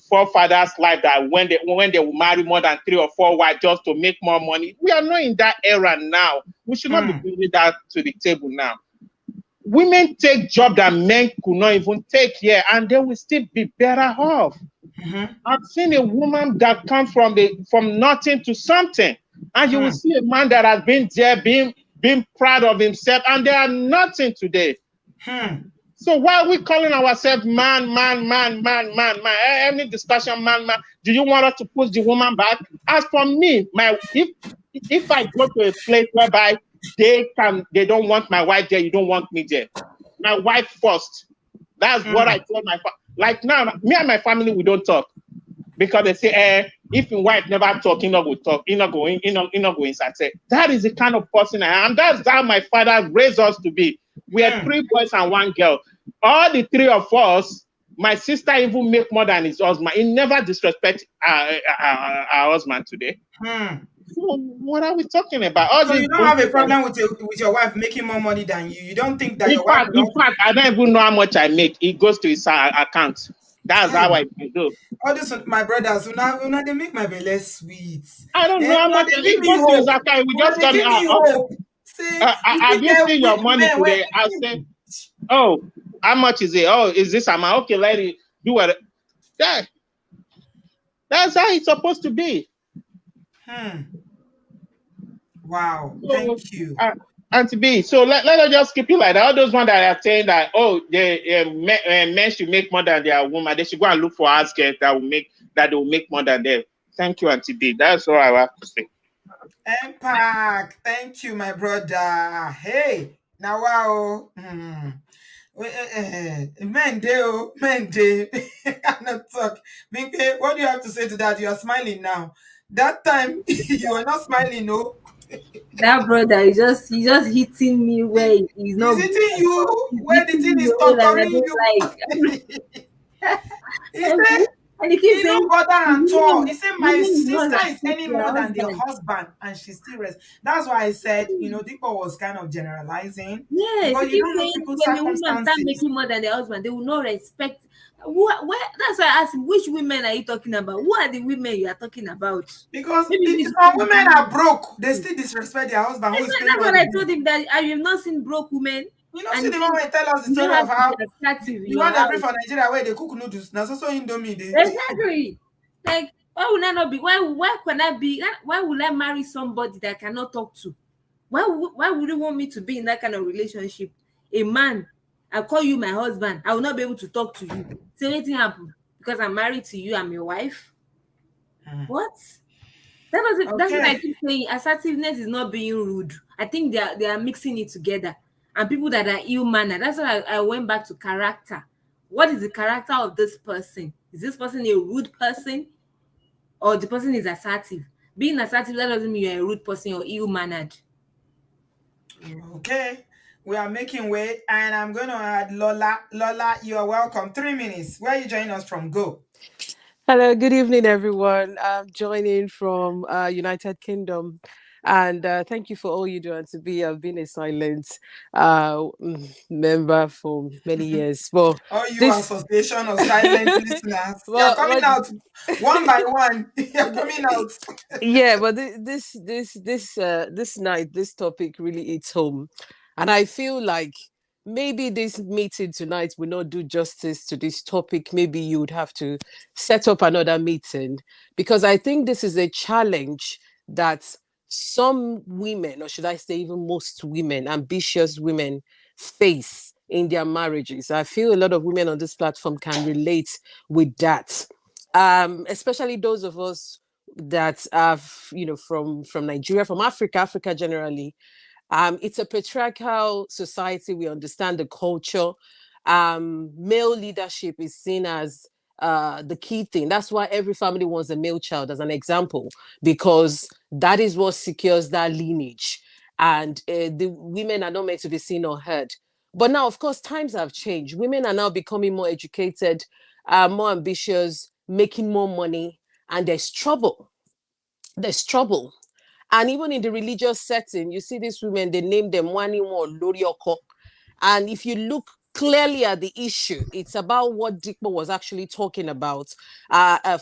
forefathers' life that when they will marry more than 3 or 4 wives just to make more money? We are not in that era now. We should not be bringing that to the table now. Women take job that men could not even take here, and they will still be better off. I've seen a woman that comes from nothing to something, and you will see a man that has been there, being proud of himself, and they are nothing today. So why are we calling ourselves man? Any discussion, man. Do you want us to push the woman back? As for me, if I go to a place whereby they don't want my wife there, you don't want me there. My wife first. That's what I told my father. Like now, me and my family, we don't talk. Because they say, if your wife never talk, he not go talk, he not go inside. That is the kind of person I am. That's how my father raised us to be. We had 3 boys and 1 girl. All the 3 of us, my sister even make more than his husband. He never disrespect our husband today. So what are we talking about? So you don't have a problem with your wife making more money than you? You don't think that in your wife fact, I don't even know how much I make. It goes to his account. That's how I do. All this, my brothers, una they make my belly sweet. I don't know how much They give it me goes to his hope. account. We Una just they got give me hope. Say, have you seen your money today? I say, oh, how much is it? Oh, is this amount? Okay, let it do what. That's how it's supposed to be. Wow, thank you. Auntie B, so let us just keep it like that. All those ones that are saying that, oh, men should make more than their woman, they should go and look for house girls that will make more than them. Thank you, Auntie B. That's all I have to say. Impact. Thank you, my brother. Hey, now wow. Men day. I not talk. Minke, what do you have to say to that? You are smiling now. That time you are not smiling, no. That brother is just hitting me where he's not He's good. hitting you He's where the hitting thing me is where like I torturing don't you. like. He said And he keeps he no saying bother at all. He said my women is not sister is respect earning their more than the husband. husband, and she still rests. That's why I said, Deepa was kind of generalizing Yes, he because you keeps don't know saying people's when a woman start circumstances. making more than their husband, they will not respect. That's why I asked him, which women are you talking about? Who are the women you are talking about? Because Maybe this some women are broke, they still disrespect their husband who is paying that's all what the I bills. told him, that I have not seen broke women. You know, see And the one where tell us the you don't story have of to be how attractive in the your one they house. bring for Nigeria where they cook noodles. Now so Indomie they Exactly. Like, why would I not be? Why can I be? Why would I marry somebody that I cannot talk to? Why would you want me to be in that kind of relationship? A man, I call you my husband, I will not be able to talk to you. So anything happen because I'm married to you, I'm your wife. What? That's what I Okay. keep saying. Assertiveness is not being rude. I think they are mixing it together. And people that are ill mannered. That's why I went back to character. What is the character of this person? Is this person a rude person, or the person is assertive? Being assertive, that doesn't mean you're a rude person or ill mannered. Okay. We are making way, and I'm going to add Lola. Lola, you are welcome. 3 minutes. Where are you joining us from? Go. Hello, good evening, everyone. I'm joining from United Kingdom, and thank you for all you do. And to be, I've been a silent member for many years. Well, All you this, association of silent listeners, you are well, coming out one by one. You're coming out. yeah, but this night, this topic really hits home, and I feel like maybe this meeting tonight will not do justice to this topic. Maybe you would have to set up another meeting, because I think this is a challenge that some women, or should I say even most women, ambitious women, face in their marriages. I feel a lot of women on this platform can relate with that. Especially those of us that are, from Nigeria, from Africa generally. It's a patriarchal society. We understand the culture. Male leadership is seen as the key thing. That's why every family wants a male child, as an example, because that is what secures that lineage. And the women are not meant to be seen or heard. But now, of course, times have changed. Women are now becoming more educated, more ambitious, making more money, and there's trouble. There's trouble. And even in the religious setting, you see these women, they name them Wani Won Lorioko. And if you look clearly at the issue, it's about what Dikmo was actually talking about. A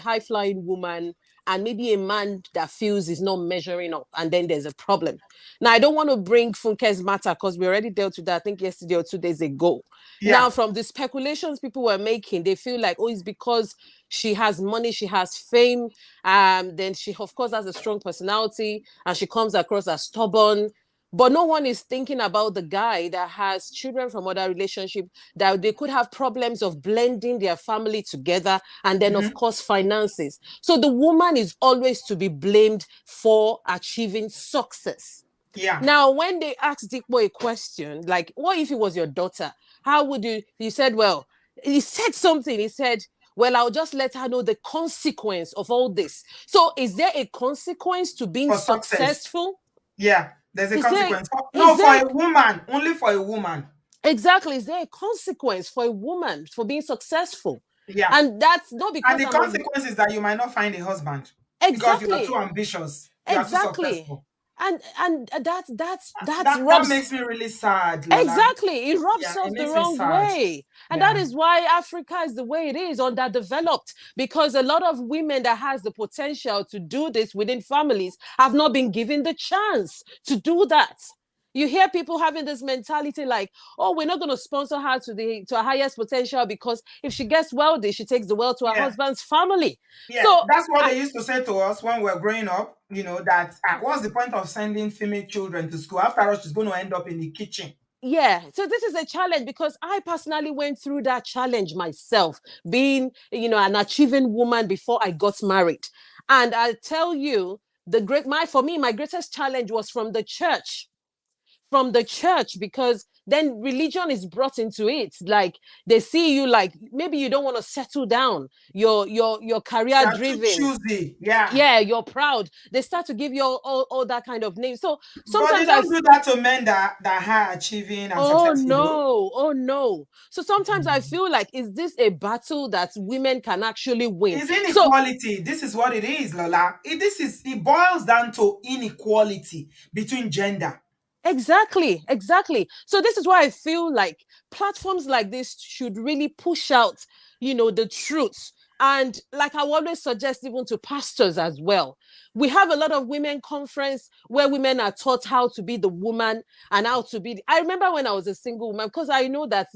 high-flying woman and maybe a man that feels is not measuring up, and then there's a problem. Now, I don't want to bring Funke's matter because we already dealt with that, I think yesterday or 2 days ago. Yeah. Now, from the speculations people were making, they feel like, oh, it's because she has money, she has fame, then she, of course, has a strong personality, and she comes across as stubborn. But no one is thinking about the guy that has children from other relationships, that they could have problems of blending their family together, and then, of course, finances. So the woman is always to be blamed for achieving success. Yeah. Now, when they asked Dikbo a question, like, what if it was your daughter? How would you? He said, well, he said something. He said, well, I'll just let her know the consequence of all this. So is there a consequence to being For success. successful? Yeah, there's a Is consequence. there, For a woman, only for a woman. Exactly. Is there a consequence for a woman for being successful? Yeah. And that's not because And the consequence is that you might not find a husband. Exactly. Because you are too ambitious. You are too successful. And that's that makes me really sad, Lola. Exactly. It rubs us the wrong way. And that is why Africa is the way it is, underdeveloped, because a lot of women that has the potential to do this within families have not been given the chance to do that. You hear people having this mentality like, oh, we're not going to sponsor her to her highest potential because if she gets wealthy, she takes the wealth to her husband's family. Yeah, so that's what they used to say to us when we were growing up, that what's the point of sending female children to school? After all, she's going to end up in the kitchen. Yeah, so this is a challenge because I personally went through that challenge myself, being, an achieving woman before I got married. And I tell you, for me, my greatest challenge was from the church. Because then religion is brought into it. Like they see you like maybe you don't want to settle down. You're career driven. Choosy. Yeah. Yeah, you're proud. They start to give you all that kind of name. So sometimes but they don't do that to men that high achieving and successful. Oh no. So sometimes I feel like, is this a battle that women can actually win? It's inequality. This is what it is, Lola. It boils down to inequality between gender. Exactly. So this is why I feel like platforms like this should really push out, the truth. And like I always suggest, even to pastors as well, we have a lot of women conference where women are taught how to be the woman and how to be. I remember when I was a single woman, because I know that,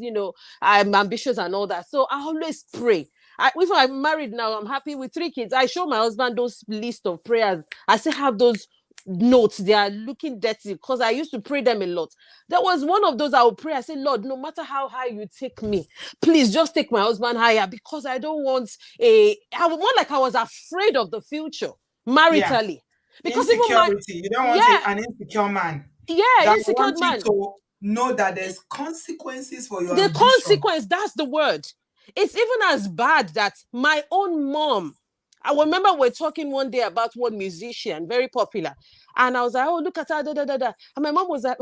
I'm ambitious and all that. So I always pray. If I'm married now, I'm happy with 3 kids. I show my husband those list of prayers. I still have those notes. They are looking dirty because I used to pray them a lot. There was one of those I would pray. I said, Lord, no matter how high you take me, please just take my husband higher, because I don't want more like I was afraid of the future maritally. Yeah. Because insecurity. You don't want an insecure man. Yeah, insecure man. You to know that there's consequences for your ambition. Consequence, that's the word. It's even as bad that my own mom, I remember we're talking one day about one musician, very popular. And I was like, oh, look at her, da, da, da, da. And my mom was like,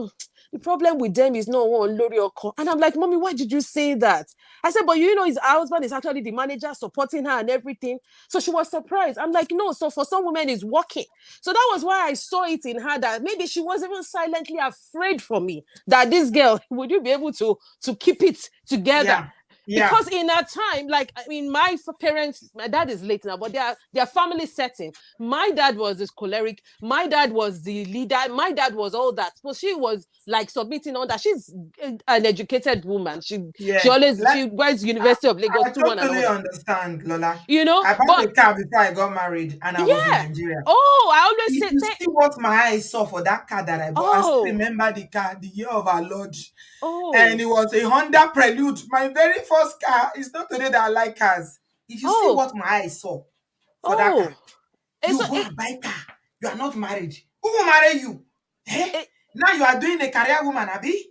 the problem with them is not one Lori or call. And I'm like, Mommy, why did you say that? I said, but his husband is actually the manager supporting her and everything. So she was surprised. I'm like, no, so for some women it's working. So that was why I saw it in her, that maybe she was even silently afraid for me, that this girl, would you be able to keep it together? Yeah. Because in that time, like, I mean, my parents, my dad is late now, but their family setting. My dad was this choleric. My dad was the leader. My dad was all that. But she was like submitting all that. She's an educated woman. She went to University of Lagos I 2-1 and all totally that. understand, Lola. You know, I bought but a car before I got married and I was in yeah. Nigeria. Oh, I always If you see what my eyes saw for that car that I bought, I still remember the car, the year of our Lord. And it was a Honda Prelude. My very first car. It's not today that I like cars. If you see what my eyes saw for that car, you go and buy car. You are not married. Who will marry you? Now you are doing a career woman, Abi?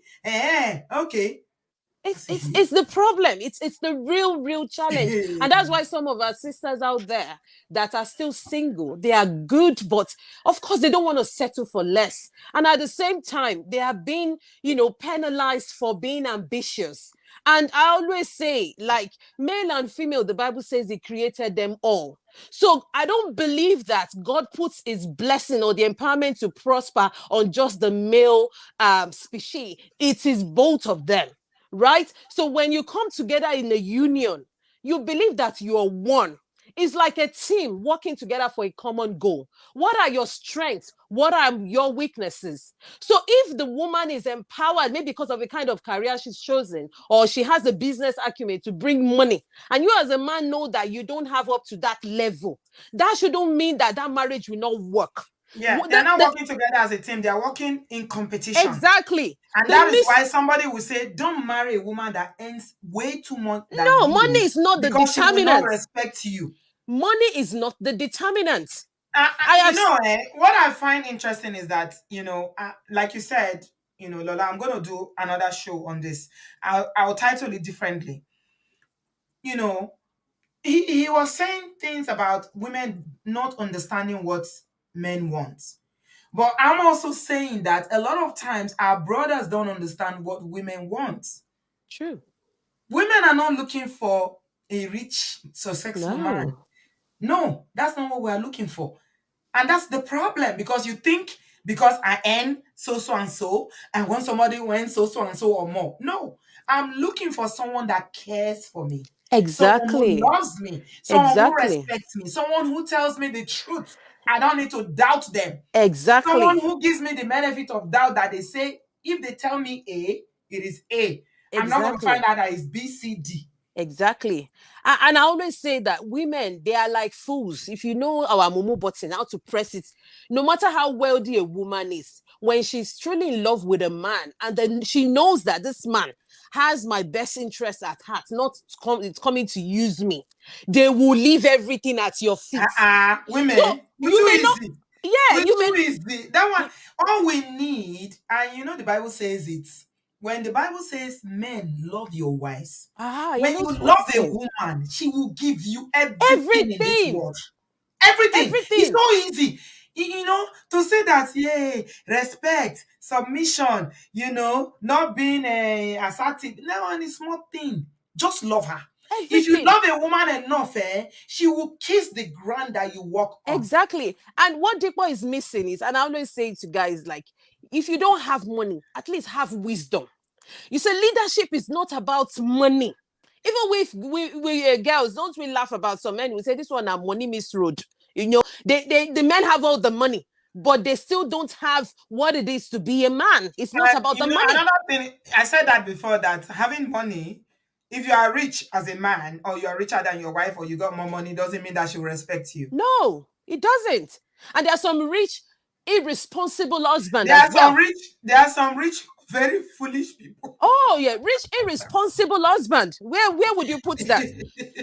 Okay. It's the problem. It's the real challenge. And that's why some of our sisters out there that are still single, they are good, but of course they don't want to settle for less. And at the same time, they are being, penalized for being ambitious. And I always say, like, male and female, the Bible says he created them all. So I don't believe that God puts his blessing or the empowerment to prosper on just the male species. It is both of them. Right? So when you come together in a union, you believe that you are one. It's like a team working together for a common goal. What are your strengths? What are your weaknesses? So if the woman is empowered, maybe because of the kind of career she's chosen, or she has a business acumen to bring money, and you as a man know that you don't have up to that level, that shouldn't mean that marriage will not work. Yeah, they're not working together as a team. They're working in competition. Exactly. And that is why somebody will say, don't marry a woman that earns way too much than you. Money is not the because determinant. She will not respect you. Money is not the determinant. What I find interesting is that, like you said, Lola, I'm going to do another show on this. I'll title it differently. He was saying things about women not understanding what men want. But I'm also saying that a lot of times our brothers don't understand what women want. True. Women are not looking for a rich, successful man. No, that's not what we're looking for. And that's the problem, because you think because I earn so and so, and when somebody earns so and so or more. No, I'm looking for someone that cares for me. Exactly. Someone who loves me. Someone who respects me. Someone who tells me the truth. I don't need to doubt them. Exactly. Someone who gives me the benefit of doubt, that they say, if they tell me A, it is A. I'm not going to find out that it's B, C, D. Exactly. And I always say that women, they are like fools. If you know our Momo button, how to press it, no matter how wealthy a woman is, when she's truly in love with a man, and then she knows that this man has my best interest at heart, it's coming to use me, they will leave everything at your feet. Women, so you may not. Yeah, easy. That one, all we need, and the Bible says it. When the Bible says, men, love your wives. When you love a woman, she will give you everything in this world. Everything. It's so easy. To say that, respect, submission, not being assertive. No, it's small thing. Just love her. Everything. If you love a woman enough, she will kiss the ground that you walk on. Exactly. And what Deepa is missing is, and I always say to guys, like, if you don't have money, at least have wisdom. You say leadership is not about money. Even with we girls, don't we laugh about some men? We say this one a money misroad. The men have all the money, but they still don't have what it is to be a man. It's not about the money. Another thing, I said that before, that having money, if you are rich as a man, or you are richer than your wife, or you got more money, doesn't mean that she will respect you. No, it doesn't. And there are some rich, irresponsible husbands as well. There are some rich, very foolish people. Oh yeah, rich, irresponsible husband. Where would you put that?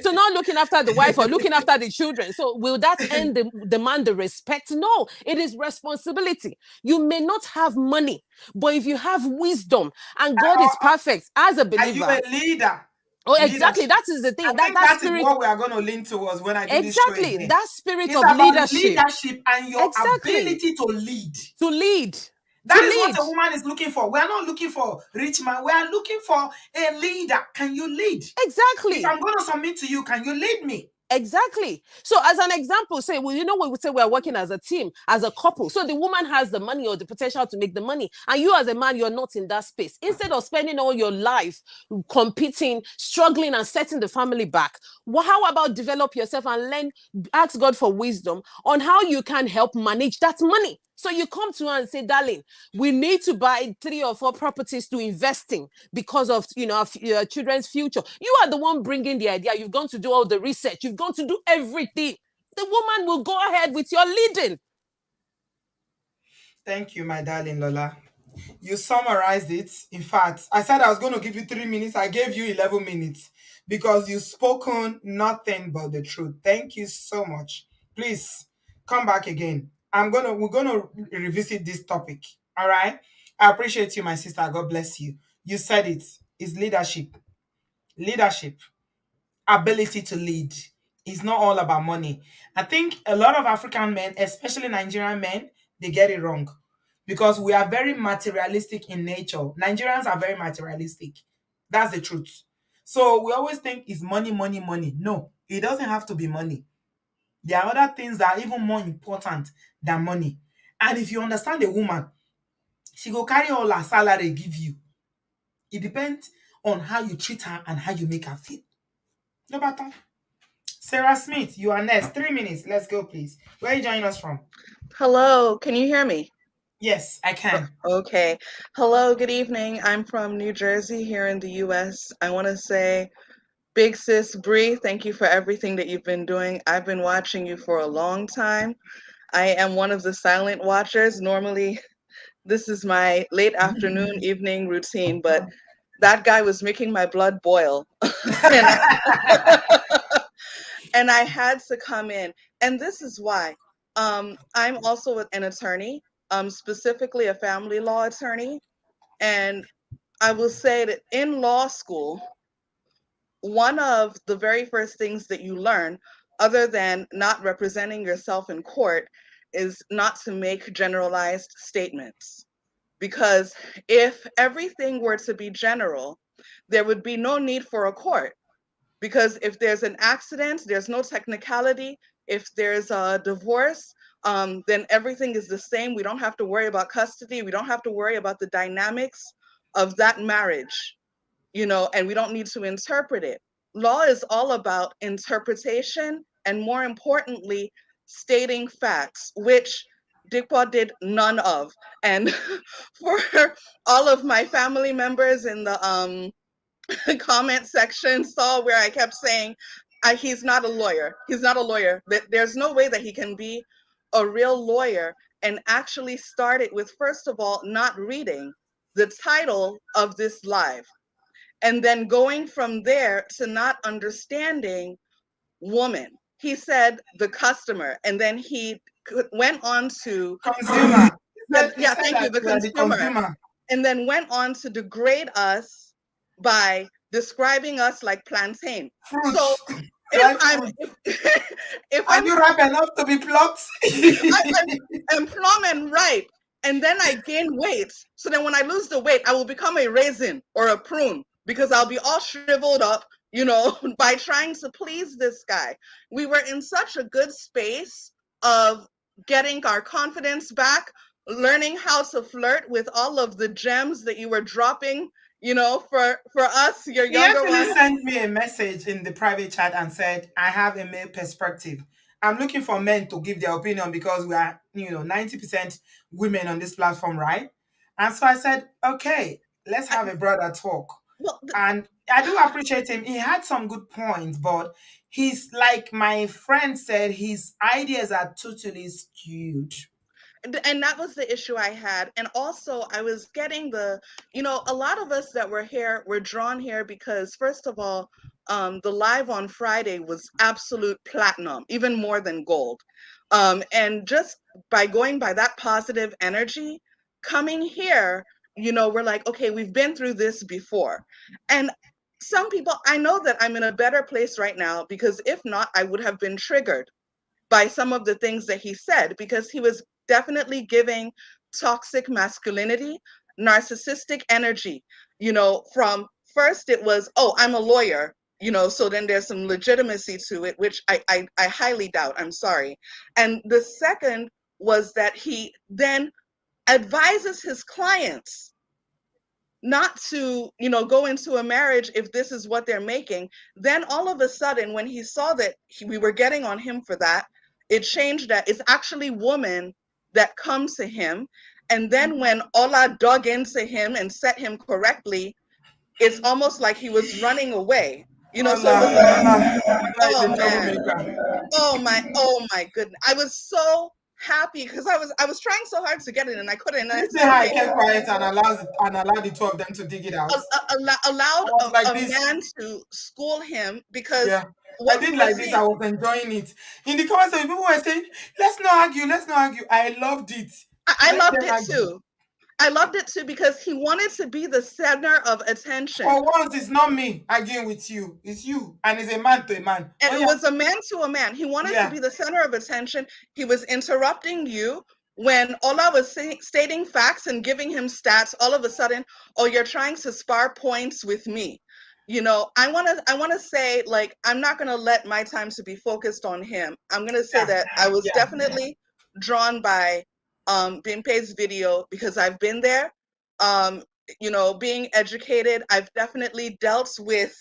So not looking after the wife or looking after the children. So will that end demand the respect? No, it is responsibility. You may not have money, but if you have wisdom and God is perfect as a believer. Are you a leader? Oh, exactly. That is the thing. That spirit, is what we are going to lean towards when I do this show again. Exactly. That spirit of leadership and your ability to lead. To lead. That is what a woman is looking for. We are not looking for rich man. We are looking for a leader. Can you lead? Exactly. If I'm going to submit to you, can you lead me? Exactly. So, as an example, say, well, you know, we would say we're working as a team, as a couple. So, the woman has the money or the potential to make the money, and you, as a man, you're not in that space. Instead of spending all your life competing, struggling, and setting the family back, well, how about develop yourself and learn, ask God for wisdom on how you can help manage that money? So you come to her and say, darling, we need to buy 3 or 4 properties to invest in because of, you know, our children's future. You are the one bringing the idea. You've gone to do all the research. You've gone to do everything. The woman will go ahead with your leading. Thank you, my darling Lola. You summarized it. In fact, I said I was going to give you 3 minutes. I gave you 11 minutes because you've spoken nothing but the truth. Thank you so much. Please come back again. We're gonna revisit this topic. All right. I appreciate you, my sister. God bless you. You said it. It's leadership. Leadership. Ability to lead. It's not all about money. I think a lot of African men, especially Nigerian men, they get it wrong because we are very materialistic in nature. Nigerians are very materialistic. That's the truth. So we always think it's money, money, money. No, it doesn't have to be money. There are other things that are even more important than money. And if you understand a woman, she go carry all her salary give you. It depends on how you treat her and how you make her feel. No matter. Sarah Smith, you are next. 3 minutes. Let's go, please. Where are you joining us from? Hello, can you hear me? Yes, I can. Okay. Hello, good evening. I'm from New Jersey here in the US. I want to say, big sis Bree, thank you for everything that you've been doing. I've been watching you for a long time. I am one of the silent watchers. Normally, this is my late afternoon, evening routine, but that guy was making my blood boil. and and I had to come in. And this is why. I'm also an attorney, specifically a family law attorney. And I will say that in law school, one of the very first things that you learn, other than not representing yourself in court, is not to make generalized statements. Because if everything were to be general, there would be no need for a court, because if there's an accident, there's no technicality. If there's a divorce, then everything is the same. We don't have to worry about custody. We don't have to worry about the dynamics of that marriage, and we don't need to interpret it. Law is all about interpretation and, more importantly, stating facts, which Dikwa did none of. And for all of my family members in the comment section saw where I kept saying, he's not a lawyer. He's not a lawyer. There's no way that he can be a real lawyer, and actually started with, first of all, not reading the title of this live. And then going from there to not understanding woman. He said the customer, and then he went on to Consumer. He yeah, said thank you, that the we are the consumer, consumer. and then went on to degrade us by describing us like plantain. So Fruits. if Dry I'm fruit. if Are I'm you ripe enough to be plucked? I'm plumb and ripe, and then I gain weight. So then when I lose the weight, I will become a raisin or a prune because I'll be all shriveled up, by trying to please this guy. We were in such a good space of getting our confidence back, learning how to flirt with all of the gems that you were dropping, for us, your He younger actually ones. sent me a message in the private chat and said, I have a male perspective. I'm looking for men to give their opinion because we are, 90% women on this platform, right? And so I said, okay, let's have a brother talk. Well, And I do appreciate him. He had some good points, but he's like my friend said, his ideas are totally skewed. and that was the issue I had. And also, I was getting a lot of us that were here were drawn here because, first of all, the live on Friday was absolute platinum, even more than gold. And just by going by that positive energy, coming here, we're like, okay, we've been through this before. And some people, I know that I'm in a better place right now, because if not, I would have been triggered by some of the things that he said, because he was definitely giving toxic masculinity, narcissistic energy. From first it was, oh, I'm a lawyer. So then there's some legitimacy to it, which I highly doubt. I'm sorry. And the second was that he then advises his clients not to, go into a marriage if this is what they're making. Then all of a sudden, when he saw that we were getting on him for that, it changed that it's actually women that come to him. And then when Ola dug into him and set him correctly, it's almost like he was running away. So it was like, is oh a man, troublemaker. oh my goodness. I was so happy because I was trying so hard to get it and I couldn't. And Did I you said, say how I okay, kept quiet and allowed the two of them to dig it out? allowed I was like a this. man to school him because Yeah. I what we did were like this. saying, I was enjoying it. In the comments, people were saying, let's not argue, let's not argue. I loved it. I Let loved them it argue. too. I loved it too because he wanted to be the center of attention. For once, it's not me arguing with you. It's you. And it's a man to a man. And Oh, it yeah. was a man to a man. He wanted to Yeah. be the center of attention. He was interrupting you when Ola was stating facts and giving him stats. All of a sudden, oh, you're trying to spar points with me. I want to say, like, I'm not going to let my time to be focused on him. I'm going to say Yeah. that I was Yeah. definitely drawn by Bimpei's video because I've been there. Being educated, I've definitely dealt with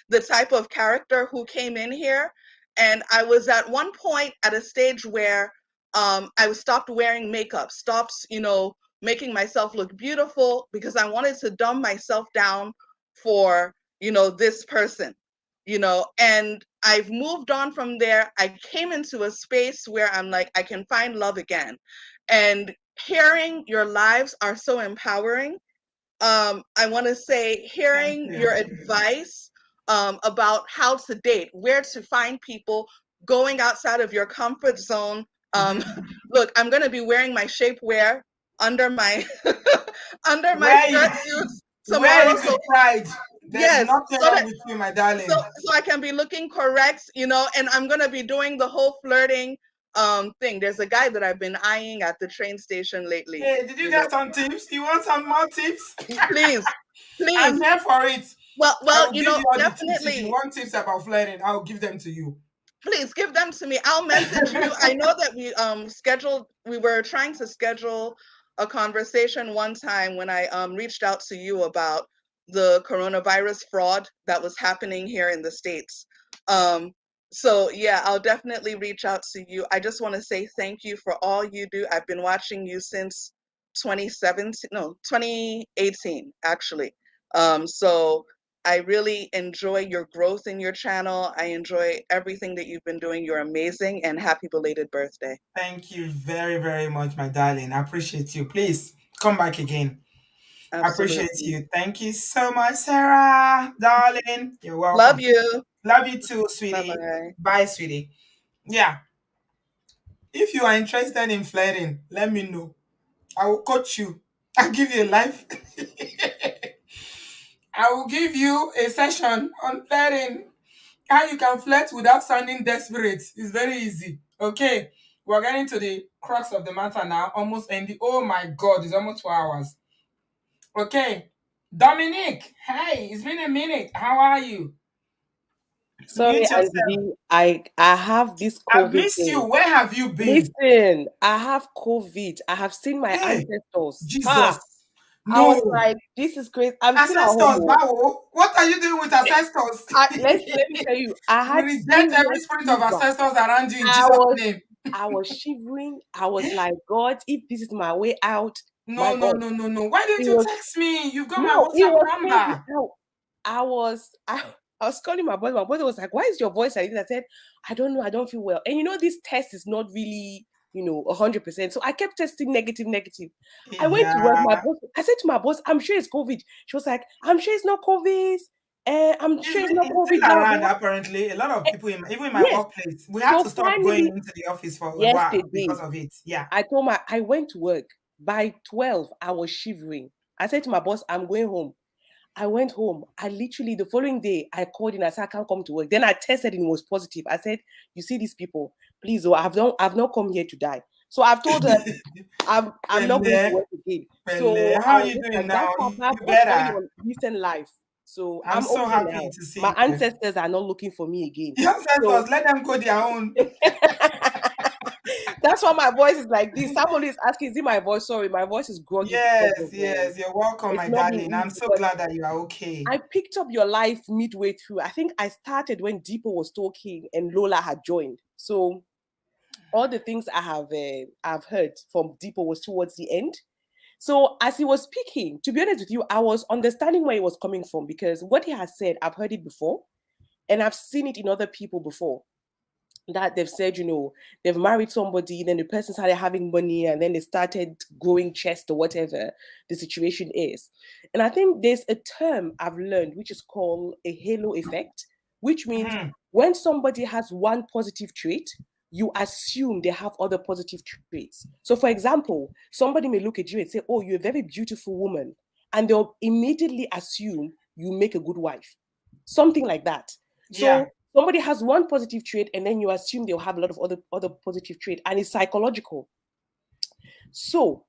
the type of character who came in here. And I was at one point at a stage where I stopped wearing makeup, stopped, making myself look beautiful because I wanted to dumb myself down for, this person, and I've moved on from there. I came into a space where I'm like, I can find love again. And hearing your lives are so empowering. I want to say Thank hearing you. your advice about how to date, where to find people, going outside of your comfort zone. Look, I'm going to be wearing my shapewear under my under my Wear skirt it. suits Wear tomorrow. it So with pride. There's yes, nothing so wrong that with you, my darling. so I can be looking correct, and I'm gonna be doing the whole flirting thing. There's a guy that I've been eyeing at the train station lately. Hey, did you get some tips? You want some more tips? Please, I'm please. here for it. Well, I well, will give you all the tips. If you definitely. want tips about flirting, I'll give them to you. Please give them to me. I'll message you. I know that we were trying to schedule a conversation one time when I reached out to you about the coronavirus fraud that was happening here in the States. So yeah, I'll definitely reach out to you. I just want to say thank you for all you do. I've been watching you since 2018 actually. So I really enjoy your growth in your channel. I enjoy everything that you've been doing. You're amazing, and happy belated birthday. Thank you very, very much, my darling. I appreciate you. Please come back again. I appreciate Absolutely. you. Thank you so much, Sarah, darling. You're Love welcome. you. Love you too, Bye sweetie. bye. Bye, sweetie. Yeah. If you are interested in flirting, let me know. I will coach you. I'll give you a life. I will give you a session on flirting. How you can flirt without sounding desperate. It's very easy. Okay. We're getting to the crux of the matter now. Almost ending. Oh my god, it's almost 4 hours. Okay. Dominique, hey, it's been a minute. How are you? Sorry, Mute Auntie yourself. B, I have this I've COVID missed you. thing. Where have you been? Listen, I have COVID. I have seen my Hey, ancestors. Jesus. Ha! I was No. like, this is crazy. I'm still at home. Ancestors, Bawo. What are you doing with ancestors? Let me tell you, I We had reject every serious spirit of fever. ancestors around you in I Jesus' was name. I was shivering. I was like, God, if this is my way out, my No, no, God. no, no, no. Why didn't It you was text me? You've got my no, it WhatsApp was crazy. number. No, I was I was calling my brother. My brother was like, "Why is your voice like this?" I said, "I don't know. I don't feel well." And this test is not really, 100%. So I kept testing negative, negative. I went to work. Yeah. My boss. I said to my boss, "I'm sure it's COVID." She was like, "I'm sure it's not COVID. I'm sure it's not It's COVID." still Blah around, blah. apparently. A lot of Eh, people, even in my Yes. workplace, we had So to stop going finally, into the office for a while because yesterday, of it. Yeah. I went to work. By 12, I was shivering. I said to my boss, "I'm going home." I went home. I literally, the following day, I called in. I said, "I can't come to work." Then I tested and it was positive. I said, "You see these people, please, I've not come here to die." So I've told her I'm not going to Pele, work again. So Pele. I How are was you just doing like, now? that's how You bad. What's going better? on? Recent life. So I'm I'm so okay happy now. to see My you. ancestors are not looking for me again. The ancestors, let them go their own. That's why my voice is like this. Somebody is asking, is it my voice? Sorry, my voice is groggy because of Yes, you're welcome, it's my not being darling. easy I'm so because glad that you are okay. I picked up your life midway through. I think I started when Deepo was talking and Lola had joined. So all the things I've heard from Deepo was towards the end. So as he was speaking, to be honest with you, I was understanding where he was coming from because what he has said, I've heard it before, and I've seen it in other people before. That they've said, they've married somebody, then the person started having money, and then they started growing chest or whatever the situation is. And I think there's a term I've learned which is called a halo effect, which means when somebody has one positive trait, you assume they have other positive traits. So, for example, somebody may look at you and say, "Oh, you're a very beautiful woman," and they'll immediately assume you make a good wife, something like that. Yeah. So somebody has one positive trait, and then you assume they'll have a lot of other positive trait, and it's psychological. So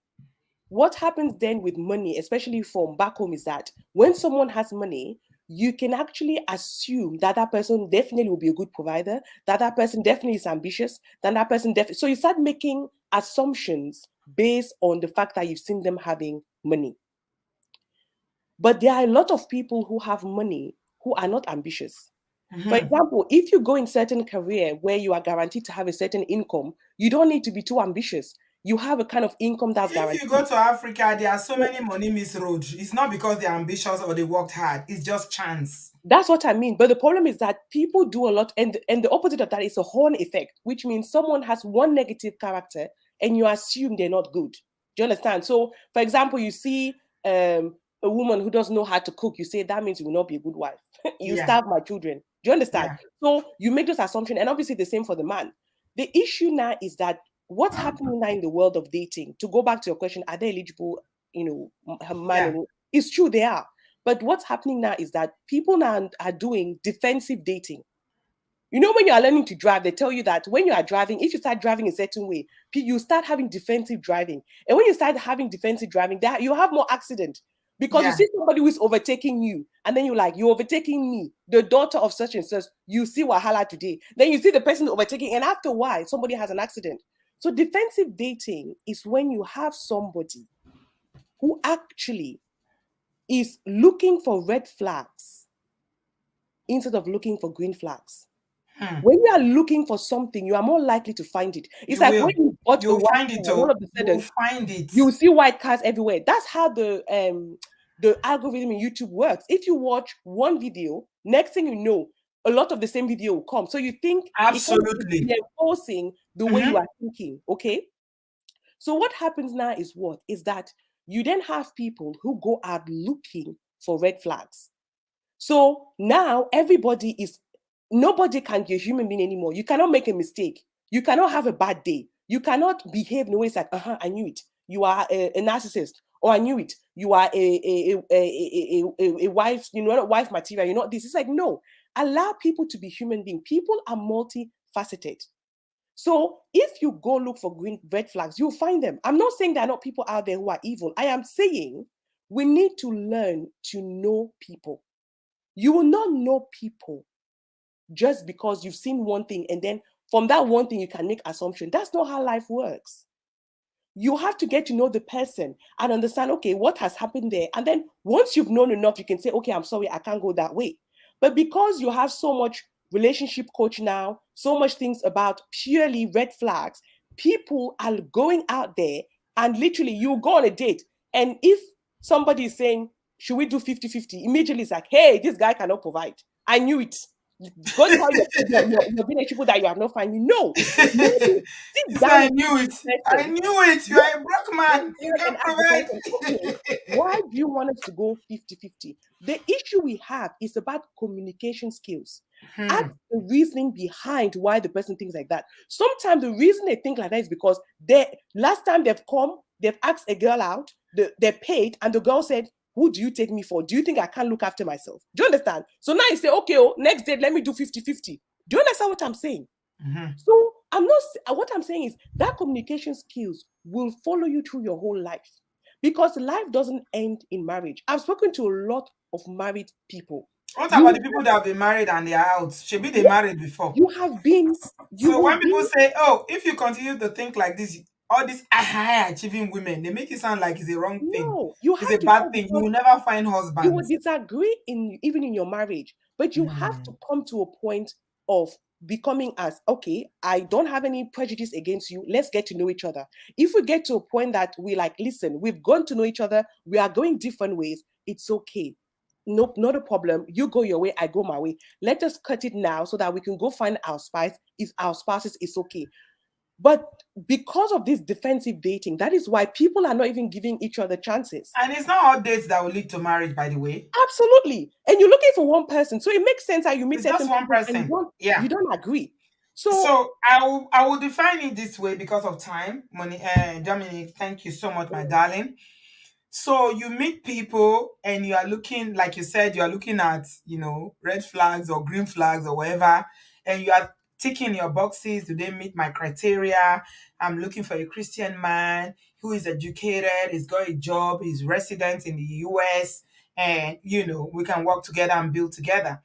what happens then with money, especially from back home, is that when someone has money, you can actually assume that that person definitely will be a good provider, that that person definitely is ambitious, that person definitely. So you start making assumptions based on the fact that you've seen them having money. But there are a lot of people who have money who are not ambitious. For example, if you go in certain career where you are guaranteed to have a certain income, you don't need to be too ambitious. You have a kind of income that's If you guaranteed. go to Africa, there are so many money misroad. It's not because they're ambitious or they worked hard. It's just chance. That's what I mean. But the problem is that people do a lot, and the opposite of that is a horn effect, which means someone has one negative character and you assume they're not good. Do you understand? So, for example, you see a woman who doesn't know how to cook, you say that means you will not be a good wife. You Yeah. starve my children. Do you understand? Yeah. So you make those assumptions, and obviously the same for the man. The issue now is that what's happening now in the world of dating, to go back to your question, are they eligible, man Yeah. and it's true they are. But what's happening now is that people now are doing defensive dating. When you are learning to drive, they tell you that when you are driving, if you start driving a certain way, you start having defensive driving. And when you start having defensive driving, you have more accident because you Yeah. see somebody who is overtaking you, and then you're like, you're overtaking me, the daughter of such and such. You see Wahala today. Then you see the person overtaking, and after a while, somebody has an accident. So defensive dating is when you have somebody who actually is looking for red flags instead of looking for green flags. When you are looking for something, you are more likely to find it. It's You like will. when you bought a You'll white find it, car, all oh. of a You'll sudden find it. you will see white cars everywhere. That's how the algorithm in YouTube works. If you watch one video, next thing you know, a lot of the same video will come. So you think it kind of reinforcing the way you are thinking. Okay. So what happens now is what? Is that you then have people who go out looking for red flags. So now nobody can be a human being anymore. You cannot make a mistake. You cannot have a bad day. You cannot behave in a way it's like, I knew it. You are a narcissist. Or I knew it. You are a wife, not wife material. You're not this. It's like, no. Allow people to be human beings. People are multifaceted. So if you go look for green red flags, you'll find them. I'm not saying there are not people out there who are evil. I am saying we need to learn to know people. You will not know people just because you've seen one thing and then from that one thing you can make assumption. That's not how life works. You have to get to know the person and understand, okay, what has happened there. And then once you've known enough, you can say, okay, I'm sorry, I can't go that way. But because you have so much relationship coach now, so much things about purely red flags, people are going out there and literally you go on a date. And if somebody is saying, should we do 50-50? Immediately it's like, hey, this guy cannot provide. I knew it. Go tell your village people that you have not found. No. Sit down I and knew it. I person. knew it. You are a broke man. You And can't ask the provide. person, okay, why do you want us to go 50-50? The issue we have is about communication skills. Ask the reasoning behind why the person thinks like that. Sometimes the reason they think like that is because last time they've come, they've asked a girl out, they paid, and the girl said, who do you take me for? Do you think I can't look after myself? Do you understand? So now you say, okay, next date, let me do 50-50. Do you understand what I'm saying? So what I'm saying is that communication skills will follow you through your whole life. because life doesn't end in marriage. I've spoken to a lot of married people. What about the You people that have been married and they are out? Should be they yeah, married before. you have been, you So will when be. people say, "Oh, if you continue to think like this, all these high achieving women," they make it sound like it's a wrong thing, No, you it's have a to bad go thing. You because will never find you will husbands. disagree in even in your marriage, but you have to Mm. come to a point of becoming as okay, I don't have any prejudice against you. Let's get to know each other. If we get to a point that we like, listen, we've gone to know each other, we are going different ways, it's okay. Nope, not a problem. You go your way, I go my way. Let us cut it now so that we can go find our spouse. If our spouses is okay. But because of this defensive dating, that is why people are not even giving each other chances. And it's not all dates that will lead to marriage, by the way. Absolutely. And you're looking for one person. So it makes sense how you meet It's just certain one people and person. you Yeah. don't agree. So So I will define it this way because of time. Dominic, thank you so much, my darling. So you meet people and you are looking, like you said, you are looking at, red flags or green flags or whatever, and you are ticking your boxes. Do they meet my criteria? I'm looking for a Christian man who is educated, he's got a job, he's resident in the US, and we can work together and build together.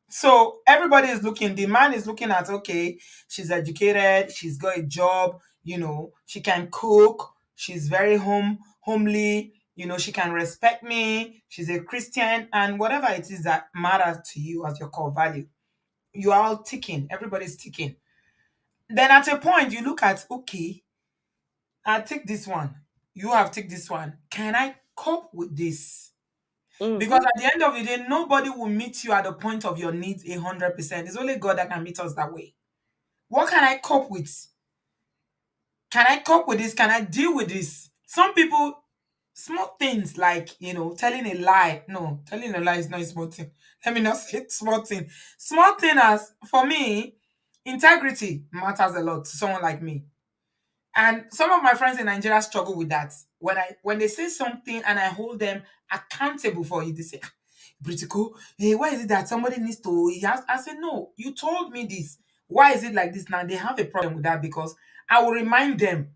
So everybody is looking, the man is looking at, okay, she's educated, she's got a job, she can cook, she's very homely, she can respect me, she's a Christian, and whatever it is that matters to you as your core value. You are all ticking, everybody's ticking. Then at a point you look at, okay, I take this one, you have take this one. Can I cope with this? Because mhm, at the end of the day, nobody will meet you at the point of your needs 100%. It's only God that can meet us that way. What can I cope with? Can I cope with this? Can I deal with this? Some people, small things like, telling a lie. No, telling a lie is not a small thing. Let me not say small thing. Small thing as, for me, integrity matters a lot to someone like me. And some of my friends in Nigeria struggle with that. When they say something and I hold them accountable for it, they say, "Ah, Britico, hey, why is it that somebody needs to?" I said, no, you told me this. Why is it like this now? They have a problem with that because I will remind them.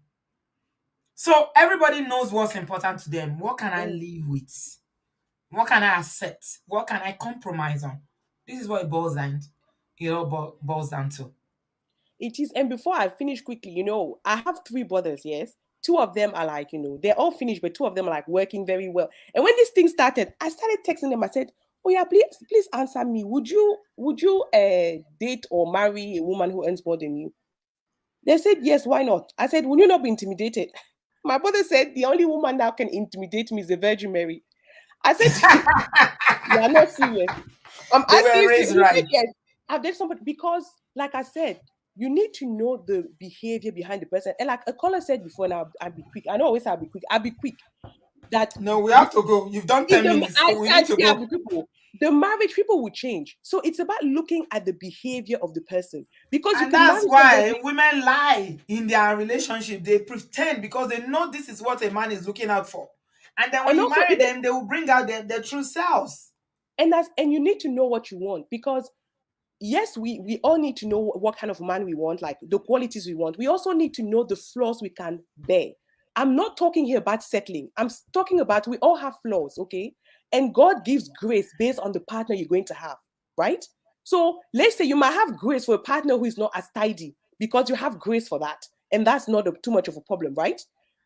So everybody knows what's important to them. What can I mm. live with? What can I accept? What can I compromise on? This is what it boils down to. It is. And before I finish quickly, I have three brothers, yes. Two of them are like, they're all finished, but two of them are like working very well. And when this thing started, I started texting them. I said, "Oh yeah, please answer me. Would you date or marry a woman who earns more than you?" They said, "Yes, why not?" I said, "Will you not be intimidated?" My brother said, "The only woman that can intimidate me is the Virgin Mary." I said, "You are not serious." I'm They asking were you, raised he said, right. "Yes." I've dated somebody because, like I said, you need to know the behavior behind the person. And like a caller said before, and I'll be quick. I know always I'll be quick. I'll be quick. That No, we you, have to go. You've done in 10 the minutes, I so we said, need to yeah, go. people, the marriage people will change. So it's about looking at the behavior of the person because you And can that's marry why somebody. women lie in their relationship. They pretend because they know this is what a man is looking out for. And then when And you also, marry them, they will bring out their true selves. and you need to know what you want because yes, we all need to know what kind of man we want, like the qualities we want. We also need to know the flaws we can bear. I'm not talking here about settling. Talking about we all have flaws, okay? And God gives grace based on the partner you're going to have, right? So let's say you might have grace for a partner who is not as tidy because you have grace for that. And that's not too much of a problem, right?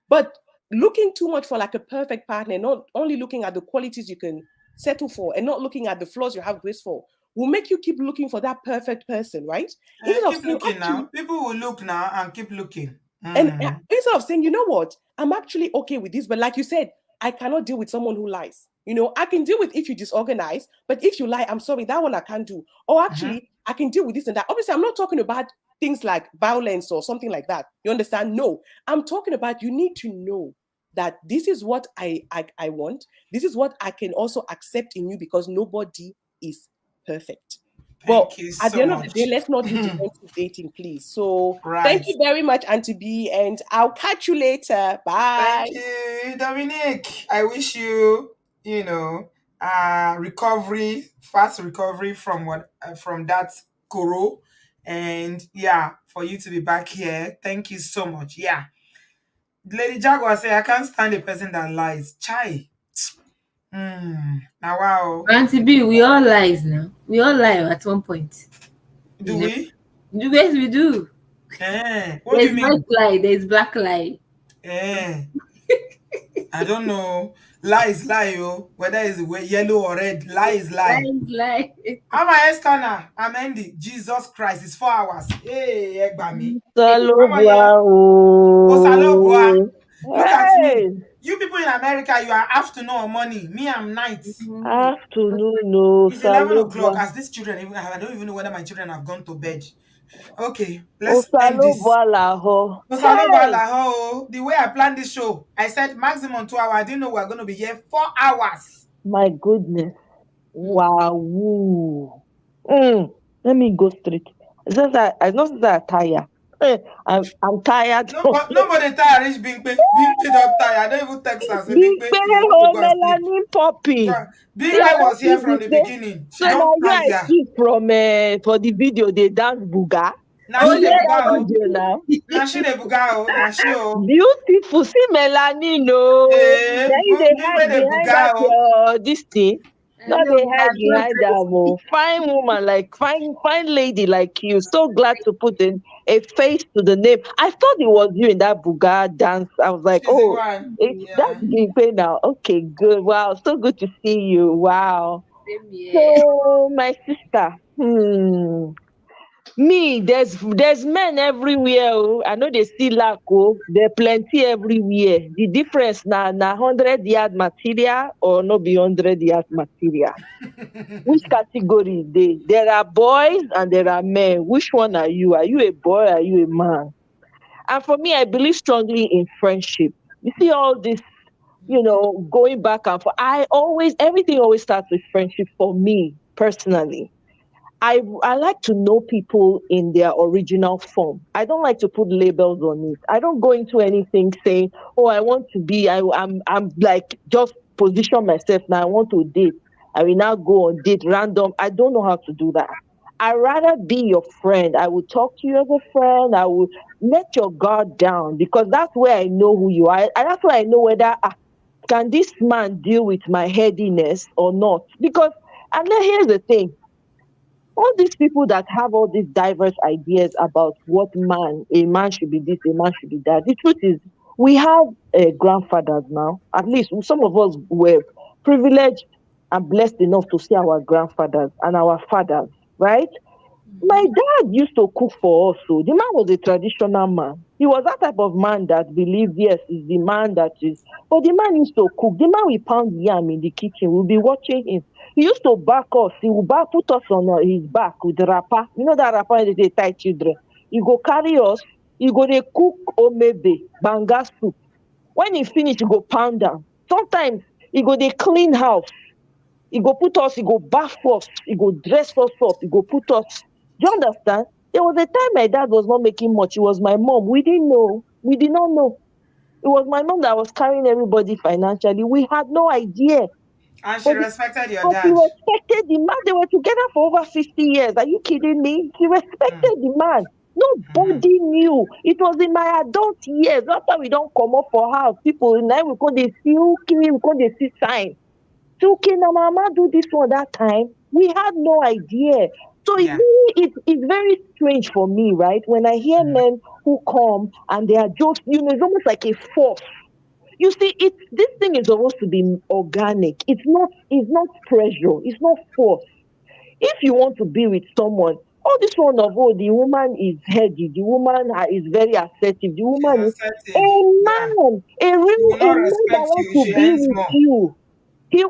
But looking too much for like a perfect partner, not only looking at the qualities you can settle for and not looking at the flaws you have grace for, will make you keep looking for that perfect person, right? Instead of Keep saying, looking now. actually, People will look now and keep looking. and Mm. instead of saying, you know what, I'm actually okay with this, but like you said, I cannot deal with someone who lies. I can deal with if you disorganize, but if you lie, I'm sorry, that one I can't do. Or Mhm. actually, I can deal with this and that. Obviously, I'm not talking about things like violence or something like that. You understand? No, I'm talking about you need to know that this is what I want. This is what I can also accept in you because nobody is perfect. But Thank you at the so end of the day, much. let's not do defensive dating, please. So thank Right. you very much, Auntie B, and I'll catch you later. Bye. Thank you, Dominic. I wish you, you know, recovery, fast recovery from from that koro, and yeah, for you to be back here. Thank you so much. Yeah. Lady Jaguar say, I can't stand a person that lies. Chai. Now wow. Auntie B, we all lies now. We all lie at one point. Do we? Yes, we do. What do you There's white mean? lie, there's black lie. I don't know. Lie is lie, whether it's yellow or red, lie is lie. Lie. I'm my Esther. I'm Andy. Jesus Christ, it's 4 hours. Hey, Egbami. Salobua. Look at me. Hey, You people in America, you are afternoon or morning. Me, I'm night. afternoon, no, It's 11 o'clock. Salobua. As these children, even I don't even know whether my children have gone to bed. Okay, Oh, let's end this. Salobua Laho. Hey, The way I planned this show, I said maximum 2 hours. I didn't know we are going to be here 4 hours. my goodness. Wow. Let me go straight. It's just that I know that I'm tired. I'm tired. Nobody tired. Rich Bingpe. Bingpe don't tired. I don't even text her. Say Bingpe, Big you want to go and sleep. melanin poppy. Bingpe was here from the beginning. She So now don't you I tire. see from for the video they dance buga. Now she the hear buga that oh. video now? Now she the buga oh. Now she oh. Beautiful. See melanin no. Then they hide the behind buga that this thing. No, No, they hide behind that fine woman, like fine lady like you. So glad to put in a face to the name. I thought it was you in that buga dance. I was like, She's the oh, one. that's Bimpe now. Okay, good. Wow, so good to see you. Wow. Same here. So my sister, me, there's men everywhere. Oh. I know they still lack. Oh, there plenty everywhere. The difference na 100 yard material or no be 100 yard material. Which category they? There are boys and there are men. Which one are you? Are you a boy? Are you a man? And for me, I believe strongly in friendship. You see all this, going back and forth. Everything always starts with friendship for me personally. I like to know people in their original form. I don't like to put labels on it. I don't go into anything saying, "Oh, I want to be." I'm like just position myself now. I want to date. I will now go on date random. I don't know how to do that. I rather be your friend. I will talk to you as a friend. I will let your guard down because that's where I know who you are. And that's where I know whether can this man deal with my headiness or not. Because and then here's the thing all these people that have all these diverse ideas about what a man should be this, a man should be that. The truth is, we have grandfathers now. At least some of us were privileged and blessed enough to see our grandfathers and our fathers, right? My dad used to cook for us. So the man was a traditional man. He was that type of man that believed, yes, is the man that is. But the man used to cook. The man will pound yam in the kitchen. We'll be watching him. He used to back us. He would put us on his back with the wrapper. You know that wrapper they tie children. He go carry us. He go they cook omebe, banga soup. When he finish, he go pound them. Sometimes he go they clean house. He go put us, he go bath us, he go dress us up, he go put us. Do you understand? There was a time my dad was not making much. It was my mom. We didn't know. We did not know. It was my mom that was carrying everybody financially. We had no idea. And she respected your But he dad. respected the man. They were together for over 50 years. Are you kidding me? He respected the man. Nobody knew. It was in my adult years. After we don't come up for house, people now we call they see okay, we call they see sign. So okay, now mama do this one that time. We had no idea. So it's very strange for me, right? When I hear men who come and they are just, it's almost like a force. You see, this thing is supposed to be organic. It's not pressure. It's not force. If you want to be with someone, this one of the woman is heady, the woman is very assertive, the woman is a Assertive. man, She will a not man that respect wants you. to She be earns with more. you.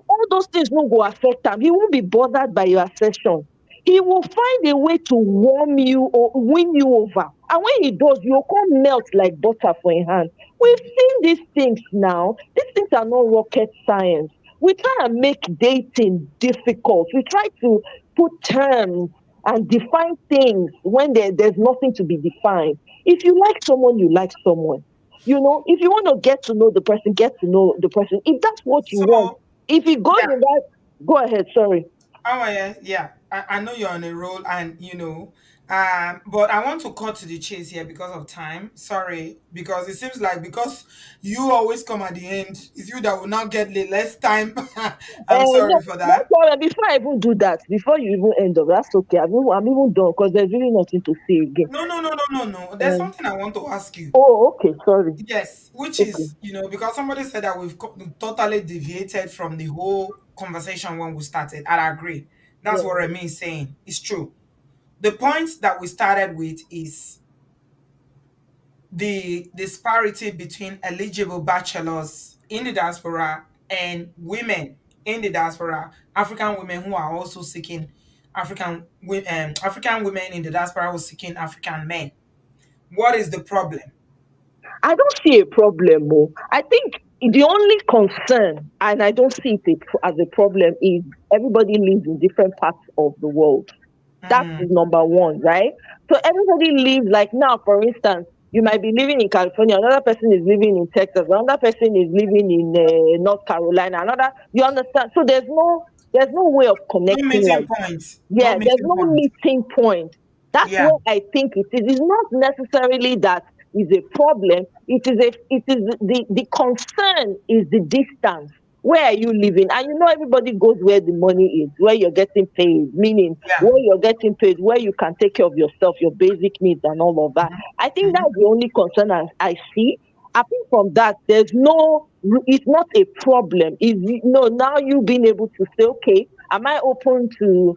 All those things no go affect him. He won't be bothered by your assertion. He will find a way to warm you or win you over. And when he does, you'll come melt like butter for your hand. We've seen these things now. These things are not rocket science. We try and make dating difficult. We try to put terms and define things when there's nothing to be defined. If you like someone, you like someone. If you want to get to know the person, get to know the person. If that's what you want, So, if it goes in that, go ahead. Sorry. oh yeah. I know you're on a roll, and But I want to cut to the chase here because of time. Sorry, because it seems like because you always come at the end, it's you that will now get less time. I'm No, sorry for no that. problem. Before I even do that, before you even end up, that's okay. I'm even done because there's really nothing to say again. No, no, no, no, no, no. There's Um, something I want to ask you. oh, okay, sorry. Yes, which Okay. is, because somebody said that we've totally deviated from the whole conversation when we started. I agree. That's Yeah. what Remy is saying. It's true. The point that we started with is the disparity between eligible bachelors in the diaspora and women in the diaspora, African women who are also seeking African women in the diaspora who are seeking African men. What is the problem? I don't see a problem. Oh. I think the only concern, and I don't see it as a problem, is everybody lives in different parts of the world. That Mm, is number one, right? So everybody lives like now, for instance, you might be living in California, another person is living in Texas, another person is living in North Carolina, another. You understand? So there's no way of no connecting meeting like. point. No Yeah, there's meeting no point. meeting point. That's Yeah. what I think it is. It's not necessarily that is a problem. It is the concern is the distance. Where are you living? And everybody goes where the money is, where you're getting paid, meaning Yeah. where you're getting paid, where you can take care of yourself, your basic needs and all of that. I think Mhm. that's the only concern I see. Apart from that, it's not a problem. Now you being able to say, okay, am I open to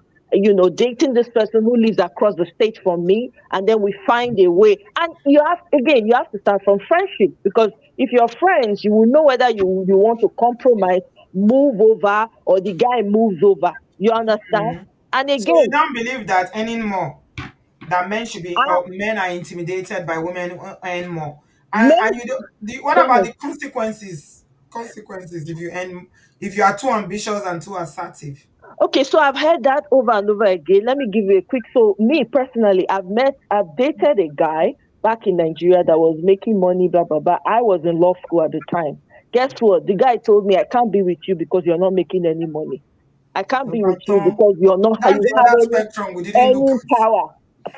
dating this person who lives across the state from me, and then we find a way. And you have to start from friendship, because if you're friends, you will know whether you want to compromise, move over, or the guy moves over. You understand? Mhm. And So you again, don't believe that anymore that men should be I, or men are intimidated by women anymore. And men, you don't what go about ahead. the consequences? Consequences if you are too ambitious and too assertive. Okay, so I've heard that over and over again. Let me give you a quick. So me personally, I've dated a guy back in Nigeria that was making money, blah blah blah. I was in law school at the time. Guess what? The guy told me I can't be with you because you're not making any money. I can't be with you Baton. because That's you the don't have other any spectrum we didn't look earning at. power.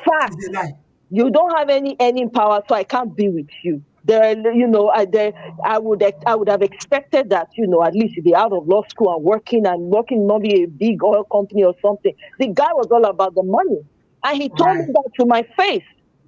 Fact. It's a lie. You don't have any earning power, so I can't be with you. I would have expected that, at least if they're out of law school and working maybe a big oil company or something. The guy was all about the money. And he told me Right. that to my face.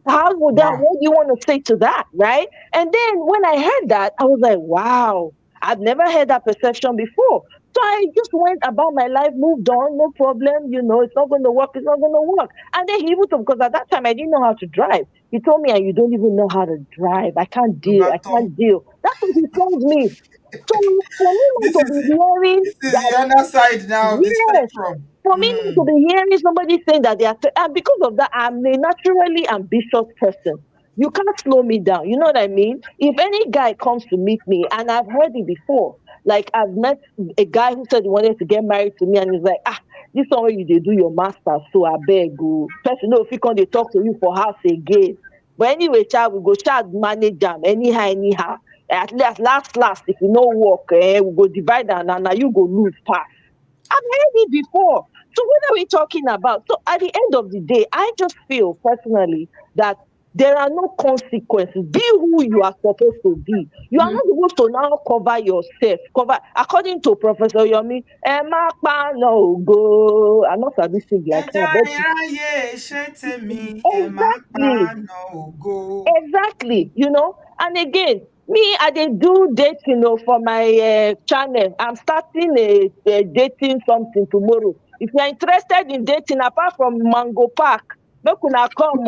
Wow. What do you want to say to that? Right? And then when I heard that, I was like, wow, I've never heard that perception before. So I just went about my life, moved on, no problem. It's not going to work. It's not going to work. And then he even told, because at that time I didn't know how to drive. He told me, and you don't even know how to drive. I can't deal. I Baton. can't deal. That's what he told me. So for me This not to is be hearing this is that, the other side now of the yes, spectrum. for me not to Mm, be hearing somebody saying that and because of that, I'm a naturally ambitious person. You can't slow me down. You know what I mean? If any guy comes to meet me, and I've heard it before, like I've met a guy who said he wanted to get married to me, and he's like, this one where you dey do your master, so I beg you. Person know if he come they talk to you for house again. But anyway, child, we go child manage them anyhow, anyhow. At least last, if you no work, we go divide and now you go lose pass. I've heard it before. So what are we talking about? So at the end of the day, I just feel personally that there are no consequences. Be who you are supposed to be. You are not supposed to now cover yourself. According to Professor Yomi, Emma no go. I'm not sabi sing like ẹja her, but iráyè ṣe tèmi ẹ má exactly. paná ògo. Exactly, and again, me, I dey do dating for my channel. I'm starting a dating something tomorrow. If you're interested in dating, apart from Mango Park, make una come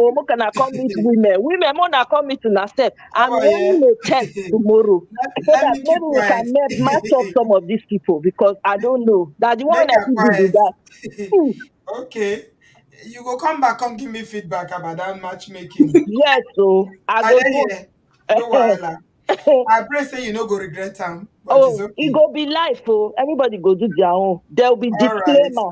meet women. Women, more na come meet una sef. I'm Ọmọ yẹn running a test tomorrow so let that me keep maybe we quiet. can match up some of these people, because I don't know. That the one Make I her fit do be quiet. that. Hmm. Okay. You go come back, come give me feedback about that matchmaking. Yes, so I I go dey do. here. No wahala. I pray say you no go regret am, but it's Oh, it okay. go be life. Oh, everybody go do their own. There will be All right. disclaimer.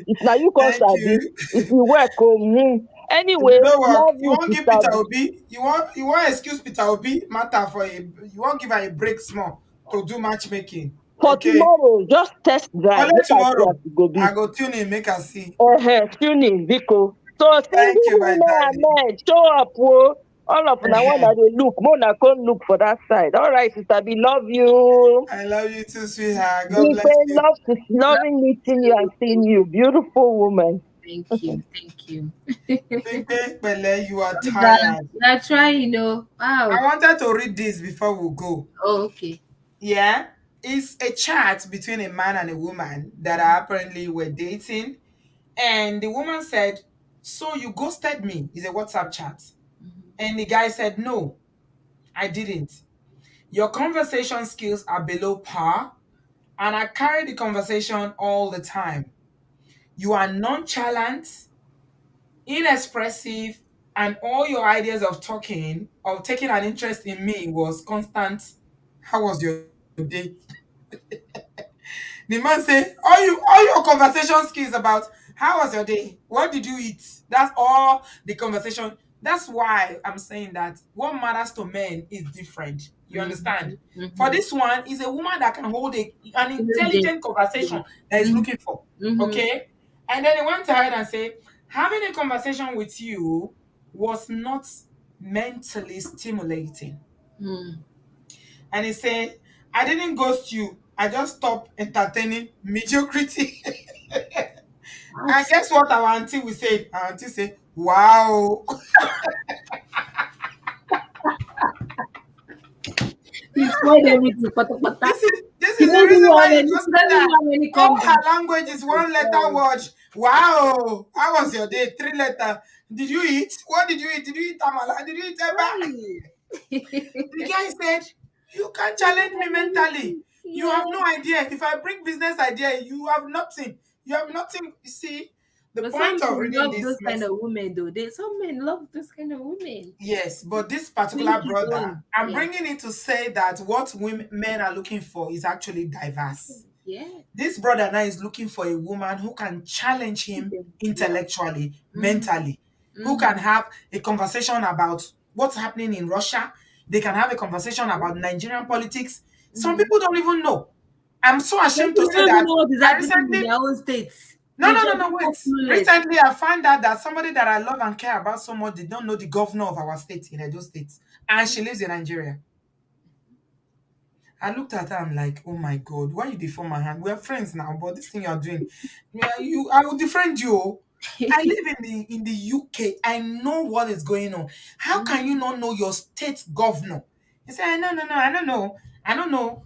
If now you come Thank sabi, you. if you work, If you Anyway, no work, love you you, won't give sister. Peter Obi. You want excuse Peter Obi matter for a. You won't give her a break small to do matchmaking. For Okay. tomorrow, just test drive. Only Make I see tomorrow as it go I be. go tune in, make her see. Tune in, Vico. So Thank single you, my women and darling. men, show up, whoa. All of now one Uh-huh. that they look, Mona come look for that side. All right, sister B, love you. I love you too, sweetheart. God We bless say you. loving meeting you and seeing you. Beautiful woman. Thank you. Thank you. Big Bele, you are That, tired. that trying, Wow. I wanted to read this before we go. Oh, okay. Yeah. It's a chat between a man and a woman that apparently were dating. And the woman said, "So you ghosted me?" It's a WhatsApp chat. And the guy said, "No, I didn't. Your conversation skills are below par, and I carry the conversation all the time. You are nonchalant, inexpressive, and all your ideas of talking, of taking an interest in me was constant. How was your day?" The man say, all your conversation skills about how was your day? What did you eat? That's all the conversation. That's why I'm saying that what matters to men is different. You understand? For Mm-hmm. this one, is a woman that can hold an Yeah. intelligent conversation that is Mm-hmm. looking for. Mm-hmm. Okay? And then he went ahead and said, having a conversation with you was not mentally stimulating. Mm. And he said, I didn't ghost you. I just stopped entertaining mediocrity. And What? guess what our auntie will say? Our auntie say, wow. You spoiled everything. Pata, pata. This She is the doesn't reason why want you any. just She see doesn't that want any all her comeback. language is one letter word. Wow. How was your day? 3 letter. Did you eat? What did you eat? Did you eat tamala? Did you eat eba? The guy said, you can challenge me mentally. You Yeah. have no idea. If I bring business idea, you have nothing. You have nothing. You see, the But some point of men reading love this those kind message. of women, though. Some men love those kind of women. Yes, but this To particular each his brother, own. I'm Yeah. bringing it to say that what men are looking for is actually diverse. Yeah. This brother now is looking for a woman who can challenge him Yeah. intellectually, Mm-hmm. mentally, who Mm-hmm. can have a conversation about what's happening in Russia. They can have a conversation about Nigerian politics. Some Mm-hmm. people don't even know. I'm so Some ashamed to people say don't even that know what is I happening in recently their own states. no, They no, just no, no, wait. so clueless. Recently, I found out that somebody that I love and care about so much did not know the governor of our state in Edo State. And she lives in Nigeria. I looked at her, I'm like, oh my God, why you deform my hand? We're friends now, but this thing you're doing, yeah, I will defriend you. Oh. I live in the UK. I know what is going on. How can you Mm-hmm. not know your state governor? He said, no, no, no, I don't know. I don't know.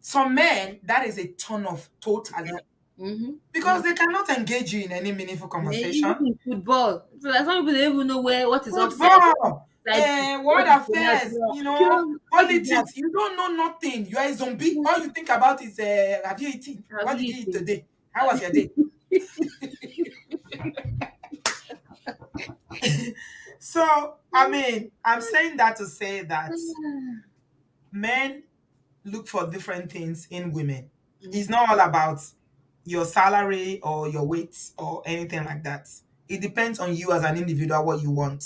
Some men, that is a turn off Yeah. totally. Mm-hmm. Because they cannot engage you in any meaningful Even conversation. in football. So that some people don't even know what is offside, Football, side kick, what world is penalty. affairs, What is that? politics. You don't know nothing. You are a zombie. All you think about is have you eaten? Have What you did you eat eaten? today? How was your day? So, I mean, I'm saying that to say that men look for different things in women. It's not all about your salary or your weight or anything like that. It depends on you as an individual what you want.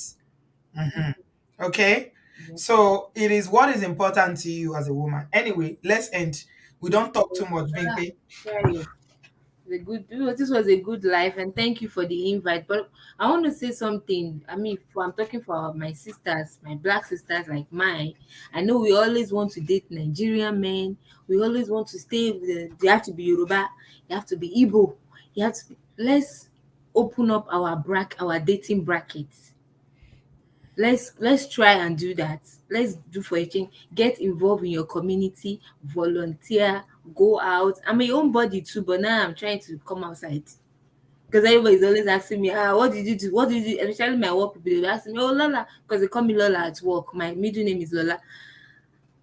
Mhm. Okay? So it is what is important to you as a woman. Anyway, let's end. We don't talk too much, Ah, Binky. sorry. This was a good life, and thank you for the invite. But I want to say something. I mean, I'm talking for my sisters, my black sisters like mine. I know we always want to date Nigerian men. We always want to stay with you have to be Yoruba, you have to be Igbo, you have to be, let's open up our dating brackets. Let's try and do that. Let's do for a change. Get involved in your community, volunteer, go out. I'm my own body too, but now I'm trying to come outside. Because everybody's always asking me, what did you do? What did you do? Especially my work people, they ask me, oh Lola, because they call me Lola at work. My middle name is Lola.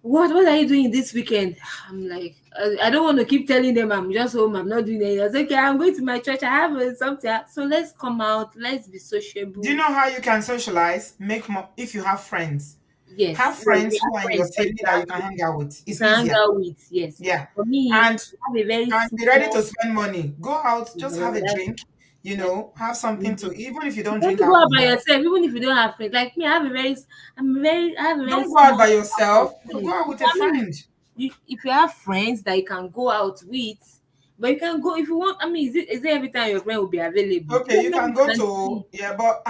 What are you doing this weekend? I'm like, I don't want to keep telling them I'm just home, I'm not doing anything. I was like, okay, I'm going to my church, I have something. So let's come out, let's be Do you sociable. know how you can socialize? Make more if you have friends. Have Yes, friends we who have are in your friends for city that you can exactly. hang out with. You It's can hang easier. out with, yes. Yeah. For me, And I have a very be ready to small, spend money. Go out, just have a that's, drink, that's have something to mhm. even if you don't You drink don't go out by alcohol. yourself, even if you don't have friends. Like me, I have a very Don't go out small by circle of yourself. Go friends. out with a I mean, friend. if you have friends that you can go out with, But you can go if you want. I mean, is it every time your friend will be available? Okay, you can go And to see. yeah, but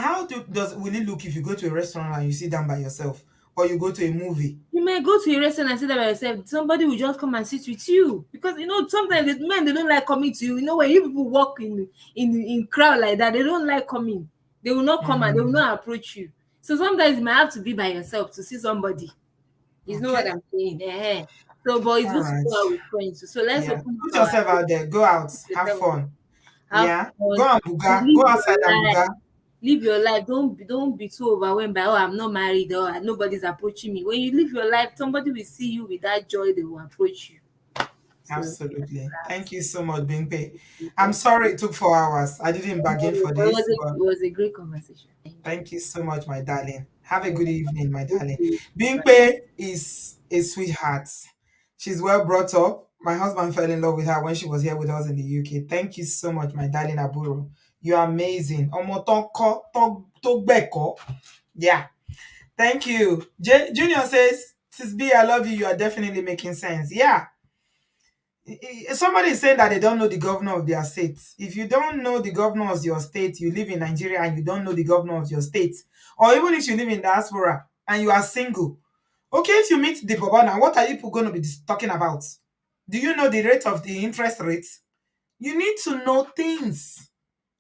will it look if you go to a restaurant and you sit down by yourself, or you go to a movie? You may go to a restaurant and sit there by yourself. Somebody will just come and sit with you because sometimes the men they don't like coming to you. When you people walk in crowd like that, they don't like coming. They will not come and they will Mm, not approach you. So sometimes you might have to be by yourself to see somebody. You know what okay, I'm saying? So, but it's all good to right. go out with friends. So let's Yeah, open put up our yourself out there. Go out, have fun. have Yeah, go fun, and buga. Go live outside your and life. buga. Live your life. Don't be too overwhelmed by I'm not married or nobody's approaching me. When you live your life, somebody will see you with that joy, they will approach you. So Absolutely. Thank you so much, Bingpe. I'm thank sorry it took 4 hours. I didn't bargain you. for But this, but it was a great conversation. Thank you. thank you so much, my darling. Have a Yeah, good evening, my you darling. too. Bye. Bingpe is a sweetheart. She's well brought up. My husband fell in love with her when she was here with us in the UK. Thank you so much, my darling Aburo. You're amazing. Ọmọ tó gbẹ̀kọ́. Yeah. Thank you. Junior says, Sis B, I love you. You are definitely making sense. Yeah. Somebody is saying that they don't know the governor of their state. If you don't know the governor of your state, you live in Nigeria and you don't know the governor of your state, or even if you live in diaspora and you are single, okay, if you meet the Bobana, what are you people going to be talking about? Do you know the rate of the interest rate? You need to know things.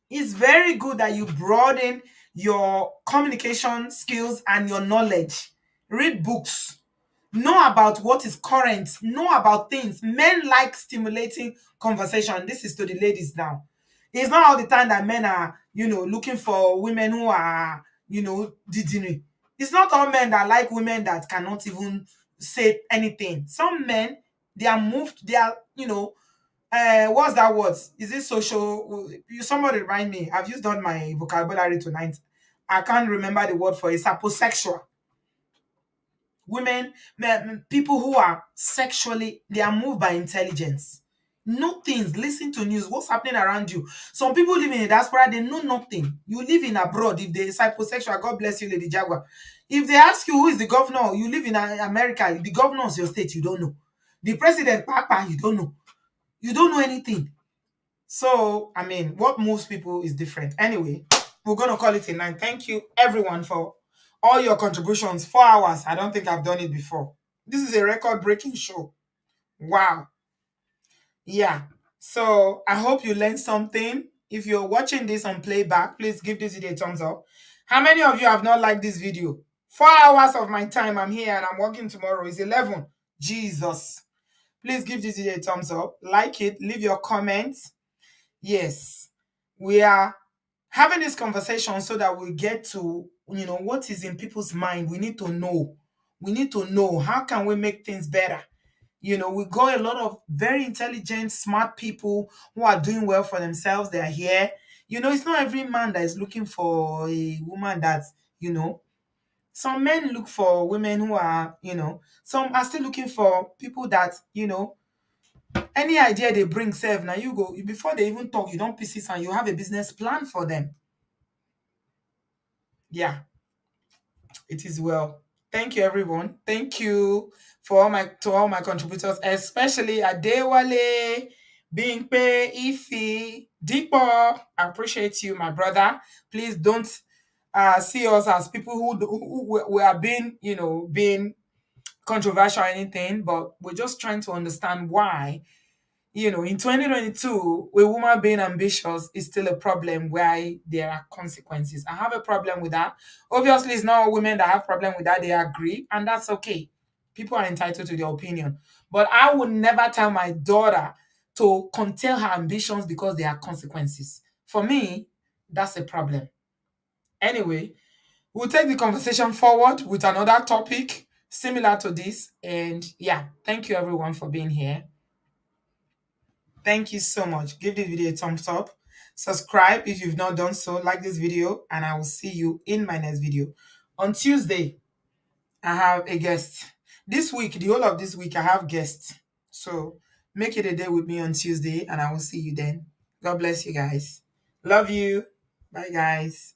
It's very good that you broaden your communication skills and your knowledge. Read books, know about what is current, know about things. Men like stimulating conversation. This is to the ladies now. It's not all the time that men are, looking for women who are, didn't. It's not all men that like women that cannot even say anything. Some men, they are moved, they are, what's that word? Is it social? Somebody remind me. I've used on my vocabulary tonight. I can't remember the word for it. Saposexual. Women, men, people who are sexually, they are moved by intelligence. Know things, listen to news, what's happening around you. Some people live in a diaspora, they know nothing. You live in abroad, if they're hyposexual, God bless you, Lady Jaguar. If they ask you who is the governor, you live in America, the governor of your state, you don't know. The president, Papa, you don't know. You don't know anything. So, I mean, what moves people is different. Anyway, we're going to call it a night. Thank you, everyone, for all your contributions. 4 hours. I don't think I've done it before. This is a record-breaking show. Wow. Yeah. So, I hope you learned something. If you're watching this on playback, please give this video a thumbs up. How many of you have not liked this video? 4 hours of my time. I'm here and I'm working tomorrow. It's 11. Jesus. Please give this video a thumbs up. Like it. Leave your comments. Yes, we are having this conversation so that we get to, what is in people's mind. We need to know. We need to know how can we make things better. We got a lot of very intelligent, smart people who are doing well for themselves. They are here. It's not every man that is looking for a woman that's, some men look for women who are, some are still looking for people that, any idea they bring self now you go before they even talk, you don't pieces and you have a business plan for them. Yeah, it is well. Thank you, everyone. Thank you for all my contributors, especially Adewale, Bingpe, Ifi, Deepo. I appreciate you, my brother. Please don't see us as people who are being controversial or anything, but we're just trying to understand why in 2022, a woman being ambitious is still a problem where there are consequences. I have a problem with that. Obviously, it's not all women that have problem with that. They agree, and that's okay. People are entitled to their opinion. But I would never tell my daughter to curtail her ambitions because there are consequences. For me, that's a problem. Anyway, we'll take the conversation forward with another topic similar to this. And yeah, thank you everyone for being here. Thank you so much. Give this video a thumbs up. Subscribe if you've not done so. Like this video, and I will see you in my next video. On Tuesday, I have a guest. This week, the whole of this week, I have guests. So make it a day with me on Tuesday, and I will see you then. God bless you guys. Love you. Bye, guys.